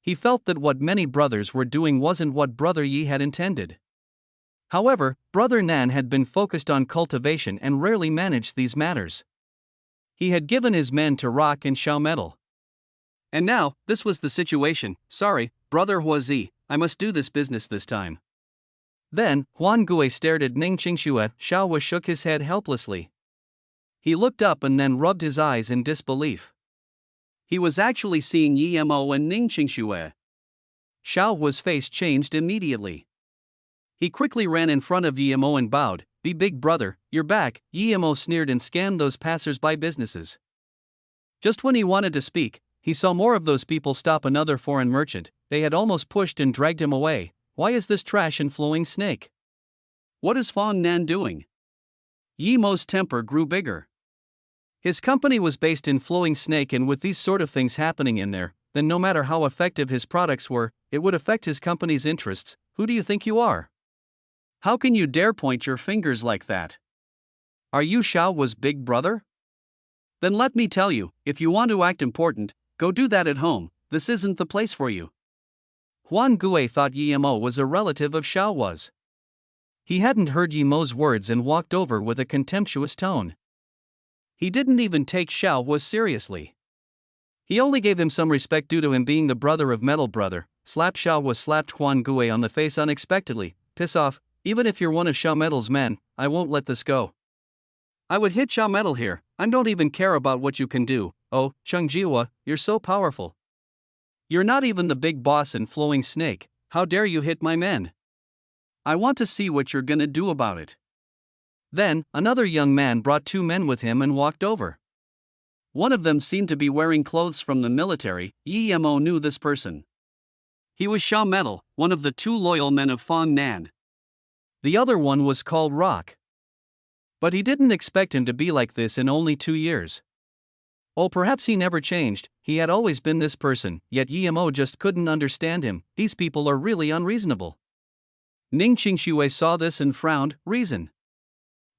He felt that what many brothers were doing wasn't what Brother Yi had intended. However, Brother Nan had been focused on cultivation and rarely managed these matters. He had given his men to Rock and Xiao Metal. And now, this was the situation. Sorry, Brother Huazi, I must do this business this time. Then, Huan Gue stared at Ning Qingxue. Xiao shook his head helplessly. He looked up and then rubbed his eyes in disbelief. He was actually seeing Yemo and Ning Qingxue. Xiao's face changed immediately. He quickly ran in front of Yemo and bowed. "Be big brother, you're back." Yemo sneered and scanned those passers-by businesses. Just when he wanted to speak, he saw more of those people stop another foreign merchant. They had almost pushed and dragged him away. Why is this trash in Flowing Snake? What is Fong Nan doing? Yemo's temper grew bigger. His company was based in Flowing Snake, and with these sort of things happening in there, then no matter how effective his products were, it would affect his company's interests. Who do you think you are? How can you dare point your fingers like that? Are you Xiao's big brother? Then let me tell you, if you want to act important, go do that at home. This isn't the place for you. Huan Gue thought Yemo was a relative of Xiao's. He hadn't heard Yemo's words and walked over with a contemptuous tone. He didn't even take Xiao seriously. He only gave him some respect due to him being the brother of Metal Brother. Xiao slapped Huan Gue on the face unexpectedly. "Piss off, even if you're one of Xiao Metal's men, I won't let this go. I would hit Xiao Metal here, I don't even care about what you can do. Oh, Chengjiwa, you're so powerful. You're not even the big boss in Flowing Snake, how dare you hit my men? I want to see what you're gonna do about it." Then, another young man brought two men with him and walked over.
One of them seemed to be wearing clothes from the military. Yemo knew this person. He was Sha Metal, one of the two loyal men of Fong Nan.
The other one was called Rock. But he didn't expect him to be like this in only 2 years. Oh, perhaps he never changed, he had always been this person, yet Yemo just couldn't understand him. These people are really unreasonable. Ning Qingxue saw this and frowned. Reason.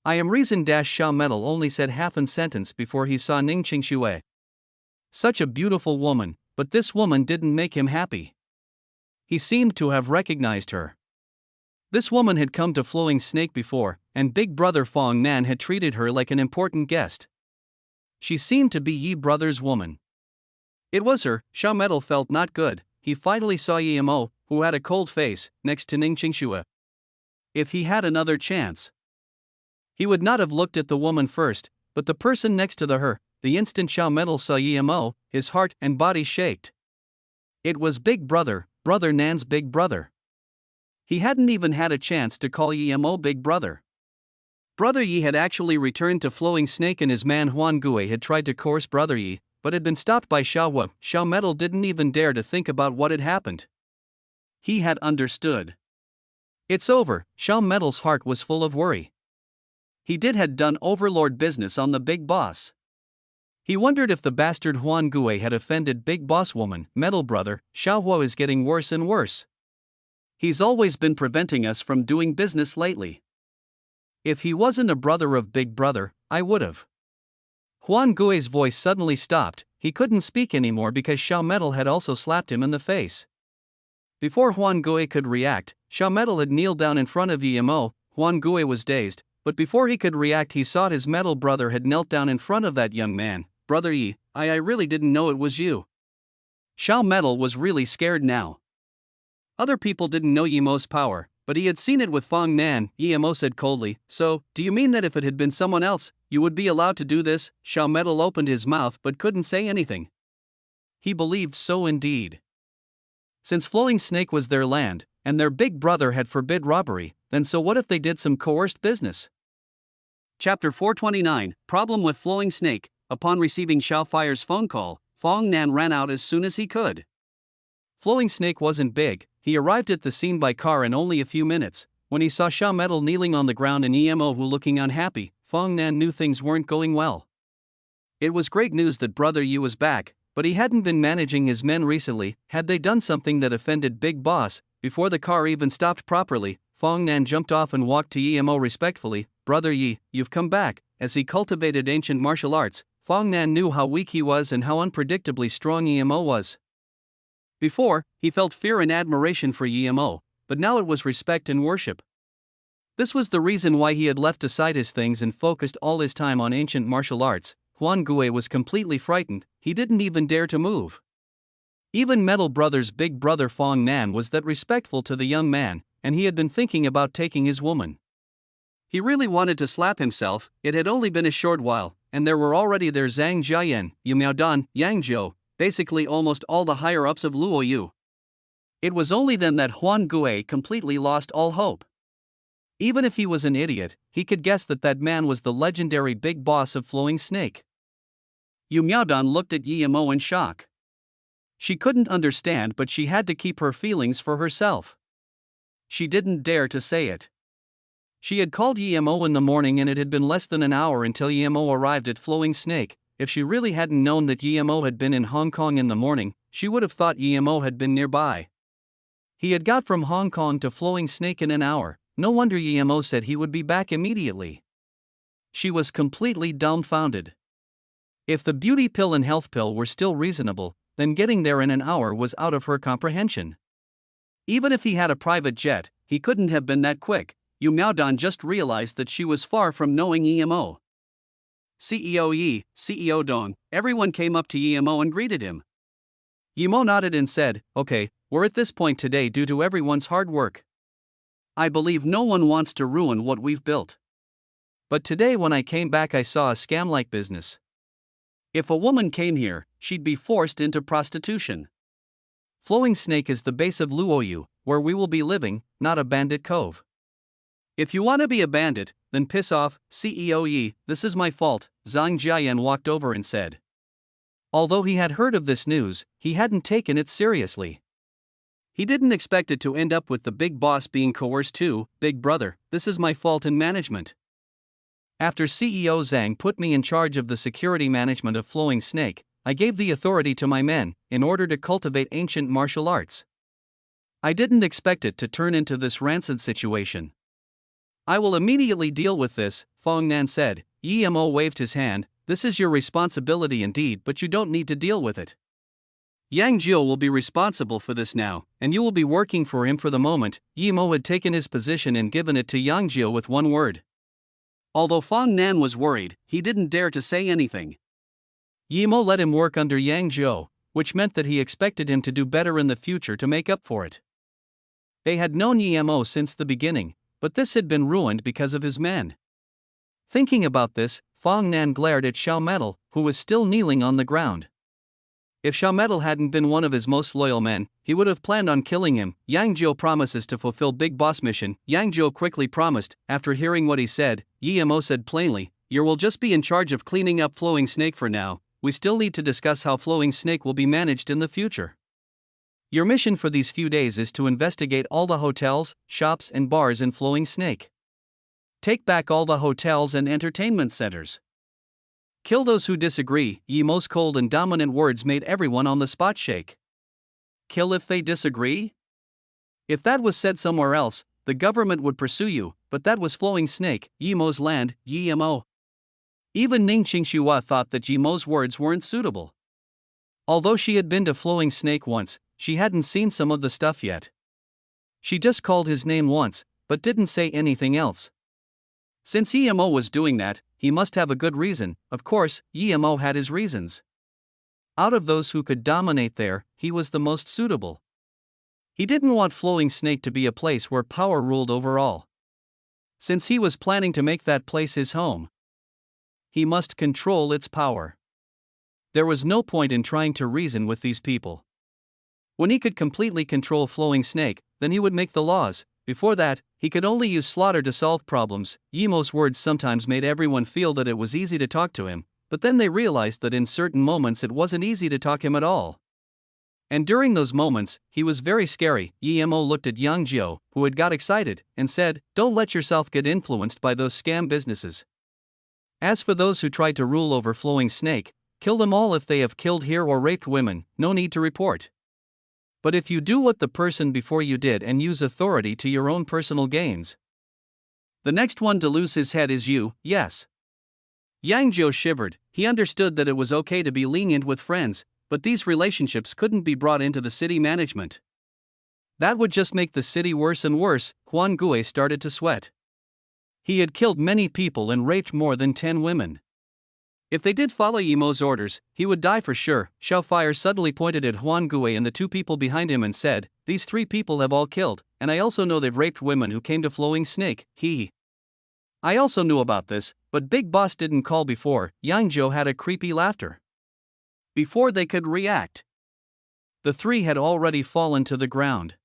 I am reason. Sha Metal only said half a sentence before he saw Ning Qingxue. Such a beautiful woman, but this woman didn't make him happy. He seemed to have recognized her. This woman had come to Flowing Snake before, and Big Brother Fong Nan had treated her like an important guest. She seemed to be Yi Brother's woman. It was her. Sha Metal felt not good. He finally saw Yemo, who had a cold face, next to Ning Qingxue. If he had another chance, he would not have looked at the woman first, but the person next to her. The instant Sha Metal saw Yemo, his heart and body shaked. It was Big Brother, Brother Nan's big brother. He hadn't even had a chance to call Yemo Big Brother. Brother Yi had actually returned to Flowing Snake, and his man Huan Gui had tried to coerce Brother Yi, but had been stopped by Sha Wu. Sha Metal didn't even dare to think about what had happened. He had understood. It's over. Sha Metal's heart was full of worry. He had done overlord business on the big boss. He wondered if the bastard Huan Gui had offended Big Boss Woman. Metal Brother, Sha Wu is getting worse and worse. He's always been preventing us from doing business lately. If he wasn't a brother of Big Brother, I would've. Huan Gui's voice suddenly stopped. He couldn't speak anymore because Sha Metal had also slapped him in the face. Before Huan Gui could react, Sha Metal had kneeled down in front of Yemo. Huan Gui was dazed, but before he could react he saw his metal brother had knelt down in front of that young man. Brother Yi, I really didn't know it was you. Sha Metal was really scared now. Other people didn't know Yemo's power, but he had seen it with Fong Nan. Yemo said coldly, so, do you mean that if it had been someone else, you would be allowed to do this? Sha Metal opened his mouth but couldn't say anything. He believed so indeed. Since Flowing Snake was their land, and their big brother had forbid robbery, then so what if they did some coerced business? Chapter 429, Problem with Flowing Snake. Upon receiving Xiao Fire's phone call, Fong Nan ran out as soon as he could. Flowing Snake wasn't big. He arrived at the scene by car in only a few minutes. When he saw Sha Metal kneeling on the ground and Yemo looking unhappy, Fong Nan knew things weren't going well. It was great news that Brother Yi was back, but he hadn't been managing his men recently. Had they done something that offended Big Boss? Before the car even stopped properly, Fong Nan jumped off and walked to Yemo respectfully. Brother Yi, you've come back. As he cultivated ancient martial arts, Fong Nan knew how weak he was and how unpredictably strong Yemo was. Before, he felt fear and admiration for Yemo, but now it was respect and worship. This was the reason why he had left aside his things and focused all his time on ancient martial arts. Huan Gui was completely frightened. He didn't even dare to move. Even Metal Brother's big brother Fong Nan was that respectful to the young man, and he had been thinking about taking his woman. He really wanted to slap himself. It had only been a short while, and there were already there Zhang Jiayan, Yu Miaodan, Yang Zhou, basically almost all the higher-ups of Luo Yu. It was only then that Huan Gui completely lost all hope. Even if he was an idiot, he could guess that that man was the legendary big boss of Flowing Snake. Yu Miaodan looked at Yemo in shock. She couldn't understand, but she had to keep her feelings for herself. She didn't dare to say it. She had called Yemo in the morning and it had been less than an hour until Yemo arrived at Flowing Snake. If she really hadn't known that Yemo had been in Hong Kong in the morning, she would have thought Yemo had been nearby. He had got from Hong Kong to Flowing Snake in an hour. No wonder Yemo said he would be back immediately. She was completely dumbfounded. If the beauty pill and health pill were still reasonable, then getting there in an hour was out of her comprehension. Even if he had a private jet, he couldn't have been that quick. Yu Miaodan just realized that she was far from knowing Yemo. CEO Yi, CEO Dong, everyone came up to Yemo and greeted him. Yemo nodded and said, okay, we're at this point today due to everyone's hard work. I believe no one wants to ruin what we've built. But today when I came back I saw a scam-like business. If a woman came here, she'd be forced into prostitution. Flowing Snake is the base of Luo Yu, where we will be living, not a bandit cove. If you want to be a bandit, then piss off, CEO Yi, this is my fault. Zhang Jiayan walked over and said. Although he had heard of this news, he hadn't taken it seriously.
He didn't expect it to end up with the big boss being coerced too. Big brother, this is my fault in management.
After CEO Zhang put me in charge of the security management of Flowing Snake, I gave the authority to my men, in order to cultivate ancient martial arts. I didn't expect it to turn into this rancid situation.
I will immediately deal with this, Fong Nan said. Yi Mo waved his hand. This is your responsibility indeed, but you don't need to deal with it. Yang Jiu will be responsible for this now, and you will be working for him for the moment. Yi Mo had taken his position and given it to Yang Jiu with one word. Although Fong Nan was worried, he didn't dare to say anything.
Yi Mo let him work under Yang Jiu, which meant that he expected him to do better in the future to make up for it. They had known Yi Mo since the beginning, but this had been ruined because of his men. Thinking about this, Fong Nan glared at Xiao Metal, who was still kneeling on the ground. If Xiao Metal hadn't been one of his most loyal men, he would have planned on killing him. Yang Jiu promises to fulfill Big Boss mission. Yang Jiu quickly promised. After hearing what he said, Yi Mo said plainly, "You will just be in charge of cleaning up Flowing Snake for now. We still need to discuss how Flowing Snake will be managed in the future. Your mission for these few days is to investigate all the hotels, shops and bars in Flowing Snake. Take back all the hotels and entertainment centers. Kill those who disagree." Yi Mo's cold and dominant words made everyone on the spot shake. Kill if they disagree? If that was said somewhere else, the government would pursue you, but that was Flowing Snake, Yi Mo's land, Yi Mo. Even Ning Qingxua thought that Yi Mo's words weren't suitable. Although she had been to Flowing Snake once, she hadn't seen some of the stuff yet. She just called his name once, but didn't say anything else. Since Yi Mo was doing that, he must have a good reason. Of course, Yi Mo had his reasons. Out of those who could dominate there, he was the most suitable. He didn't want Flowing Snake to be a place where power ruled over all. Since he was planning to make that place his home, he must control its power. There was no point in trying to reason with these people. When he could completely control Flowing Snake, then he would make the laws. Before that, he could only use slaughter to solve problems. Yi Mo's words sometimes made everyone feel that it was easy to talk to him, but then they realized that in certain moments it wasn't easy to talk him at all. And during those moments, he was very scary. Yi Mo looked at Yang Jiu, who had got excited, and said, "Don't let yourself get influenced by those scam businesses. As for those who tried to rule over Flowing Snake, kill them all if they have killed here or raped women, no need to report. But if you do what the person before you did and use authority to your own personal gains, the next one to lose his head is you." Yes. Yang Jiu shivered. He understood that it was okay to be lenient with friends, but these relationships couldn't be brought into the city management. That would just make the city worse and worse. Huan Gui started to sweat. He had killed many people and raped more than 10 women. If they did follow Yi Mo's orders, he would die for sure. Xiao Fire suddenly pointed at Huan Gui and the two people behind him and said, "These 3 people have all killed, and I also know they've raped women who came to Flowing Snake." I also knew about this, but Big Boss didn't call before. Yang Jiu had a creepy laughter. Before they could react, the 3 had already fallen to the ground.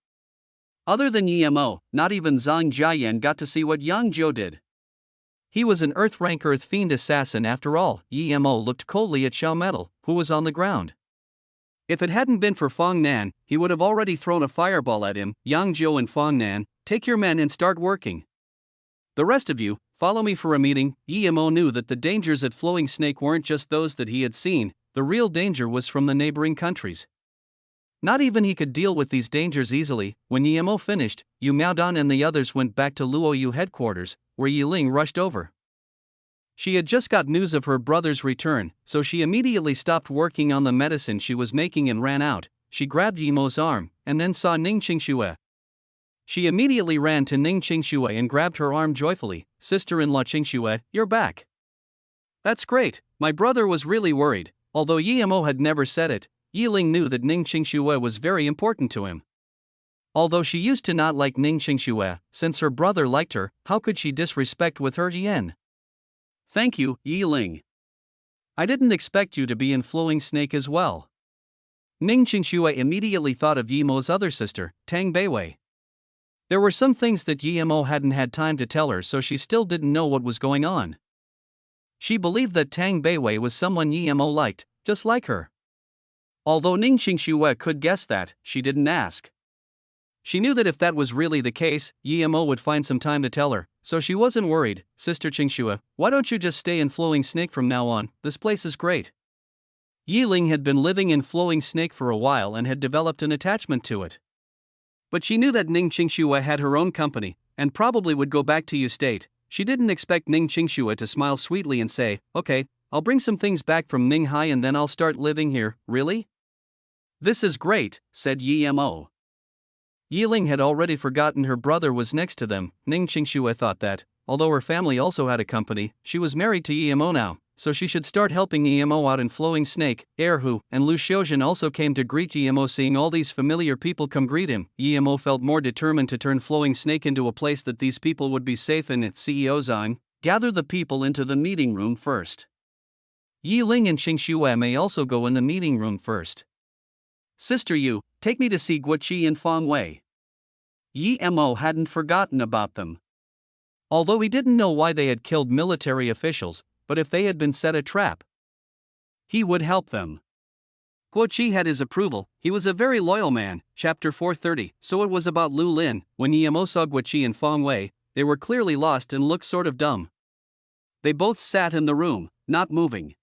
Other than Yi Mo, not even Zhang Jiayan got to see what Yang Jiu did. He was an Earth-rank Earth Fiend assassin after all. Yi Mo looked coldly at Xiao Metal, who was on the ground. If it hadn't been for Fong Nan, he would have already thrown a fireball at him. Yang Jiu and Fong Nan, take your men and start working. The rest of you, follow me for a meeting. Yi Mo knew that the dangers at Flowing Snake weren't just those that he had seen, the real danger was from the neighboring countries. Not even he could deal with these dangers easily. When Yi Mo finished, Yu Miaodan and the others went back to Luoyu headquarters, where Yi Ling rushed over. She had just got news of her brother's return, so she immediately stopped working on the medicine she was making and ran out. She grabbed Yi Mo's arm, and then saw Ning Qingxue. She immediately ran to Ning Qingxue and grabbed her arm joyfully. "Sister-in-law Qingxue, you're back. That's great." My brother was really worried. Although Yi Mo had never said it, Yi Ling knew that Ning Qingxue was very important to him. Although she used to not like Ning Qingxue, since her brother liked her, how could she disrespect with her Yen? "Thank you, Yi Ling. I didn't expect you to be in Flowing Snake as well." Ning Qingxue immediately thought of Yi Mo's other sister, Tang Beiwei. There were some things that Yi Mo hadn't had time to tell her, so she still didn't know what was going on. She believed that Tang Beiwei was someone Yi Mo liked, just like her.
Although Ning Qingxue could guess that, she didn't ask. She knew that if that was really the case, Yimo would find some time to tell her, so she wasn't worried. Sister Qingxue, why don't you just stay in Flowing Snake from now on? This place is great. Yi Ling had been living in Flowing Snake for a while and had developed an attachment to it. But she knew that Ning Qingxue had her own company, and probably would go back to Yu State. She didn't expect Ning Qingxue to smile sweetly and say, okay, I'll bring some things back from Ning Hai and then I'll start living here. Really? This is great, said Yimo. Yi Ling had already forgotten her brother was next to them. Ning Qingxue thought that, although her family also had a company, she was married to Yimo now, so she should start helping Yimo out in Flowing Snake. Erhu and Lu Xiaojin also came to greet Yimo. Seeing all these familiar people come greet him, Yimo felt more determined to turn Flowing Snake into a place that these people would be safe in. CEO Zhang, gather the people into the meeting room first. Yi Ling and Qingxue may also go in the meeting room first. Sister Yu, take me to see Guoqi and Fang Wei. Yimo hadn't forgotten about them. Although he didn't know why they had killed military officials, but if they had been set a trap, he would help them. Guoqi had his approval, he was a very loyal man. Chapter 430. So it was about Lu Lin. When Yimo saw Guoqi and Fang Wei, they were clearly lost and looked sort of dumb. They both sat in the room, not moving.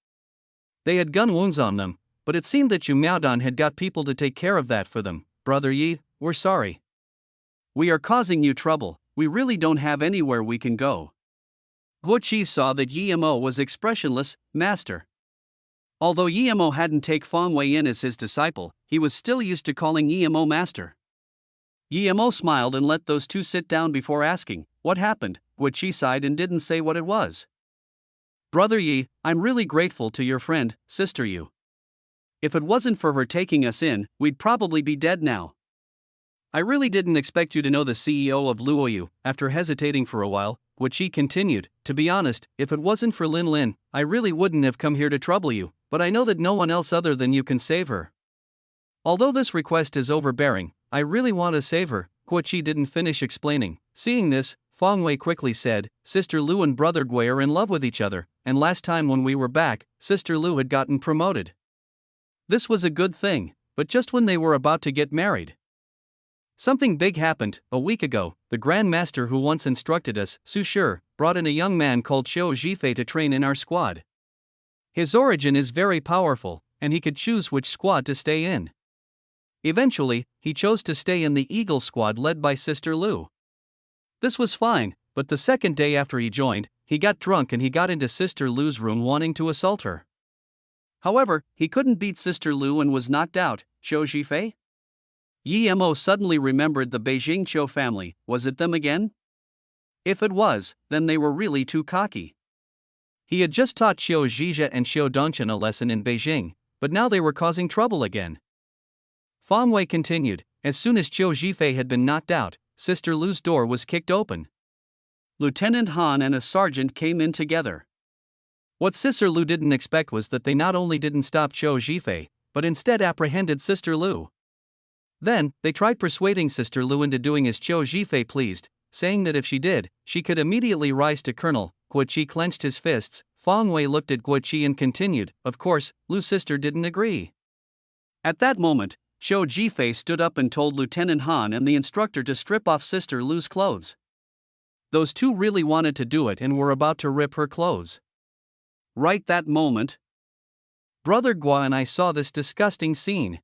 They had gun wounds on them, but it seemed that Yu Miaodan had got people to take care of that for them. Brother Yi, we're sorry. We are causing you trouble, we really don't have anywhere we can go. Guoqi saw that Yimo was expressionless. Master. Although Yimo hadn't taken Fang Wei in as his disciple, he was still used to calling Yimo master. Yimo smiled and let those two sit down before asking, what happened? Guoqi sighed and didn't say what it was. Brother Yi, I'm really grateful to your friend, Sister Yu. If it wasn't for her taking us in, we'd probably be dead now. I really didn't expect you to know the CEO of Luoyu. After hesitating for a while, Guoqi continued, to be honest, if it wasn't for Lin Lin, I really wouldn't have come here to trouble you, but I know that no one else other than you can save her. Although this request is overbearing, I really want to save her. Guoqi didn't finish explaining. Seeing this, Fang Wei quickly said, Sister Lu and Brother Gui are in love with each other, and last time when we were back, Sister Lu had gotten promoted. This was a good thing, but just when they were about to get married, something big happened. A week ago, the Grand Master who once instructed us, Su Shi, brought in a young man called Qiu Zhifei to train in our squad. His origin is very powerful, and he could choose which squad to stay in. Eventually, he chose to stay in the Eagle squad led by Sister Lu. This was fine, but the second day after he joined, he got drunk and he got into Sister Lu's room wanting to assault her. However, he couldn't beat Sister Lu and was knocked out. Qiu Zhifei? Yimo suddenly remembered the Beijing Qiu family. Was it them again? If it was, then they were really too cocky. He had just taught Qiu Zhizhe and Qiu Dongchen a lesson in Beijing, but now they were causing trouble again. Fang Wei continued, as soon as Qiu Zhifei had been knocked out, Sister Lu's door was kicked open. Lieutenant Han and a sergeant came in together. What Sister Lu didn't expect was that they not only didn't stop Qiu Zhifei, but instead apprehended Sister Lu. Then, they tried persuading Sister Lu into doing as Qiu Zhifei pleased, saying that if she did, she could immediately rise to colonel. Guoqi clenched his fists. Fang Wei looked at Guoqi and continued, of course, Lu's sister didn't agree. At that moment, Qiu Zhifei stood up and told Lieutenant Han and the instructor to strip off Sister Lu's clothes. Those two really wanted to do it and were about to rip her clothes. Right that moment, Brother Gua and I saw this disgusting scene.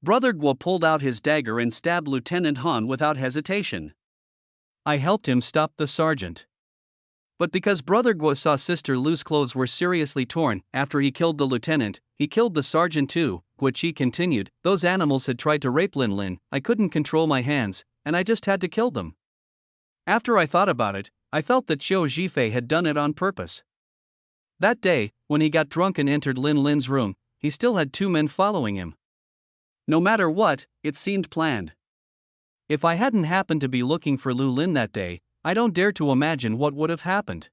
Brother Gua pulled out his dagger and stabbed Lieutenant Han without hesitation. I helped him stop the sergeant. But because Brother Gua saw Sister Lu's clothes were seriously torn, after he killed the lieutenant, he killed the sergeant too. Guoqi continued, those animals had tried to rape Lin Lin, I couldn't control my hands, and I just had to kill them. After I thought about it, I felt that Qiu Zhifei had done it on purpose. That day, when he got drunk and entered Lin Lin's room, he still had two men following him. No matter what, it seemed planned. If I hadn't happened to be looking for Lu Lin that day, I don't dare to imagine what would have happened.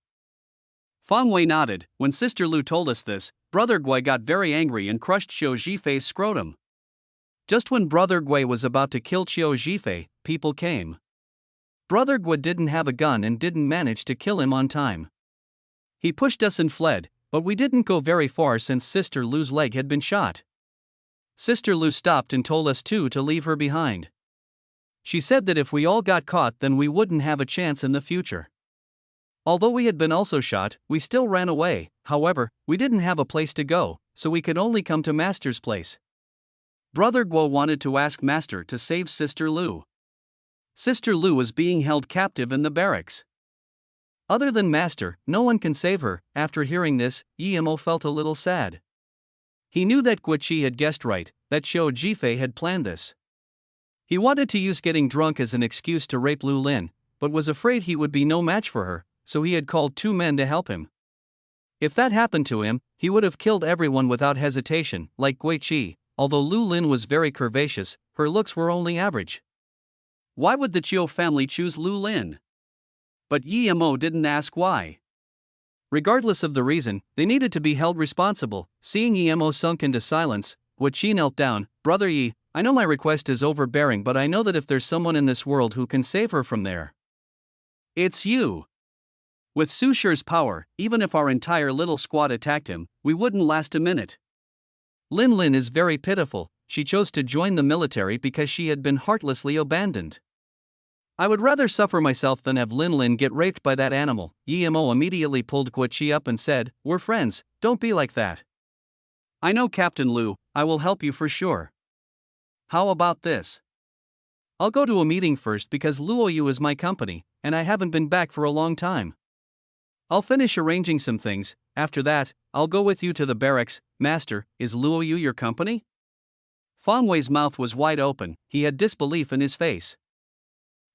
Fang Wei nodded. When Sister Lu told us this, Brother Gui got very angry and crushed Qiu Zhifei's scrotum. Just when Brother Gui was about to kill Qiu Zhifei, people came. Brother Gui didn't have a gun and didn't manage to kill him on time. He pushed us and fled, but we didn't go very far since Sister Lu's leg had been shot.
Sister Lu stopped and told us two to leave her behind. She said that if we all got caught, then we wouldn't have a chance in the future. Although we had been also shot, we still ran away. However, we didn't have a place to go, so we could only come to Master's place. Brother Guo wanted to ask Master to save Sister Lu. Sister Lu was being held captive in the barracks. Other than Master, no one can save her. After hearing this, Yemo felt a little sad. He knew that Guiqi had guessed right, that Xiao Jifei had planned this. He wanted to use getting drunk as an excuse to rape Lu Lin, but was afraid he would be no match for her, so he had called two men to help him. If that happened to him, he would have killed everyone without hesitation, like Guiqi. Although Lu Lin was very curvaceous, her looks were only average. Why would the Chiu family choose Lu Lin? But Yemo didn't ask why. Regardless of the reason, they needed to be held responsible. Seeing Yemo sunk into silence, Guiqi knelt down. Brother Yi, I know my request is overbearing, but I know that if there's someone in this world who can save her from there, it's you. With Su Shi's power, even if our entire little squad attacked him, we wouldn't last a minute. Lin Lin is very pitiful. She chose to join the military because she had been heartlessly abandoned. I would rather suffer myself than have Lin Lin get raped by that animal. Yemo immediately pulled Guiqi up and said, "We're friends, don't be like that." "I know Captain Lu, I will help you for sure. How about this? I'll go to a meeting first because Luoyu is my company, and I haven't been back for a long time. I'll finish arranging some things. After that, I'll go with you to the barracks." "Master, is Luoyu your company?" Fang Wei's mouth was wide open, he had disbelief in his face.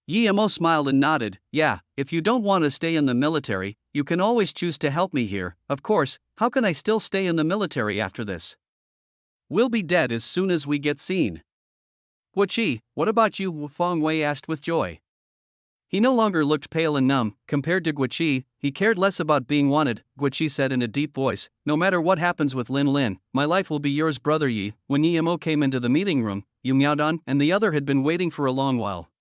Yemo smiled and nodded. "Yeah, if you don't want to stay in the military, you can always choose to help me here. Of course, how can I still stay in the military after this? We'll be dead as soon as we get seen." "Guiqi, what about you?" Fang Wei asked with joy. He no longer looked pale and numb. Compared to Guiqi, he cared less about being wanted. Guiqi said in a deep voice, "No matter what happens with Lin Lin, my life will be yours, Brother Yi." When Yemo came into the meeting room, Yu Miaodan and the other had been waiting for a long while.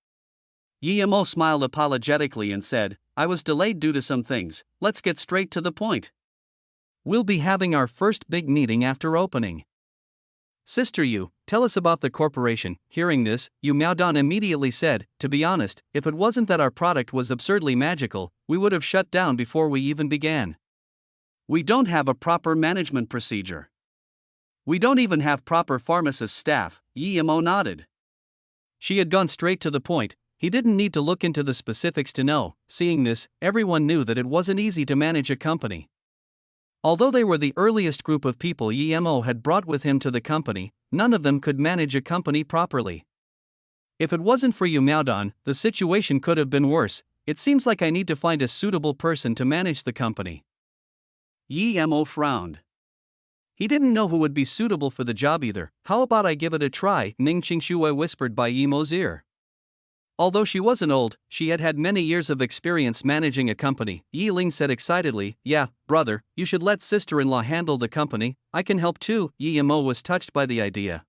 Yemo smiled apologetically and said, "I was delayed due to some things. Let's get straight to the point. We'll be having our first big meeting after opening. Sister Yu, tell us about the corporation." Hearing this, Yu Miaodan immediately said, "To be honest, if it wasn't that our product was absurdly magical, we would have shut down before we even began. We don't have a proper management procedure. We don't even have proper pharmacist staff." Yemo nodded. She had gone straight to the point. He didn't need to look into the specifics to know. Seeing this, everyone knew that it wasn't easy to manage a company. Although they were the earliest group of people Yemo had brought with him to the company, none of them could manage a company properly. If it wasn't for Yu Miaodan, the situation could have been worse. "It seems like I need to find a suitable person to manage the company." Yemo frowned. He didn't know who would be suitable for the job either. "How about I give it a try?" Ning Qingxue whispered by Yemo's ear. Although she wasn't old, she had had many years of experience managing a company. Yi Ling said excitedly, "Yeah, brother, you should let sister-in-law handle the company. I can help too." Yemo was touched by the idea.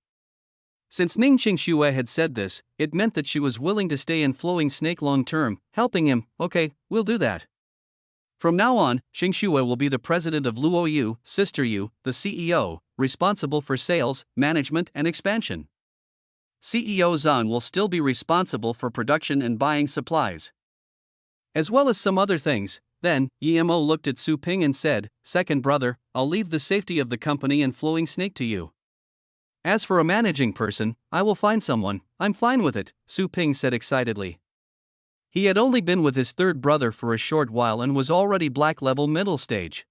Since Ning Qingxue had said this, it meant that she was willing to stay in Flowing Snake long term, helping him. "Okay, we'll do that. From now on, Qingxue will be the president of Luoyu, Sister Yu, the CEO, responsible for sales, management and expansion. CEO Zhan will still be responsible for production and buying supplies, as well as some other things." Then, Yemo looked at Su Ping and said, "Second brother, I'll leave the safety of the company and Flowing Snake to you. As for a managing person, I will find someone." "I'm fine with it," Su Ping said excitedly. He had only been with his third brother for a short while and was already black level middle stage.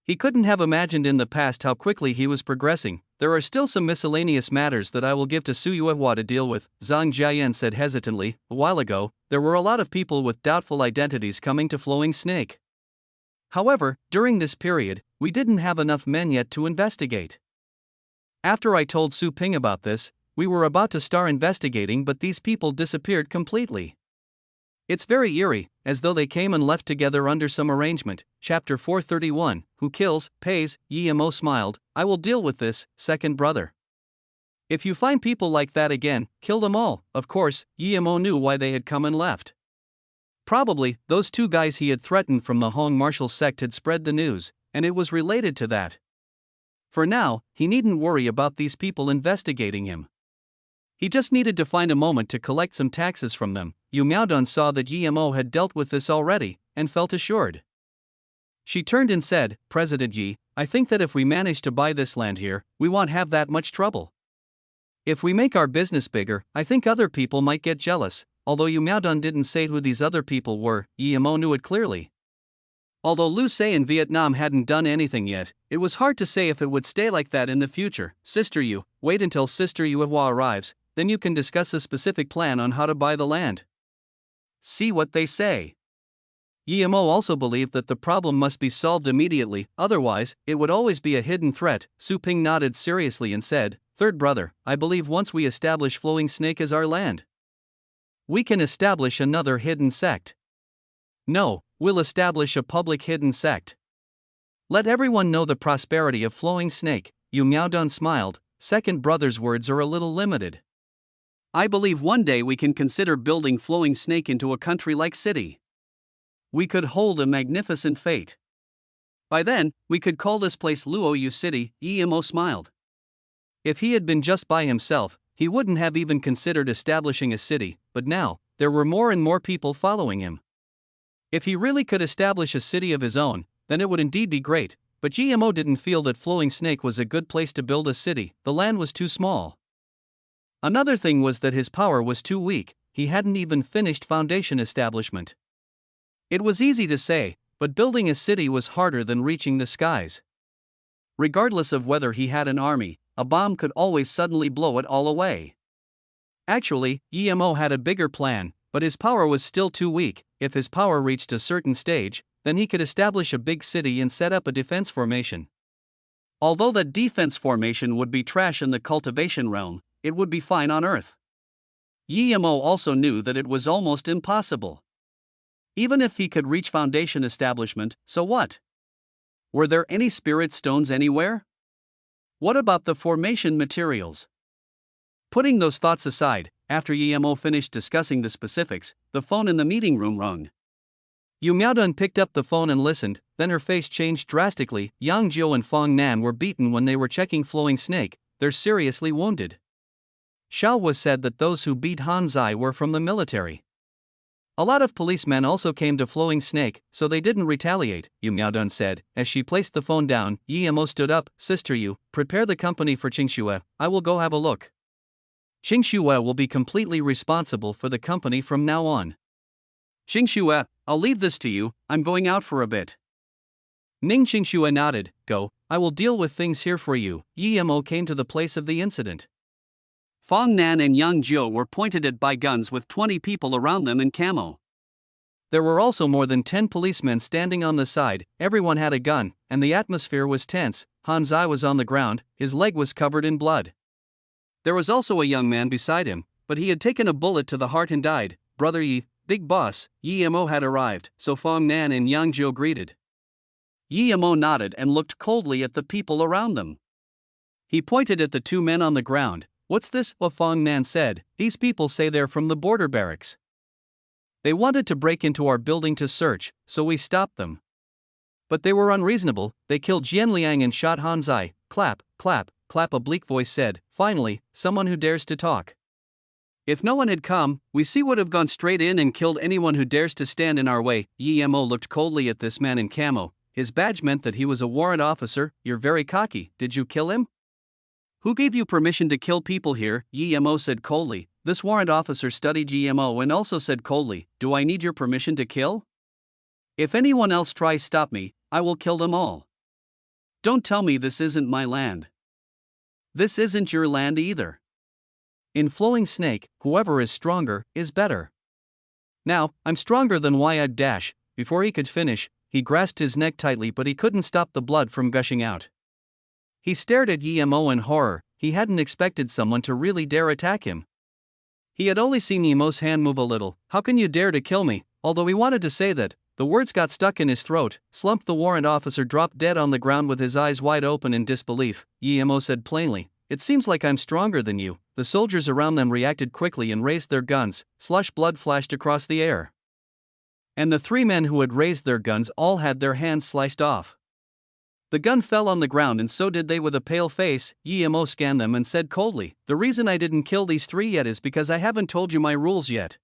He couldn't have imagined in the past how quickly he was progressing. "There are still some miscellaneous matters that I will give to Su Yuehua to deal with," Zhang Jiayan said hesitantly. "A while ago, there were a lot of people with doubtful identities coming to Flowing Snake. However, during this period, we didn't have enough men yet to investigate. After I told Su Ping about this, we were about to start investigating, but these people disappeared completely. It's very eerie, as though they came and left together under some arrangement." Chapter 431, Who Kills, Pays. Yemo smiled. "I will deal with this, second brother. If you find people like that again, kill them all." Of course, Yemo knew why they had come and left. Probably, those two guys he had threatened from the Hong martial sect had spread the news, and it was related to that.
For now, he needn't worry about these people investigating him. He just needed to find a moment to collect some taxes from them. Yu Miaodong saw that Yimo had dealt with this already, and felt assured. She turned and said, President Yi, I think that if we manage to buy this land here, we won't have that much trouble. If we make our business bigger, I think other people might get jealous. Although Yu Miaodong didn't say who these other people were, Yimo knew it clearly. Although Liu Sei in Vietnam hadn't done anything yet, it was hard to say if it would stay like that in the future. Sister Yu, wait until Sister Yuehua arrives, then you can discuss a specific plan on how to buy the land. See what they say. Yimo also believed that the problem must be solved immediately, otherwise, it would always be a hidden threat. Su Ping nodded seriously and said, Third brother, I believe once we establish Flowing Snake as our land, we can establish another hidden sect. No, we'll establish a public hidden sect. Let everyone know the prosperity of Flowing Snake. Yu Miaodong smiled. Second brother's words are a little limited. I believe one day we can consider building Flowing Snake into a country-like city. We could hold a magnificent fete. By then, we could call this place Luoyu City. Yimo smiled. If he had been just by himself, he wouldn't have even considered establishing a city, but now, there were more and more people following him. If he really could establish a city of his own, then it would indeed be great, but Yimo didn't feel that Flowing Snake was a good place to build a city. The land was too small. Another thing was that his power was too weak. He hadn't even finished foundation establishment. It was easy to say, but building a city was harder than reaching the skies. Regardless of whether he had an army, a bomb could always suddenly blow it all away. Actually, Yimo had a bigger plan, but his power was still too weak. If his power reached a certain stage, then he could establish a big city and set up a defense formation. Although that defense formation would be trash in the cultivation realm, it would be fine on Earth. Yimo also knew that it was almost impossible. Even if he could reach foundation establishment, so what? Were there any spirit stones anywhere? What about the formation materials? Putting those thoughts aside, after Yimo finished discussing the specifics, the phone in the meeting room rung. Yu Miaodong picked up the phone and listened, then her face changed drastically. Yang Jiu and Fong Nan were beaten when they were checking Flowing Snake. They're seriously wounded. Xiao was said that those who beat Han Zai were from the military. A lot of policemen also came to Flowing Snake, so they didn't retaliate, Yu Miaodong said. As she placed the phone down, Yimo stood up. Sister Yu, prepare the company for Qingxue. I will go have a look. Qingxue will be completely responsible for the company from now on. Qingxue, I'll leave this to you, I'm going out for a bit. Ning Qingxue nodded. Go, I will deal with things here for you. Yimo came to the place of the incident. Fong Nan and Yang Jiu were pointed at by guns with 20 people around them in camo. There were also more than 10 policemen standing on the side. Everyone had a gun, and the atmosphere was tense. Han Zai was on the ground, his leg was covered in blood. There was also a young man beside him, but he had taken a bullet to the heart and died. Brother Yi, big boss, Yimo had arrived, so Fong Nan and Yang Jiu greeted. Yimo nodded and looked coldly at the people around them. He pointed at the two men on the ground. What's this? Fong Nan said. These people say they're from the border barracks. They wanted to break into our building to search, so we stopped them. But they were unreasonable. They killed Jian Liang and shot Han Zai. Clap, clap, clap, a bleak voice said. Finally, someone who dares to talk. If no one had come, we would have gone straight in and killed anyone who dares to stand in our way. Yimo looked coldly at this man in camo. His badge meant that he was a warrant officer. You're very cocky. Did you kill him? Who gave you permission to kill people here? Yimo said coldly. This warrant officer studied Yimo and also said coldly, do I need your permission to kill? If anyone else tries stop me, I will kill them all. Don't tell me this isn't my land. This isn't your land either. In Flowing Snake, whoever is stronger, is better. Now, I'm stronger than Wyad Dash. Before he could finish, he grasped his neck tightly but he couldn't stop the blood from gushing out. He stared at Yimo in horror. He hadn't expected someone to really dare attack him. He had only seen Yimo's hand move a little. How can you dare to kill me? Although he wanted to say that, the words got stuck in his throat. Slumped, the warrant officer dropped dead on the ground with his eyes wide open in disbelief. Yimo said plainly, it seems like I'm stronger than you. The soldiers around them reacted quickly and raised their guns. Slush blood flashed across the air. And the three men who had raised their guns all had their hands sliced off. The gun fell on the ground and so did they with a pale face. Yemo scanned them and said coldly, "The reason I didn't kill these three yet is because I haven't told you my rules yet.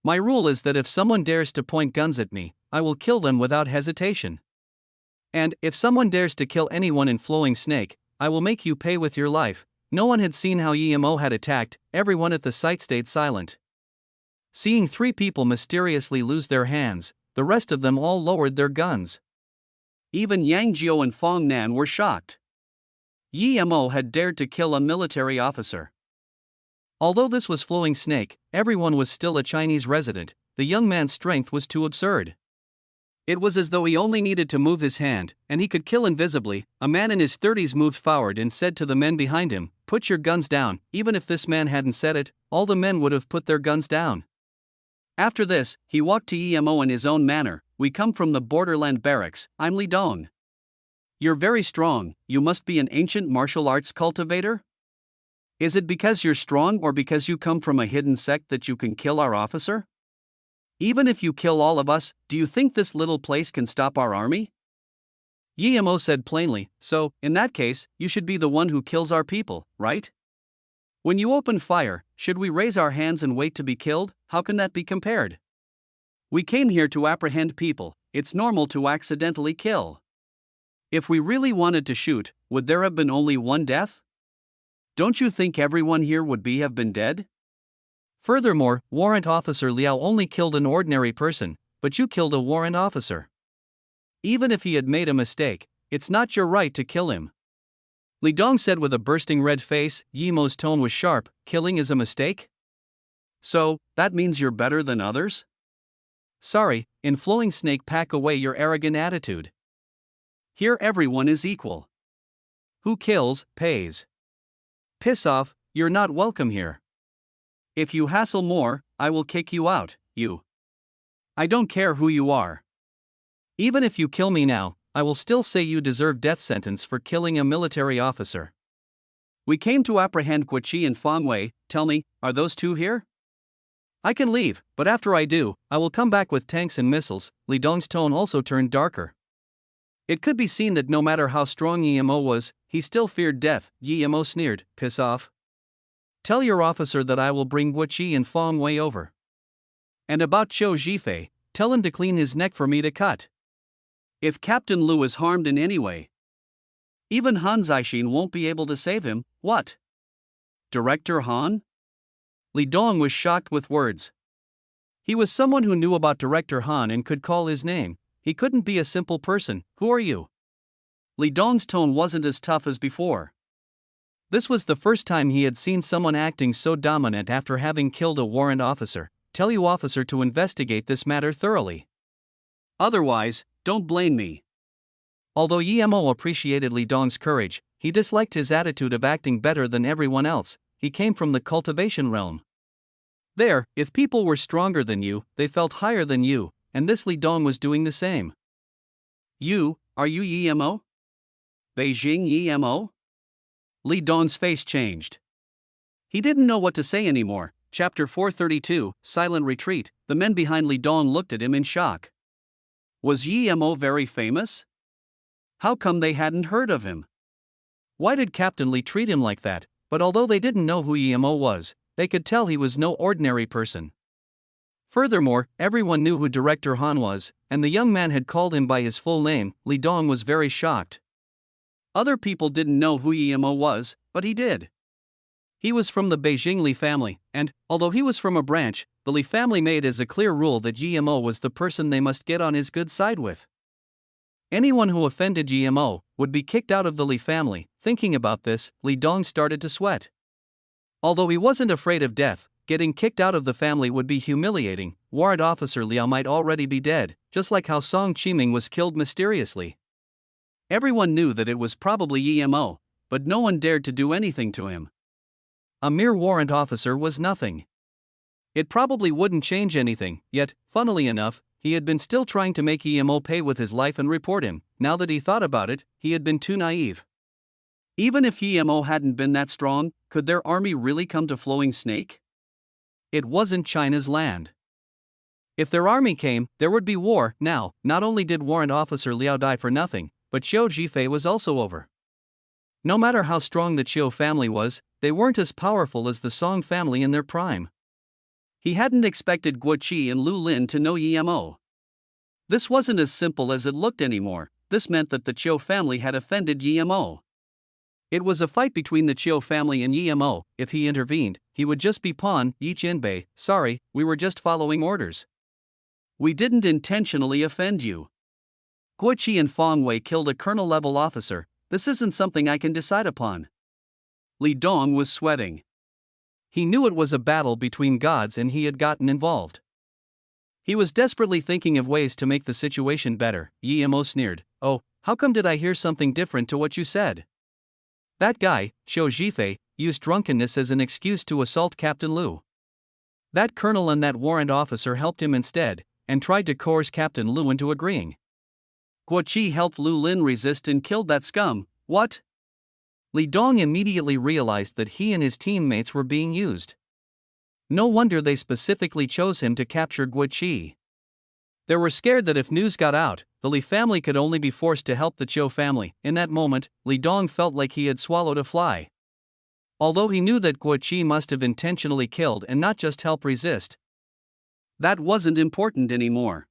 My rule is that if someone dares to point guns at me, I will kill them without hesitation. And, if someone dares to kill anyone in Flowing Snake, I will make you pay with your life." No one had seen how Yemo had attacked, everyone at the site stayed silent. Seeing three people mysteriously lose their hands, the rest of them all lowered their guns. Even Yang Jiao and Fong Nan were shocked. Yemo had dared to kill a military officer. Although this was Flowing Snake, everyone was still a Chinese resident. The young man's strength was too absurd. It was as though he only needed to move his hand, and he could kill invisibly. A man in his 30s moved forward and said to the men behind him, "Put your guns down." Even if this man hadn't said it, all the men would have put their guns down. After this, he walked to Yemo in his own manner. "We come from the borderland barracks. I'm Li Dong." "You're very strong. You must be an ancient martial arts cultivator? Is it because you're strong or because you come from a hidden sect that you can kill our officer? Even if you kill all of us, do you think this little place can stop our army?" Yemo said plainly, "So, in that case, you should be the one who kills our people, right? When you open fire, should we raise our hands and wait to be killed? How can that be compared? We came here to apprehend people. It's normal to accidentally kill. If we really wanted to shoot, would there have been only one death? Don't you think everyone here would have been dead? Furthermore, Warrant Officer Liao only killed an ordinary person, but you killed a warrant officer. Even if he had made a mistake, it's not your right to kill him." Li Dong said with a bursting red face. Yemo's tone was sharp. "Killing is a mistake? So, that means you're better than others? Sorry, in Flowing Snake, pack away your arrogant attitude. Here everyone is equal. Who kills, pays. Piss off, you're not welcome here. If you hassle more, I will kick you out, you. I don't care who you are. Even if you kill me now, I will still say you deserve death sentence for killing a military officer. We came to apprehend Guiqi and Fong Wei. Tell me, are those two here? I can leave, but after I do, I will come back with tanks and missiles." Li Dong's tone also turned darker. It could be seen that no matter how strong Yemo was, he still feared death. Yemo sneered, "Piss off. Tell your officer that I will bring Guiqi and Fong Wei over. And about Qiu Zhifei, tell him to clean his neck for me to cut. If Captain Lu is harmed in any way, even Han Zixin won't be able to save him." "What? Director Han?" Li Dong was shocked with words. He was someone who knew about Director Han and could call his name. He couldn't be a simple person. "Who are you?" Li Dong's tone wasn't as tough as before. This was the first time he had seen someone acting so dominant after having killed a warrant officer. "Tell you officer to investigate this matter thoroughly. Otherwise, don't blame me." Although Yemo appreciated Li Dong's courage, he disliked his attitude of acting better than everyone else. He came from the cultivation realm. There, if people were stronger than you, they felt higher than you, and this Li Dong was doing the same. Are you Yemo? Beijing Yemo? Li Dong's face changed. He didn't know what to say anymore. Chapter 432, Silent Retreat. The men behind Li Dong looked at him in shock. Was Yemo very famous? How come they hadn't heard of him? Why did Captain Li treat him like that? But although they didn't know who Yemo was, they could tell he was no ordinary person. Furthermore, everyone knew who Director Han was, and the young man had called him by his full name. Li Dong was very shocked. Other people didn't know who Yemo was, but he did. He was from the Beijing Li family, and, although he was from a branch, the Li family made as a clear rule that Yemo was the person they must get on his good side with. Anyone who offended Yemo would be kicked out of the Li family. Thinking about this, Li Dong started to sweat. Although he wasn't afraid of death, getting kicked out of the family would be humiliating. Warrant Officer Liao might already be dead, just like how Song Qiming was killed mysteriously. Everyone knew that it was probably Yemo, but no one dared to do anything to him. A mere warrant officer was nothing. It probably wouldn't change anything, yet, funnily enough, he had been still trying to make Yemo pay with his life and report him. Now that he thought about it, he had been too naive. Even if Yemo hadn't been that strong, could their army really come to Flowing Snake? It wasn't China's land. If their army came, there would be war. Now, not only did Warrant Officer Liao die for nothing,
but Qiu Jifei was also over. No matter how strong the Qiu family was, they weren't as powerful as the Song family in their prime.
He hadn't expected Guo Qi and Lu Lin to know Yemo. This wasn't as simple as it looked anymore. This meant that the Qiu family had offended Yemo. It was a fight between the Qiu family and Yemo. If he intervened, he would just be pawn. Yi Jinbei, sorry, we were just following orders. We didn't intentionally offend you. Guo Qi and Fong Wei killed a colonel-level officer. This isn't something I can decide upon. Li Dong was sweating. He knew it was a battle between gods and he had gotten involved. He was desperately thinking of ways to make the situation better. Yemo sneered, "Oh, how come did I hear something different to what you said?" That guy, Qiu Jifei, used drunkenness as an excuse to assault Captain Lu. That colonel and that warrant officer helped him instead, and tried to coerce Captain Lu into agreeing. Guo Qi helped Lu Lin resist and killed that scum. What? Li Dong immediately realized that he and his teammates were being used. No wonder they specifically chose him to capture Guo Qi. They were scared that if news got out, the Li family could only be forced to help the Qiu family. In that moment, Li Dong felt like he had swallowed a fly. Although he knew that Guo Qi must have intentionally killed and not just helped resist. That wasn't important anymore.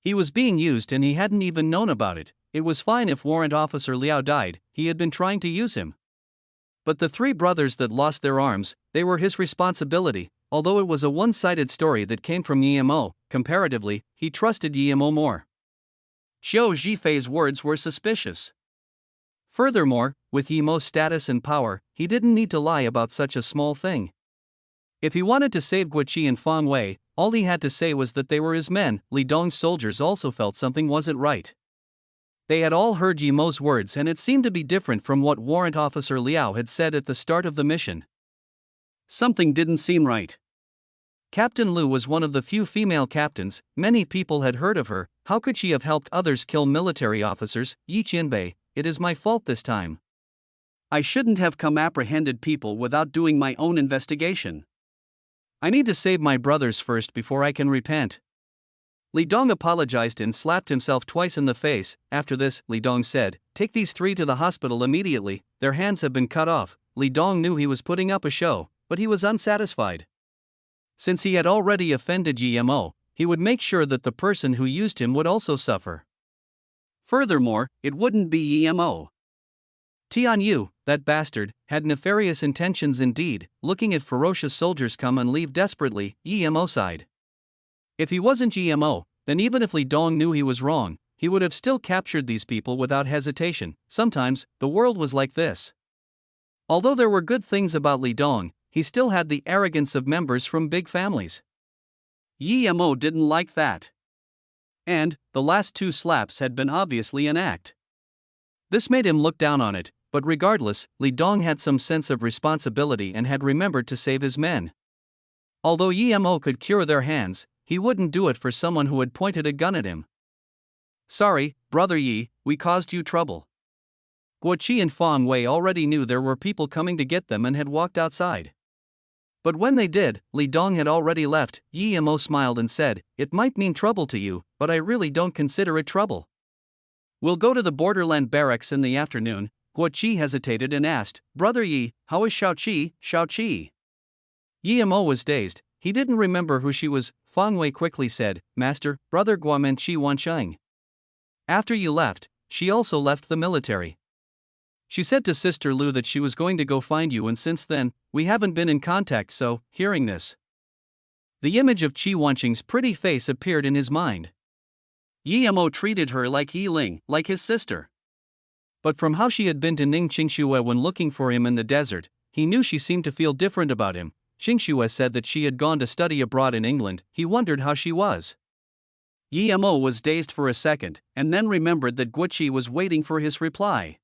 He was being used and he hadn't even known about it. It was fine if Warrant Officer Liao died, he had been trying to use him. But the three brothers that lost their arms, they were his responsibility. Although it was a one-sided story that came from Yemo, comparatively, he trusted Yemo more. Qiu Jifei's words were suspicious. Furthermore, with Yemo's status and power, he didn't need to lie about such a small thing. If he wanted to save Guo Qi and Fong Wei, all he had to say was that they were his men. Li Dong's soldiers also felt something wasn't right. They had all heard Yemo's words and it seemed to be different from what Warrant Officer Liao had said at the start of the mission. Something didn't seem right. Captain Lu was one of the few female captains. Many people had heard of her. How could she have helped others kill military officers? Yi Jinbei, it is my fault this time. I shouldn't have come apprehended people without doing my own investigation. I need to save my brothers first before I can repent. Li Dong apologized and slapped himself twice in the face. After this, Li Dong said, "Take these three to the hospital immediately, their hands have been cut off." Li Dong knew he was putting up a show, but he was unsatisfied. Since he had already offended Yemo, he would make sure that the person who used him would also suffer. Furthermore, it wouldn't be Yemo. Tian Yu, that bastard, had nefarious intentions indeed, looking at ferocious soldiers come and leave desperately. Yemo sighed. If he wasn't Yemo, then even if Li Dong knew he was wrong, he would have still captured these people without hesitation. Sometimes, the world was like this. Although there were good things about Li Dong, he still had the arrogance of members from big families. Yemo didn't like that. And, the last two slaps had been obviously an act. This made him look down on it, but regardless, Li Dong had some sense of responsibility and had remembered to save his men. Although Yemo could cure their hands, he wouldn't do it for someone who had pointed a gun at him. Sorry, Brother Yi, we caused you trouble. Guo Qi and Fong Wei already knew there were people coming to get them and had walked outside. But when they did, Li Dong had already left. Yemo smiled and said, "It might mean trouble to you, but I really don't consider it trouble. We'll go to the borderland barracks in the afternoon." Guo Qi hesitated and asked, "Brother Yi, how is Shao Qi?" Shao Qi. Yemo was dazed. He didn't remember who she was. Fong Wei quickly said, "Master, Brother Guo and Qi Wansheng. After you left, she also left the military. She said to Sister Lu that she was going to go find you and since then, we haven't been in contact." So, hearing this, the image of Qi Wansheng's pretty face appeared in his mind. Yemo treated her like Yiling, like his sister. But from how she had been to Ning Qingxue when looking for him in the desert, he knew she seemed to feel different about him. Qingxue said that she had gone to study abroad in England. He wondered how she was. Yemo was dazed for a second, and then remembered that Guo Qi was waiting for his reply.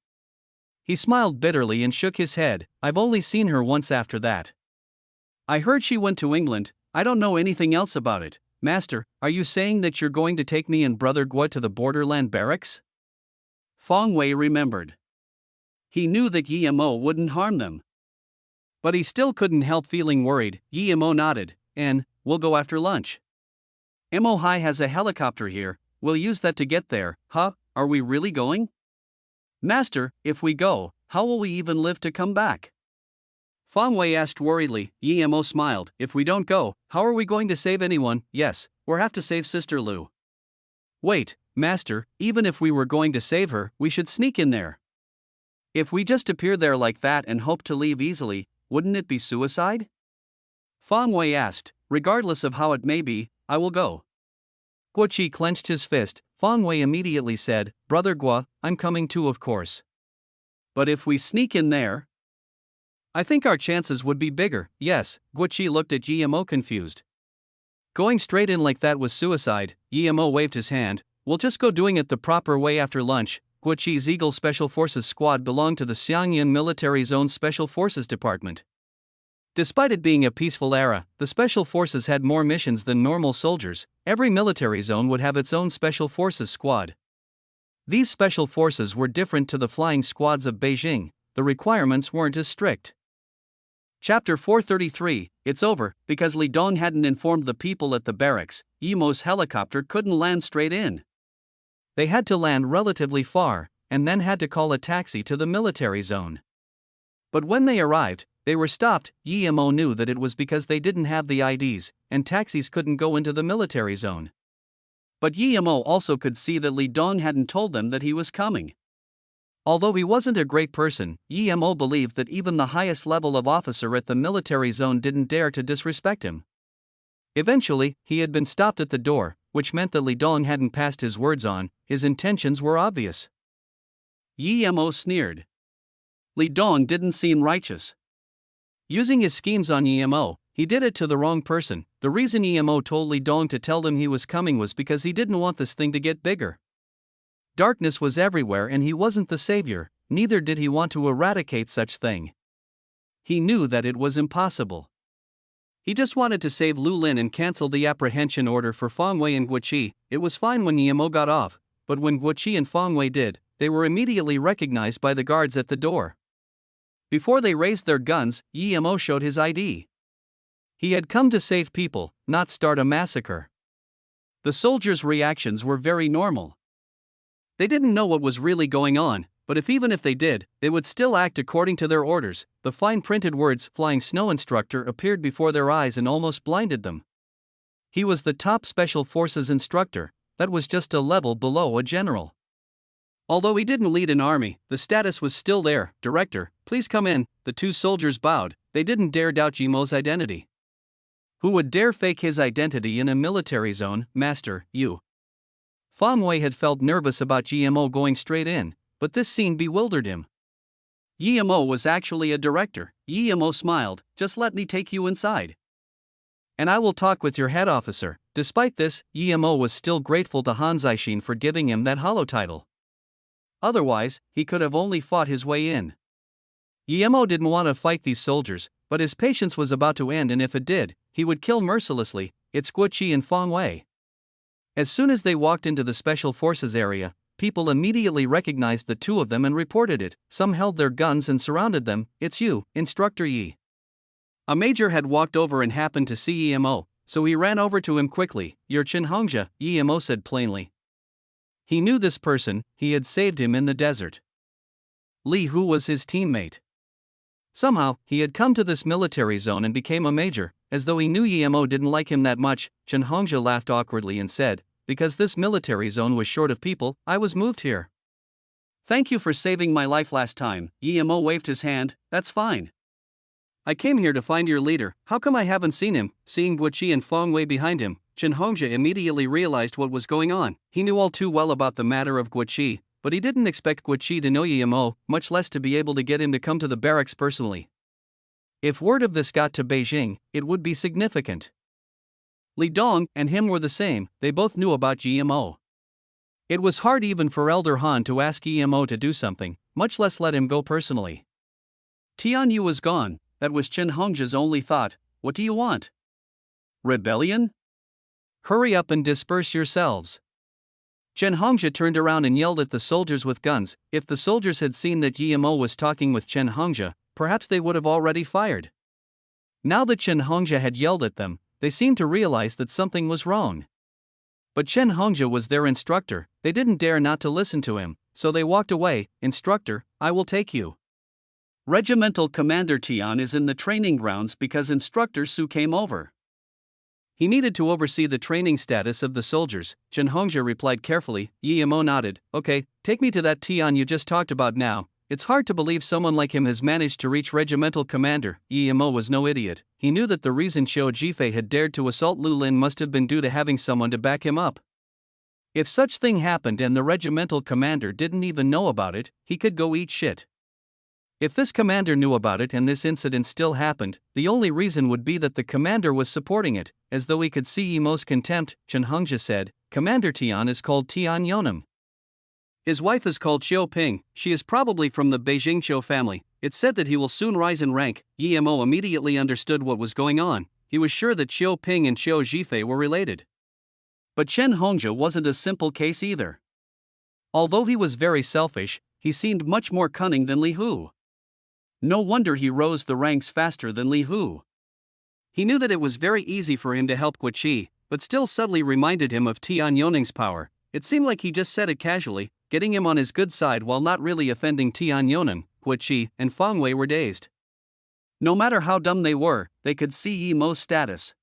He smiled bitterly and shook his head. "I've only seen her once after that. I heard she went to England. I don't know anything else about it." "Master, are you saying that you're going to take me and Brother Guo to the borderland barracks?" Fong Wei remembered. He knew that Yemo wouldn't harm them. But he still couldn't help feeling worried. Yemo nodded, "And, we'll go after lunch. Mo Hai has a helicopter here, we'll use that to get there." "Huh, are we really going?" Master, if we go, how will we even live to come back? Fang Wei asked worriedly. Yemo smiled. If we don't go, how are we going to save anyone? Yes, we'll have to save Sister Lu. Wait, Master, even if we were going to save her, we should sneak in there. If we just appear there like that and hope to leave easily, wouldn't it be suicide? Fang Wei asked. Regardless of how it may be, I will go.
Guo Qi clenched his fist. Fang Wei immediately said, Brother Guo, I'm coming too, of course.
But if we sneak in there,
I think our chances would be bigger. Yes, Guo Qi looked at Yemo confused. Going straight in like that was suicide. Yemo waved his hand. We'll just go doing it the proper way after lunch. Guo Qi's Eagle Special Forces squad belonged to the Xiangyan Military Zone Special Forces Department. Despite it being a peaceful era, the Special Forces had more missions than normal soldiers. Every military zone would have its own Special Forces squad. These Special Forces were different to the flying squads of Beijing. The requirements weren't as strict.
Chapter 433, It's over. Because Li Dong hadn't informed the people at the barracks, Yemo's helicopter couldn't land straight in.
They had to land relatively far, and then had to call a taxi to the military zone. But when they arrived, they were stopped. Yemo knew that it was because they didn't have the IDs, and taxis couldn't go into the military zone.
But Yemo also could see that Li Dong hadn't told them that he was coming.
Although he wasn't a great person, Yemo believed that even the highest level of officer at the military zone didn't dare to disrespect him. Eventually, he had been stopped at the door, which meant that Li Dong hadn't passed his words on. His intentions were obvious.
Yemo sneered. Li Dong didn't seem righteous.
Using his schemes on Yemo, he did it to the wrong person. The reason Yemo told Li Dong to tell them he was coming was because he didn't want this thing to get bigger. Darkness was everywhere and he wasn't the savior, neither did he want to eradicate such thing. He knew that it was impossible. He just wanted to save Lu Lin and cancel the apprehension order for Fang Wei and Guo Qi. It was fine when Yemo got off, but when Guo Qi and Fang Wei did, they were immediately recognized by the guards at the door. Before they raised their guns, Yemo showed his ID. He had come to save people, not start a massacre. The soldiers' reactions were very normal. They didn't know what was really going on, but even if they did, they would still act according to their orders. The fine printed words "Flying Snow Instructor" appeared before their eyes and almost blinded them. He was the top Special Forces instructor. That was just a level below a general. Although he didn't lead an army, the status was still there. Director, please come in. The two soldiers bowed. They didn't dare doubt Yemo's identity. Who would dare fake his identity in a military zone? Master, you. Fang Wei had felt nervous about Yemo going straight in, but this scene bewildered him.
Yemo was actually a director. Yemo smiled. Just let me take you inside.
And I will talk with your head officer. Despite this, Yemo was still grateful to Han Zixin for giving him that hollow title. Otherwise, he could have only fought his way in. Yemo didn't want to fight these soldiers, but his patience was about to end, and if it did, he would kill mercilessly. It's Guo Qi and Fang Wei. As soon as they walked into the Special Forces area, people immediately recognized the two of them and reported it. Some held their guns and surrounded them. It's you, Instructor Yi. A major had walked over and happened to see Yemo, so he ran over to him quickly. You're Chen Hongzhi, Yemo said plainly. He knew this person. He had saved him in the desert. Li Hu was his teammate. Somehow, he had come to this military zone and became a major, as though he knew Yemo didn't like him that much. Chen Hongzhi laughed awkwardly and said, because this military zone was short of people, I was moved here.
Thank you for saving my life last time. Yemo waved his hand. That's fine. I came here to find your leader. How come I haven't seen him? Seeing Guo Qi and Fang Wei behind him, Chen Hongzhi immediately realized what was going on. He knew all too well about the matter of Guo Qi, but he didn't expect Guo Qi to know Yemo, much less to be able to get him to come to the barracks personally. If word of this got to Beijing, it would be significant. Li Dong and him were the same. They both knew about Yemo. It was hard even for Elder Han to ask Yemo to do something, much less let him go personally. Tian Yu was gone. That was Chen Hongzhi's only thought. What do you want? Rebellion?
Hurry up and disperse yourselves. Chen Hongzhi turned around and yelled at the soldiers with guns. If the soldiers had seen that Yemo was talking with Chen Hongzhi, perhaps they would have already fired. Now that Chen Hongzhi had yelled at them, they seemed to realize that something was wrong. But Chen Hongzhi was their instructor. They didn't dare not to listen to him.
so they walked away. Instructor, I will take you. Regimental Commander Tian is in the training grounds because Instructor Su came over. He needed to oversee the training status of the soldiers. Chen Hongzhi replied carefully. Yi Mo nodded. Okay, take me to that Tian you just talked about now. It's hard to believe someone like him has managed to reach regimental commander. Yi Mo was no idiot. He knew that the reason Qiu Jifei had dared to assault Lu Lin must have been due to having someone to back him up. If such thing happened and the regimental commander didn't even know about it, he could go eat shit. If this commander knew about it and this incident still happened, the only reason would be that the commander was supporting it, as though he could see Yi Mo's contempt. Chen Hongzhi said, Commander Tian is called Tian Yonem. His wife is called Qiu Ping. She is probably from the Beijing Qiu family. It's said that he will soon rise in rank. Yi Mo immediately understood what was going on. He was sure that Qiu Ping and Qiu Jifei were related. But Chen Hongzhi wasn't a simple case either. Although he was very selfish, he seemed much more cunning than Li Hu. No wonder he rose the ranks faster than Li Hu. He knew that it was very easy for him to help Guo Qi, but still subtly reminded him of Tian Yoneng's power. It seemed like he just said it casually, getting him on his good side while not really offending Tian Yoneng. Guo Qi and Fang Wei were dazed. No matter how dumb they were, they could see Yi Mo's status.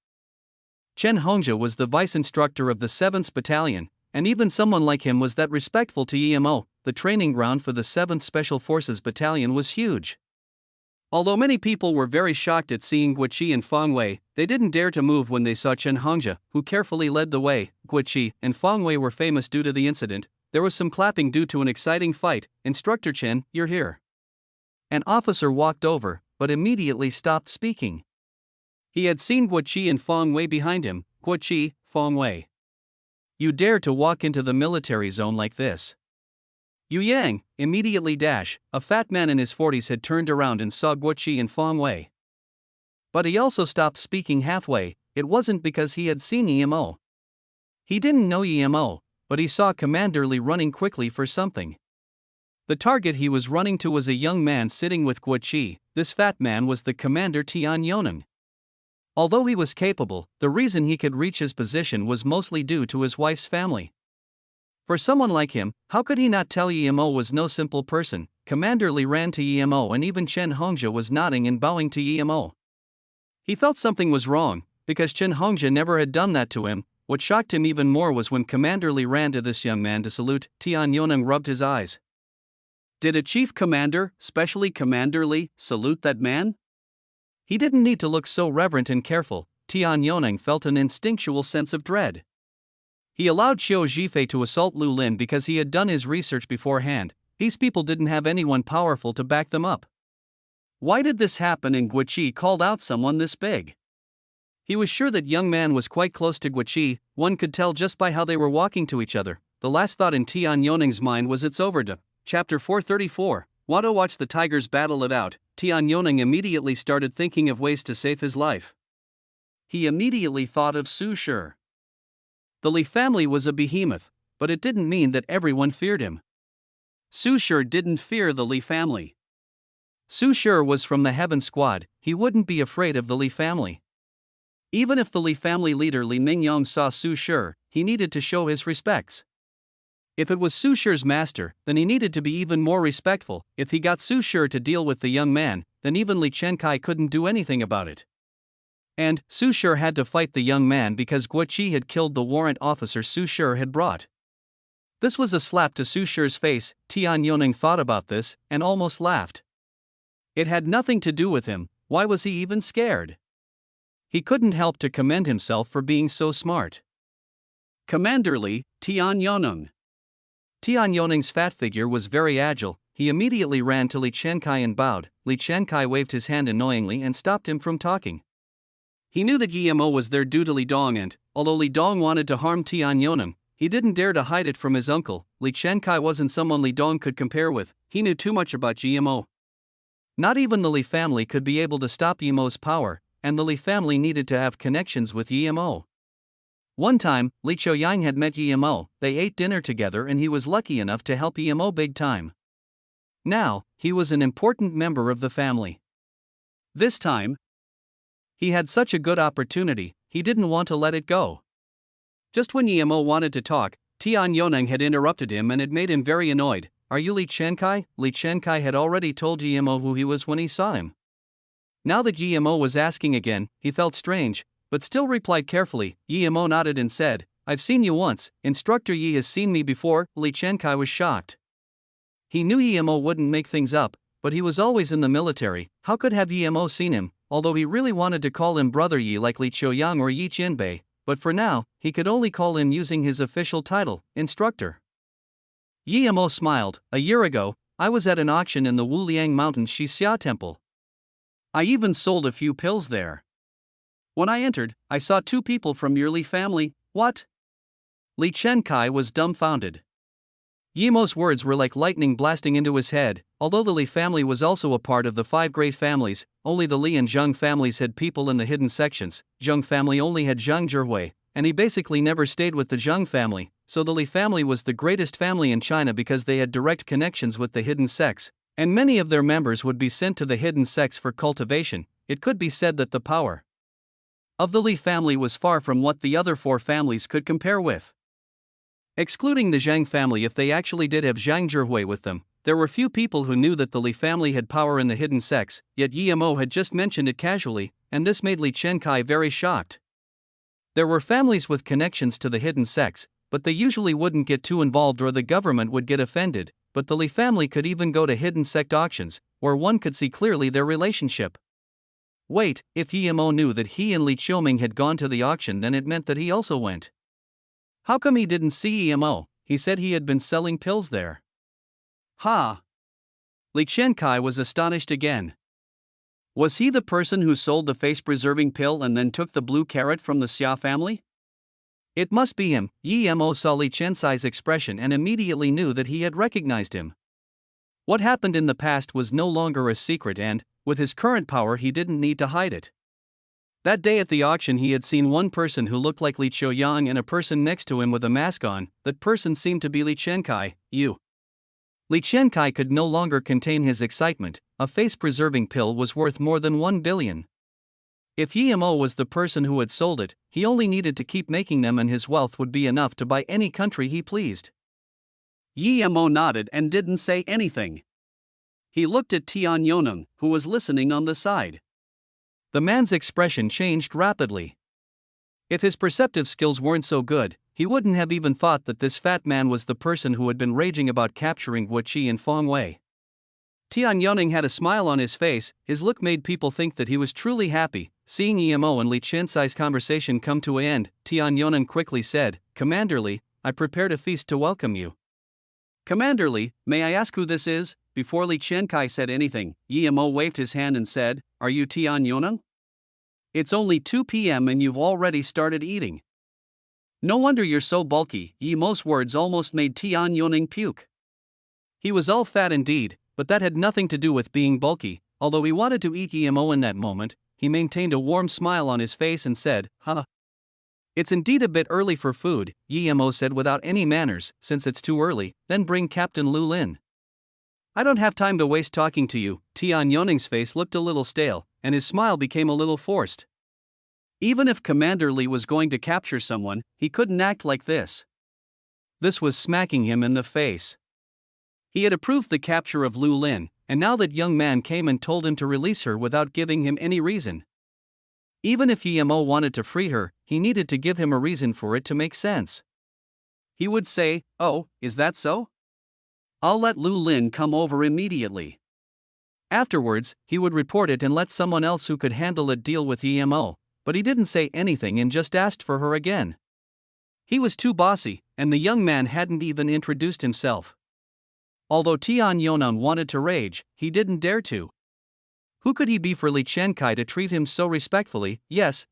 Chen Hongzhi was the vice instructor of the 7th Battalion, and even someone like him was that respectful to Yi Mo. The training ground for the 7th Special Forces Battalion was huge. Although many people were very shocked at seeing Guo Qi and Fang Wei, they didn't dare to move when they saw Chen Hongzhi, who carefully led the way. Guo Qi and Fang Wei were famous due to the incident. There was some clapping due to an exciting fight. Instructor Chen, you're here. An officer walked over, but immediately stopped speaking. He had seen Guo Qi and Fang Wei behind him. Guo Qi, Fang Wei. You dare to walk into the military zone like this? Yu Yang, immediately dash. A fat man in his 40s had turned around and saw Guo Qi and Fang Wei. But he also stopped speaking halfway. It wasn't because he had seen Yi Mo. He didn't know Yi Mo, but he saw Commander Li running quickly for something. The target he was running to was a young man sitting with Guo Qi. This fat man was the Commander Tian Yoneng. Although he was capable, the reason he could reach his position was mostly due to his wife's family. For someone like him, how could he not tell Yi Mo was no simple person? Commander Li ran to Yi Mo and even Chen Hongzhi was nodding and bowing to Yi Mo. He felt something was wrong, because Chen Hongzhi never had done that to him. What shocked him even more was when Commander Li ran to this young man to salute. Tian Yoneng rubbed his eyes. Did a chief commander, especially Commander Li, salute that man? He didn't need to look so reverent and careful. Tian Yoneng felt an instinctual sense of dread. He allowed Qiu Jifei to assault Lu Lin because he had done his research beforehand. These people didn't have anyone powerful to back them up. Why did this happen and Guo Qi called out someone this big? He was sure that young man was quite close to Guo Qi. One could tell just by how they were walking to each other. The last thought in Tian Yoneng's mind was it's over. Chapter 434. Want to watch the tigers battle it out? Tian Yoneng immediately started thinking of ways to save his life. He immediately thought of Su Shi. The Li family was a behemoth, but it didn't mean that everyone feared him. Su Shi didn't fear the Li family. Su Shi was from the Heaven Squad. He wouldn't be afraid of the Li family. Even if the Li family leader Li Mingyong saw Su Shi, he needed to show his respects. If it was Su Shi's master, then he needed to be even more respectful. If he got Su Shi to deal with the young man, then even Li Chenkai couldn't do anything about it. And Su Shi had to fight the young man because Guo Qi had killed the warrant officer Su Shi had brought. This was a slap to Su Shi's face. Tian Yoneng thought about this and almost laughed. It had nothing to do with him. Why was he even scared? He couldn't help to commend himself for being so smart. Commander Li, Tian Yoneng. Tian Yoneng's fat figure was very agile. He immediately ran to Li Chenkai and bowed. Li Chenkai waved his hand annoyingly and stopped him from talking. He knew that Yi Mo was there due to Li Dong and, although Li Dong wanted to harm Tian Yoneng, he didn't dare to hide it from his uncle. Li Chenkai wasn't someone Li Dong could compare with. He knew too much about Yi Mo. Not even the Li family could be able to stop Yi Mo's power, and the Li family needed to have connections with Yi Mo. One time, Li Qiuyang had met Yi Mo. They ate dinner together and he was lucky enough to help Yi Mo big time. Now, he was an important member of the family. This time, he had such a good opportunity, he didn't want to let it go. Just when Yi Mo wanted to talk, Tian Yoneng had interrupted him and it made him very annoyed.
are you Li Chenkai? Li Chenkai had already told Yemo who he was when he saw him. Now that Yemo was asking again, he felt strange, but still replied carefully. Yemo nodded and said, I've seen you once, Instructor Yi has seen me before. Li Chenkai was shocked. He knew Yemo wouldn't make things up, but he was always in the military. How could have Yemo seen him, although he really wanted to call him Brother Yi like Li Chouyang or Yi Qianbei, but for now, he could only call him using his official title, Instructor. Yemo smiled. A year ago, I was at an auction in the Wuliang Mountains Xixia Temple. I even sold a few pills there. When I entered, I saw 2 people from your Li family. What? Li Chenkai was dumbfounded. Yemo's words were like lightning blasting into his head. Although the Li family was also a part of the 5 great families, only the Li and Zheng families had people in the hidden sections. Zheng family only had Zheng Zhihui, and he basically never stayed with the Zheng family, so the Li family was the greatest family in China because they had direct connections with the hidden sects, and many of their members would be sent to the hidden sects for cultivation. It could be said that the power of the Li family was far from what the other 4 families could compare with. Excluding the Zhang family, if they actually did have Zhang Zhihui with them, there were few people who knew that the Li family had power in the hidden sects, yet Yemo had just mentioned it casually, and this made Li Chenkai very shocked. There were families with connections to the hidden sects, but they usually wouldn't get too involved or the government would get offended, but the Li family could even go to hidden sect auctions, where one could see clearly their relationship. Wait, if Yemo knew that he and Li Qiuming had gone to the auction, then it meant that he also went. How come he didn't see Yemo? He said he had been selling pills there. Ha! Li Chenkai was astonished again. Was he the person who sold the face-preserving pill and then took the blue carrot from the Xia family? It must be him. Yemo saw Li Chenkai's expression and immediately knew that he had recognized him. What happened in the past was no longer a secret and, with his current power, he didn't need to hide it. That day at the auction he had seen one person who looked like Li Chouyang and a person next to him with a mask on. That person seemed to be Li Chenkai. Li Chenkai could no longer contain his excitement. A face-preserving pill was worth more than 1 billion. If Yemo was the person who had sold it, he only needed to keep making them and his wealth would be enough to buy any country he pleased. Yemo nodded and didn't say anything. He looked at Tian Yoneng, who was listening on the side. The man's expression changed rapidly. If his perceptive skills weren't so good, he wouldn't have even thought that this fat man was the person who had been raging about capturing Wu Qi and Feng Wei. Tian Yoneng had a smile on his face. His look made people think that he was truly happy. Seeing Yemo and Li Chenkai's conversation come to an end, Tian Yoneng quickly said, Commander Li, I prepared a feast to welcome you. Commander Li, may I ask who this is? Before Li Chenkai said anything, Yemo waved his hand and said, Are you Tian Yoneng? It's only 2 p.m. and you've already started eating. No wonder you're so bulky. Yemo's words almost made Tian Yoneng puke. He was all fat indeed, but that had nothing to do with being bulky. Although he wanted to eat Yemo in that moment, he maintained a warm smile on his face and said, It's indeed a bit early for food, Yemo said without any manners. Since it's too early, then bring Captain Lu Lin. I don't have time to waste talking to you. Tian Yoneng's face looked a little stale, and his smile became a little forced. Even if Commander Li was going to capture someone, he couldn't act like this. This was smacking him in the face. He had approved the capture of Lu Lin, and now that young man came and told him to release her without giving him any reason. Even if Yemo wanted to free her, he needed to give him a reason for it to make sense. He would say, Oh, is that so? I'll let Lu Lin come over immediately. Afterwards, he would report it and let someone else who could handle it deal with Yemo, but he didn't say anything and just asked for her again. He was too bossy, and the young man hadn't even introduced himself. Although Tian Yoneng wanted to rage, he didn't dare to. Who could he be for Li Chenkai to treat him so respectfully? Yes.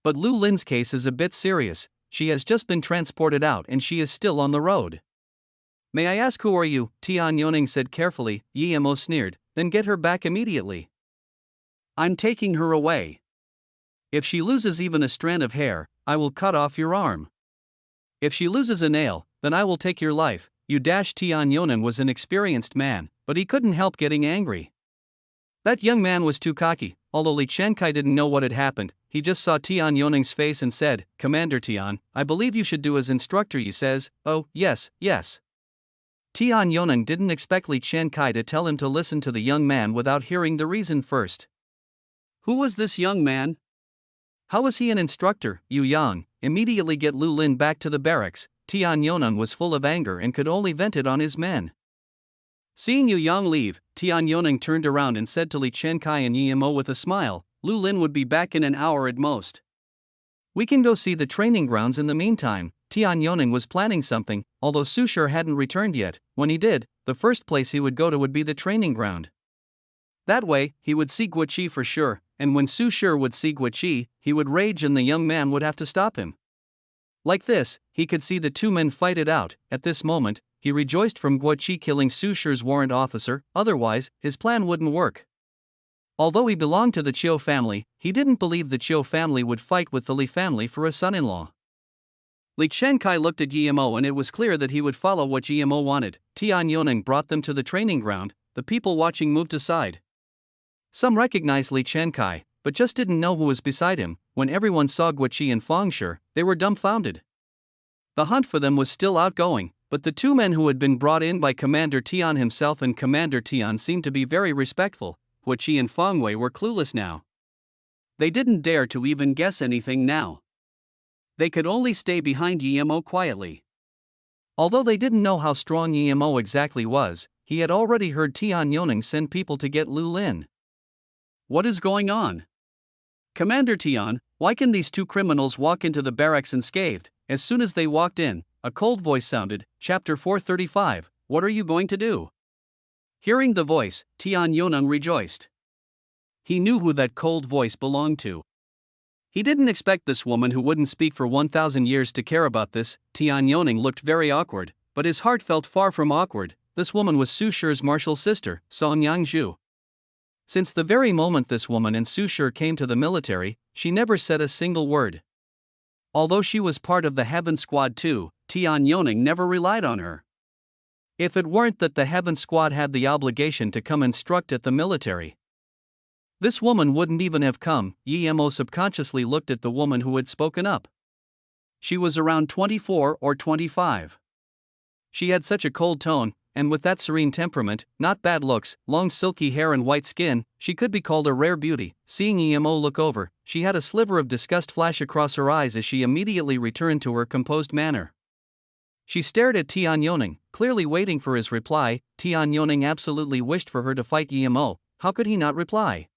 But Lu Lin's case is a bit serious. She has just been transported out and she is still on the road. May I ask who are you? Tian Yoneng said carefully. Yemo sneered, then get her back immediately. I'm taking her away. If she loses even a strand of hair, I will cut off your arm. If she loses a nail, then I will take your life. Tian Yoneng was an experienced man, but he couldn't help getting angry. That young man was too cocky. Although Li Chenkai didn't know what had happened, he just saw Tian Yoneng's face and said, Commander Tian, I believe you should do as Instructor Yi says. Oh, yes. Tian Yoneng didn't expect Li Qiankai to tell him to listen to the young man without hearing the reason first.
Who was this young man?
How was he an instructor? Yu Yang, immediately get Lu Lin back to the barracks. Tian Yoneng was full of anger and could only vent it on his men.
Seeing Yu Yang leave, Tian Yoneng turned around and said to Li Qiankai and Yimo with a smile, Lu Lin would be back in an hour at most.
We can go see the training grounds in the meantime. Tian Yoneng was planning something, although Su Shi hadn't returned yet. When he did, the first place he would go to would be the training ground. That way, he would see Guo Qi for sure, and when Su Shi would see Guo Qi, he would rage and the young man would have to stop him. Like this, he could see the two men fight it out. At this moment, he rejoiced from Guo Qi killing Su Shi's warrant officer, otherwise, his plan wouldn't work. Although he belonged to the Qiu family, he didn't believe the Qiu family would fight with the Li family for a son-in-law.
Li Qiankai looked at Yimo and it was clear that he would follow what Yimo wanted.
Tian Yoneng brought them to the training ground. The people watching moved aside. Some recognized Li Qiankai, but just didn't know who was beside him. When everyone saw Guo Qi and Fang Shi, they were dumbfounded. The hunt for them was still outgoing, but the two men who had been brought in by Commander Tian himself and Commander Tian seemed to be very respectful. Guo Qi and Fang Wei were clueless now.
They didn't dare to even guess anything now. They could only stay behind Yimo quietly.
Although they didn't know how strong Yimo exactly was, he had already heard Tian Yoneng send people to get Lu Lin.
What is going on? Commander Tian, why can these two criminals walk into the barracks unscathed? As soon as they walked in, a cold voice sounded, Chapter 435, what are you going to do? Hearing the voice, Tian Yoneng rejoiced. He knew who that cold voice belonged to. He didn't expect this woman who wouldn't speak for 1,000 years to care about this. Tian Yoneng looked very awkward, but his heart felt far from awkward. This woman was Su Shi's martial sister, Song Yangzhu. Since the very moment this woman and Su Shi came to the military, she never said a single word. Although she was part of the Heaven Squad too, Tian Yoneng never relied on her. If it weren't that the Heaven Squad had the obligation to come instruct at the military, this woman wouldn't even have come. Yimo subconsciously looked at the woman who had spoken up. She was around 24 or 25. She had such a cold tone, and with that serene temperament, not bad looks, long silky hair and white skin, she could be called a rare beauty. Seeing Yimo look over, she had a sliver of disgust flash across her eyes as she immediately returned to her composed manner. She stared at Tian Yoneng, clearly waiting for his reply. Tian Yoneng absolutely wished for her to fight Yimo. How could he not reply?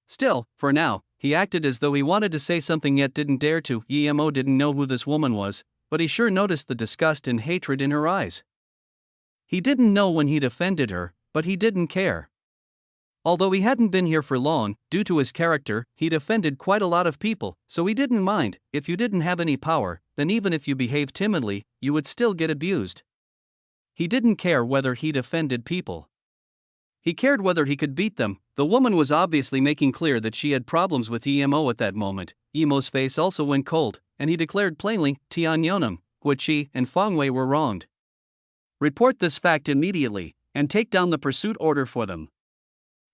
Still, for now, he acted as though he wanted to say something yet didn't dare to. Yimo didn't know who this woman was, but he sure noticed the disgust and hatred in her eyes. He didn't know when he'd offended her, but he didn't care. Although he hadn't been here for long, due to his character, he'd offended quite a lot of people, so he didn't mind. If you didn't have any power, then even if you behaved timidly, you would still get abused. He didn't care whether he'd offended people. He cared whether he could beat them. The woman was obviously making clear that she had problems with Yimo at that moment. Yimo's face also went cold, and he declared plainly, Tian Yoneng, Guo Qi, and Fang Wei were wronged. Report this fact immediately, and take down the pursuit order for them.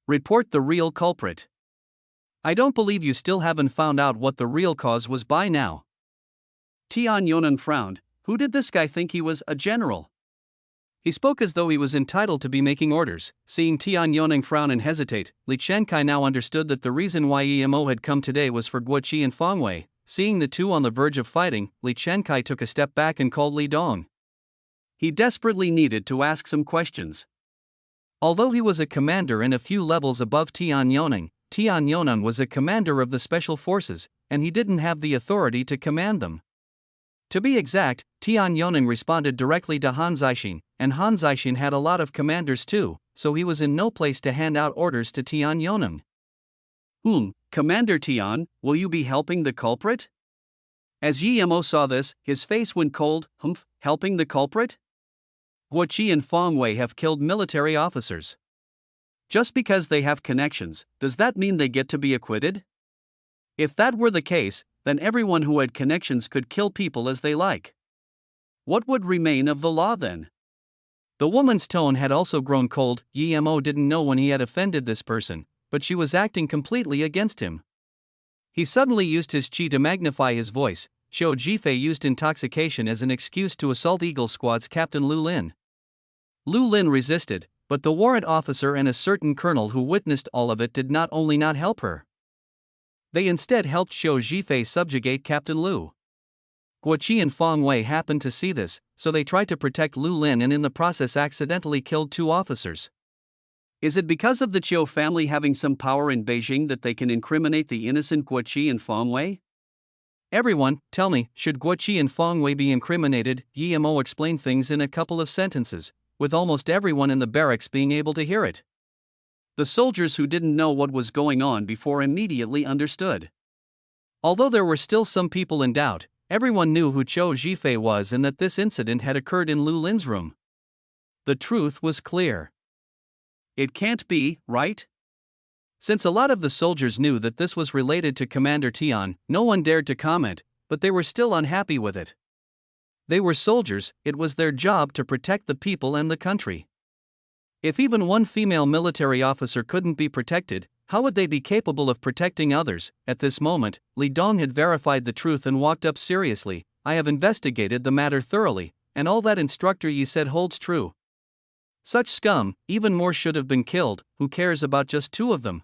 Report the real culprit. I don't believe you still haven't found out what the real cause was by now. Tian Yoneng frowned. Who did this guy think he was, a general? He spoke as though he was entitled to be making orders. Seeing Tian Yoneng frown and hesitate, Li Qiankai now understood that the reason why Yimo had come today was for Guo Qi and Fang Wei. Seeing the two on the verge of fighting, Li Qiankai took a step back and called Li Dong. He desperately needed to ask some questions. Although he was a commander and a few levels above Tian Yoneng was a commander of the special forces, and he didn't have the authority to command them. To be exact, Tian Yoneng responded directly to Han Zixin, and Han Zixin had a lot of commanders too, so he was in no place to hand out orders to Tian Yoneng. Commander Tian, will you be helping the culprit? As Yimo saw this, his face went cold. Helping the culprit? Guo Qi and Fang Wei have killed military officers. Just because they have connections, does that mean they get to be acquitted? If that were the case, then everyone who had connections could kill people as they like. What would remain of the law then? The woman's tone had also grown cold. Yimo didn't know when he had offended this person, but she was acting completely against him. He suddenly used his qi to magnify his voice. Xiao Jifei used intoxication as an excuse to assault Eagle Squad's captain Lu Lin.
Lu Lin resisted, but the warrant officer and a certain colonel who witnessed all of it did not only not help her. They instead helped Xiao Zhifei subjugate Captain Lu. Guo Qi and Feng Wei happened to see this, so they tried to protect Lu Lin and in the process accidentally killed 2 officers.
Is it because of the Qiu family having some power in Beijing that they can incriminate the innocent Guo Qi and Feng Wei?
Everyone, tell me, should Guo Qi and Feng Wei be incriminated? Yi Mo explained things in a couple of sentences, with almost everyone in the barracks being able to hear it.
The soldiers who didn't know what was going on before immediately understood.
Although there were still some people in doubt, everyone knew who Qiu Zhifei was and that this incident had occurred in Lu Lin's room. The truth was clear.
It can't be, right?
Since a lot of the soldiers knew that this was related to Commander Tian, no one dared to comment, but they were still unhappy with it. They were soldiers, it was their job to protect the people and the country. If even one female military officer couldn't be protected, how would they be capable of protecting others? At this moment, Li Dong had verified the truth and walked up seriously. I have investigated the matter thoroughly, and all that Instructor Yi said holds true. Such scum, even more should have been killed. Who cares about just 2 of them?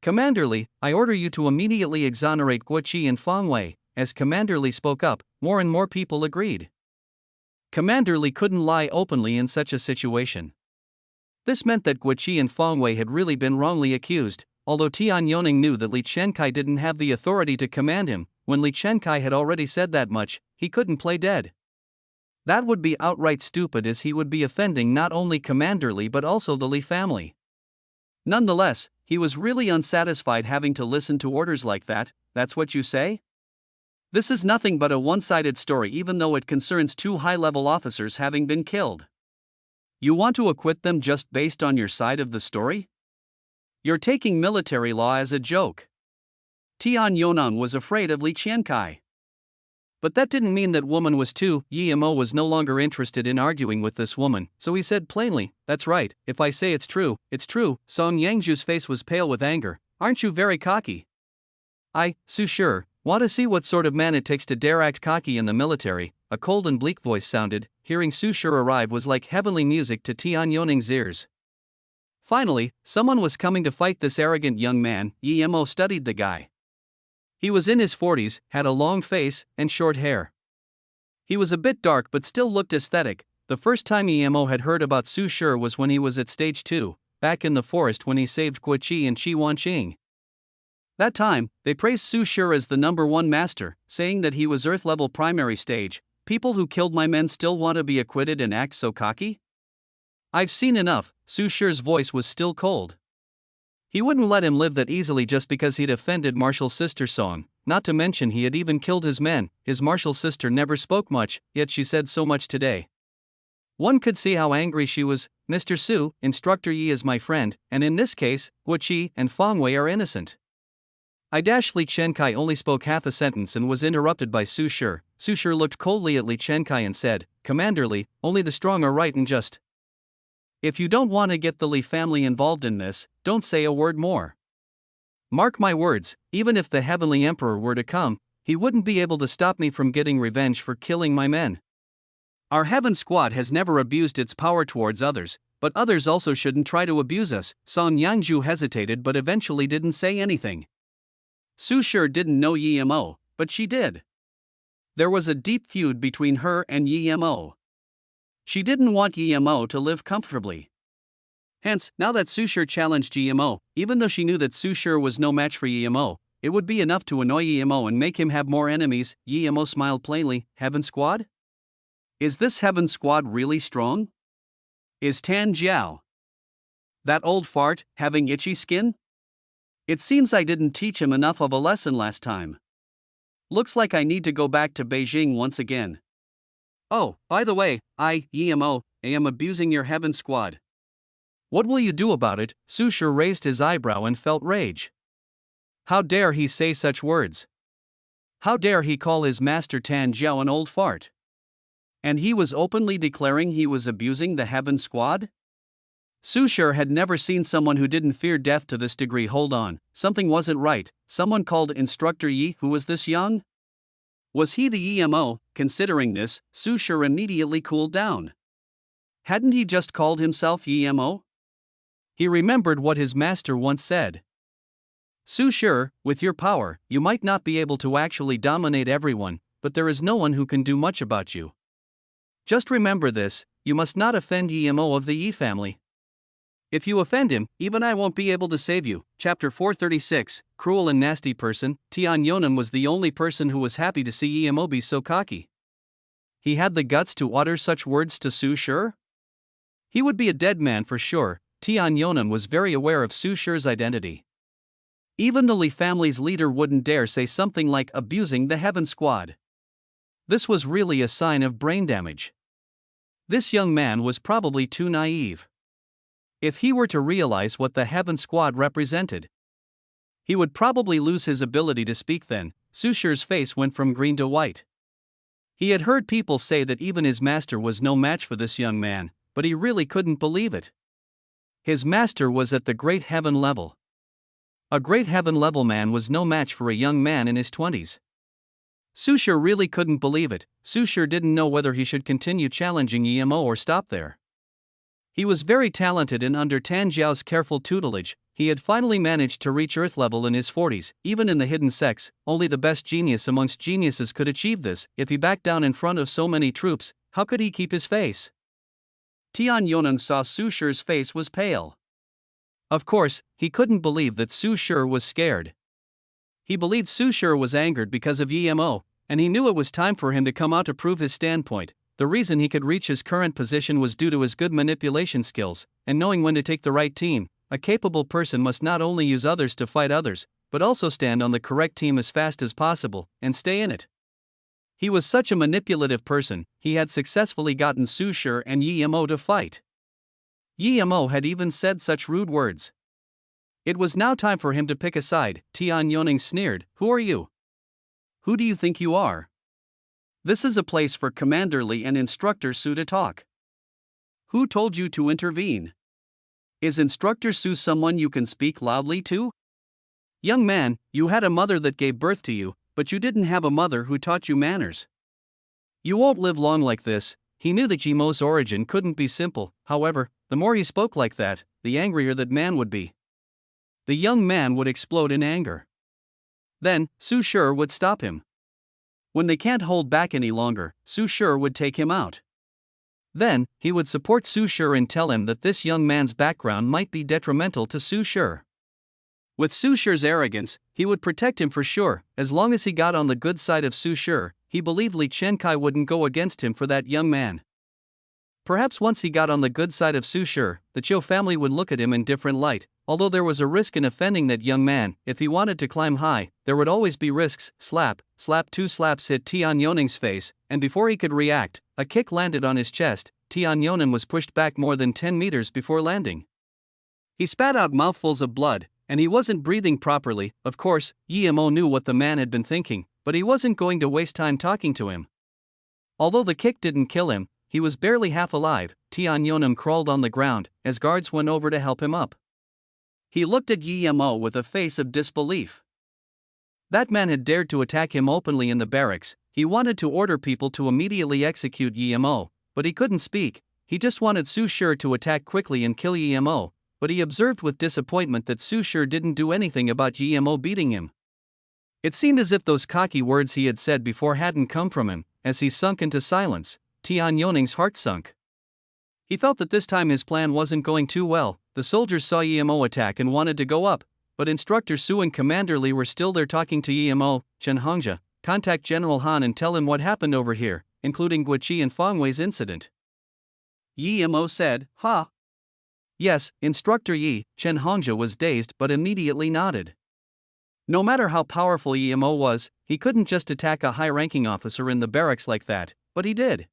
Commander Li, I order you to immediately exonerate Guo Qi and Feng Wei. As Commander Li spoke up, more and more people agreed. Commander Li couldn't lie openly in such a situation. This meant that Guo Qi and Feng Wei had really been wrongly accused, although Tian Youning knew that Li Chenkai didn't have the authority to command him. When Li Chenkai had already said that much, he couldn't play dead. That would be outright stupid, as he would be offending not only Commander Li but also the Li family.
Nonetheless, he was really unsatisfied having to listen to orders like that. That's what you say? This is nothing but a one-sided story, even though it concerns 2 high-level officers having been killed. You want to acquit them just based on your side of the story? You're taking military law as a joke. Tian Younan was afraid of Li Qiankai. But that didn't mean that woman was too. Yi Mo was no longer interested in arguing with this woman, so he said plainly, that's right, if I say it's true, it's true. Song Yangzhu's face was pale with anger. Aren't you very cocky? I, Su Shi, want to see what sort of man it takes to dare act cocky in the military. A cold and bleak voice sounded. Hearing Su Shi arrive was like heavenly music to Tian Youning's ears. Finally, someone was coming to fight this arrogant young man. Yi Mo studied the guy. He was in his 40s, had a long face, and short hair. He was a bit dark but still looked aesthetic. The first time Yi Mo had heard about Su Shi was when he was at stage 2, back in the forest when he saved Guo Qi and Qi Wanqing. That time, they praised Su Shi as the #1 master, saying that he was Earth-level primary stage. People who killed my men still want to be acquitted and act so cocky? I've seen enough. Su Shi's voice was still cold. He wouldn't let him live that easily just because he'd offended Martial's sister Song, not to mention he had even killed his men. His Martial sister never spoke much, yet she said so much today. One could see how angry she was. Mr. Su, Instructor Yi is my friend, and in this case, Guo Qi and Feng Wei are innocent. Li Chenkai only spoke half a sentence and was interrupted by Su Shi. Su Shi looked coldly at Li Chenkai and said, Commander Li, only the strong are right and just. If you don't want to get the Li family involved in this, don't say a word more. Mark my words, even if the Heavenly Emperor were to come, he wouldn't be able to stop me from getting revenge for killing my men. Our Heaven Squad has never abused its power towards others, but others also shouldn't try to abuse us. Song Yangzhu hesitated but eventually didn't say anything. Su Shi didn't know Yi Mo, but she did. There was a deep feud between her and Yi Mo. She didn't want Yi Mo to live comfortably. Hence, now that Su Shi challenged Yi Mo, even though she knew that Su Shi was no match for Yi Mo, it would be enough to annoy Yi Mo and make him have more enemies. Yi Mo smiled plainly. Heaven Squad? Is this Heaven Squad really strong? Is Tan Jiao, that old fart, having itchy skin? It seems I didn't teach him enough of a lesson last time. Looks like I need to go back to Beijing once again. Oh, by the way, Yi Mo, am abusing your Heaven Squad. What will you do about it? Su Shi raised his eyebrow and felt rage. How dare he say such words? How dare he call his master Tan Jiao an old fart? And he was openly declaring he was abusing the Heaven Squad? Su Shi had never seen someone who didn't fear death to this degree. Hold on, something wasn't right. Someone called Instructor Yi who was this young? Was he the Yi Mo? Considering this, Su Shi immediately cooled down. Hadn't he just called himself Yemo?
He remembered what his master once said.
Su Shi, with your power, you might not be able to actually dominate everyone, but there is no one who can do much about you. Just remember this, you must not offend Yemo of the Yi family. If you offend him, even I won't be able to save you. Chapter 436, Cruel and Nasty Person. Tian Yonan was the only person who was happy to see Yemo be so cocky. He had the guts to utter such words to Su Shi? He would be a dead man for sure. Tian Yonan was very aware of Su Shi's identity. Even the Li family's leader wouldn't dare say something like abusing the Heaven Squad. This was really a sign of brain damage. This young man was probably too naive. If he were to realize what the Heaven Squad represented, he would probably lose his ability to speak then. Su Shi's face went from green to white. He had heard people say that even his master was no match for this young man, but he really couldn't believe it. His master was at the great heaven level. A great heaven level man was no match for a young man in his 20s. Su Shi really couldn't believe it. Su Shi didn't know whether he should continue challenging Yemo or stop there. He was very talented, and under Tan Zhao's careful tutelage, he had finally managed to reach Earth level in his 40s. Even in the hidden sects, only the best genius amongst geniuses could achieve this. If he backed down in front of so many troops, how could he keep his face? Tian Yonan saw Su Shi's face was pale. Of course, he couldn't believe that Su Shi was scared. He believed Su Shi was angered because of Yemo, and he knew it was time for him to come out to prove his standpoint. The reason he could reach his current position was due to his good manipulation skills, and knowing when to take the right team. A capable person must not only use others to fight others, but also stand on the correct team as fast as possible, and stay in it. He was such a manipulative person, he had successfully gotten Su Shi and Yemo to fight. Yemo had even said such rude words. It was now time for him to pick a side. Tian Yoning sneered, "Who are you? Who do you think you are? This is a place for Commander Li and Instructor Su to talk. Who told you to intervene? Is Instructor Su someone you can speak loudly to? Young man, you had a mother that gave birth to you, but you didn't have a mother who taught you manners. You won't live long like this." He knew that Yemo's origin couldn't be simple, however, the more he spoke like that, the angrier that man would be. The young man would explode in anger. Then, Su Shi would stop him. When they can't hold back any longer, Su Shi would take him out. Then, he would support Su Shi and tell him that this young man's background might be detrimental to Su Shi. With Su Shi's arrogance, he would protect him for sure. As long as he got on the good side of Su Shi, he believed Li Chenkai wouldn't go against him for that young man. Perhaps once he got on the good side of Su Shi, the Zhou family would look at him in different light. Although there was a risk in offending that young man, if he wanted to climb high, there would always be risks. Slap, slap. 2 slaps hit Tian Yoning's face, and before he could react, a kick landed on his chest. Tian Yonan was pushed back more than 10 meters before landing. He spat out mouthfuls of blood, and he wasn't breathing properly. Of course, Yemo knew what the man had been thinking, but he wasn't going to waste time talking to him. Although the kick didn't kill him, he was barely half alive. Tian Yonan crawled on the ground, as guards went over to help him up. He looked at Yemo with a face of disbelief. That man had dared to attack him openly in the barracks. He wanted to order people to immediately execute Yemo, but he couldn't speak. He just wanted Su Shi to attack quickly and kill Yemo, but he observed with disappointment that Su Shi didn't do anything about Yemo beating him. It seemed as if those cocky words he had said before hadn't come from him. As he sunk into silence, Tian Yoning's heart sunk. He felt that this time his plan wasn't going too well. The soldiers saw Yemo attack and wanted to go up, but Instructor Su and Commander Li were still there talking to Yemo. "Chen Hongzhe, contact General Han and tell him what happened over here, including Guiqi and Fangwei's incident." Yemo said, "Ha." "Yes, Instructor Yi." Chen Hongzhe was dazed but immediately nodded. No matter how powerful Yemo was, he couldn't just attack a high-ranking officer in the barracks like that, but he did.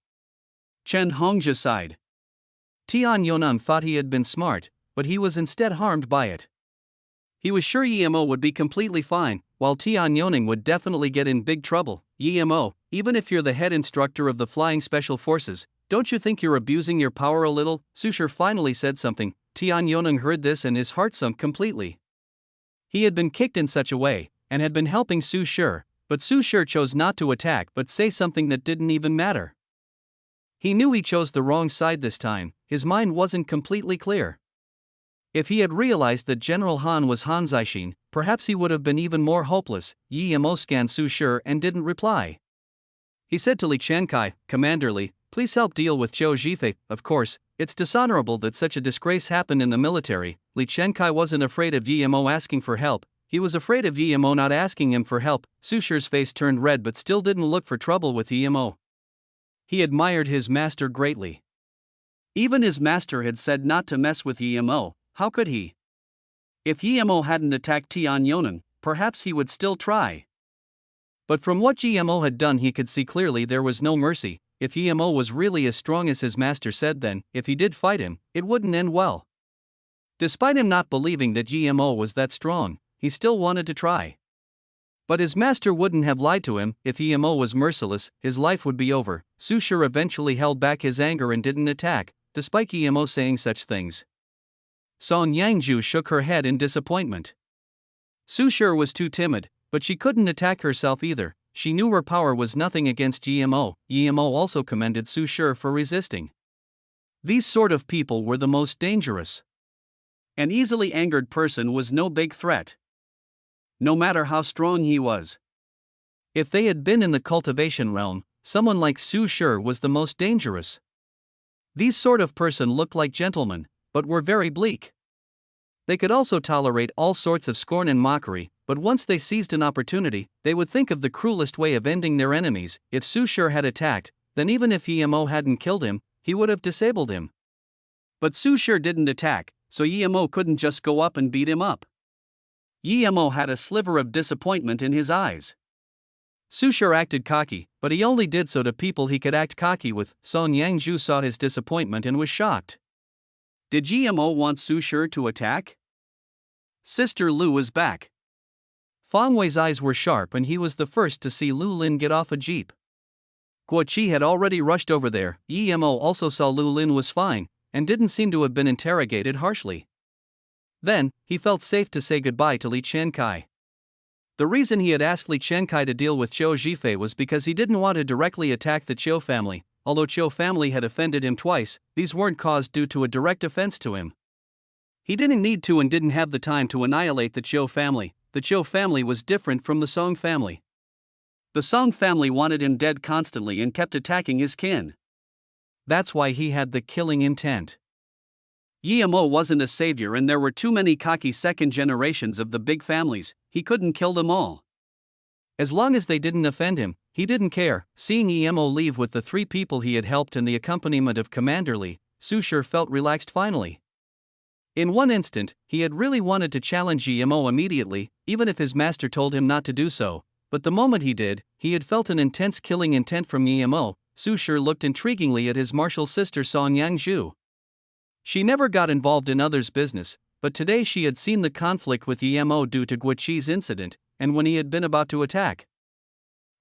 Chen Hongzhe sighed. Tian Yonan thought he had been smart, but he was instead harmed by it. He was sure Yemo would be completely fine, while Tian Yoning would definitely get in big trouble. "Yemo, even if you're the head instructor of the Flying Special Forces, don't you think you're abusing your power a little?" Su Shi finally said something. Tian Yoning heard this and his heart sunk completely. He had been kicked in such a way, and had been helping Su Shi, but Su Shi chose not to attack but say something that didn't even matter.
He knew he chose the wrong side this time, his mind wasn't completely clear. If he had realized that General Han was Han Zixin, perhaps he would have been even more hopeless. Yi Mo scanned Su Shi and didn't reply. He said to Li Qiankai, Commander Li, please help deal with Zhou Zhifei. Of course, it's dishonorable that such a disgrace happened in the military. Li Qiankai wasn't afraid of Yi Mo asking for help, he was afraid of Yi Mo not asking him for help. Su Shi's face turned red but still didn't look for trouble with Yi Mo. He admired his master greatly. Even his master had said not to mess with Yi Mo, how could he? If Yi Mo hadn't attacked Tian Yonan, perhaps he would still try. But from what Yi Mo had done he could see clearly there was no mercy. If Yi Mo was really as strong as his master said, then, if he did fight him, it wouldn't end well. Despite him not believing that Yi Mo was that strong, he still wanted to try. But his master wouldn't have lied to him. If Yi Mo was merciless, his life would be over. Su Shi eventually held back his anger and didn't attack, despite Yi Mo saying such things. Song Yangzhu shook her head in disappointment. Su Shi was too timid, but she couldn't attack herself either. She knew her power was nothing against Yi Mo. Yi Mo also commended Su Shi for resisting. These sort of people were the most dangerous. An easily angered person was no big threat, no matter how strong he was. If they had been in the cultivation realm, someone like Su Shi was the most dangerous. These sort of person looked like gentlemen, but were very bleak. They could also tolerate all sorts of scorn and mockery, but once they seized an opportunity, they would think of the cruelest way of ending their enemies. If Su Shi had attacked, then even if Yi Mo hadn't killed him, he would have disabled him. But Su Shi didn't attack, so Yi Mo couldn't just go up and beat him up. Yi Mo had a sliver of disappointment in his eyes. Su Shi acted cocky, but he only did so to people he could act cocky with. Song Yangzhu saw his disappointment and was shocked. Did Yi Mo want Su Shi to attack? Sister Lu was back. Fang Wei's eyes were sharp and he was the first to see Lu Lin get off a jeep. Guo Qi had already rushed over there. Yi Mo also saw Lu Lin was fine, and didn't seem to have been interrogated harshly. Then, he felt safe to say goodbye to Li Qiankai. The reason he had asked Li Qiankai to deal with Zhou Zhifei was because he didn't want to directly attack the Qiu family. Although Qiu family had offended him twice, these weren't caused due to a direct offense to him. He didn't need to and didn't have the time to annihilate the Qiu family. The Qiu family was different from the Song family. The Song family wanted him dead constantly and kept attacking his kin. That's why he had the killing intent. Yi Mo wasn't a savior and there were too many cocky second generations of the big families, he couldn't kill them all. As long as they didn't offend him, he didn't care. Seeing Yi Mo leave with the 3 people he had helped and the accompaniment of Commander Li, Su Shi felt relaxed finally. In one instant, he had really wanted to challenge Yi Mo immediately, even if his master told him not to do so, but the moment he did, he had felt an intense killing intent from Yi Mo. Su Shi looked intriguingly at his martial sister Song Yangzhu. She never got involved in others' business, but today she had seen the conflict with Yi Mo due to Guo Qi's incident, and when he had been about to attack.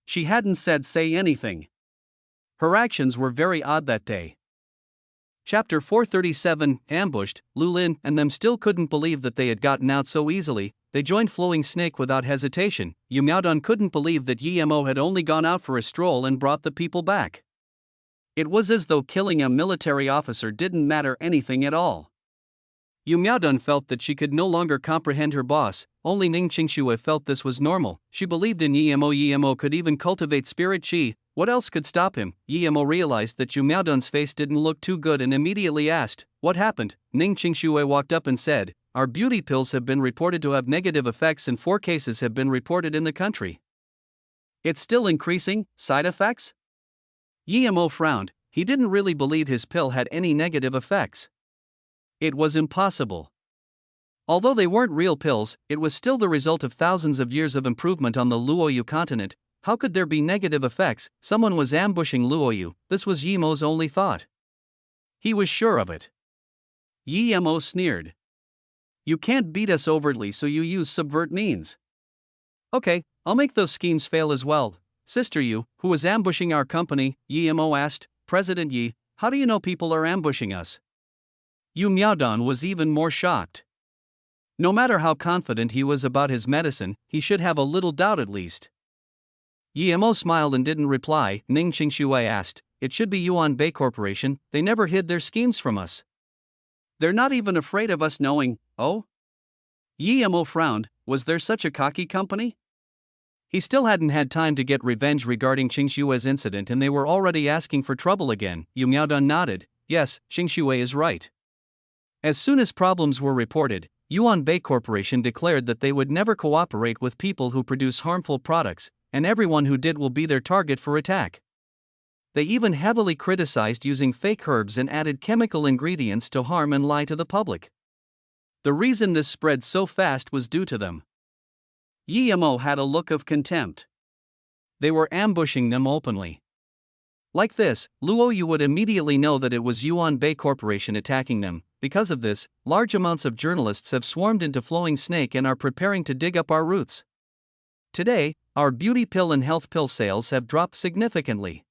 She hadn't say anything. Her actions were very odd that day. Chapter 437, Ambushed. Lu Lin and them still couldn't believe that they had gotten out so easily. They joined Flowing Snake without hesitation. Yu Miaodong couldn't believe that Yi Mo had only gone out for a stroll and brought the people back. It was as though killing a military officer didn't matter anything at all. Yu Miaodong felt that she could no longer comprehend her boss. Only Ning Qingxue felt this was normal. She believed in Yi Mo. Yi Mo could even cultivate spirit qi. What else could stop him? Yi Mo realized that Yu Miaodong's face didn't look too good and immediately asked, "What happened?" Ning Qingxue walked up and said, "Our beauty pills have been reported to have negative effects and 4 cases have been reported in the country." It's still increasing, side effects? Yi Mo frowned. He didn't really believe his pill had any negative effects. It was impossible. Although they weren't real pills, it was still the result of thousands of years of improvement on the Luoyu continent. How could there be negative effects? Someone was ambushing Luoyu. This was Yi Mo's only thought. He was sure of it. Yi Mo sneered. "You can't beat us overtly, so you use subvert means." "Okay, I'll make those schemes fail as well." "Sister Yu, who was ambushing our company?" Yi Mo asked. "President Yi, how do you know people are ambushing us?" Yu Miaodong was even more shocked. No matter how confident he was about his medicine, he should have a little doubt at least. Yi Mo smiled and didn't reply. Ning Qingxue asked, it should be Yuan Bay Corporation, they never hid their schemes from us.
They're not even afraid of us knowing, oh? Yi Mo frowned, was there such a cocky company?
He still hadn't had time to get revenge regarding Qingshue's incident and they were already asking for trouble again. Yu Miaodun nodded, yes, Qingxue is right. As soon as problems were reported, Yuan Bay Corporation declared that they would never cooperate with people who produce harmful products, and everyone who did will be their target for attack. They even heavily criticized using fake herbs and added chemical ingredients to harm and lie to the public. The reason this spread so fast was due to them.
Yi Mo had a look of contempt.
They were ambushing them openly. Like this, Luo Yu would immediately know that it was Yuan Bay Corporation attacking them. Because of this, large amounts of journalists have swarmed into Flowing Snake and are preparing to dig up our roots. Today, our beauty pill and health pill sales have dropped significantly.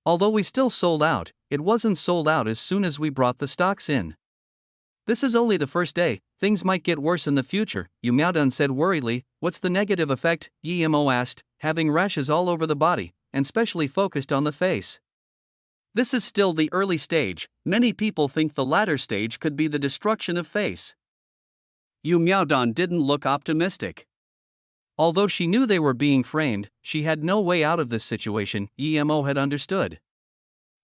Although we still sold out, it wasn't sold out as soon as we brought the stocks in. This is only the first day, things might get worse in the future, Yu Miaodun said worriedly. What's the negative effect? Yi Mo asked, having rashes all over the body, and specially focused on the face.
This is still the early stage, many people think the latter stage could be the destruction of face. Yu Miaodun didn't look optimistic.
Although she knew they were being framed, she had no way out of this situation. Yi Mo had understood.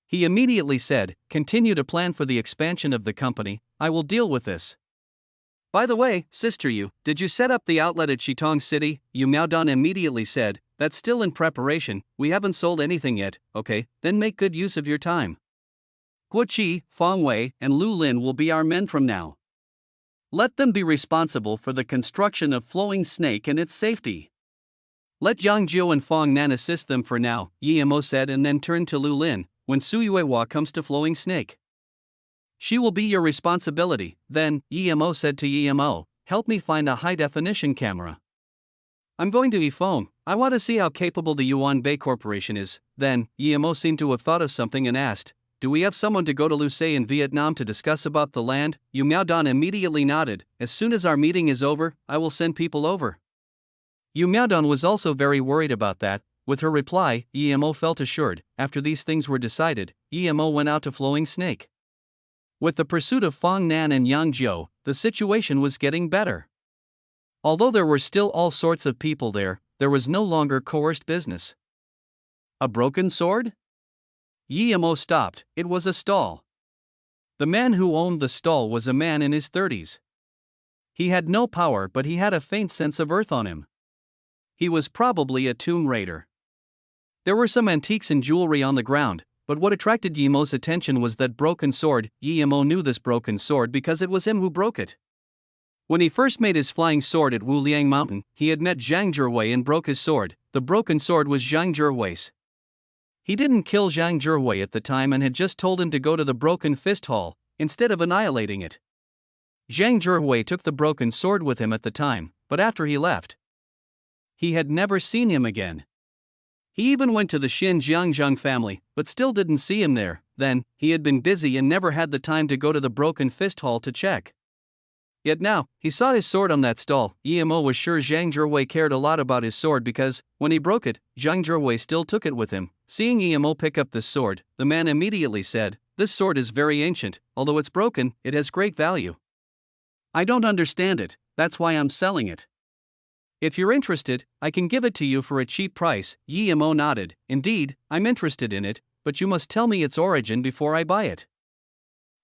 He immediately said, continue to plan for the expansion of the company, I will deal with this.
By the way, Sister Yu, did you set up the outlet at Shitong City? Yu Miaodun immediately said, that's still in preparation, we haven't sold anything yet. Okay, then make good use of your time. Guo Qi, Feng Wei, and Lu Lin will be our men from now. Let them be responsible for the construction of Flowing Snake and its safety. Let Yang Jiu and Feng Nan assist them for now, Yi Mo said and then turned to Lu Lin, when Su Yuehua comes to Flowing Snake. She will be your responsibility. Then, Yi Mo said to Yi Mo, help me find a high-definition camera. I'm going to Yifeng, I want to see how capable the Yuan Bay Corporation is. Then, Yi Mo seemed to have thought of something and asked, do we have someone to go to Lucé in Vietnam to discuss about the land? Yu Miaodun immediately nodded, as soon as our meeting is over, I will send people over.
Yu Miaodun was also very worried about that. With her reply, Yi Mo felt assured. After these things were decided, Yi Mo went out to Flowing Snake. With the pursuit of Feng Nan and Yang Jiu, the situation was getting better. Although there were still all sorts of people there was no longer coerced business.
A broken sword? Yi Mo stopped, it was a stall.
The man who owned the stall was a man in his 30s. He had no power but he had a faint sense of earth on him. He was probably a tomb raider. There were some antiques and jewelry on the ground, but what attracted Yi Mo's attention was that broken sword. Yi Mo knew this broken sword because it was him who broke it. When he first made his flying sword at Wuliang Mountain, he had met Zhang Zhihui and broke his sword. The broken sword was Zhang Zhihui's. He didn't kill Zhang Zhihui at the time and had just told him to go to the Broken Fist Hall, instead of annihilating it. Zhang Zhihui took the broken sword with him at the time, but after he left, he had never seen him again. He even went to the Xin Jiangzheng family, but still didn't see him there. Then, he had been busy and never had the time to go to the Broken Fist Hall to check. Yet now, he saw his sword on that stall. Yi Mo was sure Zhang Zhihui cared a lot about his sword because, when he broke it, Zhang Zhihui still took it with him. Seeing Yi Mo pick up this sword, the man immediately said, this sword is very ancient, although it's broken, it has great value.
I don't understand it, that's why I'm selling it.
If you're interested, I can give it to you for a cheap price. Yi Mo nodded, indeed, I'm interested in it, but you must tell me its origin before I buy it.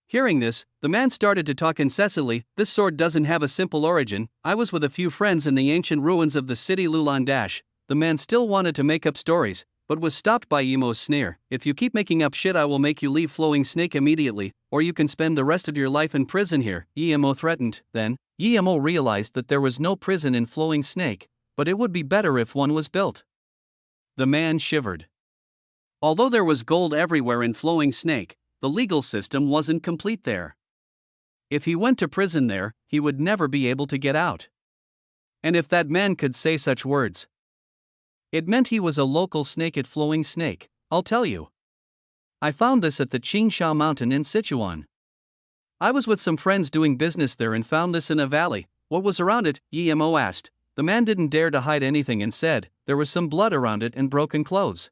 Hearing this, the man started to talk incessantly. This sword doesn't have a simple origin. I was with a few friends in the ancient ruins of the city Lulan Dash. The man still wanted to make up stories, but was stopped by Yi Mo's sneer. If you keep making up shit, I will make you leave Flowing Snake immediately, or you can spend the rest of your life in prison here, Yi Mo threatened. Then, Yi Mo realized that there was no prison in Flowing Snake, but it would be better if one was built. The man shivered.
Although there was gold everywhere in Flowing Snake, the legal system wasn't complete there.
If he went to prison there, he would never be able to get out. And if that man could say such words, it meant he was a local snake at Flowing Snake. I'll tell you. I found this at the Qingsha Mountain in Sichuan. I was with some friends doing business there and found this in a valley. What was around it? Yi Mo asked. The man didn't dare to hide anything and said, there was some blood around it and broken clothes.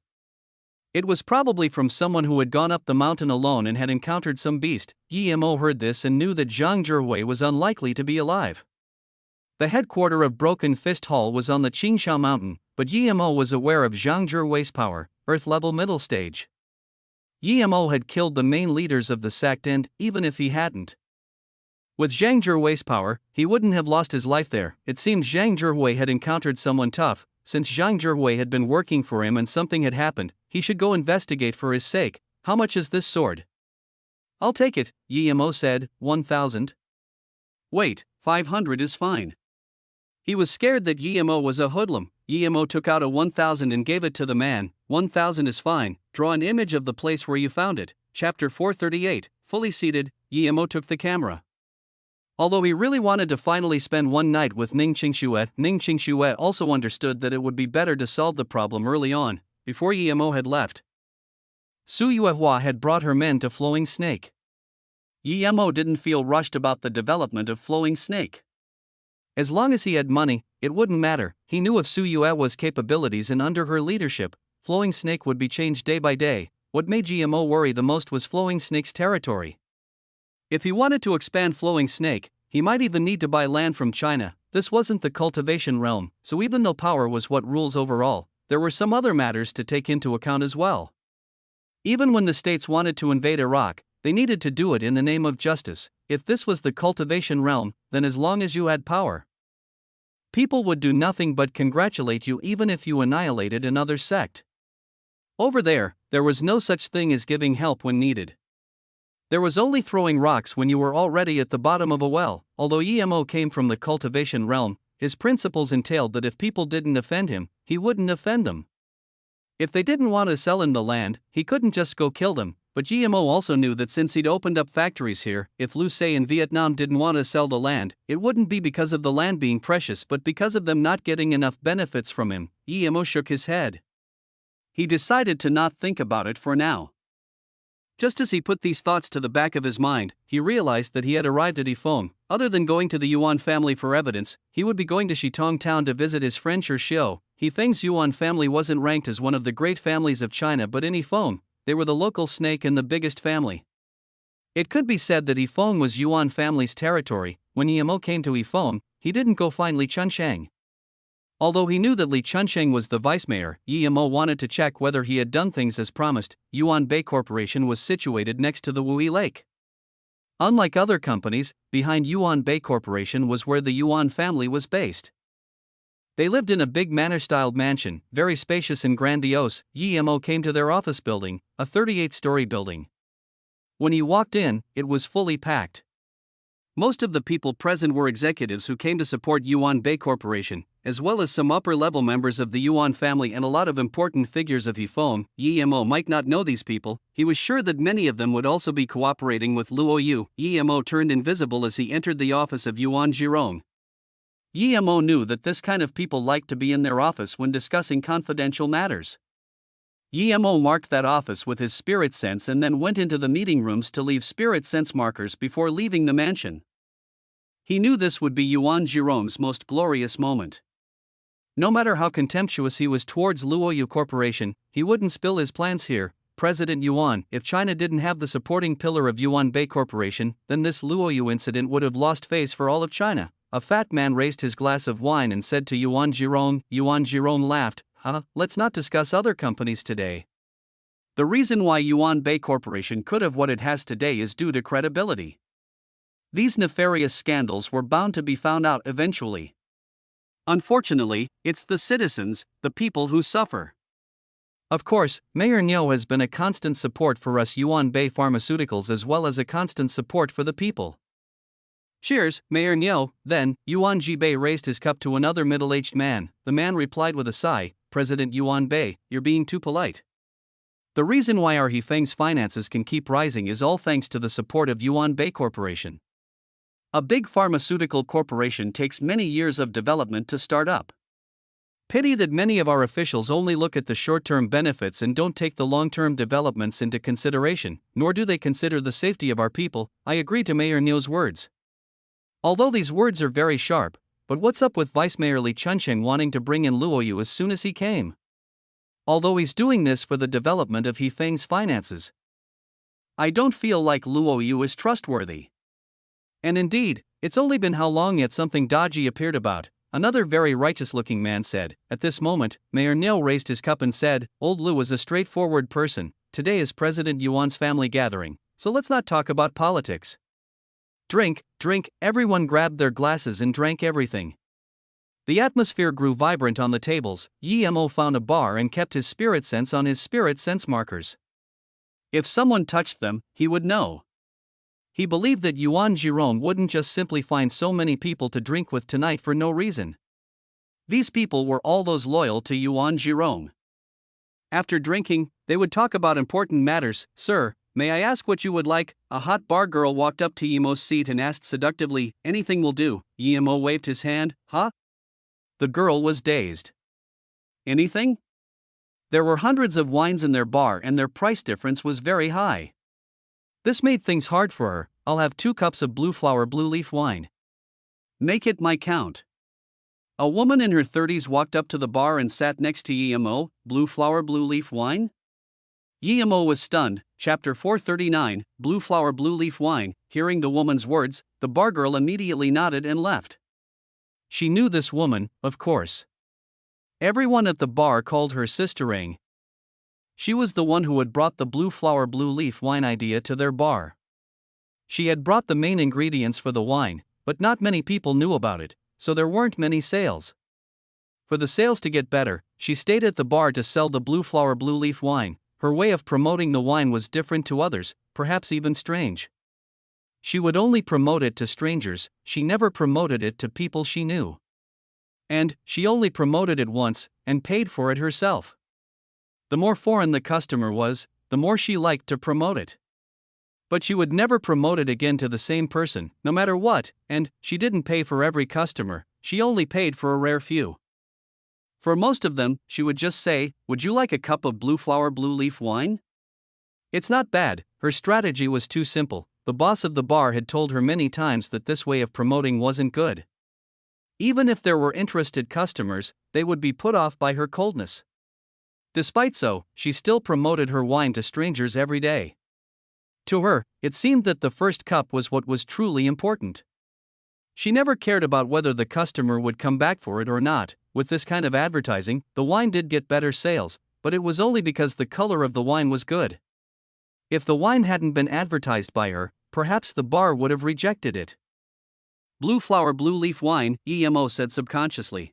It was probably from someone who had gone up the mountain alone and had encountered some beast. Yemo heard this and knew that Zhang Zhihui was unlikely to be alive. The headquarter of Broken Fist Hall was on the Qingxiao Mountain, but Yemo was aware of Zhang Zhihui's power, Earth-level middle stage. Yemo had killed the main leaders of the sect and, even if he hadn't, with Zhang Zhihui's power, he wouldn't have lost his life there. It seemed Zhang Zhihui had encountered someone tough. Since Zhang Zhihui had been working for him and something had happened, he should go investigate for his sake. How much is this sword?
I'll take it, Yemo said. 1,000.
Wait, 500 is fine. He was scared that Yemo was a hoodlum. Yemo took out a 1,000 and gave it to the man. 1,000 is fine. Draw an image of the place where you found it. Chapter 438. Fully seated, Yemo took the camera. Although he really wanted to finally spend one night with Ning Qingxue also understood that it would be better to solve the problem early on, before Yemo had left.
Su Yuehua had brought her men to Flowing Snake.
Yemo didn't feel rushed about the development of Flowing Snake.
As long as he had money, it wouldn't matter. He knew of Su Yuehua's capabilities, and under her leadership, Flowing Snake would be changed day by day. What made Yemo worry the most was Flowing Snake's territory.
If he wanted to expand Flowing Snake, he might even need to buy land from China. This wasn't the cultivation realm, so even though power was what rules overall, there were some other matters to take into account as well. Even when the states wanted to invade Iraq, they needed to do it in the name of justice. If this was the cultivation realm, then as long as you had power, people would do nothing but congratulate you even if you annihilated another sect. Over there was no such thing as giving help when needed. There was only throwing rocks when you were already at the bottom of a well. Although Yemo came from the cultivation realm, his principles entailed that if people didn't offend him, he wouldn't offend them. If they didn't want to sell him the land, he couldn't just go kill them. But Yemo also knew that since he'd opened up factories here, if Liu Sei in Vietnam didn't want to sell the land, it wouldn't be because of the land being precious but because of them not getting enough benefits from him. Yemo shook his head. He decided to not think about it for now. Just as he put these thoughts to the back of his mind, he realized that he had arrived at Yifeng. Other than going to the Yuan family for evidence, he would be going to Shitong town to visit his friend Xiao. Yifeng's Yuan family wasn't ranked as one of the great families of China, but in Yifeng, they were the local snake and the biggest family. It could be said that Yifeng was Yuan family's territory. When Yemo came to Yifeng, he didn't go find Li Chunsheng. Although he knew that Li Chunsheng was the vice mayor, Yemo wanted to check whether he had done things as promised. Yuan Bay Corporation was situated next to the Wui Lake. Unlike other companies, behind Yuan Bay Corporation was where the Yuan family was based. They lived in a big manor-styled mansion, very spacious and grandiose. Yemo came to their office building, a 38-story building. When he walked in, it was fully packed. Most of the people present were executives who came to support Yuan Bay Corporation, as well as some upper-level members of the Yuan family and a lot of important figures of Yifeng. Yemo might not know these people. He was sure that many of them would also be cooperating with Luo Yu. Yemo turned invisible as he entered the office of Yuan Zhirong. Yemo knew that this kind of people liked to be in their office when discussing confidential matters. Yemo marked that office with his spirit sense and then went into the meeting rooms to leave spirit sense markers before leaving the mansion. He knew this would be Yuan Zhirong's most glorious moment. No matter how contemptuous he was towards Luoyu Corporation, he wouldn't spill his plans here. President Yuan, if China didn't have the supporting pillar of Yuan Bay Corporation, then this Luoyu incident would have lost face for all of China. A fat man raised his glass of wine and said to Yuan Zhirong. Yuan Zhirong laughed. Let's not discuss other companies today. The reason why Yuan Bay Corporation could have what it has today is due to credibility. These nefarious scandals were bound to be found out eventually. Unfortunately, it's the citizens, the people who suffer. Of course, Mayor Niu has been a constant support for us Yuan Bay Pharmaceuticals as well as a constant support for the people. Cheers, Mayor Niu. Then, Yuan Jibei raised his cup to another middle-aged man. The man replied with a sigh, President Yuan Bei, you're being too polite. The reason why our Yifeng's finances can keep rising is all thanks to the support of Yuan Bay Corporation. A big pharmaceutical corporation takes many years of development to start up. Pity that many of our officials only look at the short-term benefits and don't take the long-term developments into consideration, nor do they consider the safety of our people. I agree to Mayor Niu's words. Although these words are very sharp, but what's up with Vice Mayor Li Chunsheng wanting to bring in Luoyu as soon as he came?
although he's doing this for the development of Hefeng's finances.
I don't feel like Luo Yu is trustworthy.
And indeed, it's only been how long yet something dodgy appeared about, another very righteous-looking man said. At this moment, Mayor Niu raised his cup and said, Old Lu is a straightforward person. Today is President Yuan's family gathering, so let's not talk about politics. Drink, drink, everyone grabbed their glasses and drank everything. The atmosphere grew vibrant on the tables. Yi Mo found a bar and kept his spirit sense on his spirit sense markers.
If someone touched them, he would know.
He believed that Yuan Zhirong wouldn't just simply find so many people to drink with tonight for no reason.
These people were all those loyal to Yuan Zhirong. After drinking, they would talk about important matters. Sir, may I ask what you would like? A hot bar girl walked up to Yimo's seat and asked seductively, anything will do. Yimo waved his hand. Huh?
The girl was dazed.
Anything?
There were hundreds of wines in their bar and their price difference was very high. This made things hard for her. I'll have 2 cups of blue flower blue leaf wine.
Make it my count. A woman in her 30s walked up to the bar and sat next to Yimo. Blue flower blue leaf wine? Yimo was stunned. Chapter 439, Blue flower blue leaf wine. Hearing the woman's words, the bar girl immediately nodded and left.
She knew this woman, of course. Everyone at the bar called her Sistering. She was the one who had brought the blue flower blue leaf wine idea to their bar. She had brought the main ingredients for the wine, but not many people knew about it, so there weren't many sales. For the sales to get better, she stayed at the bar to sell the blue flower blue leaf wine. Her way of promoting the wine was different to others, perhaps even strange. She would only promote it to strangers, she never promoted it to people she knew. And she only promoted it once, and paid for it herself. The more foreign the customer was, the more she liked to promote it. But she would never promote it again to the same person, no matter what, and she didn't pay for every customer, she only paid for a rare few. For most of them, she would just say, would you like a cup of blue flower blue leaf wine? It's not bad. Her strategy was too simple. The boss of the bar had told her many times that this way of promoting wasn't good. Even if there were interested customers, they would be put off by her coldness. Despite so, she still promoted her wine to strangers every day. To her, it seemed that the first cup was what was truly important. She never cared about whether the customer would come back for it or not. With this kind of advertising, the wine did get better sales, but it was only because the color of the wine was good. If the wine hadn't been advertised by her, perhaps the bar would have rejected it. Blue flower blue leaf wine, Emo said subconsciously.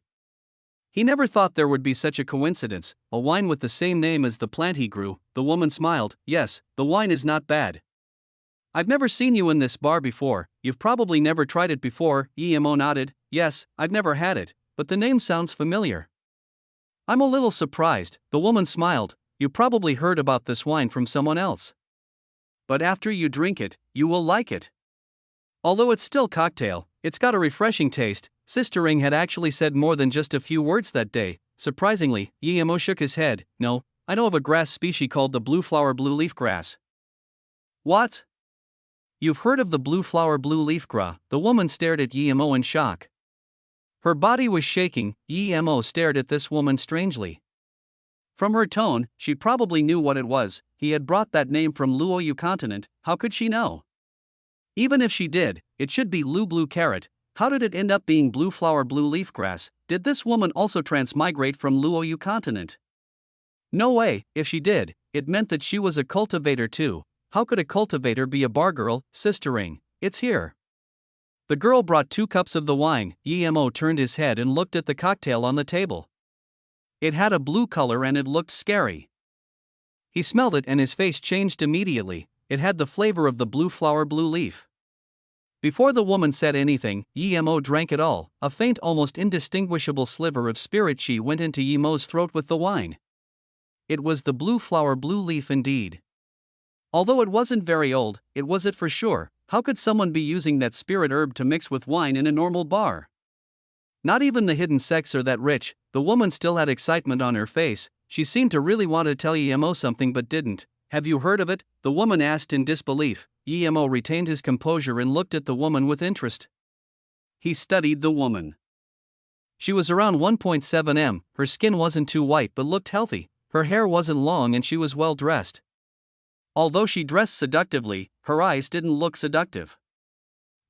He never thought there would be such a coincidence, a wine with the same name as the plant he grew. The woman smiled. Yes, the wine is not bad. I've never seen you in this bar before, you've probably never tried it before. Emo nodded. Yes, I've never had it, but the name sounds familiar. I'm a little surprised. The woman smiled. You probably heard about this wine from someone else. But after you drink it, you will like it. Although it's still cocktail, it's got a refreshing taste. Sister Ring had actually said more than just a few words that day. Surprisingly, Emo shook his head. No, I know of a grass species called the blue flower blue leaf grass. What? You've heard of the blue flower blue leaf grass? The woman stared at Emo in shock. Her body was shaking. Emo stared at this woman strangely. From her tone, she probably knew what it was. He had brought that name from Luoyu continent. How could she know? Even if she did, it should be Lu blue carrot. How did it end up being blue flower blue leaf grass? Did this woman also transmigrate from Luoyu continent? No way. If she did, it meant that she was a cultivator too. How could a cultivator be a bar girl? Sister Ring, it's here. The girl brought 2 cups of the wine. Emo turned his head and looked at the cocktail on the table. It had a blue color and it looked scary. He smelled it and his face changed immediately. It had the flavor of the blue flower blue leaf. Before the woman said anything, Emo drank it all. A faint, almost indistinguishable sliver of spirit chi went into Emo's throat with the wine. It was the blue flower blue leaf indeed. Although it wasn't very old, it was it for sure. How could someone be using that spirit herb to mix with wine in a normal bar? Not even the hidden sects are that rich. The woman still had excitement on her face. She seemed to really want to tell Emo something but didn't. Have you heard of it? The woman asked in disbelief. Emo retained his composure and looked at the woman with interest. He studied the woman. She was around 1.7 m, her skin wasn't too white but looked healthy. Her hair wasn't long and she was well dressed.
Although she dressed seductively, her eyes didn't look seductive.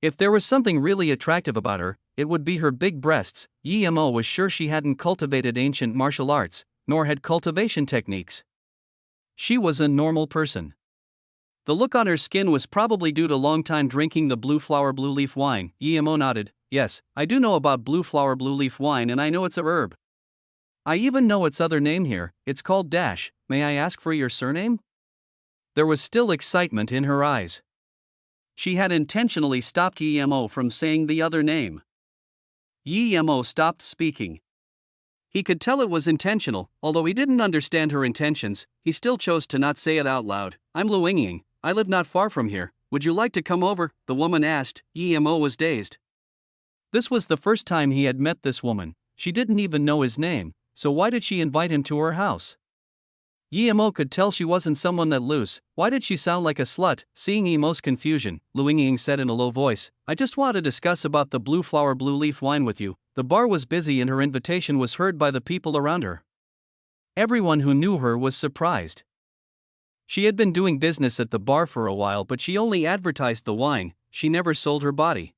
If there was something really attractive about her, it would be her big breasts. Yi Mo was sure she hadn't cultivated ancient martial arts, nor had cultivation techniques. She was a normal person.
The look on her skin was probably due to long time drinking the blue flower blue leaf wine. Yi Mo nodded. Yes, I do know about blue flower blue leaf wine and I know it's a herb.
I even know its other name here, it's called dash. May I ask for your surname? There was still excitement in her eyes.
She had intentionally stopped Yi Mo from saying the other name. Yi Mo stopped speaking. He could tell it was intentional, although he didn't understand her intentions, he still chose to not say it out loud. I'm Lu Yingying, I live not far from here, would you like to come over? The woman asked. Yi Mo was dazed.
This was the first time he had met this woman, she didn't even know his name, so why did she invite him to her house? Yi Mo could tell she wasn't someone that loose. Why did she sound like a slut? Seeing Yi Mo's confusion, Lu Yingying said in a low voice, I just want to discuss about the blue flower blue leaf wine with you. The bar was busy and her invitation was heard by the people around her. Everyone who knew her was surprised. She had been doing business at the bar for a while, but she only advertised the wine, she never sold her body.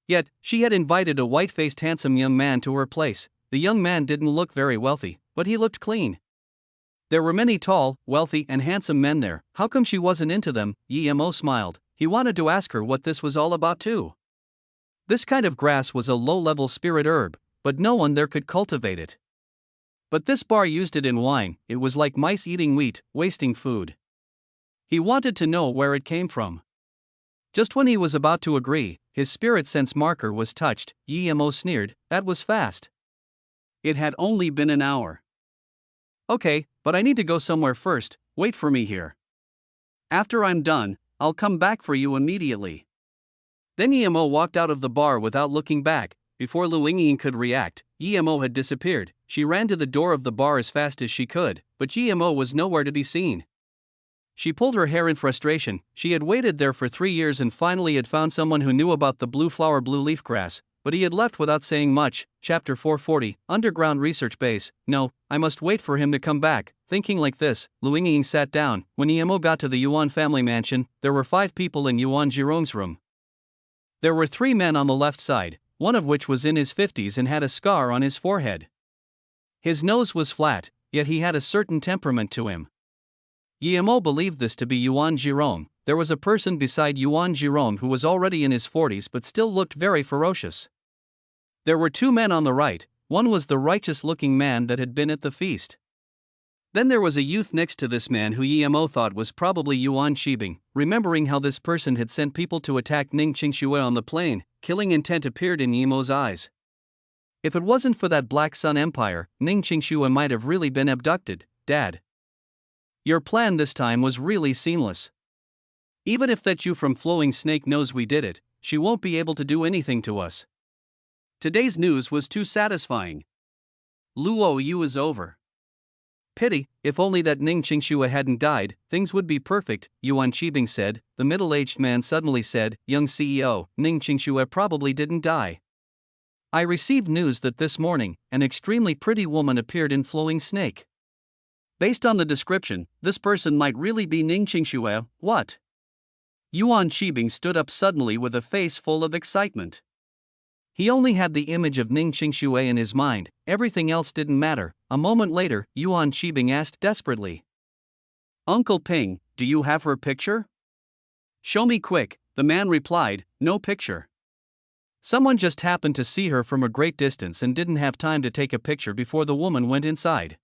Yet, she had invited a white-faced handsome young man to her place. The young man didn't look very wealthy, but he looked clean. There were many tall, wealthy, and handsome men there. How come she wasn't into them? Yi Mo smiled. He wanted to ask her what this was all about too. This kind of grass was a low-level spirit herb, but no one there could cultivate it. But this bar used it in wine. It was like mice eating wheat, wasting food. He wanted to know where it came from. Just when he was about to agree, his spirit sense marker was touched. Yi Mo sneered, that was fast.
It had only been an hour.
Okay, but I need to go somewhere first, wait for me here.
After I'm done, I'll come back for you immediately. Then Yi Mo walked out of the bar without looking back. Before Lu Yingying could react, Yi Mo had disappeared. She ran to the door of the bar as fast as she could, but Yi Mo was nowhere to be seen. She pulled her hair in frustration. She had waited there for 3 years and finally had found someone who knew about the blue flower blue leaf grass, but he had left without saying much. Chapter 440, Underground Research Base. No, I must wait for him to come back. Thinking like this, Lu Yingying sat down. When Yi Mo got to the Yuan family mansion, there were 5 people in Yuan Zhirong's room. There were 3 men on the left side, one of which was in his 50s and had a scar on his forehead. His nose was flat, yet he had a certain temperament to him. Yi Mo believed this to be Yuan Zhirong. There was a person beside Yuan Zhirong who was already in his 40s but still looked very ferocious. There were 2 men on the right, one was the righteous-looking man that had been at the feast. Then there was a youth next to this man who Yi Mo thought was probably Yuan Shibing. Remembering how this person had sent people to attack Ning Qingxue on the plain, killing intent appeared in Yi Mo's eyes. If it wasn't for that Black Sun Empire, Ning Qingxue might have really been abducted. Dad. Your plan this time was really seamless. Even if that you from Flowing Snake knows we did it, she won't be able to do anything to us. Today's news was too satisfying. Luo Yu is over. Pity, if only that Ning Qingxue hadn't died, things would be perfect, Yuan Qibing said. The middle-aged man suddenly said, young CEO, Ning Qingxue probably didn't die. I received news that this morning, an extremely pretty woman appeared in Flowing Snake. Based on the description, this person might really be Ning Qingxue. What? Yuan Qibing stood up suddenly with a face full of excitement. He only had the image of Ning Qingxue in his mind, everything else didn't matter. A moment later, Yuan Qibing asked desperately. Uncle Ping, do you have her picture? Show me quick, the man replied, no picture. Someone just happened to see her from a great distance and didn't have time to take a picture before the woman went inside.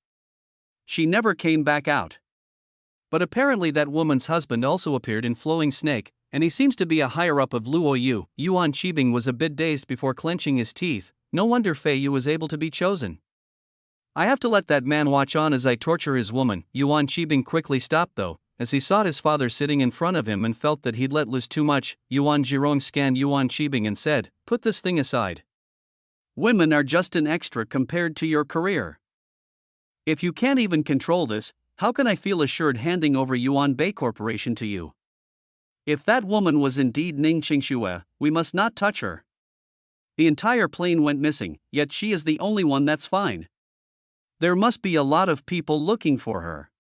She never came back out. But apparently that woman's husband also appeared in Flowing Snake, and he seems to be a higher-up of Luo Yu. Yuan Qibing was a bit dazed before clenching his teeth. No wonder Fei Yu was able to be chosen. I have to let that man watch on as I torture his woman. Yuan Qibing quickly stopped though, as he saw his father sitting in front of him and felt that he'd let loose too much. Yuan Zhirong scanned Yuan Qibing and said, put this thing aside. Women are just an extra compared to your career. If you can't even control this, how can I feel assured handing over Yuan Bei Corporation to you? If that woman was indeed Ning Qingxue, we must not touch her. The entire plane went missing, yet she is the only one that's fine. There must be a lot of people looking for her.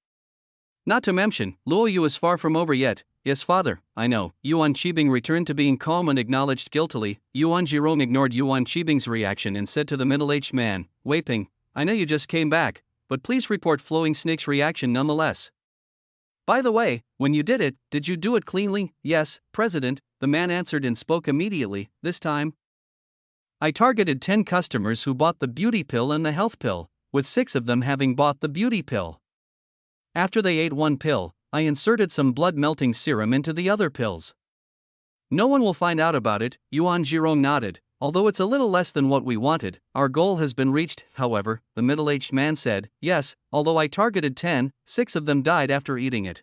Not to mention, Luo Yu is far from over yet. Yes, father, I know. Yuan Qibing returned to being calm and acknowledged guiltily. Yuan Jirong ignored Yuan Qibing's reaction and said to the middle-aged man, Wei Ping, I know you just came back, but please report Flowing Snake's reaction nonetheless. By the way, when you did it, did you do it cleanly? Yes, President, the man answered and spoke immediately. This time, I targeted 10 customers who bought the beauty pill and the health pill, with 6 of them having bought the beauty pill. After they ate one pill, I inserted some blood-melting serum into the other pills. No one will find out about it, Yuan Jirong nodded. Although it's a little less than what we wanted, our goal has been reached. However, the middle-aged man said, yes, although I targeted 10, 6 of them died after eating it.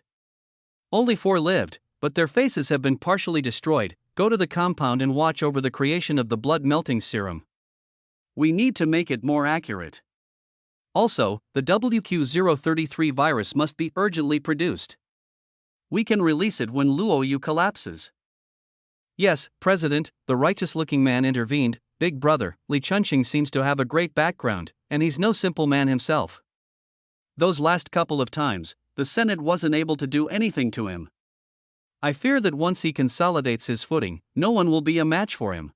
Only 4 lived, but their faces have been partially destroyed. Go to the compound and watch over the creation of the blood-melting serum.
We need to make it more accurate.
Also, the WQ033 virus must be urgently produced.
We can release it when Luo Yu collapses.
Yes, President, the righteous-looking man intervened. Big brother, Li Chunqing seems to have a great background, and he's no simple man himself.
Those last couple of times, the Senate wasn't able to do anything to him.
I fear that once he consolidates his footing, no one will be a match for him.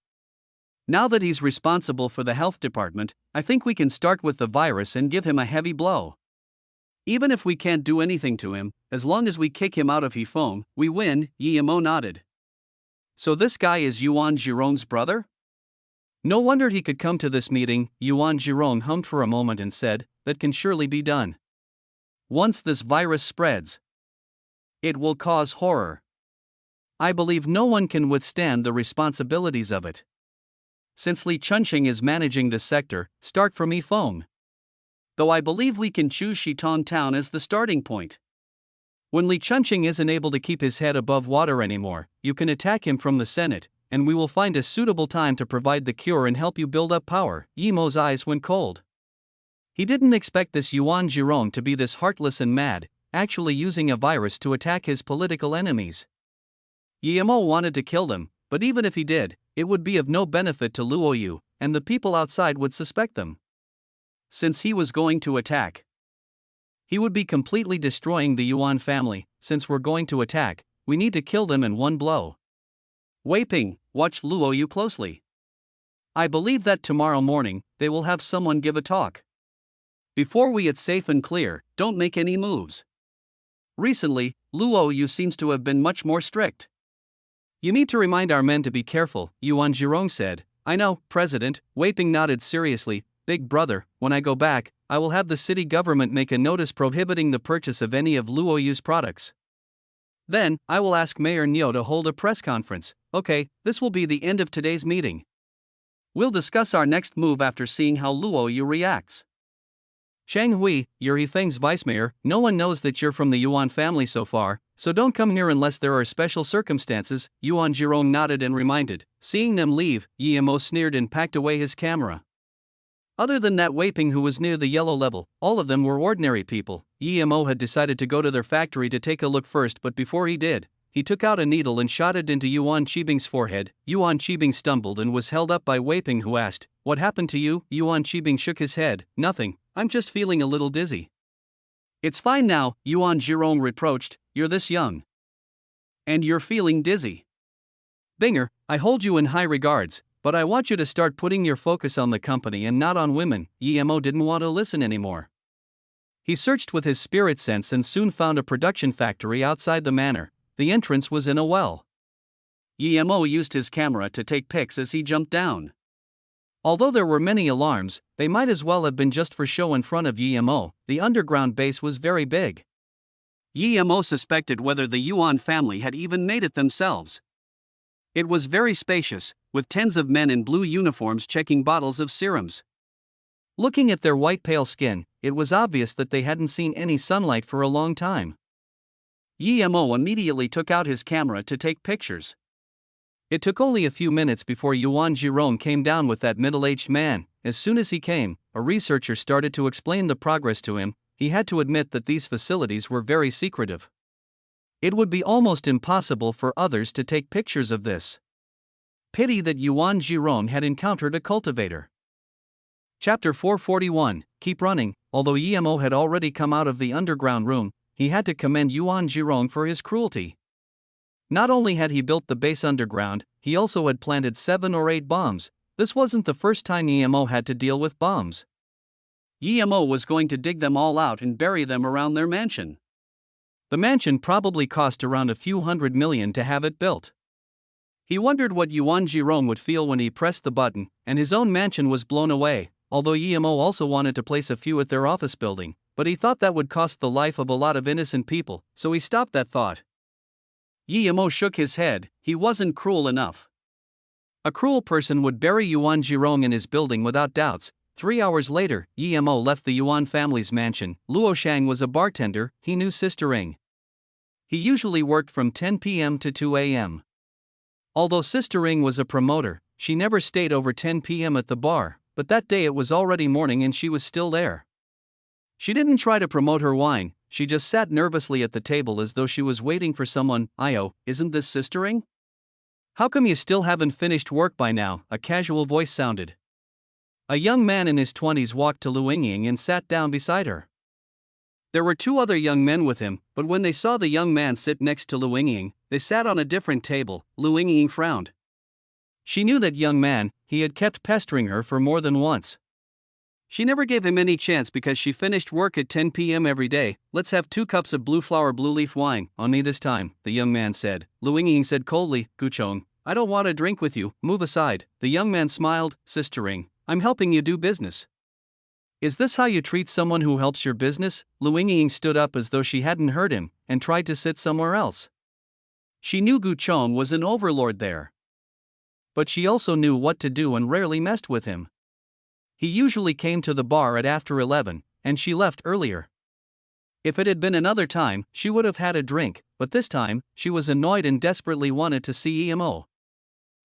Now that he's responsible for the health department, I think we can start with the virus and give him a heavy blow. Even if we can't do anything to him, as long as we kick him out of Hefeng, we win, Yi Mo nodded.
So this guy is Yuan Jirong's brother? No wonder he could come to this meeting. Yuan Jirong hummed for a moment and said, that can surely be done. Once this virus spreads, it will cause horror. I believe no one can withstand the responsibilities of it. Since Li Chunqing is managing this sector, start from Hefeng.
Though I believe we can choose Shitong Town as the starting point.
When Li Chunqing isn't able to keep his head above water anymore, you can attack him from the Senate, and we will find a suitable time to provide the cure and help you build up power. Yi Mo's eyes went cold. He didn't expect this Yuan Jirong to be this heartless and mad, actually using a virus to attack his political enemies. Yi Mo wanted to kill them, but even if he did, it would be of no benefit to Luo Yu, and the people outside would suspect them. Since he was going to attack, he would be completely destroying the Yuan family. Since we're going to attack, we need to kill them in one blow.
Wei Ping, watch Luo Yu closely. I believe that tomorrow morning, they will have someone give a talk. Before it's safe and clear, don't make any moves. Recently, Luo Yu seems to have been much more strict.
You need to remind our men to be careful, Yuan Jirong said. I know, President, Wei Ping nodded seriously. Big brother, when I go back, I will have the city government make a notice prohibiting the purchase of any of Luo Yu's products. Then, I will ask Mayor Niu to hold a press conference. Okay, this will be the end of today's meeting.
We'll discuss our next move after seeing how Luo Yu reacts.
Chang Hui, you're Hefeng's vice mayor. No one knows that you're from the Yuan family so far, so don't come here unless there are special circumstances, Yuan Jirong nodded and reminded. Seeing them leave, Yi Mo sneered and packed away his camera. Other than that Wei Ping who was near the yellow level, all of them were ordinary people. Yi Mo had decided to go to their factory to take a look first, but before he did, he took out a needle and shot it into Yuan Qibing's forehead. Yuan Qibing stumbled and was held up by Wei Ping, who asked, "What happened to you?" Yuan Qibing shook his head. "Nothing, I'm just feeling a little dizzy."
"It's fine now," Yuan Jirong reproached, "you're this young. And you're feeling dizzy."
"Binger, I hold you in high regards, but I want you to start putting your focus on the company and not on women." Yi Mo didn't want to listen anymore. He searched with his spirit sense and soon found a production factory outside the manor. The entrance was in a well.
Yi Mo used his camera to take pics as he jumped down.
Although there were many alarms, they might as well have been just for show in front of Yi Mo. The underground base was very big.
Yi Mo suspected whether the Yuan family had even made it themselves. It was very spacious, with tens of men in blue uniforms checking bottles of serums.
Looking at their white pale skin, it was obvious that they hadn't seen any sunlight for a long time.
Yi Mo immediately took out his camera to take pictures.
It took only a few minutes before Yuan Jirong came down with that middle-aged man. As soon as he came, a researcher started to explain the progress to him. He had to admit that these facilities were very secretive. It would be almost impossible for others to take pictures of this. Pity that Yuan Jirong had encountered a cultivator. Chapter 441, Keep Running. Although Yemo had already come out of the underground room, he had to commend Yuan Jirong for his cruelty. Not only had he built the base underground, he also had planted 7 or 8 bombs. This wasn't the first time Yemo had to deal with bombs.
Yemo was going to dig them all out and bury them around their mansion.
The mansion probably cost around a few $100 million to have it built. He wondered what Yuan Jirong would feel when he pressed the button, and his own mansion was blown away, although Yemo also wanted to place a few at their office building, but he thought that would cost the life of a lot of innocent people, so he stopped that thought.
Yemo shook his head. He wasn't cruel enough.
A cruel person would bury Yuan Jirong in his building without doubts. 3 hours later, Yemo left the Yuan family's mansion. Luo Shang was a bartender. He knew Sister Ring. He usually worked from 10 p.m. to 2 a.m. Although Sister Ring was a promoter, she never stayed over 10 p.m. at the bar, but that day it was already morning and she was still there. She didn't try to promote her wine, she just sat nervously at the table as though she was waiting for someone. "Io, isn't this Sister Ring? How come you still haven't finished work by now?" a casual voice sounded. A young man in his 20s walked to Lu Yingying and sat down beside her. There were 2 other young men with him, but when they saw the young man sit next to Lu Yingying, they sat on a different table. Lu Yingying frowned. She knew that young man. He had kept pestering her for more than once. She never gave him any chance because she finished work at 10 p.m. every day. "Let's have 2 cups of blue flower blue leaf wine, on me this time," the young man said. Lu Yingying said coldly, "Guchong, I don't want to drink with you, move aside." The young man smiled. "Sister Ring, I'm helping you do business." "Is this how you treat someone who helps your business?" Lu Yingying stood up as though she hadn't heard him, and tried to sit somewhere else. She knew Guchong was an overlord there. But she also knew what to do and rarely messed with him. He usually came to the bar at after 11, and she left earlier. If it had been another time, she would have had a drink, but this time, she was annoyed and desperately wanted to see Emo.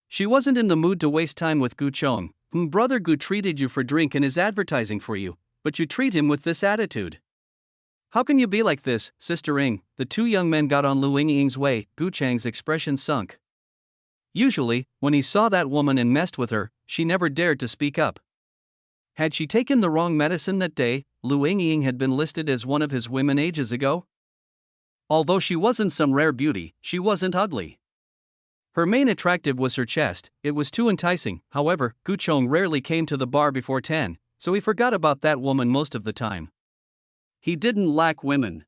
She wasn't in the mood to waste time with Guchong. "Brother Gu treated you for drink and is advertising for you, but you treat him with this attitude. How can you be like this, Sister Ring?" The 2 young men got on Lu Yingying's way. Guchang's expression sunk. Usually, when he saw that woman and messed with her, she never dared to speak up. Had she taken the wrong medicine that day? Lu Yingying had been listed as one of his women ages ago. Although she wasn't some rare beauty, she wasn't ugly. Her main attractive was her chest. It was too enticing. However, Guchong rarely came to the bar before 10, so he forgot about that woman most of the time. He didn't lack women.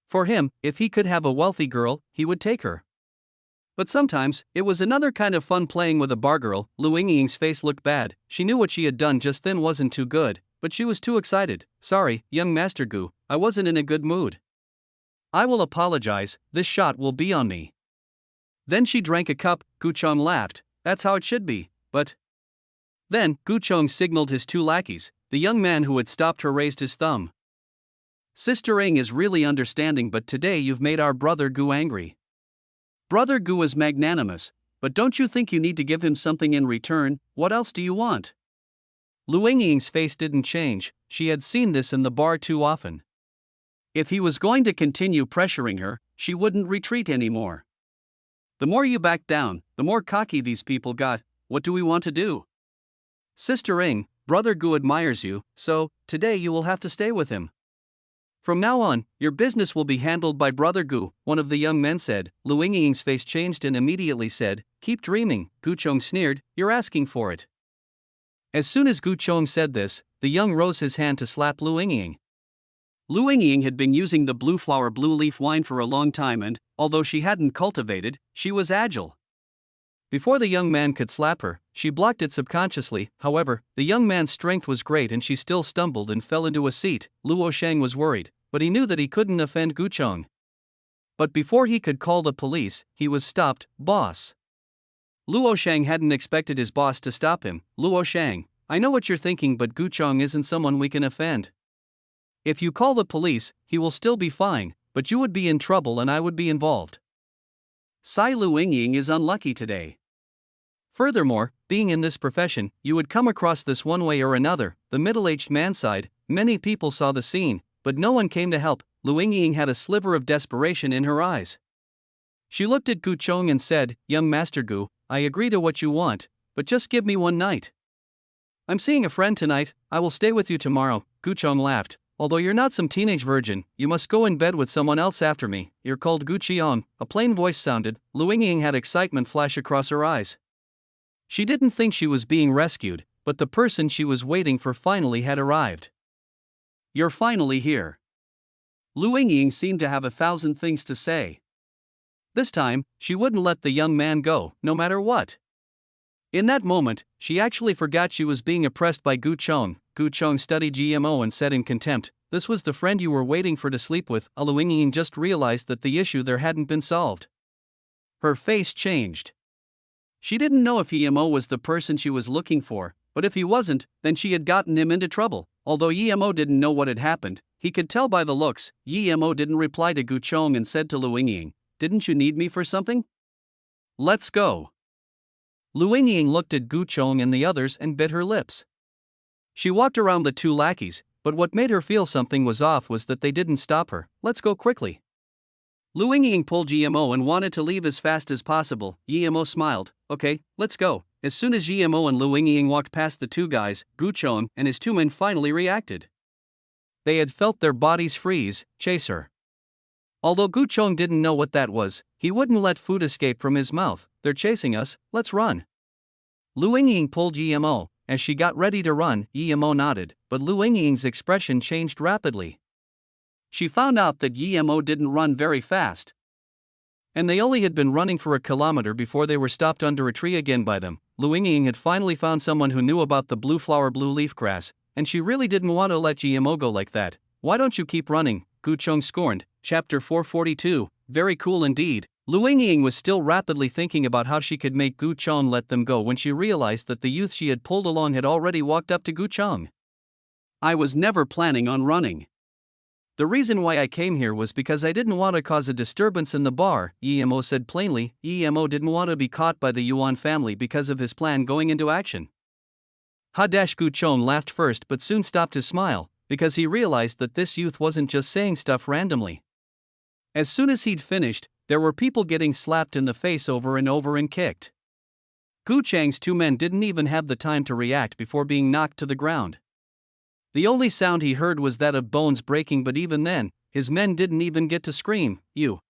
For him, if he could have a wealthy girl, he would take her. But sometimes, it was another kind of fun playing with a bar girl. Lu Yingying's face looked bad. She knew what she had done just then wasn't too good, but she was too excited. "Sorry, young Master Gu, I wasn't in a good mood. I will apologize, this shot will be on me." Then she drank a cup. Guchong laughed. "That's how it should be, but..." Then, Guchong signaled his 2 lackeys. The young man who had stopped her raised his thumb. "Sister Ring is really understanding, but today you've made our brother Gu angry. Brother Gu is magnanimous, but don't you think you need to give him something in return? What else do you want?" Lu Yingying's face didn't change. She had seen this in the bar too often. If he was going to continue pressuring her, she wouldn't retreat anymore. "The more you back down, the more cocky these people got. What do we want to do?" "Sister Ring, Brother Gu admires you, so today you will have to stay with him. From now on, your business will be handled by Brother Gu," one of the young men said. Lu Yingying's face changed and immediately said, "Keep dreaming." Guchong sneered, "You're asking for it." As soon as Guchong said this, the young rose his hand to slap Lu Yingying. Lu Yingying had been using the blue flower blue leaf wine for a long time and, although she hadn't cultivated, she was agile. Before the young man could slap her, she blocked it subconsciously. However, the young man's strength was great and she still stumbled and fell into a seat. Luo Shang was worried, but he knew that he couldn't offend Guchong. But before he could call the police, he was stopped. "Boss." Luo Shang hadn't expected his boss to stop him. "Luo Shang, I know what you're thinking, but Guchong isn't someone we can offend. If you call the police, he will still be fine, but you would be in trouble and I would be involved. Sai Lu Yingying is unlucky today. Furthermore, being in this profession, you would come across this one way or another." The middle-aged man sighed. Many people saw the scene, but no one came to help. Lu Yingying had a sliver of desperation in her eyes. She looked at Guchong and said, "Young Master Gu, I agree to what you want, but just give me one night." I'm seeing a friend tonight, I will stay with you tomorrow, Gu Chong laughed. Although you're not some teenage virgin, you must go in bed with someone else after me. You're called Gu Chiong. A plain voice sounded. Lu Yingying had excitement flash across her eyes. She didn't think she was being rescued, but the person she was waiting for finally had arrived. You're finally here. Lu Yingying seemed to have 1,000 things to say. This time, she wouldn't let the young man go, no matter what. In that moment, she actually forgot she was being oppressed by Gu Chong. Gu Chong studied GMO and said in contempt, "This was the friend you were waiting for to sleep with." Lu Yingying just realized that the issue there hadn't been solved. Her face changed. She didn't know if Yemo was the person she was looking for, but if he wasn't, then she had gotten him into trouble. Although Yemo didn't know what had happened, he could tell by the looks. Yemo didn't reply to Gu Chong and said to Lu Yingying, "Didn't you need me for something? Let's go." Lu Yingying looked at Gu Chong and the others and bit her lips. She walked around the two lackeys, but what made her feel something was off was that they didn't stop her. "Let's go quickly." Lu Yingying pulled Yemo and wanted to leave as fast as possible. Yemo smiled. "Okay, let's go." As soon as Yemo and Lu Yingying walked past the two guys, Gu Chong and his two men finally reacted. They had felt their bodies freeze. Chase her. Although Gu Chong didn't know what that was, he wouldn't let food escape from his mouth. "They're chasing us, let's run." Lu Yingying pulled Yemo. As she got ready to run, Yemo nodded, but Lu Yingying's expression changed rapidly. She found out that Yemo didn't run very fast. And they only had been running for a kilometer before they were stopped under a tree again by them. Lu Yingying had finally found someone who knew about the blue flower blue leaf grass, and she really didn't want to let Yemo go like that. "Why don't you keep running?" Gu Chong scorned. Chapter 442. Very cool indeed. Lu Yingying was still rapidly thinking about how she could make Gu Chong let them go when she realized that the youth she had pulled along had already walked up to Gu Chong. "I was never planning on running. The reason why I came here was because I didn't want to cause a disturbance in the bar," Yemo said plainly. Yemo didn't want to be caught by the Yuan family because of his plan going into action. Gu Chong laughed first but soon stopped his smile, because he realized that this youth wasn't just saying stuff randomly. As soon as he'd finished, there were people getting slapped in the face over and kicked. Gu Chang's two men didn't even have the time to react before being knocked to the ground. The only sound he heard was that of bones breaking, but even then, his men didn't even get to scream, "You."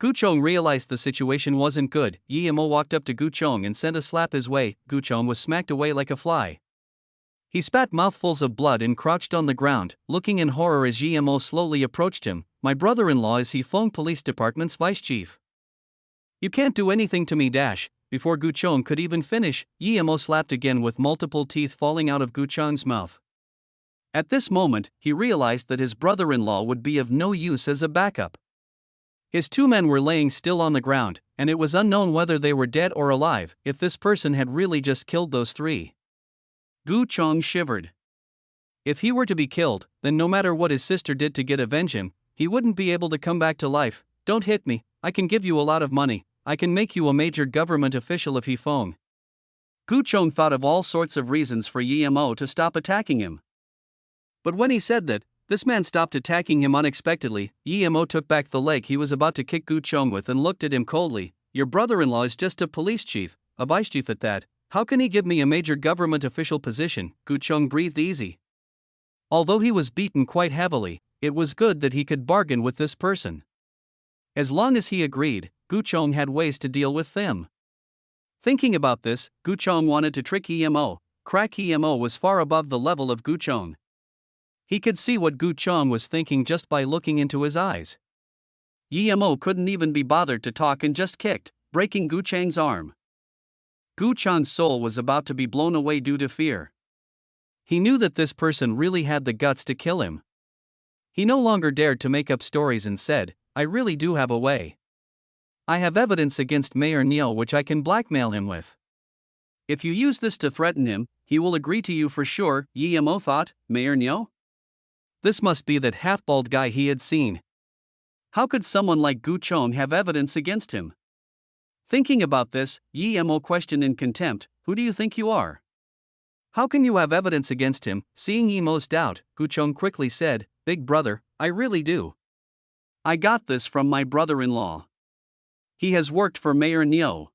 Gu Chong realized the situation wasn't good. Yemo walked up to Gu Chong and sent a slap his way. Gu Chong was smacked away like a fly. He spat mouthfuls of blood and crouched on the ground, looking in horror as Yemo slowly approached him. "My brother-in-law is Hefeng Police Department's vice chief. You can't do anything to me." Before Gu Chong could even finish, Yemo slapped again with multiple teeth falling out of Gu Chong's mouth. At this moment, he realized that his brother-in-law would be of no use as a backup. His two men were laying still on the ground, and it was unknown whether they were dead or alive. If this person had really just killed those three. Gu Chong shivered. If he were to be killed, then no matter what his sister did to get avenge him, he wouldn't be able to come back to life. "Don't hit me, I can give you a lot of money. I can make you a major government official of Hefeng." Gu Chong thought of all sorts of reasons for Yemo to stop attacking him. But when he said that, this man stopped attacking him unexpectedly. Yemo took back the leg he was about to kick Gu Chong with and looked at him coldly. "Your brother-in-law is just a police chief, a vice chief at that. How can he give me a major government official position?" Gu Chong breathed easy. Although he was beaten quite heavily, it was good that he could bargain with this person. As long as he agreed, Gu Chong had ways to deal with them. Thinking about this, Gu Chong wanted to trick Yemo. Crack Yemo was far above the level of Gu Chong. He could see what Gu Chong was thinking just by looking into his eyes. Yemo couldn't even be bothered to talk and just kicked, breaking Gu Chang's arm. Gu Chang's soul was about to be blown away due to fear. He knew that this person really had the guts to kill him. He no longer dared to make up stories and said, "I really do have a way. I have evidence against Mayor Neo which I can blackmail him with. If you use this to threaten him, he will agree to you for sure." Yemo thought, "Mayor Neo? This must be that half-bald guy he had seen. How could someone like Gu Chong have evidence against him?" Thinking about this, Yemo questioned in contempt, "Who do you think you are? How can you have evidence against him?" Seeing Yemo's doubt, Gu Chong quickly said, "Big brother, I really do. I got this from my brother-in-law. He has worked for Mayor Neo.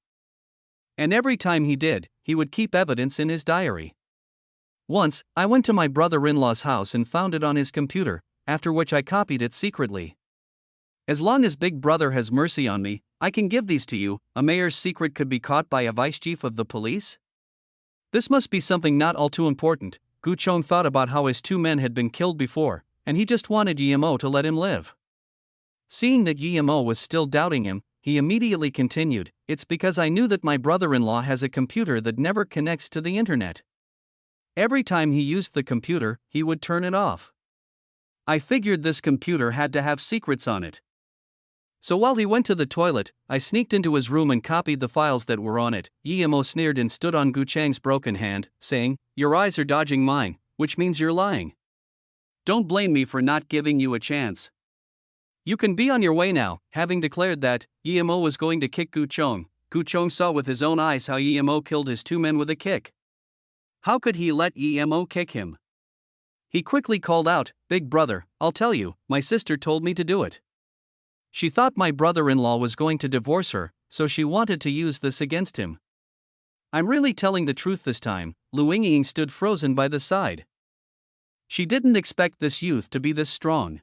And every time he did, he would keep evidence in his diary. Once, I went to my brother-in-law's house and found it on his computer, after which I copied it secretly. As long as Big Brother has mercy on me, I can give these to you. A mayor's secret could be caught by a vice chief of the police? This must be something not all too important. Gu Chong thought about how his 2 men had been killed before, and he just wanted Yimo to let him live. Seeing that Yimo was still doubting him, he immediately continued, "It's because I knew that my brother-in-law has a computer that never connects to the internet. Every time he used the computer, he would turn it off. I figured this computer had to have secrets on it. So while he went to the toilet, I sneaked into his room and copied the files that were on it." Yimo sneered and stood on Gu Chang's broken hand, saying, "Your eyes are dodging mine, which means you're lying. Don't blame me for not giving you a chance. You can be on your way now." Having declared that, Yimo was going to kick Gu Chong saw with his own eyes how Yimo killed his 2 men with a kick. How could he let Yimo kick him? He quickly called out, "Big brother, I'll tell you, my sister told me to do it. She thought my brother-in-law was going to divorce her, so she wanted to use this against him. I'm really telling the truth this time." Lu Ying stood frozen by the side. She didn't expect this youth to be this strong.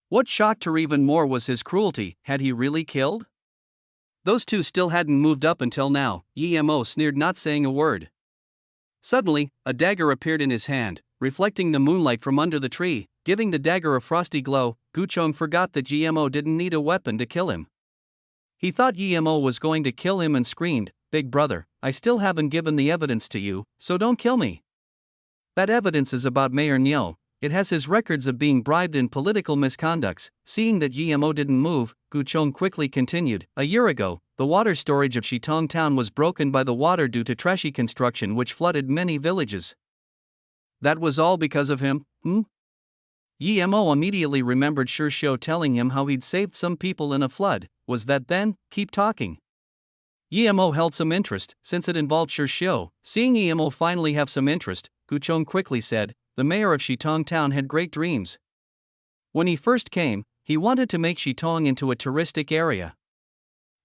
What shocked her even more was his cruelty. Had he really killed? Those two still hadn't moved up until now. Yimo sneered, not saying a word. Suddenly, a dagger appeared in his hand, reflecting the moonlight from under the tree, giving the dagger a frosty glow. Gu Chong forgot that Yimo didn't need a weapon to kill him. He thought Yimo was going to kill him and screamed, "Big brother, I still haven't given the evidence to you, so don't kill me. That evidence is about Mayor Niu. It has his records of being bribed in political misconducts." Seeing that Yimo didn't move, Gu Chong quickly continued, "A year ago, the water storage of Shitong town was broken by the water due to trashy construction which flooded many villages. That was all because of him, Yimo immediately remembered Shishio telling him how he'd saved some people in a flood. Was that then? Keep talking. Yimo held some interest, since it involved Shishio. Seeing Yimo finally have some interest, Gu Chong quickly said, "The mayor of Shitong town had great dreams. When he first came, he wanted to make Shitong into a touristic area.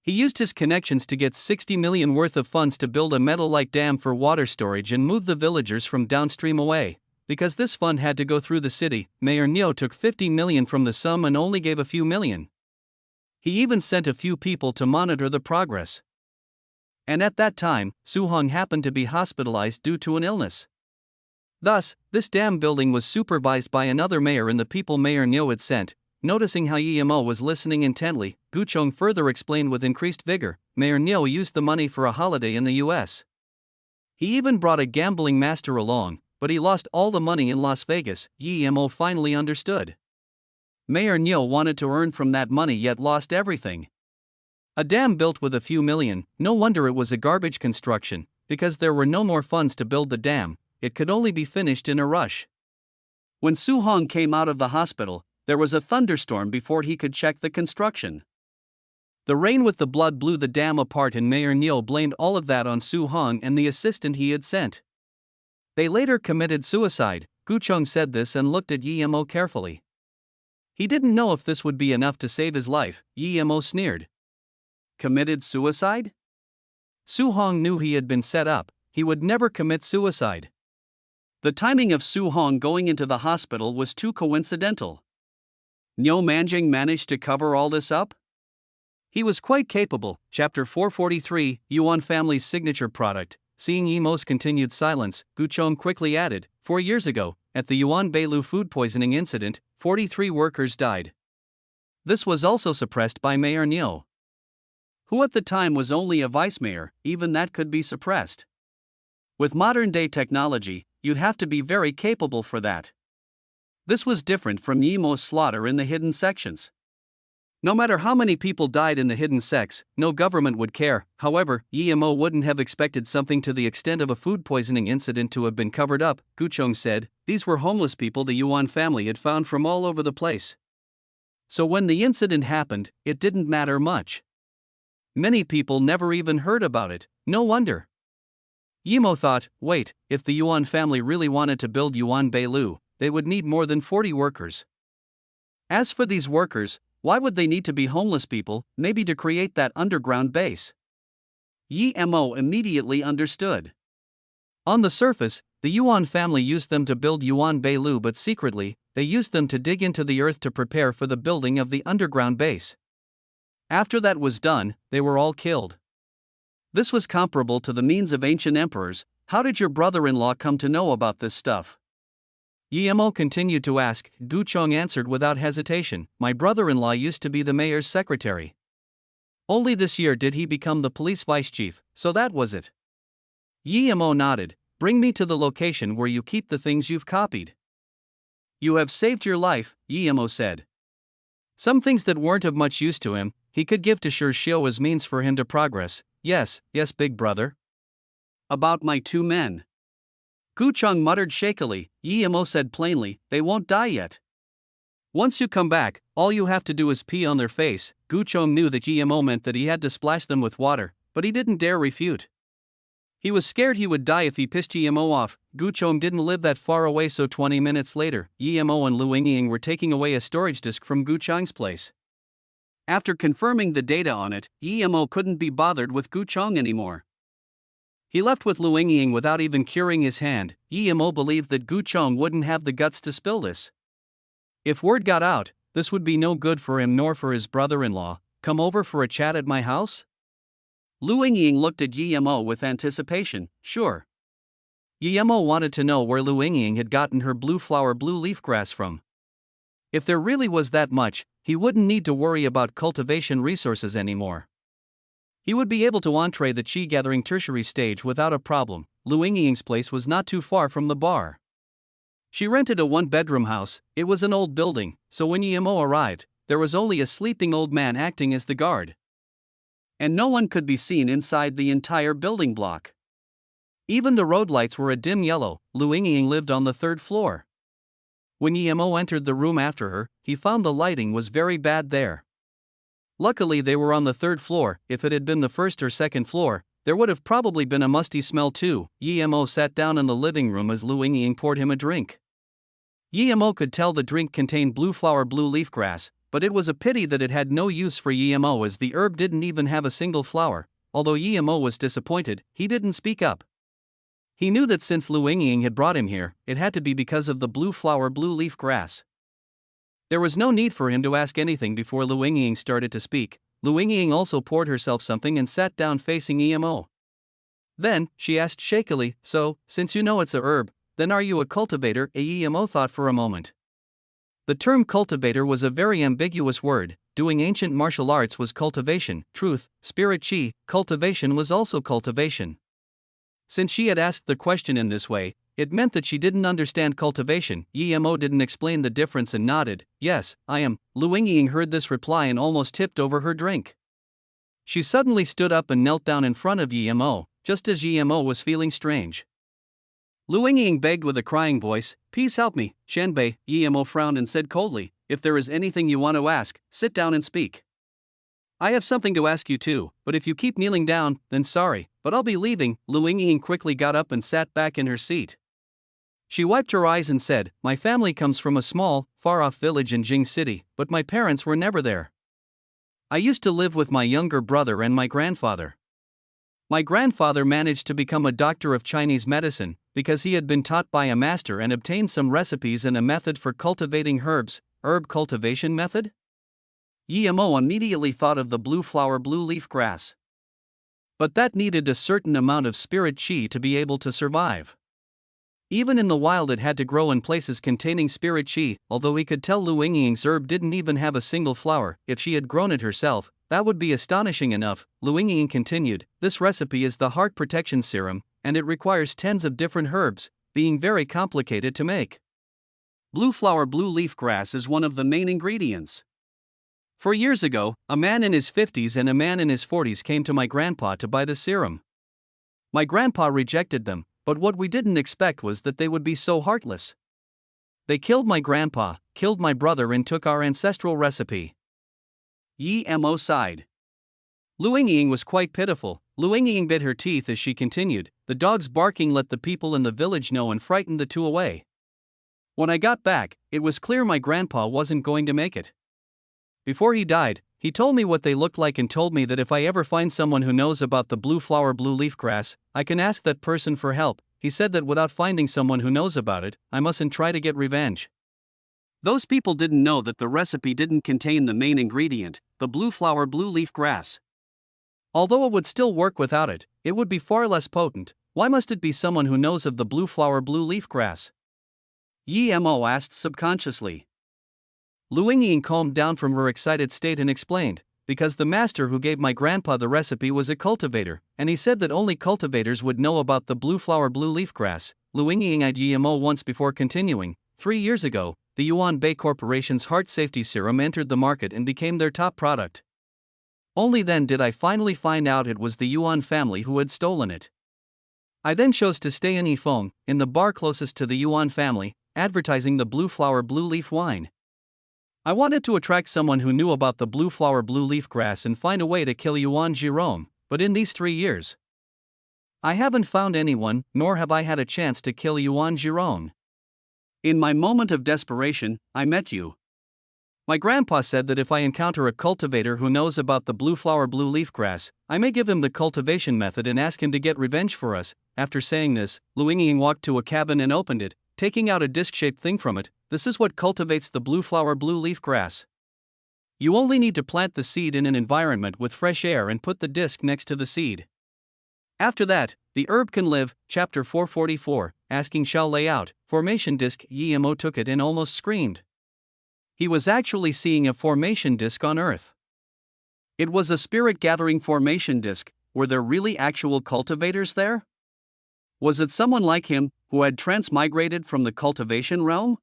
He used his connections to get 60 million worth of funds to build a metal-like dam for water storage and move the villagers from downstream away. Because this fund had to go through the city, Mayor Niu took 50 million from the sum and only gave a few million. He even sent a few people to monitor the progress. And at that time, Su Hong happened to be hospitalized due to an illness. Thus, this dam building was supervised by another mayor and the people Mayor Niu had sent." Noticing how Yimo was listening intently, Gu Chong further explained with increased vigor, "Mayor Niu used the money for a holiday in the US. He even brought a gambling master along, but he lost all the money in Las Vegas." Yimo finally understood. Mayor Niu wanted to earn from that money yet lost everything. A dam built with a few million, no wonder it was a garbage construction, because there were no more funds to build the dam, it could only be finished in a rush. When Su Hong came out of the hospital, there was a thunderstorm before he could check the construction. The rain with the blood blew the dam apart and Mayor Niu blamed all of that on Su Hong and the assistant he had sent. They later committed suicide. Gu Chong said this and looked at Yimo carefully. He didn't know if this would be enough to save his life. Yimo sneered. Committed suicide? Su Hong knew he had been set up, he would never commit suicide. The timing of Su Hong going into the hospital was too coincidental. Niu Manjing managed to cover all this up? He was quite capable. Chapter 443, Yuan family's signature product. Seeing Yimo's continued silence, Gu Chong quickly added, 4 years ago, at the Yuan Beilu food poisoning incident, 43 workers died. This was also suppressed by Mayor Niu, who at the time was only a vice mayor. Even that could be suppressed. With modern-day technology, you'd have to be very capable for that. This was different from Yimo's slaughter in the hidden sections. No matter how many people died in the hidden sects, no government would care. However, Yimo wouldn't have expected something to the extent of a food poisoning incident to have been covered up. Gu Chong said, these were homeless people the Yuan family had found from all over the place. So when the incident happened, it didn't matter much. Many people never even heard about it. No wonder. Yimo thought, wait, if the Yuan family really wanted to build Yuan Beilu, they would need more than 40 workers. As for these workers, why would they need to be homeless people? Maybe to create that underground base. Yimo immediately understood. On the surface, The Yuan family used them to build Yuan Beilu, but secretly, they used them to dig into the earth to prepare for the building of the underground base. After that was done, they were all killed. This was comparable to the means of ancient emperors. How did your brother-in-law come to know about this stuff? Yemo continued to ask. Gu Chong answered without hesitation, my brother-in-law used to be the mayor's secretary. Only this year did he become the police vice chief, so that was it. Yemo nodded. Bring me to the location where you keep the things you've copied. You have saved your life, Yemo said. Some things that weren't of much use to him, he could give to Shio as means for him to progress. Yes, big brother. About my 2 men. Gu Chong muttered shakily. Yemo said plainly, they won't die yet. Once you come back, all you have to do is pee on their face. Gu Chong knew that Yemo meant that he had to splash them with water, but he didn't dare refute. He was scared he would die if he pissed Yemo off. Gu Chong didn't live that far away, so 20 minutes later, Yemo and Lu Yingying were taking away a storage disk from Gu Chong's place. After confirming the data on it, Yemo couldn't be bothered with Gu Chong anymore. He left with Lu Yingying without even curing his hand. Yemo believed that Gu Chong wouldn't have the guts to spill this. If word got out, this would be no good for him nor for his brother-in-law. Come over for a chat at my house? Lu Yingying looked at Yemo with anticipation. Sure. Yemo wanted to know where Lu Yingying had gotten her blue flower blue leaf grass from. If there really was that much, he wouldn't need to worry about cultivation resources anymore. He would be able to entree the chi gathering tertiary stage without a problem. Lu Yingying's place was not too far from the bar. She rented a 1-bedroom house. It was an old building, so when Yemo arrived, there was only a sleeping old man acting as the guard. And no one could be seen inside the entire building block. Even the road lights were a dim yellow. Lu Yingying lived on the 3rd floor. When Yemo entered the room after her, he found the lighting was very bad there. Luckily they were on the 3rd floor. If it had been the 1st or 2nd floor, there would have probably been a musty smell too. Yemo sat down in the living room as Lu Yingying poured him a drink. Yemo could tell the drink contained blue flower blue leaf grass, but it was a pity that it had no use for Yemo as the herb didn't even have a single flower. Although Yemo was disappointed, he didn't speak up. He knew that since Lu Yingying had brought him here, it had to be because of the blue flower blue leaf grass. There was no need for him to ask anything before Lu Yingying started to speak. Lu Yingying also poured herself something and sat down facing Yemo. Then, she asked shakily, so, since you know it's a herb, then are you a cultivator? Yemo thought for a moment. The term cultivator was a very ambiguous word. Doing ancient martial arts was cultivation, truth, spirit chi, cultivation was also cultivation. Since she had asked the question in this way, it meant that she didn't understand cultivation. Yemo didn't explain the difference and nodded. Yes, I am. Lu Yingying heard this reply and almost tipped over her drink. She suddenly stood up and knelt down in front of Yemo, just as Yemo was feeling strange. Lu Yingying begged with a crying voice, please help me, Shenbei. Yemo frowned and said coldly, if there is anything you want to ask, sit down and speak. I have something to ask you too, but if you keep kneeling down, then sorry, but I'll be leaving. Lu Yingying quickly got up and sat back in her seat. She wiped her eyes and said, my family comes from a small, far-off village in Jing City, but my parents were never there. I used to live with my younger brother and my grandfather. My grandfather managed to become a doctor of Chinese medicine, because he had been taught by a master and obtained some recipes and a method for cultivating herbs. Herb cultivation method? Yemo immediately thought of the blue flower blue leaf grass. But that needed a certain amount of spirit chi to be able to survive. Even in the wild it had to grow in places containing spirit chi. Although he could tell Lu Yingying's herb didn't even have a single flower, if she had grown it herself, that would be astonishing enough. Lu Yingying continued, this recipe is the heart protection serum, and it requires tens of different herbs, being very complicated to make. Blue flower blue leaf grass is one of the main ingredients. 4 years ago, a man in his 50s and a man in his 40s came to my grandpa to buy the serum. My grandpa rejected them, but what we didn't expect was that they would be so heartless. They killed my grandpa, killed my brother and took our ancestral recipe. Yemo sighed. Lu Yingying was quite pitiful. Lu Yingying bit her teeth as she continued, the dog's barking let the people in the village know and frightened the 2 away. When I got back, it was clear my grandpa wasn't going to make it. Before he died, he told me what they looked like and told me that if I ever find someone who knows about the blue flower blue leaf grass, I can ask that person for help. he said that without finding someone who knows about it, I mustn't try to get revenge.
Those people didn't know that the recipe didn't contain the main ingredient, the blue flower blue leaf grass.
Although it would still work without it, it would be far less potent. Why must it be someone who knows of the blue flower blue leaf grass?
Yi Mo asked subconsciously.
Lu Yingying calmed down from her excited state and explained, because the master who gave my grandpa the recipe was a cultivator, and he said that only cultivators would know about the blue flower blue leaf grass. Lu Yingying eyed Yi Mo once before continuing. 3 years ago, the Yuan Bei Corporation's heart safety serum entered the market and became their top product. Only then did I finally find out it was the Yuan family who had stolen it. I then chose to stay in Yifeng, in the bar closest to the Yuan family, advertising the blue flower blue leaf wine. I wanted to attract someone who knew about the blue flower blue leaf grass and find a way to kill Yuan Jerome, but in these 3 years, I haven't found anyone, nor have I had a chance to kill Yuan Jerome.
In my moment of desperation, I met you.
My grandpa said that if I encounter a cultivator who knows about the blue flower blue leaf grass, I may give him the cultivation method and ask him to get revenge for us. After saying this, Lu Yingying walked to a cabin and opened it, taking out a disc-shaped thing from it. This is what cultivates the blue flower blue leaf grass. You only need to plant the seed in an environment with fresh air and put the disc next to the seed. After that, the herb can live. Chapter 444, asking Xiao Lei out, formation disc. Yi Mo took it and almost screamed. He was actually seeing a formation disc on Earth. It was a spirit-gathering formation disc. Were there really actual cultivators there? Was it someone like him, who had transmigrated from the cultivation realm?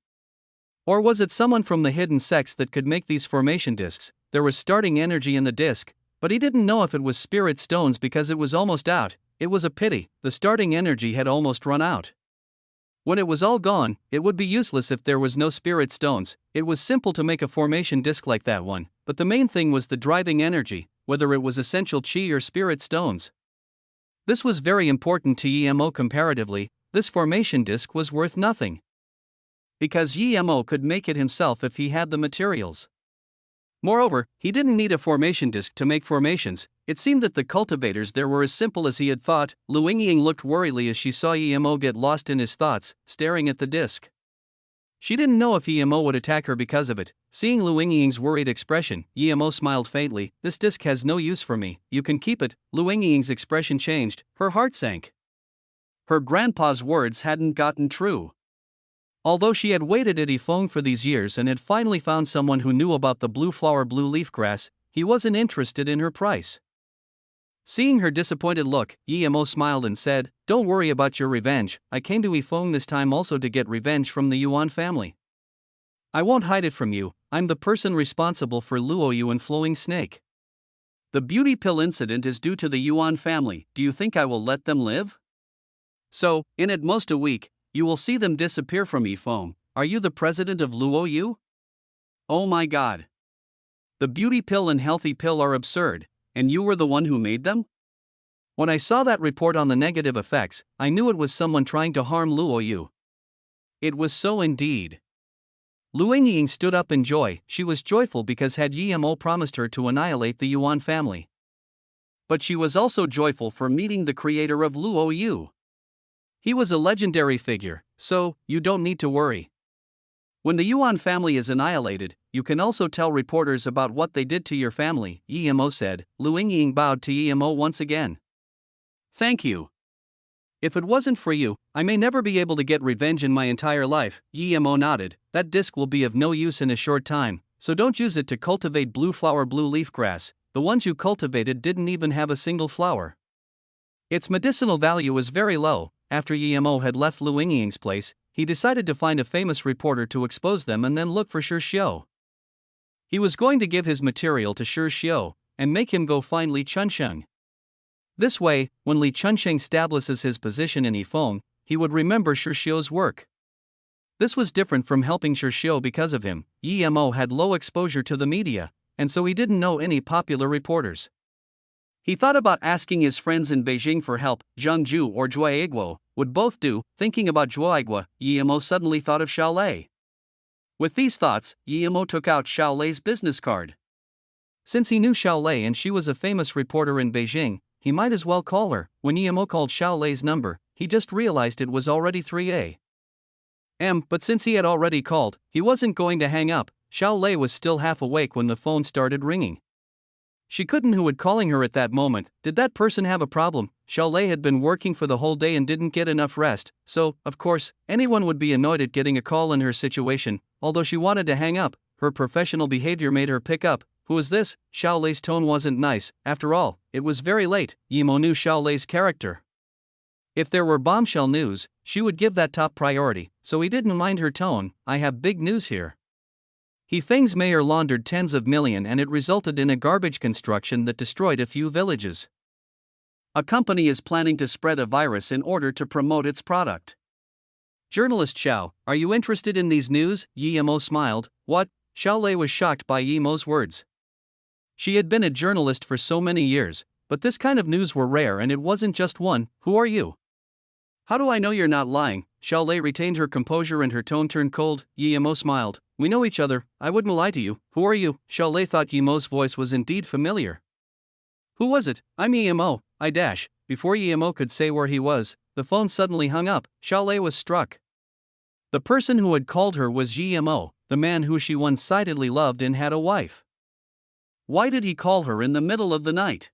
Or was it someone from the hidden sects that could make these formation discs? There was starting energy in the disc, but he didn't know if it was spirit stones because it was almost out. It was a pity, the starting energy had almost run out. When it was all gone, it would be useless if there was no spirit stones. It was simple to make a formation disc like that one, but the main thing was the driving energy, whether it was essential chi or spirit stones. This was very important to Yi Mo comparatively. This formation disc was worth nothing, because Yi Mo could make it himself if he had the materials. Moreover, he didn't need a formation disc to make formations. It seemed that the cultivators there were as simple as he had thought. Lu Yingying looked worriedly as she saw Yi Mo get lost in his thoughts, staring at the disc. She didn't know if Yi Mo would attack her because of it. Seeing Lu Yingying's worried expression, Yi Mo smiled faintly. This disc has no use for me, you can keep it. Lu Yingying's expression changed, her heart sank. Her grandpa's words hadn't gotten true. Although she had waited at Yifeng for these years and had finally found someone who knew about the blue flower blue leaf grass, he wasn't interested in her price. Seeing her disappointed look, Yi Mo smiled and said, "Don't worry about your revenge. I came to Yifeng this time also to get revenge from the Yuan family. I won't hide it from you, I'm the person responsible for Luoyu and Flowing Snake. The beauty pill incident is due to the Yuan family. Do you think I will let them live? So, in at most a week, you will see them disappear from Yifeng. Are you the president of Luoyu? Oh my god. The beauty pill and healthy pill are absurd, and you were the one who made them?" When I saw that report on the negative effects, I knew it was someone trying to harm Luoyu. It was so indeed. Lu Yingying stood up in joy. She was joyful because had Yi Mo promised her to annihilate the Yuan family. But she was also joyful for meeting the creator of Luoyu. He was a legendary figure, so you don't need to worry. When the Yuan family is annihilated, you can also tell reporters about what they did to your family, Yi Mo said. Lu Yingying bowed to Yi Mo once again. Thank you. If it wasn't for you, I may never be able to get revenge in my entire life. Yi Mo nodded. That disc will be of no use in a short time, so don't use it to cultivate blue flower blue leaf grass. The ones you cultivated didn't even have a single flower. Its medicinal value was very low. After Yi Mo had left Lu Yingying's place, he decided to find a famous reporter to expose them and then look for Shi Xiu. He was going to give his material to Shi Xiu and make him go find Li Chunsheng. This way, when Li Chunsheng establishes his position in Yifeng, he would remember Shi Xiu's work. This was different from helping Shi Xiu because of him. Yi Mo had low exposure to the media, and so he didn't know any popular reporters. He thought about asking his friends in Beijing for help. Zhang Ju or Zhuai Igwo would both do. Thinking about Zhuai Igwo, Yi Mo suddenly thought of Xiao Lei. With these thoughts, Yi Mo took out Xiao Lei's business card. Since he knew Xiao Lei and she was a famous reporter in Beijing, he might as well call her. When Yi Mo called Xiao Lei's number, he just realized it was already 3 a.m. But since he had already called, he wasn't going to hang up. Xiao Lei was still half awake when the phone started ringing. She couldn't who would calling her at that moment. Did that person have a problem? Xiao Lei had been working for the whole day and didn't get enough rest, so, of course, anyone would be annoyed at getting a call in her situation. Although she wanted to hang up, her professional behavior made her pick up. Who is this? Xiao Lei's tone wasn't nice. After all, it was very late. Yimo knew Xiao Lei's character. If there were bombshell news, she would give that top priority, so he didn't mind her tone. I have big news here. Hefeng's mayor laundered tens of millions and it resulted in a garbage construction that destroyed a few villages. A company is planning to spread a virus in order to promote its product. Journalist Xiao, are you interested in these news? Yimo smiled. What? Xiao Lei was shocked by Yimo's words. She had been a journalist for so many years, but this kind of news were rare and it wasn't just one. Who are you? How do I know you're not lying? Xiao Lei retained her composure and her tone turned cold. Yimo smiled. We know each other, I wouldn't lie to you. Who are you? Xiao Lei thought Yimo's voice was indeed familiar. Who was it? I'm Yimo, I dash. Before Yimo could say where he was, the phone suddenly hung up. Xiao Lei was struck. The person who had called her was Yimo, the man who she one-sidedly loved and had a wife. Why did he call her in the middle of the night?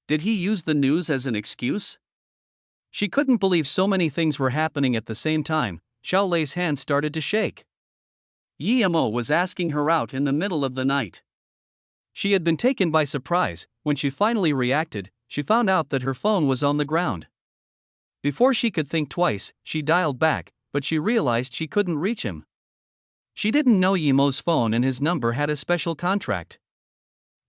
Did he use the news as an excuse? She couldn't believe so many things were happening at the same time. Xiao Lei's hands started to shake. Yimo was asking her out in the middle of the night. She had been taken by surprise. When she finally reacted, she found out that her phone was on the ground. Before she could think twice, she dialed back, but she realized she couldn't reach him. She didn't know Yimo's phone and his number had a special contract.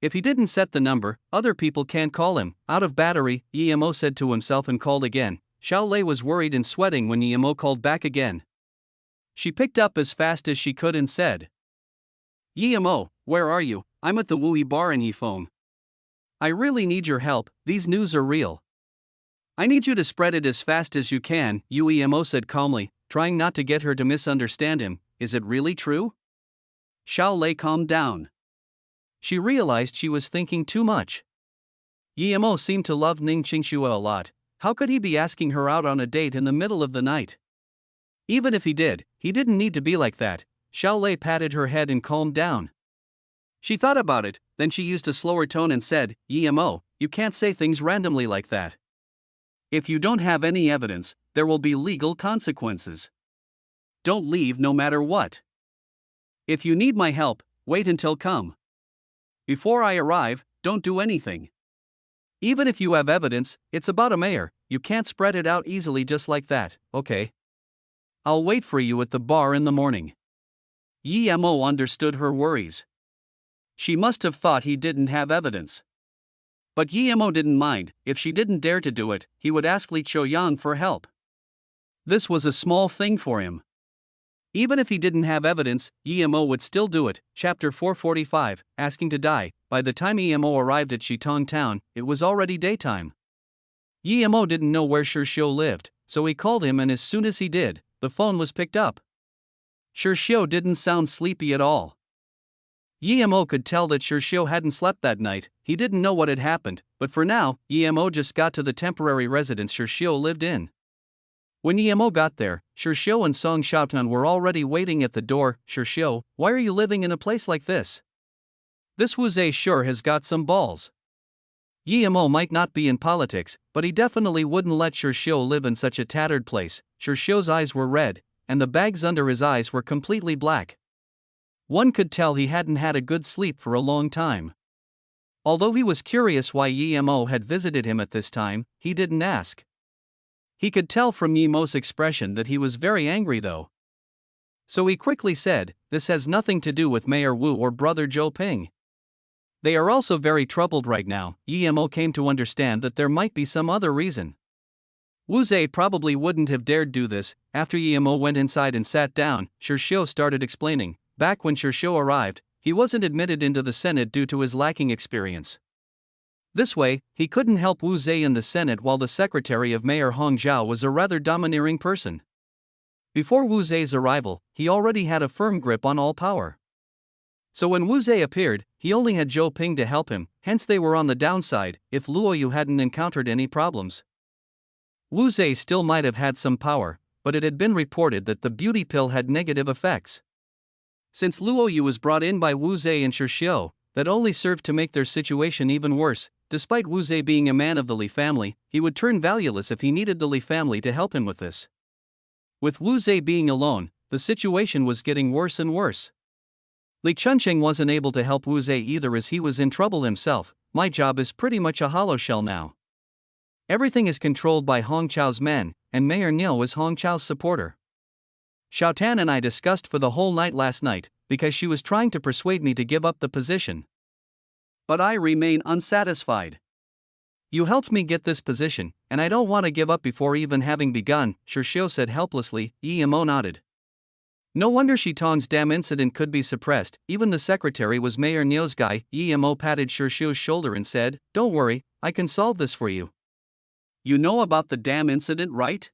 If he didn't set the number, other people can't call him. Out of battery, Yimo said to himself and called again. Xiao Lei was worried and sweating when Yimo called back again. She picked up as fast as she could and said, Yimo, where are you? I'm at the Wui bar in Hefeng. I really need your help, these news are real. I need you to spread it as fast as you can, Yimo said calmly, trying not to get her to misunderstand him. Is it really true? Xiao Lei calmed down. She realized she was thinking too much. Yimo seemed to love Ning Qingxue a lot. How could he be asking her out on a date in the middle of the night? Even if he did, he didn't need to be like that. Xiao Lei patted her head and calmed down. She thought about it, then she used a slower tone and said, Yimo, you can't say things randomly like that. If you don't have any evidence, there will be legal consequences. Don't leave no matter what. If you need my help, wait until come. Before I arrive, don't do anything. Even if you have evidence, it's about a mayor, you can't spread it out easily just like that, okay? I'll wait for you at the bar in the morning. Yimo understood her worries. She must have thought he didn't have evidence. But Yimo didn't mind. If she didn't dare to do it, he would ask Li Chouyang for help. This was a small thing for him. Even if he didn't have evidence, Yimo would still do it. Chapter 445, Asking to Die. By the time Yimo arrived at Shitong town, it was already daytime. Yimo didn't know where Shirxiu lived, so he called him and as soon as he did, the phone was picked up. Shirxiu didn't sound sleepy at all. Yimo could tell that Shirxiu hadn't slept that night. He didn't know what had happened, but for now, Yimo just got to the temporary residence Shirxiu lived in. When Yimo got there, Shirxiu and Song Xiaotan were already waiting at the door. Shirxiu, why are you living in a place like this? This Wu Zhe sure has got some balls. Yimo might not be in politics, but he definitely wouldn't let Shirxiu live in such a tattered place. Shirxiu's eyes were red, and the bags under his eyes were completely black. One could tell he hadn't had a good sleep for a long time. Although he was curious why Yimo had visited him at this time, he didn't ask. He could tell from Yimo's expression that he was very angry though. So he quickly said, this has nothing to do with Mayor Wu or Brother Zhou Ping. They are also very troubled right now. Yimo came to understand that there might be some other reason. Wu Zhe probably wouldn't have dared do this. After Yimo went inside and sat down, Shirxiu started explaining. Back when Shirxiu arrived, he wasn't admitted into the Senate due to his lacking experience. This way, he couldn't help Wu Zhe in the Senate while the secretary of Mayor Hong Zhao was a rather domineering person. Before Wu Zhe's arrival, he already had a firm grip on all power. So when Wu Zhe appeared, he only had Zhou Ping to help him, hence they were on the downside if Luoyu hadn't encountered any problems. Wu Zhe still might have had some power, but it had been reported that the beauty pill had negative effects. Since Luo Yu was brought in by Wu Zhe and Xiao, that only served to make their situation even worse. Despite Wu Zhe being a man of the Li family, he would turn valueless if he needed the Li family to help him with this. With Wu Zhe being alone, the situation was getting worse and worse. Li Chunsheng wasn't able to help Wu Zhe either as he was in trouble himself. My job is pretty much a hollow shell now. Everything is controlled by Hong Chao's men, and Mayor Niu is Hong Chao's supporter. Xiao Tan and I discussed for the whole night last night, because she was trying to persuade me to give up the position.
But I remain unsatisfied.
You helped me get this position, and I don't want to give up before even having begun, Xiao said helplessly. Emo nodded. No wonder Shitong's damn incident could be suppressed. Even the secretary was Mayor Niu's guy. Emo patted Xiao's shoulder and said, "Don't worry, I can solve this for you."
You know about the damn incident, right?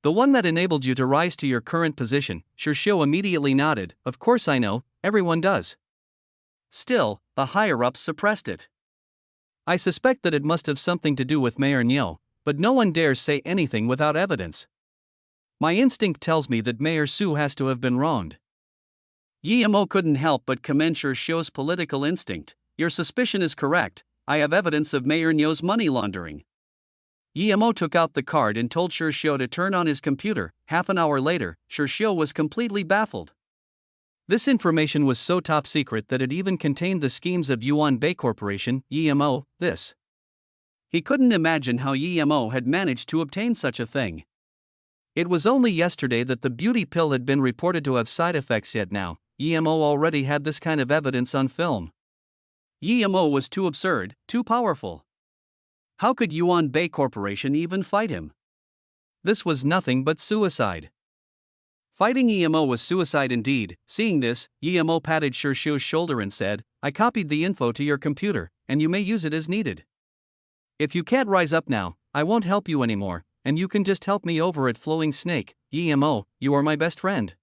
The one that enabled you to rise to your current position. Xiao immediately nodded. Of course I know, everyone does.
Still, the higher-ups suppressed it.
I suspect that it must have something to do with Mayor Niu, but no one dares say anything without evidence. My instinct tells me that Mayor Su has to have been wronged.
Emo couldn't help but commend Xiao's political instinct. Your suspicion is correct. I have evidence of Mayor Niu's money laundering. Emo took out the card and told Xiao to turn on his computer. Half an hour later, Xiao was completely baffled. This information was so top secret that it even contained the schemes of Yuan Bei Corporation. This. He couldn't imagine how Emo had managed to obtain such a thing. It was only yesterday that the beauty pill had been reported to have side effects, yet now, Emo already had this kind of evidence on film. Emo was too absurd, too powerful. How could Yuan Bei Corporation even fight him?
This was nothing but suicide.
Fighting Emo was suicide indeed. Seeing this, Emo patted Xiao's shoulder and said, "I copied the info to your computer, and you may use it as needed.
If you can't rise up now, I won't help you anymore, and you can just help me over at Flowing Snake. Emo, you are my best friend.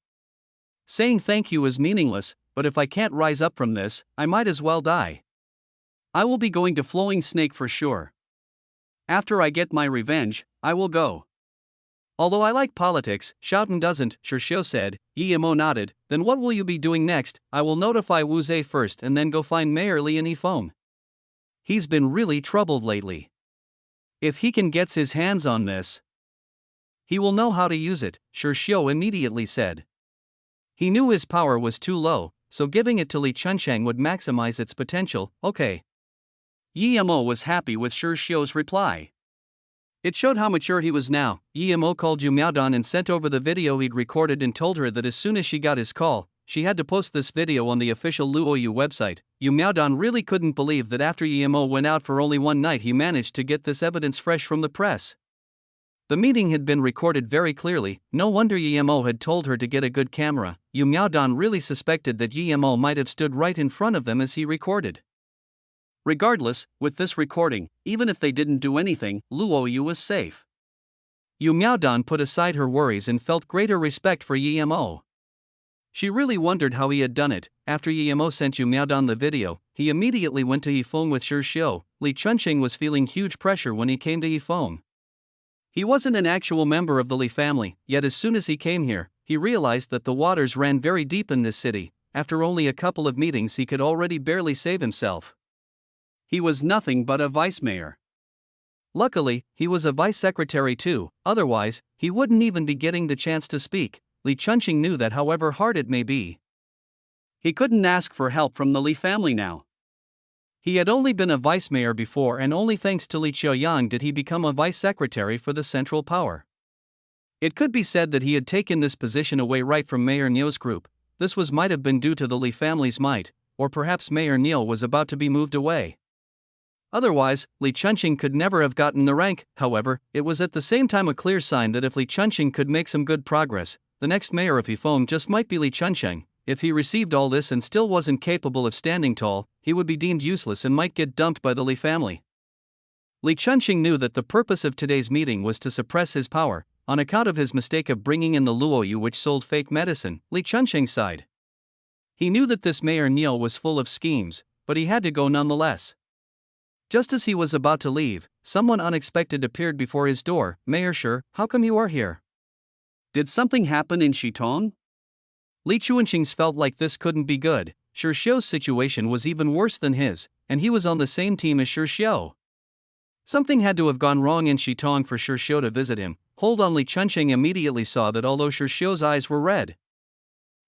Saying thank you is meaningless, but if I can't rise up from this, I might as well die.
I will be going to Flowing Snake for sure. After I get my revenge, I will go."
Although I like politics, Xiaotan doesn't, Xiao said. Emo nodded. Then what will you be doing next? I will notify Wu Zhe first and then go find Mayor Li and Yifeng. He's been really troubled lately. If he can get his hands on this, he will know how to use it, Xiao immediately said. He knew his power was too low, so giving it to Li Chunsheng would maximize its potential. Okay.
Emo was happy with Xiao's reply. It showed how mature he was now.
Emo called Yu Miaodan and sent over the video he'd recorded and told her that as soon as she got his call, she had to post this video on the official Luoyu website. Yu Miaodan really couldn't believe that after Emo went out for only one night he managed to get this evidence fresh from the press. The meeting had been recorded very clearly. No wonder Emo had told her to get a good camera. Yu Miaodan really suspected that Emo might have stood right in front of them as he recorded.
Regardless, with this recording, even if they didn't do anything, Luoyu was safe.
Yu Miaodan put aside her worries and felt greater respect for Emo. She really wondered how he had done it. After Emo sent Yu Miaodan the video, he immediately went to Yifeng with Xiao. Li Chunsheng was feeling huge pressure when he came to Yifeng. He wasn't an actual member of the Li family, yet as soon as he came here, he realized that the waters ran very deep in this city. After only a couple of meetings he could already barely save himself.
He was nothing but a vice mayor.
Luckily, he was a vice secretary too, otherwise, he wouldn't even be getting the chance to speak. Li Chunsheng knew that however hard it may be,
he couldn't ask for help from the Li family now.
He had only been a vice mayor before, and only thanks to Li Qiaoyang did he become a vice secretary for the Central Power. It could be said that he had taken this position away right from Mayor Niu's group. This might have been due to the Li family's might, or perhaps Mayor Niu was about to be moved away. Otherwise, Li Chunsheng could never have gotten the rank. However, it was at the same time a clear sign that if Li Chunsheng could make some good progress, the next mayor of Yifeng just might be Li Chunsheng. If he received all this and still wasn't capable of standing tall, he would be deemed useless and might get dumped by the Li family. Li Chunsheng knew that the purpose of today's meeting was to suppress his power, on account of his mistake of bringing in the Luoyu which sold fake medicine. Li Chunsheng sighed. He knew that this Mayor Niu was full of schemes, but he had to go nonetheless. Just as he was about to leave, someone unexpected appeared before his door. Mayor Shi, how come you are here?
Did something happen in Shitong?
Li Chuanqing's felt like this couldn't be good. Shi Xiu's situation was even worse than his, and he was on the same team as Shi Xiu. Something had to have gone wrong in Shitong for Shi Xiu to visit him. Hold on, Li Chuanqing immediately saw that although Shi Xiu's eyes were red,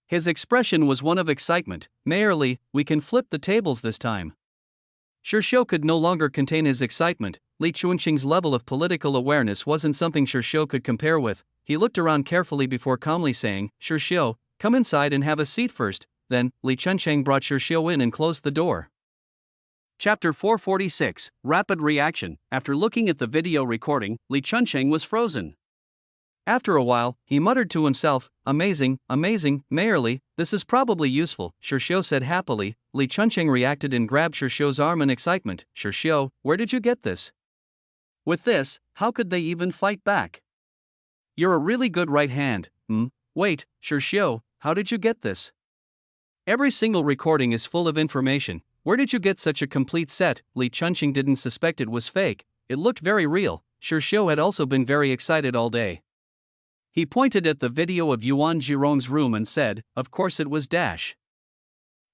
his expression was one of excitement. Mayor Li, we can flip the tables this time. Shi Xiu could no longer contain his excitement. Li Chuanqing's level of political awareness wasn't something Shi Xiu could compare with. He looked around carefully before calmly saying, Shi Xiu, come inside and have a seat first. Then, Li Chuanqing brought Shi Xiu in and closed the door.
Chapter 446, Rapid Reaction. After looking at the video recording, Li Chuanqing was frozen.
After a while, he muttered to himself, amazing, Mayor Li, this is probably useful, Shi Xiu said happily. Li Chuanqing reacted and grabbed Shi Xiu's arm in excitement. Shi Xiu, where did you get this?
With this, how could they even fight back?
You're a really good right hand. Wait, Shi Xiu, how did you get this? Every single recording is full of information. Where did you get such a complete set? Li Chuanqing didn't suspect it was fake. It looked very real. Shi Xiu had also been very excited all day. He pointed at the video of Yuan Zhirong's room and said, of course it was dash.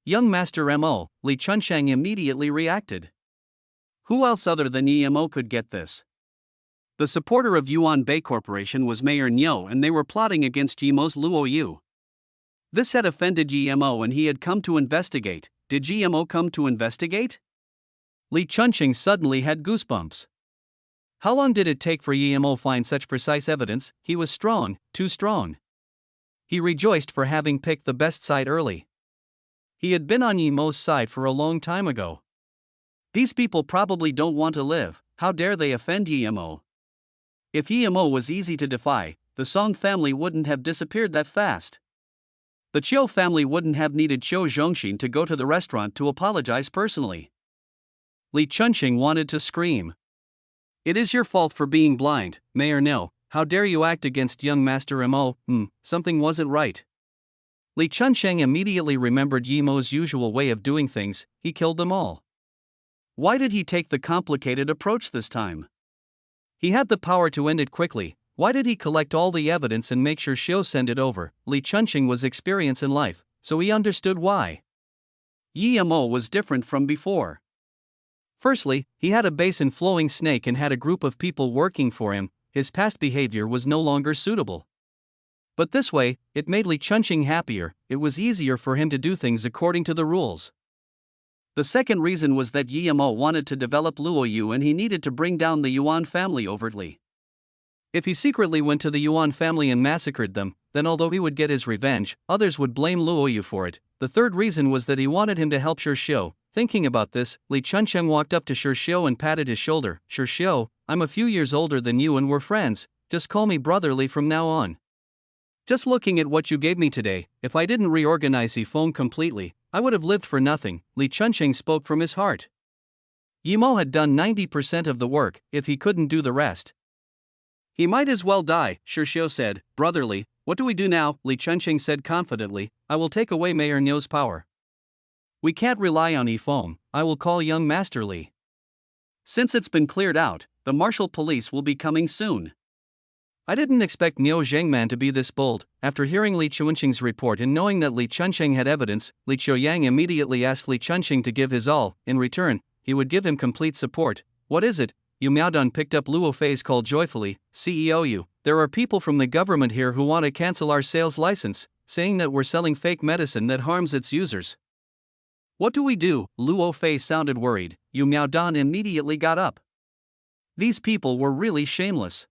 Young Master Mo, Li Chuanqing immediately reacted.
Who else other than Mo could get this? The supporter of Yuan Bay Corporation was Mayor Niu, and they were plotting against Mo's Luo Yu. This had offended Mo and he had come to investigate. Did Mo come to investigate?
Li Chuanqing suddenly had goosebumps. How long did it take for Mo find such precise evidence? He was strong, too strong. He rejoiced for having picked the best side early. He had been on Mo's side for a long time ago. These people probably don't want to live. How dare they offend Mo? If Mo was easy to defy, the Song family wouldn't have disappeared that fast. The Chiu family wouldn't have needed Chiu Zhongxin to go to the restaurant to apologize personally. Li Chuanqing wanted to scream. It is your fault for being blind, Mayor Niu. How dare you act against young Master Mo? Something wasn't right. Li Chuanqing immediately remembered Mo's usual way of doing things. He killed them all. Why did he take the complicated approach this time? He had the power to end it quickly. Why did he collect all the evidence and make sure Xiu send it over? Li Chuanqing was experienced in life, so he understood why. Mo was different from before. Firstly, he had a base in Flowing Snake and had a group of people working for him. His past behavior was no longer suitable. But this way, it made Li Chuanqing happier. It was easier for him to do things according to the rules. The second reason was that Mo wanted to develop Luo Yu and he needed to bring down the Yuan family overtly. If he secretly went to the Yuan family and massacred them, then although he would get his revenge, others would blame Luo Yu for it. The third reason was that he wanted him to help Shi Xiu. Thinking about this, Li Chuanqing walked up to Shi Xiu and patted his shoulder. Shi Xiu, I'm a few years older than you and we're friends. Just call me brotherly from now on. Just looking at what you gave me today, if I didn't reorganize Yifeng completely, I would have lived for nothing. Li Chuanqing spoke from his heart. Mo had done 90% of the work. If he couldn't do the rest, he might as well die. Shi Xiu said, brotherly, what do we do now? Li Chuanqing said confidently, I will take away Mayor Niu's power. We can't rely on Yifeng. I will call young Master Li. Since it's been cleared out, the martial police will be coming soon. I didn't expect Niu Zhengman to be this bold. After hearing Li Chuanqing's report and knowing that Li Chuanqing had evidence, Li Chuanyang immediately asked Li Chuanqing to give his all. In return, he would give him complete support. What is it? Yu Miaodong picked up Luo Fei's call joyfully. CEO Yu, there are people from the government here who want to cancel our sales license, saying that we're selling fake medicine that harms its users. What do we do? Luo Fei sounded worried. Yu Miaodong immediately got up. These people were really shameless.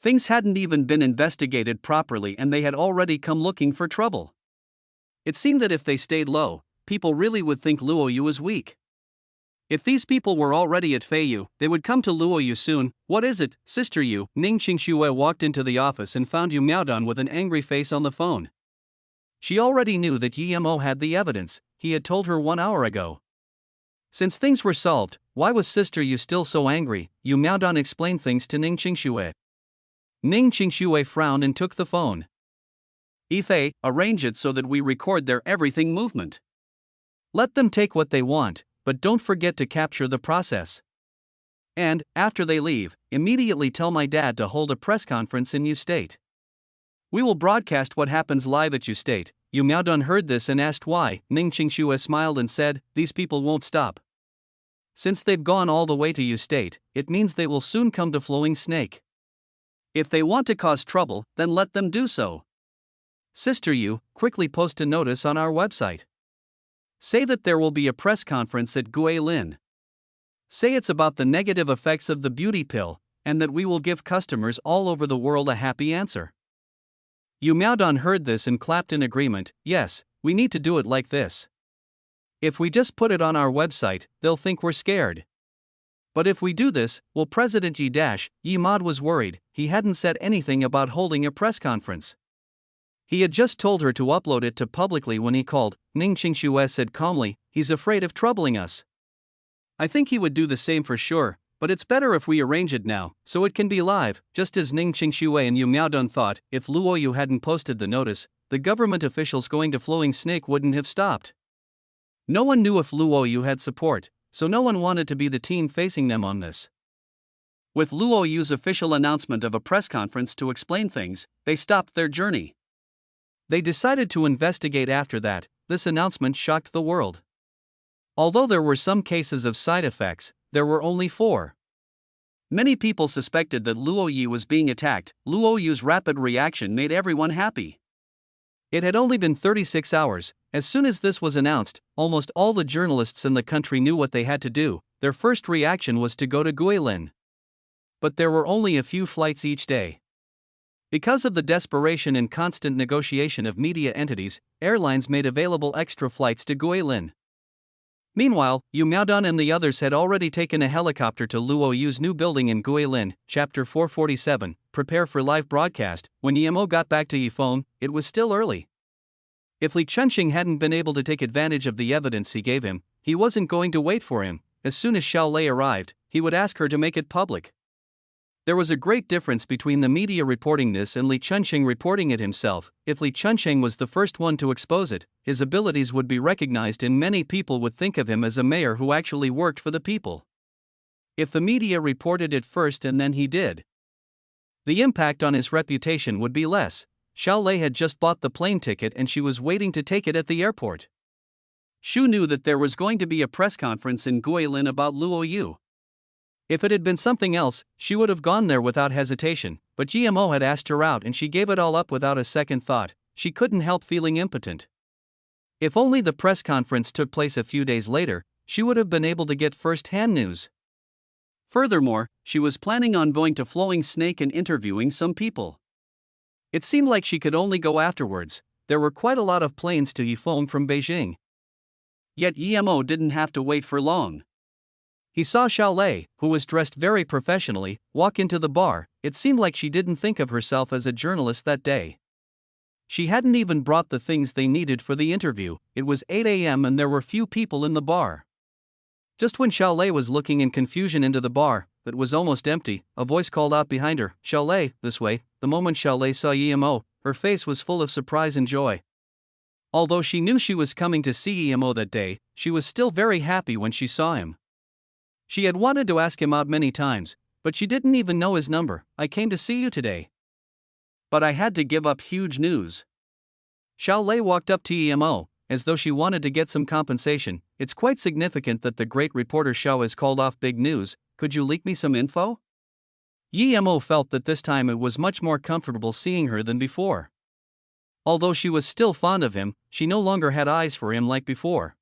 Things hadn't even been investigated properly and they had already come looking for trouble. It seemed that if they stayed low, people really would think Luo Yu was weak. If these people were already at Feiyu, they would come to Luo Yu soon. What is it, Sister Yu? Ning Qingxue walked into the office and found Yu Miaodong with an angry face on the phone. She already knew that Mo had the evidence. He had told her 1 hour ago. Since things were solved, why was Sister Yu still so angry? Yu Miaodong explained things to Ning Qingxue. Ning Qingxue frowned and took the phone. Yifei, arrange it so that we record their everything movement. Let them take what they want, but don't forget to capture the process.
And, after they leave, immediately tell my dad to hold a press conference in U State. We will broadcast what happens live at U State. Yu Miaodun heard this and asked why. Ning Qingxue smiled and said, these people won't stop. Since they've gone all the way to U State, it means they will soon come to Flowing Snake. If they want to cause trouble, then let them do so. Sister Yu, quickly post a notice on our website. Say that there will be a press conference at Guilin. Say it's about the negative effects of the beauty pill, and that we will give customers all over the world a happy answer. Yu Miaodun heard this and clapped in agreement. Yes, we need to do it like this. If we just put it on our website, they'll think we're scared. But if we do this, will President Yi Mod was worried. He hadn't said anything about holding a press conference. He had just told her to upload it to publicly when he called. Ning Qingxue said calmly, he's afraid of troubling us. I think he would do the same for sure, but it's better if we arrange it now, so it can be live. Just as Ning Qingxue and Yu Miaodun thought, if Luoyu hadn't posted the notice, the government officials going to Flowing Snake wouldn't have stopped. No one knew if Luoyu had support, so no one wanted to be the team facing them on this. With Luoyu's official announcement of a press conference to explain things, they stopped their journey. They decided to investigate after that. This announcement shocked the world. Although there were some cases of side effects, there were only 4. Many people suspected that Luoyu was being attacked. Luoyu's rapid reaction made everyone happy. It had only been 36 hours. As soon as this was announced, almost all the journalists in the country knew what they had to do. Their first reaction was to go to Guilin. But there were only a few flights each day. Because of the desperation and constant negotiation of media entities, airlines made available extra flights to Guilin. Meanwhile, Yu Miaodun and the others had already taken a helicopter to Luoyu's new building in Guilin. Chapter 447, Prepare for Live Broadcast. When Yimo got back to Yifeng, it was still early. If Li Chunxing hadn't been able to take advantage of the evidence he gave him, he wasn't going to wait for him. As soon as Xiao Lei arrived, he would ask her to make it public. There was a great difference between the media reporting this and Li Chunxing reporting it himself. If Li Chunxing was the first one to expose it, his abilities would be recognized and many people would think of him as a mayor who actually worked for the people. If the media reported it first and then he did, the impact on his reputation would be less. Xiao Lei had just bought the plane ticket and she was waiting to take it at the airport. Shu knew that there was going to be a press conference in Guilin about Luoyu. If it had been something else, she would have gone there without hesitation, but GMO had asked her out and she gave it all up without a second thought. She couldn't help feeling impotent. If only the press conference took place a few days later, she would have been able to get first-hand news. Furthermore, she was planning on going to Flowing Snake and interviewing some people. It seemed like she could only go afterwards. There were quite a lot of planes to Yifeng from Beijing. Yet Yimo didn't have to wait for long. He saw Xiao Lei, who was dressed very professionally, walk into the bar. It seemed like she didn't think of herself as a journalist that day. She hadn't even brought the things they needed for the interview. It was 8 a.m. and there were few people in the bar. Just when Xiao Lei was looking in confusion into the bar, that was almost empty, a voice called out behind her, Xiao Lei, this way. The moment Xiao Lei saw Yimo, her face was full of surprise and joy. Although she knew she was coming to see Yimo that day, she was still very happy when she saw him. She had wanted to ask him out many times, but she didn't even know his number. I came to see you today. But I had to give up huge news. Xiao Lei walked up to Yimo, as though she wanted to get some compensation. It's quite significant that the great reporter Xiao has called off big news. Could you leak me some info? Yimo felt that this time it was much more comfortable seeing her than before. Although she was still fond of him, she no longer had eyes for him like before.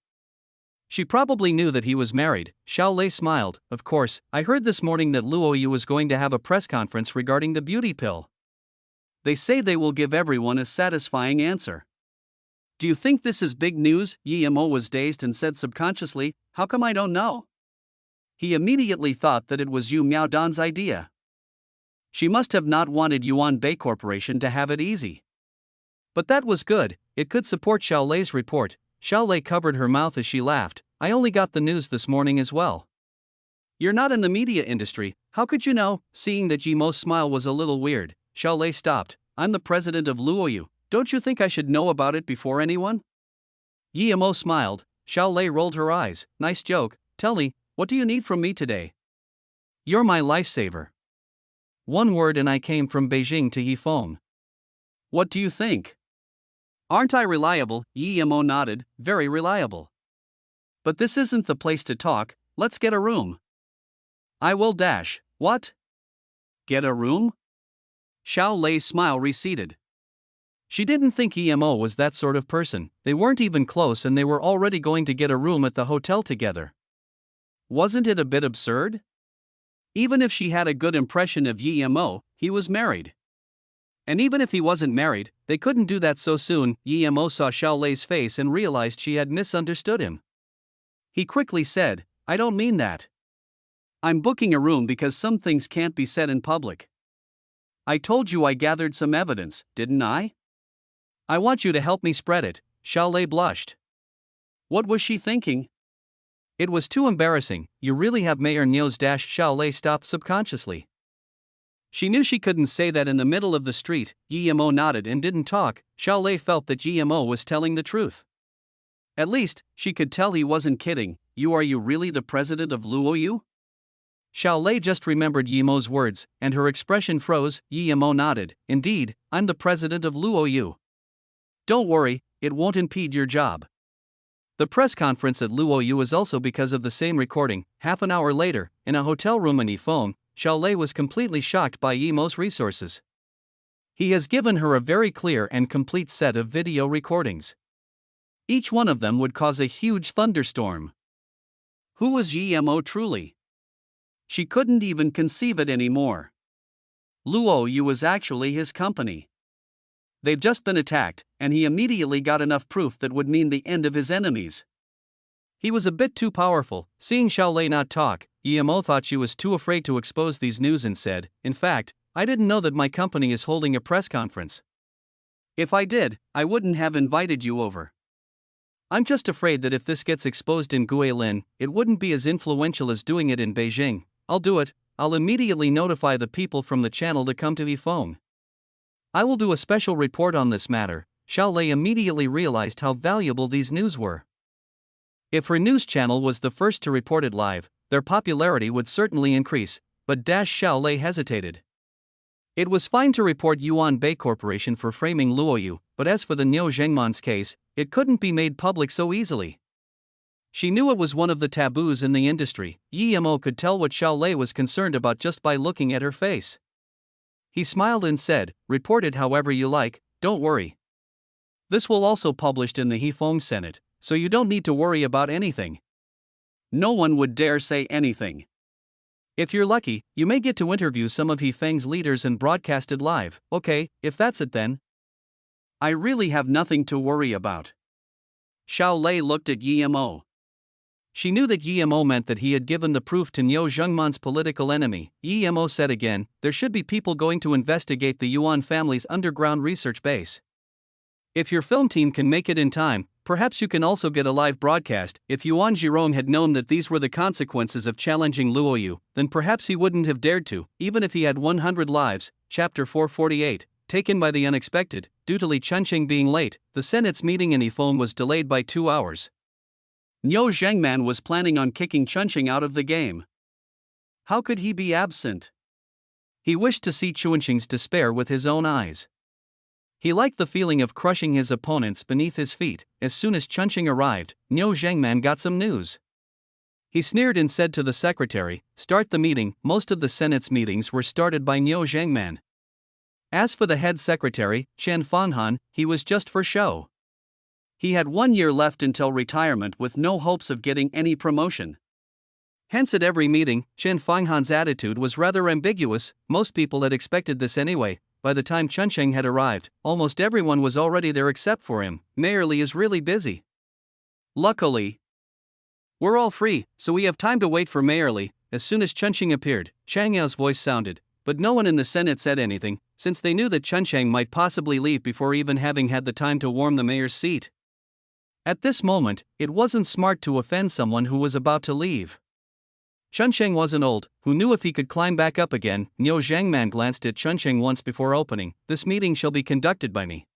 She probably knew that he was married. Xiao Lei smiled. Of course, I heard this morning that Luoyu was going to have a press conference regarding the beauty pill. They say they will give everyone a satisfying answer. Do you think this is big news? Yimo was dazed and said subconsciously, how come I don't know? He immediately thought that it was Yu Miaodun's idea. She must have not wanted Yuan Bei Corporation to have it easy. But that was good, it could support Xiao Lei's report. Xiao Lei covered her mouth as she laughed. I only got the news this morning as well. You're not in the media industry, how could you know? Seeing that Yimo's smile was a little weird, Xiao Lei stopped. I'm the president of Luoyu, don't you think I should know about it before anyone? Yimo smiled. Xiao Lei rolled her eyes. Nice joke, tell me, what do you need from me today?
You're my lifesaver. One word and I came from Beijing to Yifeng.
What do you think? Aren't I reliable? Yi Mo nodded, very reliable. But this isn't the place to talk, let's get a room. I will dash, what? Get a room? Xiao Lei's smile receded.
She didn't think EMO was that sort of person, they weren't even close and they were already going to get a room at the hotel together.
Wasn't it a bit absurd? Even if she had a good impression of Yi Mo, he was married. And even if he wasn't married, they couldn't do that so soon. Yi Mo saw Xiao Lei's face and realized she had misunderstood him. He quickly said, I don't mean that. I'm booking a room because some things can't be said in public. I told you I gathered some evidence, didn't I?
I want you to help me spread it. Xiao Lei blushed.
What was she thinking?
It was too embarrassing. You really have Mayor Niu's dash. Xiao Lei stopped subconsciously.
She knew she couldn't say that in the middle of the street. Yi Mo nodded and didn't talk. Xiao Lei felt that Yi Mo was telling the truth. At least, she could tell he wasn't kidding. Are you really the president of Luoyu?
Xiao Lei just remembered Yi Mo's words, and her expression froze. Yi Mo nodded. Indeed, I'm the president of Luoyu. Don't worry, it won't impede your job. The press conference at Luoyu is also because of the same recording. Half an hour later, in a hotel room in Yifeng, Xiao Lei was completely shocked by Yi Mo's resources. He has given her a very clear and complete set of video recordings. Each one of them would cause a huge thunderstorm. Who was Yi Mo truly? She couldn't even conceive it anymore. Luoyu was actually his company. They'd just been attacked, and he immediately got enough proof that would mean the end of his enemies. He was a bit too powerful. Seeing Xiao Lei not talk, Yi Mo thought she was too afraid to expose these news and said, in fact, I didn't know that my company is holding a press conference. If I did, I wouldn't have invited you over. I'm just afraid that if this gets exposed in Guilin, it wouldn't be as influential as doing it in Beijing. I'll do it. I'll immediately notify the people from the channel to come to Yifeng. I will do a special report on this matter. Xiao Lei immediately realized how valuable these news were. If her news channel was the first to report it live, their popularity would certainly increase, but Xiao Lei hesitated. It was fine to report Yuan Bei Corporation for framing Luoyu, but as for the Niu Zhengman's case, it couldn't be made public so easily. She knew it was one of the taboos in the industry. Yi Mo could tell what Xiao Lei was concerned about just by looking at her face. He smiled and said, report it however you like, don't worry. This will also published in the Yifeng Senate, so you don't need to worry about anything. No one would dare say anything. If you're lucky, you may get to interview some of Yifeng's leaders and broadcast it live. Okay, if that's it then. I really have nothing to worry about. Xiao Lei looked at Yi Mo. She knew that Yi Mo meant that he had given the proof to Niu Zhengman's political enemy. Yi Mo said again, there should be people going to investigate the Yuan family's underground research base. If your film team can make it in time, perhaps you can also get a live broadcast. If Yuan Zhirong had known that these were the consequences of challenging Luoyu, then perhaps he wouldn't have dared to, even if he had 100 lives. Chapter 448, taken by the unexpected. Due to Li Chunqing being late, the Senate's meeting in Yifeng was delayed by 2 hours. Niu Zhengman was planning on kicking Chunqing out of the game. How could he be absent? He wished to see Chunqing's despair with his own eyes. He liked the feeling of crushing his opponents beneath his feet. As soon as Chunqing arrived, Niu Zhengman got some news. He sneered and said to the secretary, start the meeting. Most of the Senate's meetings were started by Niu Zhengman. As for the head secretary, Chen Fanghan, he was just for show. He had 1 year left until retirement with no hopes of getting any promotion. Hence at every meeting, Chen Fanghan's attitude was rather ambiguous. Most people had expected this anyway. By the time Chunqing had arrived, almost everyone was already there except for him. Mayor Li is really busy. Luckily, we're all free, so we have time to wait for Mayor Li. As soon as Chunqing appeared, Chang Yao's voice sounded, but no one in the Senate said anything, since they knew that Chunqing might possibly leave before even having had the time to warm the mayor's seat. At this moment, it wasn't smart to offend someone who was about to leave. Chunqing wasn't old, who knew if he could climb back up again. Niu Zhengman glanced at Chunqing once before opening. This meeting shall be conducted by me.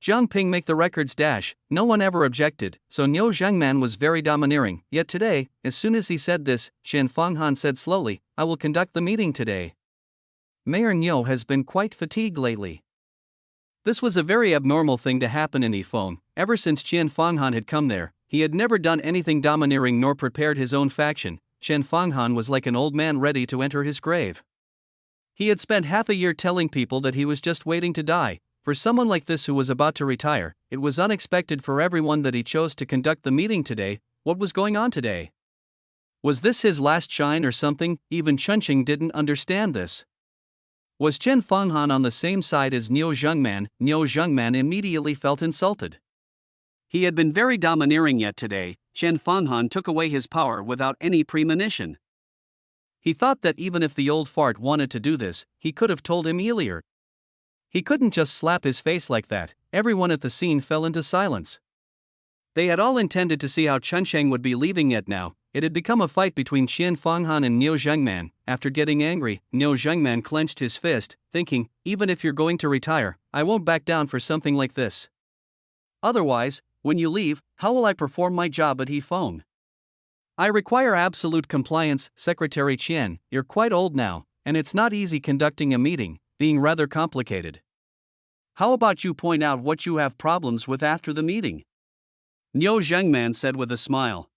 Jiang Ping make the records dash, no one ever objected, so Niu Zhengman was very domineering. Yet today, as soon as he said this, Qian Fenghan said slowly, I will conduct the meeting today. Mayor Niu has been quite fatigued lately. This was a very abnormal thing to happen in Yifeng. Ever since Qian Fenghan had come there, he had never done anything domineering nor prepared his own faction. Qian Fenghan was like an old man ready to enter his grave. He had spent half a year telling people that he was just waiting to die. For someone like this who was about to retire, it was unexpected for everyone that he chose to conduct the meeting today. What was going on today? Was this his last shine or something? Even Chunqing didn't understand this. Was Qian Fenghan on the same side as Niu Zhengman? Niu Zhengman immediately felt insulted. He had been very domineering, yet today, Qian Fenghan took away his power without any premonition. He thought that even if the old fart wanted to do this, he could have told him earlier. He couldn't just slap his face like that. Everyone at the scene fell into silence. They had all intended to see how Chunqing would be leaving, yet now, it had become a fight between Qian Fenghan and Niu Zhengman. After getting angry, Niu Zhengman clenched his fist, thinking, even if you're going to retire, I won't back down for something like this. Otherwise, when you leave, how will I perform my job at Yifeng? I require absolute compliance. Secretary Qian, you're quite old now, and it's not easy conducting a meeting, being rather complicated. How about you point out what you have problems with after the meeting? Niu Zhengman said with a smile.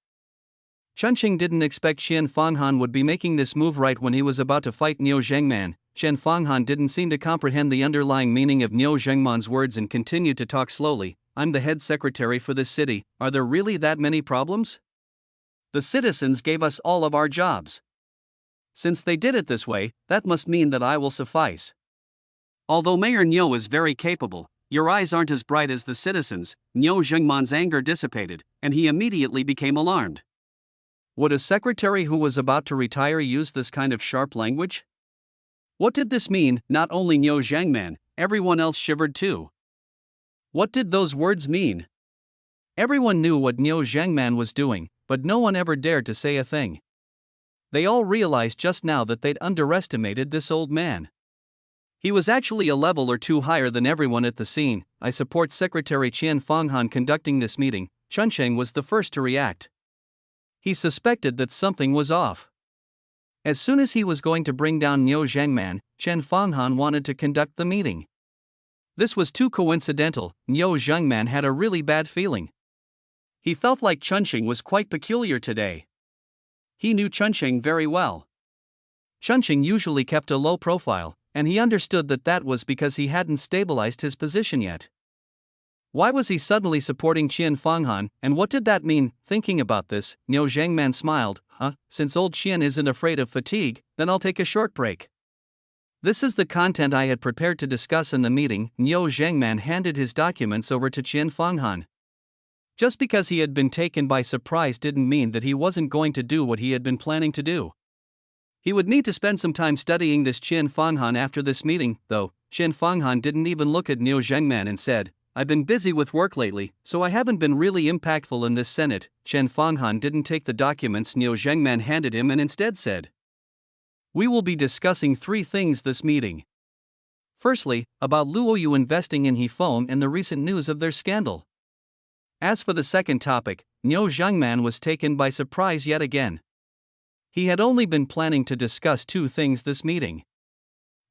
Chunqing didn't expect Qian Fenghan would be making this move right when he was about to fight Niu Zhengman. Qian Fenghan didn't seem to comprehend the underlying meaning of Niu Zhengman's words and continued to talk slowly. I'm the head secretary for this city. Are there really that many problems? The citizens gave us all of our jobs. Since they did it this way, that must mean that I will suffice. Although Mayor Niu is very capable, your eyes aren't as bright as the citizens. Niu Zhengman's anger dissipated, and he immediately became alarmed. Would a secretary who was about to retire use this kind of sharp language? What did this mean? Not only Niu Zhengman, everyone else shivered too. What did those words mean? Everyone knew what Niu Zhengman was doing, but no one ever dared to say a thing. They all realized just now that they'd underestimated this old man. He was actually a level or two higher than everyone at the scene. I support Secretary Qian Fenghan conducting this meeting. Chunqing was the first to react. He suspected that something was off. As soon as he was going to bring down Niu Zhengman, Qian Fenghan wanted to conduct the meeting. This was too coincidental. Niu Zhengman had a really bad feeling. He felt like Chunqing was quite peculiar today. He knew Chunqing very well. Chunqing usually kept a low profile, and he understood that that was because he hadn't stabilized his position yet. Why was he suddenly supporting Qian Fenghan, and what did that mean? Thinking about this, Niu Zhengman smiled. Since old Qian isn't afraid of fatigue, then I'll take a short break. This is the content I had prepared to discuss in the meeting. Niu Zhengman handed his documents over to Qian Fenghan. Just because he had been taken by surprise didn't mean that he wasn't going to do what he had been planning to do. He would need to spend some time studying this Qian Fenghan after this meeting, though. Qian Fenghan didn't even look at Niu Zhengman and said, I've been busy with work lately, so I haven't been really impactful in this Senate. Qian Fenghan didn't take the documents Niu Zhengman handed him and instead said, we will be discussing 3 things this meeting. Firstly, about Luoyu investing in Yifeng and the recent news of their scandal. As for the second topic, Niu Zhengman was taken by surprise yet again. He had only been planning to discuss 2 things this meeting.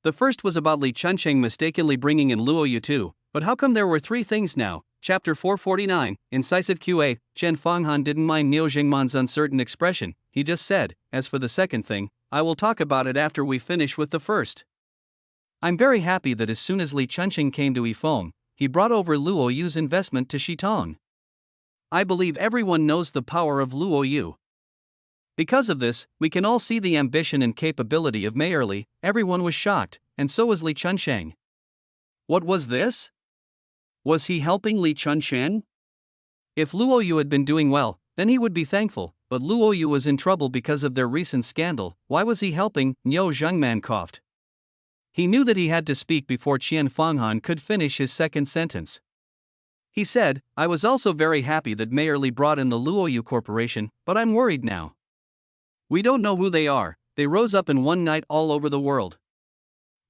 The first was about Li Chunqing mistakenly bringing in Luoyu too, but how come there were 3 things now? Chapter 449, Incisive QA. Qian Fenghan didn't mind Niu Zhengman's uncertain expression. He just said, as for the second thing, I will talk about it after we finish with the first. I'm very happy that as soon as Li Chunqing came to Yifeng, he brought over Luoyu's investment to Shitong. I believe everyone knows the power of Luoyu. Because of this, we can all see the ambition and capability of Mayor Li. Everyone was shocked, and so was Li Chunqing. What was this? Was he helping Li Chunqing? If Luoyu had been doing well, then he would be thankful, but Luoyu was in trouble because of their recent scandal. Why was he helping? Niu Zhengman coughed. He knew that he had to speak before Qian Fenghan could finish his second sentence. He said, I was also very happy that Mayor Li brought in the Luoyu Corporation, but I'm worried now. We don't know who they are. They rose up in one night all over the world.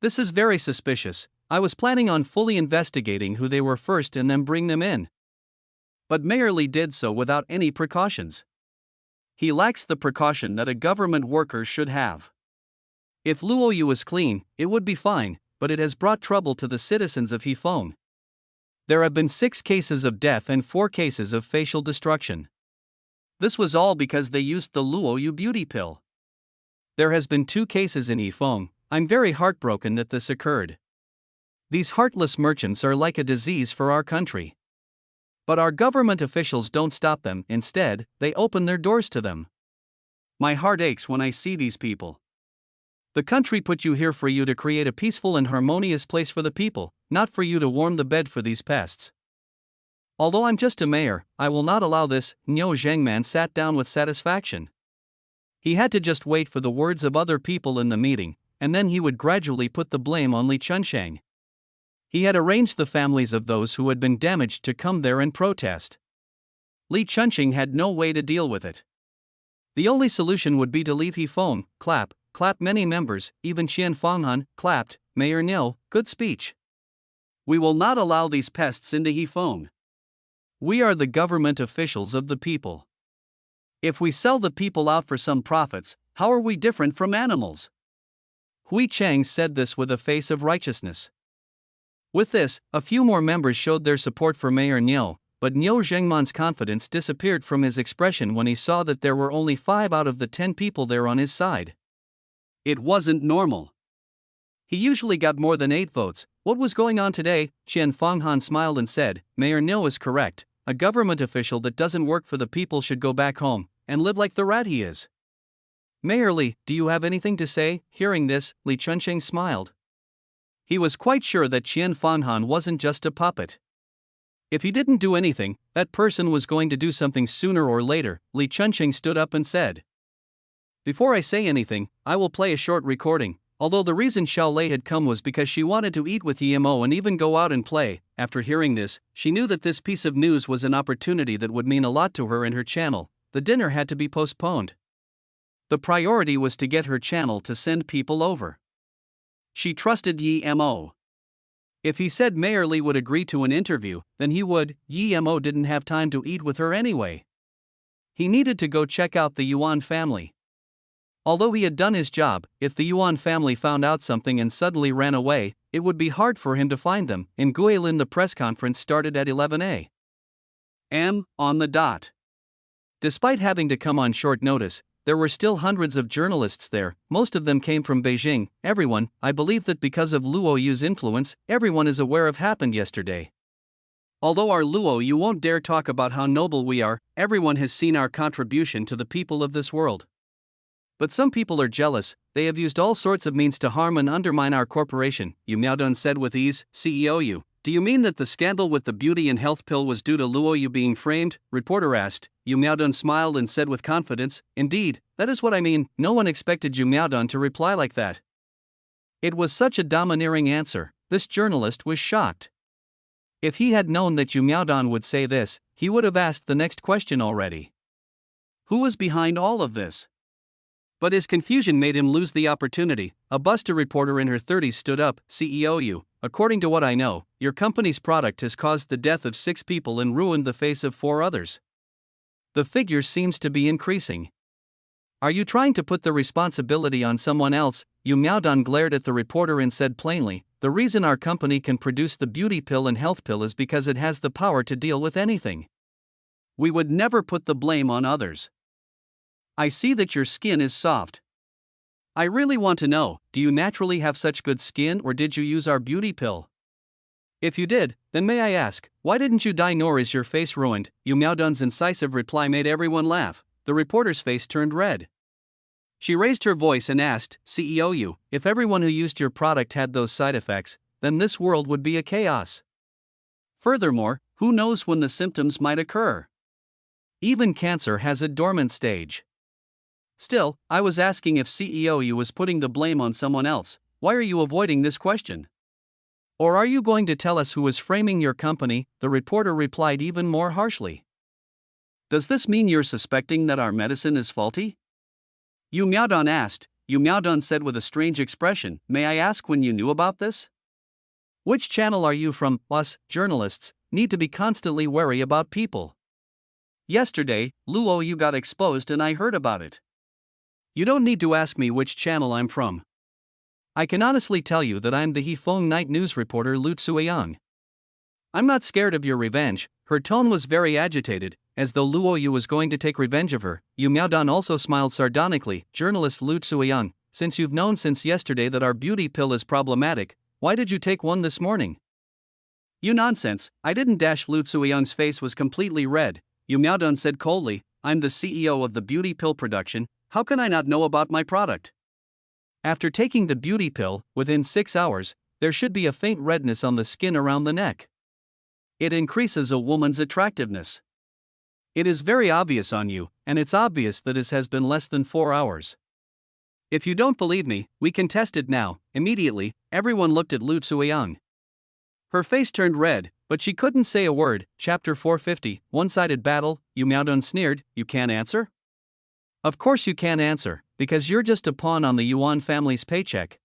This is very suspicious. I was planning on fully investigating who they were first and then bring them in.
But Mayor Lee did so without any precautions. He lacks the precaution that a government worker should have. If Luoyu was clean, it would be fine, but it has brought trouble to the citizens of Hefeng. There have been 6 cases of death and 4 cases of facial destruction. This was all because they used the Luoyu beauty pill. There has been 2 cases in Hefeng. I'm very heartbroken that this occurred. These heartless merchants are like a disease for our country. But our government officials don't stop them, instead, they open their doors to them. My heart aches when I see these people. The country put you here for you to create a peaceful and harmonious place for the people, not for you to warm the bed for these pests. Although I'm just a mayor, I will not allow this. Niu Zhengman sat down with satisfaction. He had to just wait for the words of other people in the meeting, and then he would gradually put the blame on Li Chunsheng. He had arranged the families of those who had been damaged to come there and protest. Li Chunsheng had no way to deal with it. The only solution would be to leave Hefeng. Clap many members, even Qian Fanghan, clapped. Mayor Niu, good speech. We will not allow these pests into Hefeng. We are the government officials of the people. If we sell the people out for some profits, how are we different from animals? Hui Chang said this with a face of righteousness. With this, a few more members showed their support for Mayor Niu, but Niu Zhengman's confidence disappeared from his expression when he saw that there were only 5 out of the 10 people there on his side. It wasn't normal. He usually got more than 8 votes. What was going on today? Qian Fanghan smiled and said, Mayor Niu is correct. A government official that doesn't work for the people should go back home and live like the rat he is. Mayor Li, do you have anything to say? Hearing this, Li Chunsheng smiled. He was quite sure that Qian Fanghan wasn't just a puppet. If he didn't do anything, that person was going to do something sooner or later. Li Chunsheng stood up and said, Before I say anything, I will play a short recording. Although the reason Xiao Lei had come was because she wanted to eat with Yimo and even go out and play, after hearing this, she knew that this piece of news was an opportunity that would mean a lot to her and her channel. The dinner had to be postponed. The priority was to get her channel to send people over. She trusted Yi Mo. If he said Mayor Li would agree to an interview, then he would. Yi Mo didn't have time to eat with her anyway. He needed to go check out the Yuan family. Although he had done his job, if the Yuan family found out something and suddenly ran away, it would be hard for him to find them. In Guilin, the press conference started at 11 a.m. on the dot. Despite having to come on short notice, there were still hundreds of journalists there. Most of them came from Beijing. Everyone, I believe that because of Luoyu's influence, everyone is aware of happened yesterday. Although our Luoyu won't dare talk about how noble we are, everyone has seen our contribution to the people of this world. But some people are jealous. They have used all sorts of means to harm and undermine our corporation, Yu Miaodun said with ease. CEO Yu, do you mean that the scandal with the beauty and health pill was due to Luoyu being framed? Reporter asked. Yu Miaodun smiled and said with confidence, Indeed, that is what I mean. No one expected Yu Miaodun to reply like that. It was such a domineering answer. This journalist was shocked. If he had known that Yu Miaodun would say this, he would have asked the next question already. Who was behind all of this? But his confusion made him lose the opportunity. A Buster reporter in her 30s stood up. CEO Yu, according to what I know, your company's product has caused the death of 6 people and ruined the face of 4 others. The figure seems to be increasing. Are you trying to put the responsibility on someone else? Yu Miaodun glared at the reporter and said plainly, the reason our company can produce the beauty pill and health pill is because it has the power to deal with anything. We would never put the blame on others. I see that your skin is soft. I really want to know, do you naturally have such good skin or did you use our beauty pill? If you did, then may I ask, why didn't you die nor is your face ruined? Yu Miaodun's incisive reply made everyone laugh. The reporter's face turned red. She raised her voice and asked, CEO Yu, if everyone who used your product had those side effects, then this world would be a chaos. Furthermore, who knows when the symptoms might occur? Even cancer has a dormant stage. Still, I was asking if CEO Yu was putting the blame on someone else. Why are you avoiding this question? Or are you going to tell us who is framing your company? The reporter replied even more harshly. Does this mean you're suspecting that our medicine is faulty? Yu Miaodun asked. Yu Miaodun said with a strange expression, may I ask when you knew about this?
Which channel are you from? Us, journalists, need to be constantly wary about people.
Yesterday, Luo Yu got exposed and I heard about it.
You don't need to ask me which channel I'm from. I can honestly tell you that I'm the Hefeng night news reporter Lu Tsueyang. I'm not scared of your revenge. Her tone was very agitated, as though Luo Yu was going to take revenge of her. Yu Miaodan also smiled sardonically. Journalist Lu Tsueyang, since you've known since yesterday that our beauty pill is problematic, why did you take one this morning?
You nonsense, I didn't. Lu Tsueyang's face was completely red. Yu Miaodan said coldly, I'm the CEO of the beauty pill production, how can I not know about my product?
After taking the beauty pill, within 6 hours, there should be a faint redness on the skin around the neck.
It increases a woman's attractiveness.
It is very obvious on you, and it's obvious that it has been less than 4 hours.
If you don't believe me, we can test it now. Immediately, everyone looked at Lu Tsueyang.
Her face turned red, but she couldn't say a word. Chapter 450, One-sided battle. Yu Miaodan sneered, you can't answer? Of course you can't answer, because you're just a pawn on the Yuan family's paycheck.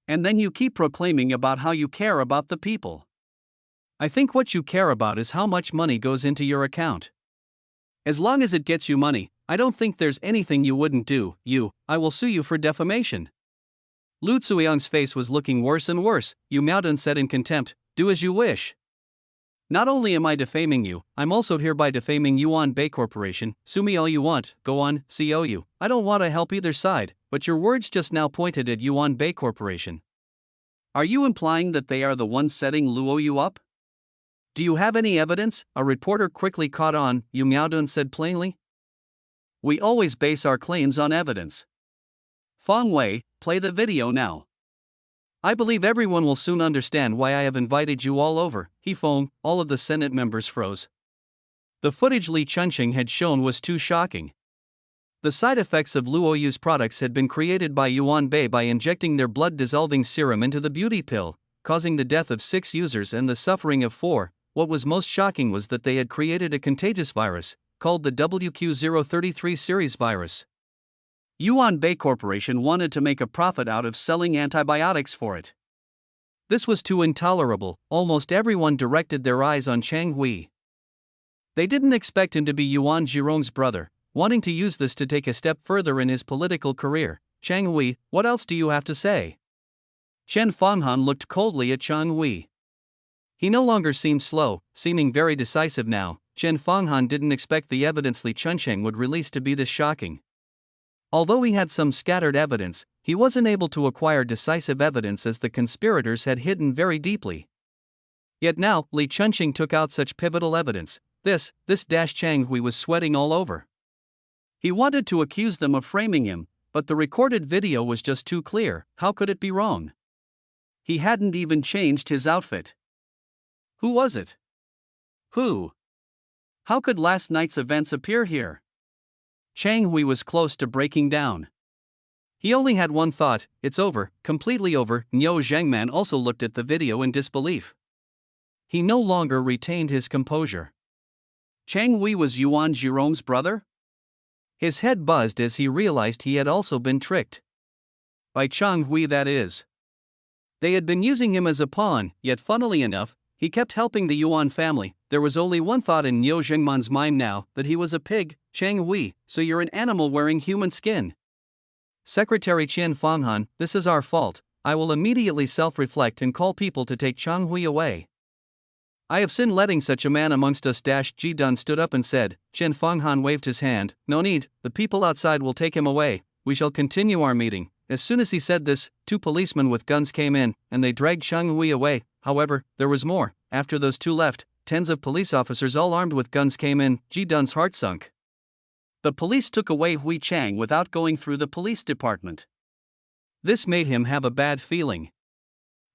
And then you keep proclaiming about how you care about the people.
I think what you care about is how much money goes into your account.
As long as it gets you money, I don't think there's anything you wouldn't do.
I will sue you for defamation. Lu Tsueyang's face was looking worse and worse. Yu Miaodan said in contempt, do as you wish. Not only am I defaming you, I'm also hereby defaming Yuan Bay Corporation. Sue me all you want, go on, COU. I don't want to help either side, but your words just now pointed at Yuan Bay Corporation.
Are you implying that they are the ones setting Luo Yu up?
Do you have any evidence? A reporter quickly caught on, Yu Miaodan said plainly.
We always base our claims on evidence. Feng Wei, play the video now.
I believe everyone will soon understand why I have invited you all over. Hefeng, all of the Senate members froze. The footage Li Chunxing had shown was too shocking. The side effects of Luo Yu's products had been created by Yuan Bei by injecting their blood-dissolving serum into the beauty pill, causing the death of 6 users and the suffering of 4. What was most shocking was that they had created a contagious virus, called the WQ033 series virus.
Yuan Bei Corporation wanted to make a profit out of selling antibiotics for it.
This was too intolerable. Almost everyone directed their eyes on Chang Hui. They didn't expect him to be Yuan Zhirong's brother, wanting to use this to take a step further in his political career. Chang Hui, what else do you have to say?
Chen Fenghan looked coldly at Chang Hui.
He no longer seemed slow, seeming very decisive now. Chen Fenghan didn't expect the evidence Li Chunxing would release to be this shocking. Although he had some scattered evidence, he wasn't able to acquire decisive evidence as the conspirators had hidden very deeply. Yet now, Li Chunxing took out such pivotal evidence. This Chang Hui was sweating all over.
He wanted to accuse them of framing him, but the recorded video was just too clear. How could it be wrong? He hadn't even changed his outfit. Who was it? Who? How could last night's events appear here?
Chang Hui was close to breaking down. He only had one thought, it's over, completely over. Niu Zhengman also looked at the video in disbelief. He no longer retained his composure.
Chang Hui was Yuan Zhirong's brother?
His head buzzed as he realized he had also been tricked. By Chang Hui, that is. They had been using him as a pawn, yet funnily enough, he kept helping the Yuan family. There was only one thought in Niu Zhengman's mind now, that he was a pig. Chang Hui, so you're an animal wearing human skin. Secretary Chen Fenghan, this is our fault. I will immediately self-reflect and call people to take Chang Hui away. I have sinned letting such a man amongst us. Ji Dun stood up and said. Chen Fenghan waved his hand. No need, the people outside will take him away. We shall continue our meeting. As soon as he said this, 2 policemen with guns came in, and they dragged Chang Hui away. However, there was more. After those 2 left, tens of police officers all armed with guns came in. Ji Dun's heart sunk.
The police took away Hui Chang without going through the police department.
This made him have a bad feeling.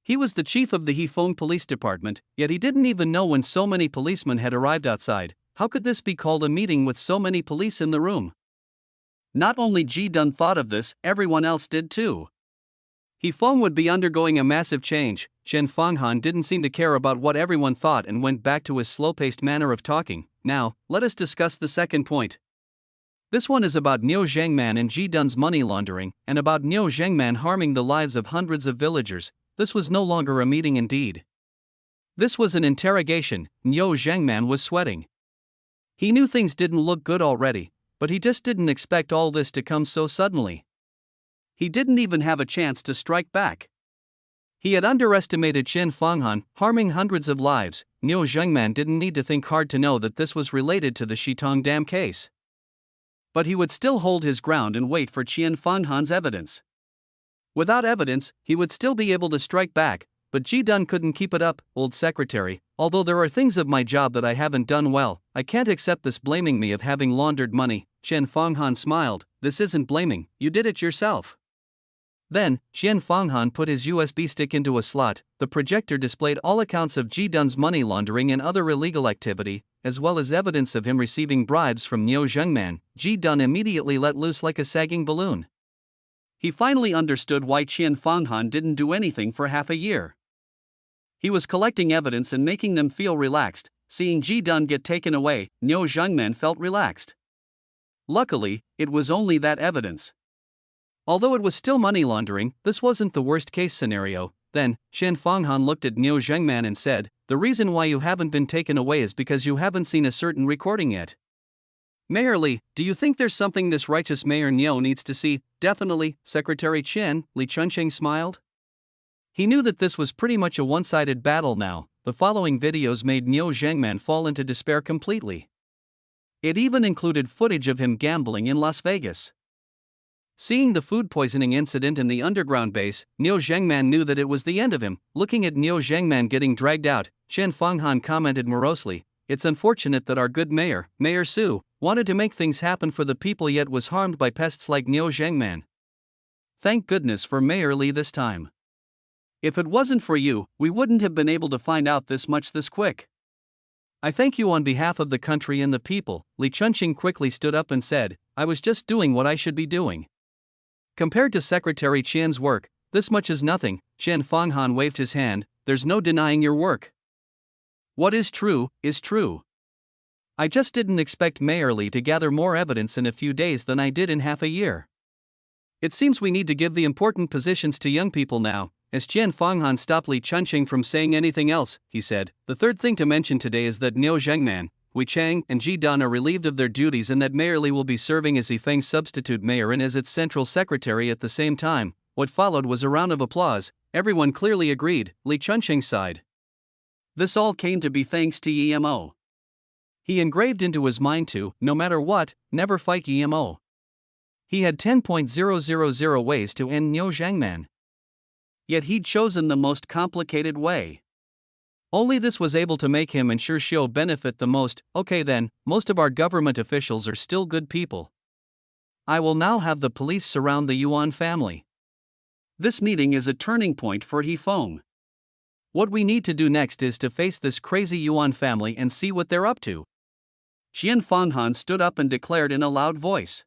He was the chief of the Hefeng police department, yet he didn't even know when so many policemen had arrived outside. How could this be called a meeting with so many police in the room?
Not only Ji Dun thought of this, everyone else did too.
Hefeng would be undergoing a massive change. Chen Fenghan didn't seem to care about what everyone thought and went back to his slow-paced manner of talking. Now, let us discuss the second point. This one is about Niu Zhengman and Ji Dun's money laundering, and about Niu Zhengman harming the lives of hundreds of villagers. this was no longer a meeting indeed. This was an interrogation. Niu Zhengman was sweating. He knew things didn't look good already, but he just didn't expect all this to come so suddenly. He didn't even have a chance to strike back. He had underestimated Qian Fanghan, harming hundreds of lives. Niu Zhengman didn't need to think hard to know that this was related to the Shitong Dam case. But he would still hold his ground and wait for Qian Fanghan's evidence. Without evidence, he would still be able to strike back, but Ji Dun couldn't keep it up. Old secretary, although there are things of my job that I haven't done well, I can't accept this blaming me of having laundered money. Qian Fanghan smiled. This isn't blaming, you did it yourself. Then, Qian Fanghan put his USB stick into a slot. The projector displayed all accounts of Ji Dun's money laundering and other illegal activity, as well as evidence of him receiving bribes from Niu Zhengman. Ji Dun immediately let loose like a sagging balloon. He finally understood why Qian Fanghan didn't do anything for half a year. He was collecting evidence and making them feel relaxed. Seeing Ji Dun get taken away, Niu Zhengman felt relaxed. Luckily, it was only that evidence. Although it was still money laundering, this wasn't the worst case scenario. Then, Qian Fanghan looked at Niu Zhengman and said, the reason why you haven't been taken away is because you haven't seen a certain recording yet. Mayor Li, do you think there's something this righteous Mayor Niu needs to see? Definitely, Secretary Qian, Li Chunqing smiled. He knew that this was pretty much a one-sided battle now. The following videos made Niu Zhengman fall into despair completely. It even included footage of him gambling in Las Vegas. Seeing the food poisoning incident in the underground base, Niu Zhengman knew that it was the end of him. Looking at Niu Zhengman getting dragged out, Qian Fanghan commented morosely, it's unfortunate that our good mayor, Mayor Su, wanted to make things happen for the people yet was harmed by pests like Niu Zhengman. Thank goodness for Mayor Li this time. If it wasn't for you, we wouldn't have been able to find out this much this quick. I thank you on behalf of the country and the people. Li Chunqing quickly stood up and said, I was just doing what I should be doing. Compared to Secretary Qian's work, this much is nothing. Qian Fanghan waved his hand, there's no denying your work. What is true, is true. I just didn't expect Mayor Li to gather more evidence in a few days than I did in half a year. It seems we need to give the important positions to young people now. As Qian Fanghan stopped Li Chunqing from saying anything else, he said, the third thing to mention today is that Niu Zhengman, Wei Chang, and Ji Dun are relieved of their duties and that Mayor Li will be serving as Yifeng's substitute mayor and as its central secretary at the same time. What followed was a round of applause. Everyone clearly agreed. Li Chunqing sighed. This all came to be thanks to Yemo. He engraved into his mind to, no matter what, never fight Yemo. He had 10,000 ways to end Niu Zhengman. Yet he'd chosen the most complicated way. Only this was able to make him and Shishio benefit the most. Okay then, most of our government officials are still good people. I will now have the police surround the Yuan family. This meeting is a turning point for Yifeng. What we need to do next is to face this crazy Yuan family and see what they're up to. Qian Fanghan stood up and declared in a loud voice.